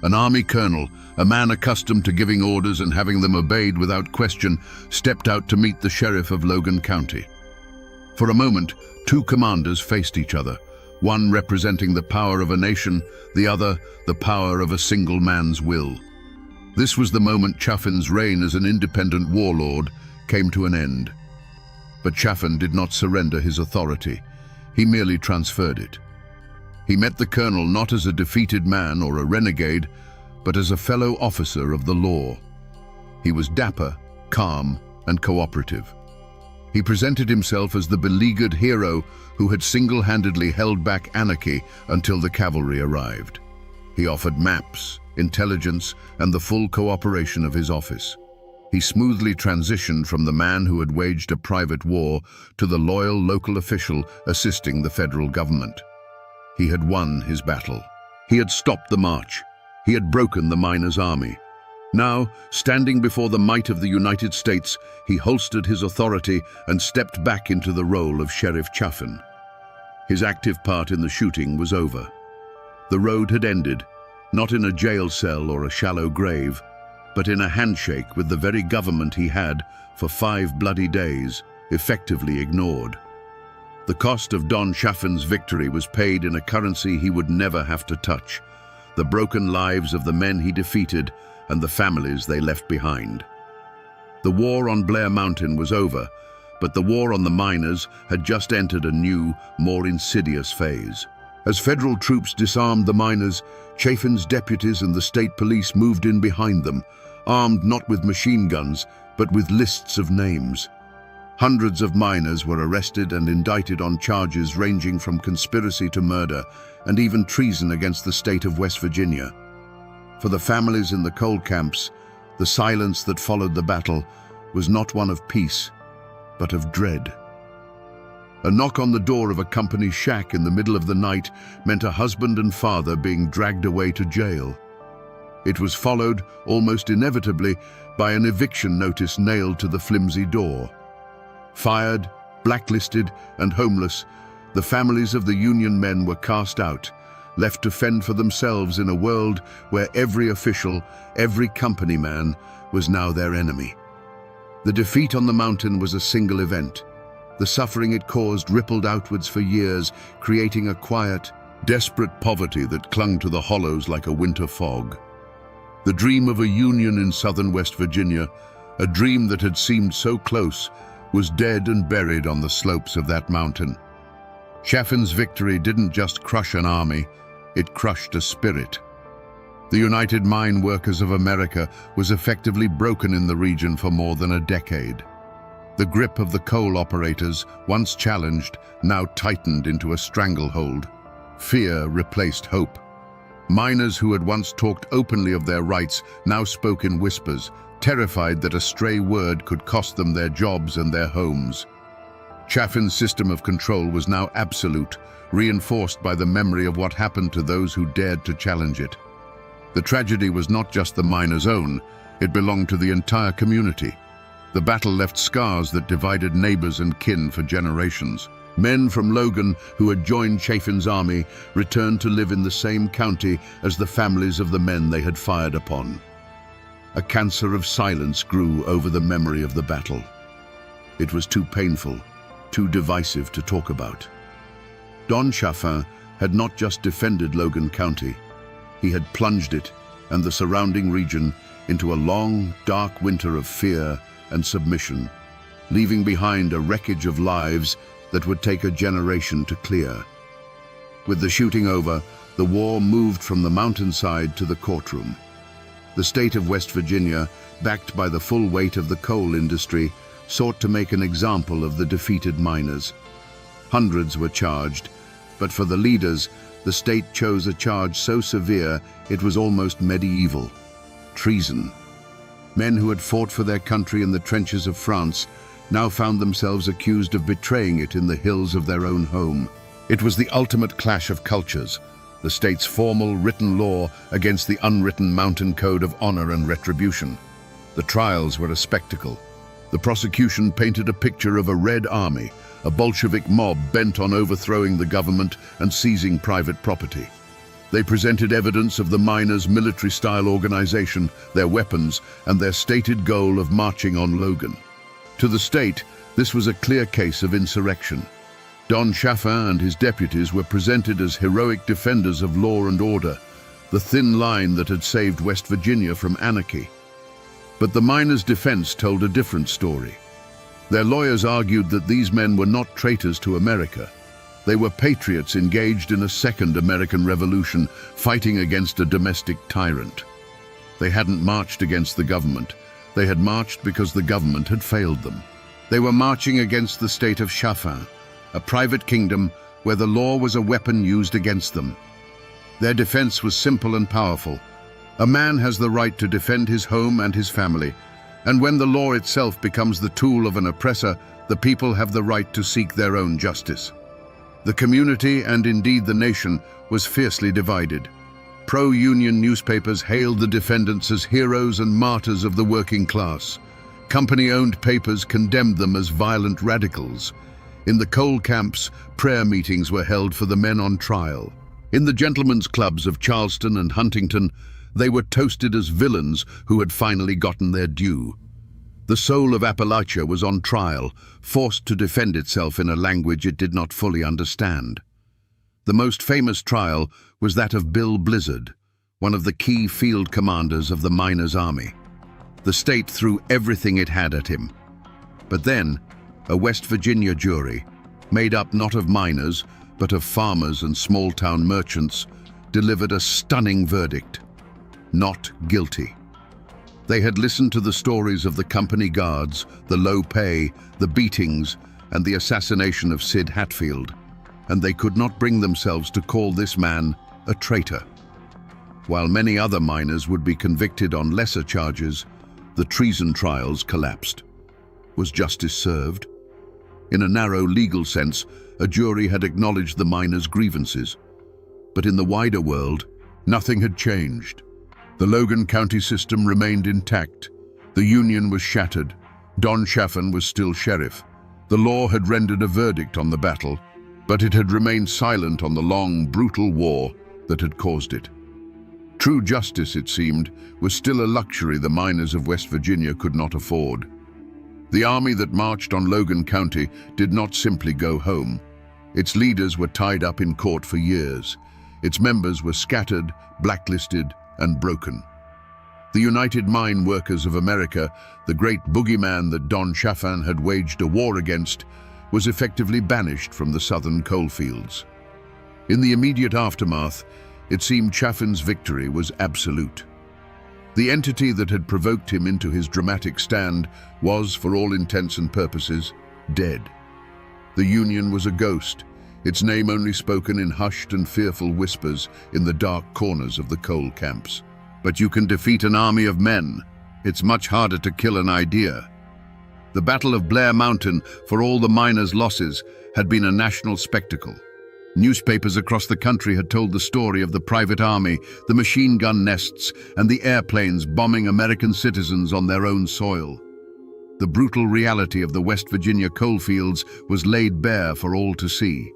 An army colonel, a man accustomed to giving orders and having them obeyed without question, stepped out to meet the sheriff of Logan County. For a moment, two commanders faced each other, one representing the power of a nation, the other the power of a single man's will. This was the moment Chaffin's reign as an independent warlord came to an end. But Chaffin did not surrender his authority. He merely transferred it. He met the colonel not as a defeated man or a renegade, but as a fellow officer of the law. He was dapper, calm, and cooperative. He presented himself as the beleaguered hero who had single-handedly held back anarchy until the cavalry arrived. He offered maps, intelligence, and the full cooperation of his office. He smoothly transitioned from the man who had waged a private war to the loyal local official assisting the federal government. He had won his battle. He had stopped the march. He had broken the miners' army. Now, standing before the might of the United States, he holstered his authority and stepped back into the role of Sheriff Chaffin. His active part in the shooting was over. The road had ended, not in a jail cell or a shallow grave, but in a handshake with the very government he had, for 5 bloody days, effectively ignored. The cost of Don Chaffin's victory was paid in a currency he would never have to touch: the broken lives of the men he defeated and the families they left behind. The war on Blair Mountain was over, but the war on the miners had just entered a new, more insidious phase. As federal troops disarmed the miners, Chaffin's deputies and the state police moved in behind them, armed not with machine guns, but with lists of names. Hundreds of miners were arrested and indicted on charges ranging from conspiracy to murder, and even treason against the state of West Virginia. For the families in the coal camps, the silence that followed the battle was not one of peace, but of dread. A knock on the door of a company shack in the middle of the night meant a husband and father being dragged away to jail. It was followed, almost inevitably, by an eviction notice nailed to the flimsy door. Fired, blacklisted, and homeless, the families of the Union men were cast out, left to fend for themselves in a world where every official, every company man, was now their enemy. The defeat on the mountain was a single event. The suffering it caused rippled outwards for years, creating a quiet, desperate poverty that clung to the hollows like a winter fog. The dream of a Union in southern West Virginia, a dream that had seemed so close, was dead and buried on the slopes of that mountain. Chaffin's victory didn't just crush an army, it crushed a spirit. The United Mine Workers of America was effectively broken in the region for more than a decade. The grip of the coal operators, once challenged, now tightened into a stranglehold. Fear replaced hope. Miners who had once talked openly of their rights now spoke in whispers, terrified that a stray word could cost them their jobs and their homes. Chaffin's system of control was now absolute, reinforced by the memory of what happened to those who dared to challenge it. The tragedy was not just the miners' own, it belonged to the entire community. The battle left scars that divided neighbors and kin for generations. Men from Logan who had joined Chaffin's army returned to live in the same county as the families of the men they had fired upon. A cancer of silence grew over the memory of the battle. It was too painful, too divisive to talk about. Don Chaffin had not just defended Logan County, he had plunged it and the surrounding region into a long, dark winter of fear and submission, leaving behind a wreckage of lives that would take a generation to clear. With the shooting over, the war moved from the mountainside to the courtroom. The state of West Virginia, backed by the full weight of the coal industry, sought to make an example of the defeated miners. Hundreds were charged, but for the leaders, the state chose a charge so severe it was almost medieval: treason. Men who had fought for their country in the trenches of France now found themselves accused of betraying it in the hills of their own home. It was the ultimate clash of cultures, the state's formal written law against the unwritten mountain code of honor and retribution. The trials were a spectacle. The prosecution painted a picture of a Red Army, a Bolshevik mob bent on overthrowing the government and seizing private property. They presented evidence of the miners' military-style organization, their weapons, and their stated goal of marching on Logan. To the state, this was a clear case of insurrection. Don Chaffin and his deputies were presented as heroic defenders of law and order, the thin line that had saved West Virginia from anarchy. But the miners' defense told a different story. Their lawyers argued that these men were not traitors to America. They were patriots engaged in a second American Revolution, fighting against a domestic tyrant. They hadn't marched against the government. They had marched because the government had failed them. They were marching against the state of Chaffin, a private kingdom where the law was a weapon used against them. Their defense was simple and powerful. A man has the right to defend his home and his family, and when the law itself becomes the tool of an oppressor, the people have the right to seek their own justice. The community, and indeed the nation, was fiercely divided. Pro-union newspapers hailed the defendants as heroes and martyrs of the working class. Company-owned papers condemned them as violent radicals. In the coal camps, prayer meetings were held for the men on trial. In the gentlemen's clubs of Charleston and Huntington, they were toasted as villains who had finally gotten their due. The soul of Appalachia was on trial, forced to defend itself in a language it did not fully understand. The most famous trial was that of Bill Blizzard, one of the key field commanders of the miners' army. The state threw everything it had at him. But then, a West Virginia jury, made up not of miners, but of farmers and small-town merchants, delivered a stunning verdict: not guilty. They had listened to the stories of the company guards, the low pay, the beatings, and the assassination of Sid Hatfield, and they could not bring themselves to call this man a traitor. While many other miners would be convicted on lesser charges, the treason trials collapsed. Was justice served? In a narrow legal sense, a jury had acknowledged the miners' grievances. But in the wider world, nothing had changed. The Logan County system remained intact. The Union was shattered. Don Chaffin was still sheriff. The law had rendered a verdict on the battle, but it had remained silent on the long, brutal war that had caused it. True justice, it seemed, was still a luxury the miners of West Virginia could not afford. The army that marched on Logan County did not simply go home. Its leaders were tied up in court for years. Its members were scattered, blacklisted, and broken. The United Mine Workers of America, the great boogeyman that Don Chaffin had waged a war against, was effectively banished from the southern coalfields. In the immediate aftermath, it seemed Chaffin's victory was absolute. The entity that had provoked him into his dramatic stand was, for all intents and purposes, dead. The Union was a ghost, its name only spoken in hushed and fearful whispers in the dark corners of the coal camps. But you can defeat an army of men. It's much harder to kill an idea. The Battle of Blair Mountain, for all the miners' losses, had been a national spectacle. Newspapers across the country had told the story of the private army, the machine gun nests, and the airplanes bombing American citizens on their own soil. The brutal reality of the West Virginia coalfields was laid bare for all to see.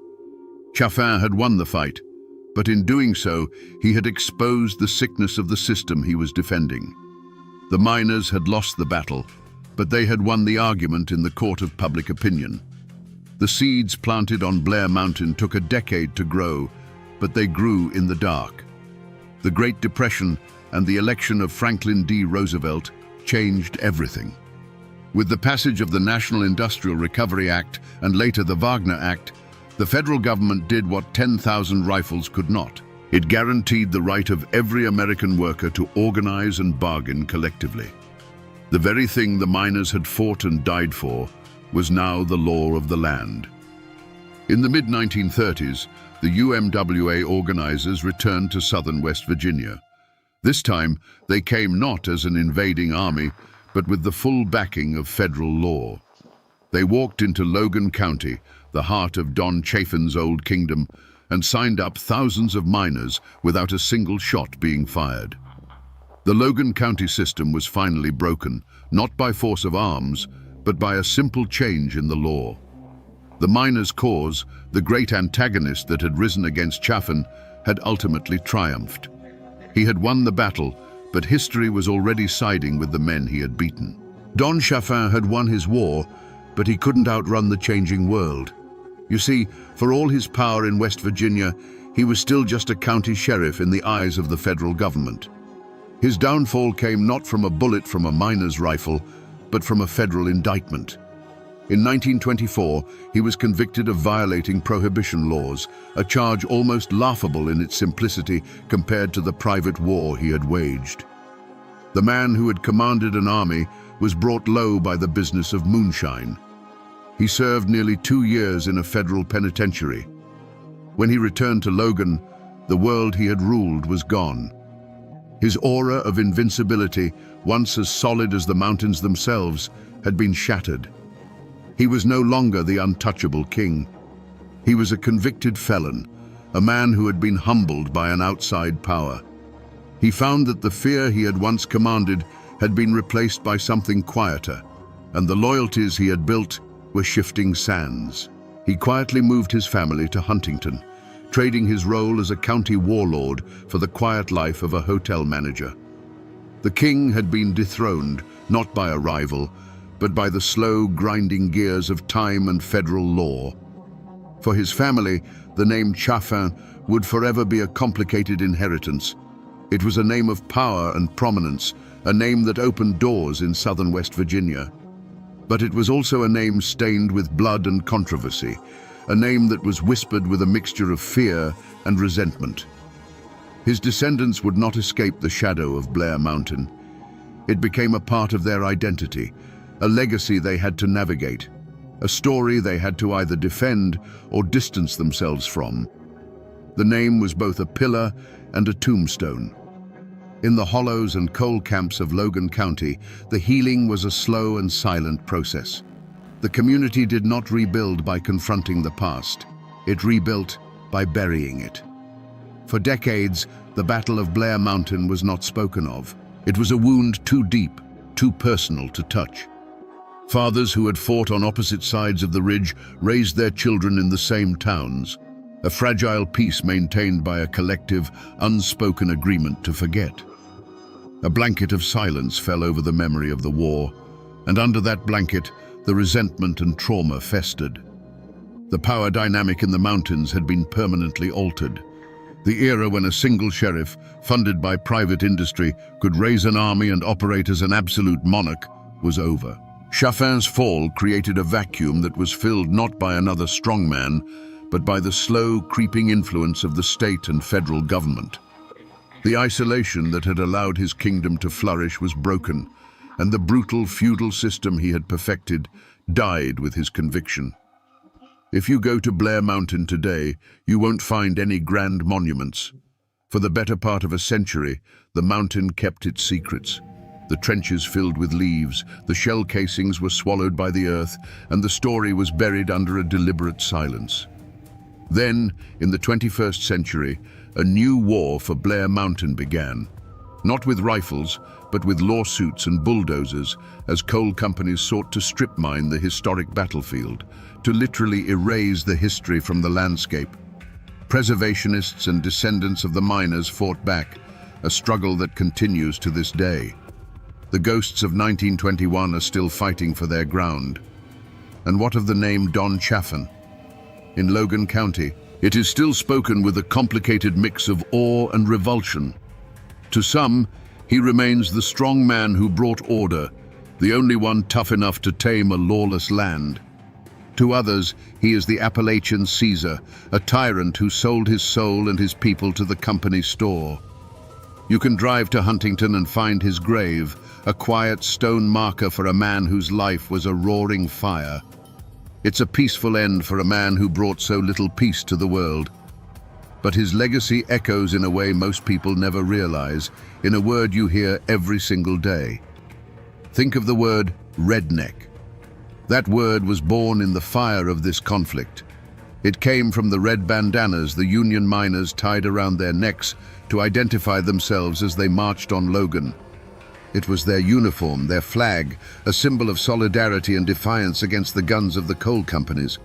Chaffin had won the fight, but in doing so, he had exposed the sickness of the system he was defending. The miners had lost the battle, but they had won the argument in the court of public opinion. The seeds planted on Blair Mountain took a decade to grow, but they grew in the dark. The Great Depression and the election of Franklin D. Roosevelt changed everything. With the passage of the National Industrial Recovery Act and later the Wagner Act, the federal government did what 10,000 rifles could not. It guaranteed the right of every American worker to organize and bargain collectively. The very thing the miners had fought and died for was now the law of the land. In the mid-1930s, the UMWA organizers returned to southern West Virginia. This time, they came not as an invading army, but with the full backing of federal law. They walked into Logan County, the heart of Don Chaffin's old kingdom, and signed up thousands of miners without a single shot being fired. The Logan County system was finally broken, not by force of arms, but by a simple change in the law. The miners' cause, the great antagonist that had risen against Chaffin, had ultimately triumphed. He had won the battle, but history was already siding with the men he had beaten. Don Chaffin had won his war, but he couldn't outrun the changing world. You see, for all his power in West Virginia, he was still just a county sheriff in the eyes of the federal government. His downfall came not from a bullet from a miner's rifle, but from a federal indictment. In 1924, he was convicted of violating prohibition laws, a charge almost laughable in its simplicity compared to the private war he had waged. The man who had commanded an army was brought low by the business of moonshine. He served nearly 2 years in a federal penitentiary. When he returned to Logan, the world he had ruled was gone. His aura of invincibility, once as solid as the mountains themselves, had been shattered. He was no longer the untouchable king. He was a convicted felon, a man who had been humbled by an outside power. He found that the fear he had once commanded had been replaced by something quieter, and the loyalties he had built were shifting sands. He quietly moved his family to Huntington, trading his role as a county warlord for the quiet life of a hotel manager. The king had been dethroned, not by a rival, but by the slow, grinding gears of time and federal law. For his family, the name Chaffin would forever be a complicated inheritance. It was a name of power and prominence, a name that opened doors in southern West Virginia. But it was also a name stained with blood and controversy, a name that was whispered with a mixture of fear and resentment. His descendants would not escape the shadow of Blair Mountain. It became a part of their identity, a legacy they had to navigate, a story they had to either defend or distance themselves from. The name was both a pillar and a tombstone. In the hollows and coal camps of Logan County, the healing was a slow and silent process. The community did not rebuild by confronting the past. It rebuilt by burying it. For decades, the Battle of Blair Mountain was not spoken of. It was a wound too deep, too personal to touch. Fathers who had fought on opposite sides of the ridge raised their children in the same towns, a fragile peace maintained by a collective, unspoken agreement to forget. A blanket of silence fell over the memory of the war, and under that blanket, the resentment and trauma festered. The power dynamic in the mountains had been permanently altered. The era when a single sheriff, funded by private industry, could raise an army and operate as an absolute monarch was over. Chaffin's fall created a vacuum that was filled not by another strongman, but by the slow, creeping influence of the state and federal government. The isolation that had allowed his kingdom to flourish was broken, and the brutal feudal system he had perfected died with his conviction. If you go to Blair Mountain today, you won't find any grand monuments. For the better part of a century, the mountain kept its secrets. The trenches filled with leaves, the shell casings were swallowed by the earth, and the story was buried under a deliberate silence. Then, in the 21st century, a new war for Blair Mountain began. Not with rifles, but with lawsuits and bulldozers, as coal companies sought to strip mine the historic battlefield, to literally erase the history from the landscape. Preservationists and descendants of the miners fought back, a struggle that continues to this day. The ghosts of 1921 are still fighting for their ground. And what of the name Don Chaffin? In Logan County, it is still spoken with a complicated mix of awe and revulsion. To some, he remains the strong man who brought order, the only one tough enough to tame a lawless land. To others, he is the Appalachian Caesar, a tyrant who sold his soul and his people to the company store. You can drive to Huntington and find his grave, a quiet stone marker for a man whose life was a roaring fire. It's a peaceful end for a man who brought so little peace to the world. But his legacy echoes in a way most people never realize, in a word you hear every single day. Think of the word redneck. That word was born in the fire of this conflict. It came from the red bandanas the Union miners tied around their necks to identify themselves as they marched on Logan. It was their uniform, their flag, a symbol of solidarity and defiance against the guns of the coal companies.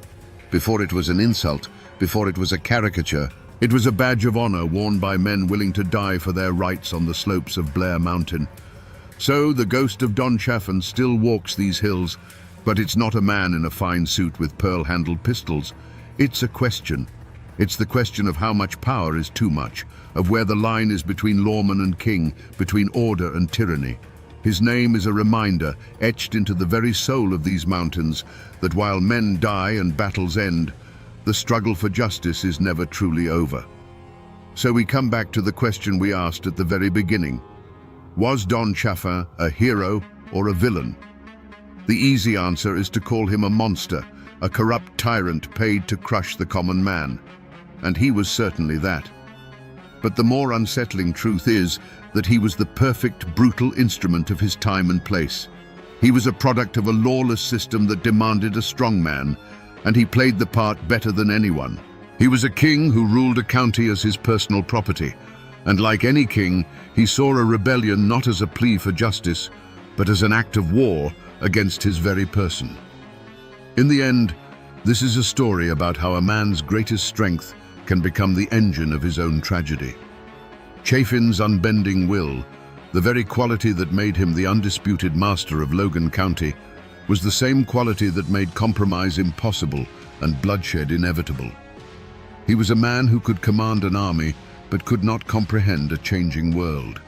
Before it was an insult, before it was a caricature, it was a badge of honor worn by men willing to die for their rights on the slopes of Blair Mountain. So the ghost of Don Chaffin still walks these hills, but it's not a man in a fine suit with pearl-handled pistols. It's a question. It's the question of how much power is too much, of where the line is between lawman and king, between order and tyranny. His name is a reminder, etched into the very soul of these mountains, that while men die and battles end, the struggle for justice is never truly over. So we come back to the question we asked at the very beginning. Was Don Chaffin a hero or a villain? The easy answer is to call him a monster, a corrupt tyrant paid to crush the common man. And he was certainly that. But the more unsettling truth is that he was the perfect, brutal instrument of his time and place. He was a product of a lawless system that demanded a strong man, and he played the part better than anyone. He was a king who ruled a county as his personal property, and like any king, he saw a rebellion not as a plea for justice, but as an act of war against his very person. In the end, this is a story about how a man's greatest strength can become the engine of his own tragedy. Chaffin's unbending will, the very quality that made him the undisputed master of Logan County, was the same quality that made compromise impossible and bloodshed inevitable. He was a man who could command an army, but could not comprehend a changing world.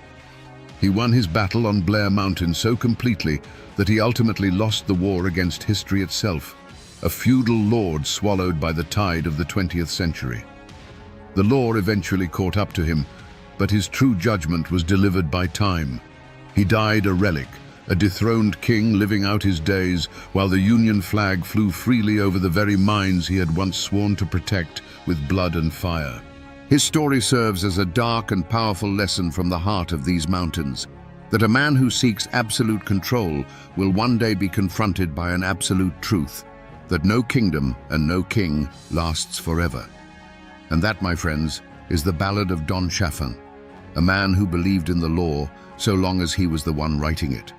He won his battle on Blair Mountain so completely that he ultimately lost the war against history itself, a feudal lord swallowed by the tide of the 20th century. The law eventually caught up to him, but his true judgment was delivered by time. He died a relic, a dethroned king living out his days while the Union flag flew freely over the very mines he had once sworn to protect with blood and fire. His story serves as a dark and powerful lesson from the heart of these mountains, that a man who seeks absolute control will one day be confronted by an absolute truth, that no kingdom and no king lasts forever. And that, my friends, is the ballad of Don Chaffan, a man who believed in the law so long as he was the one writing it.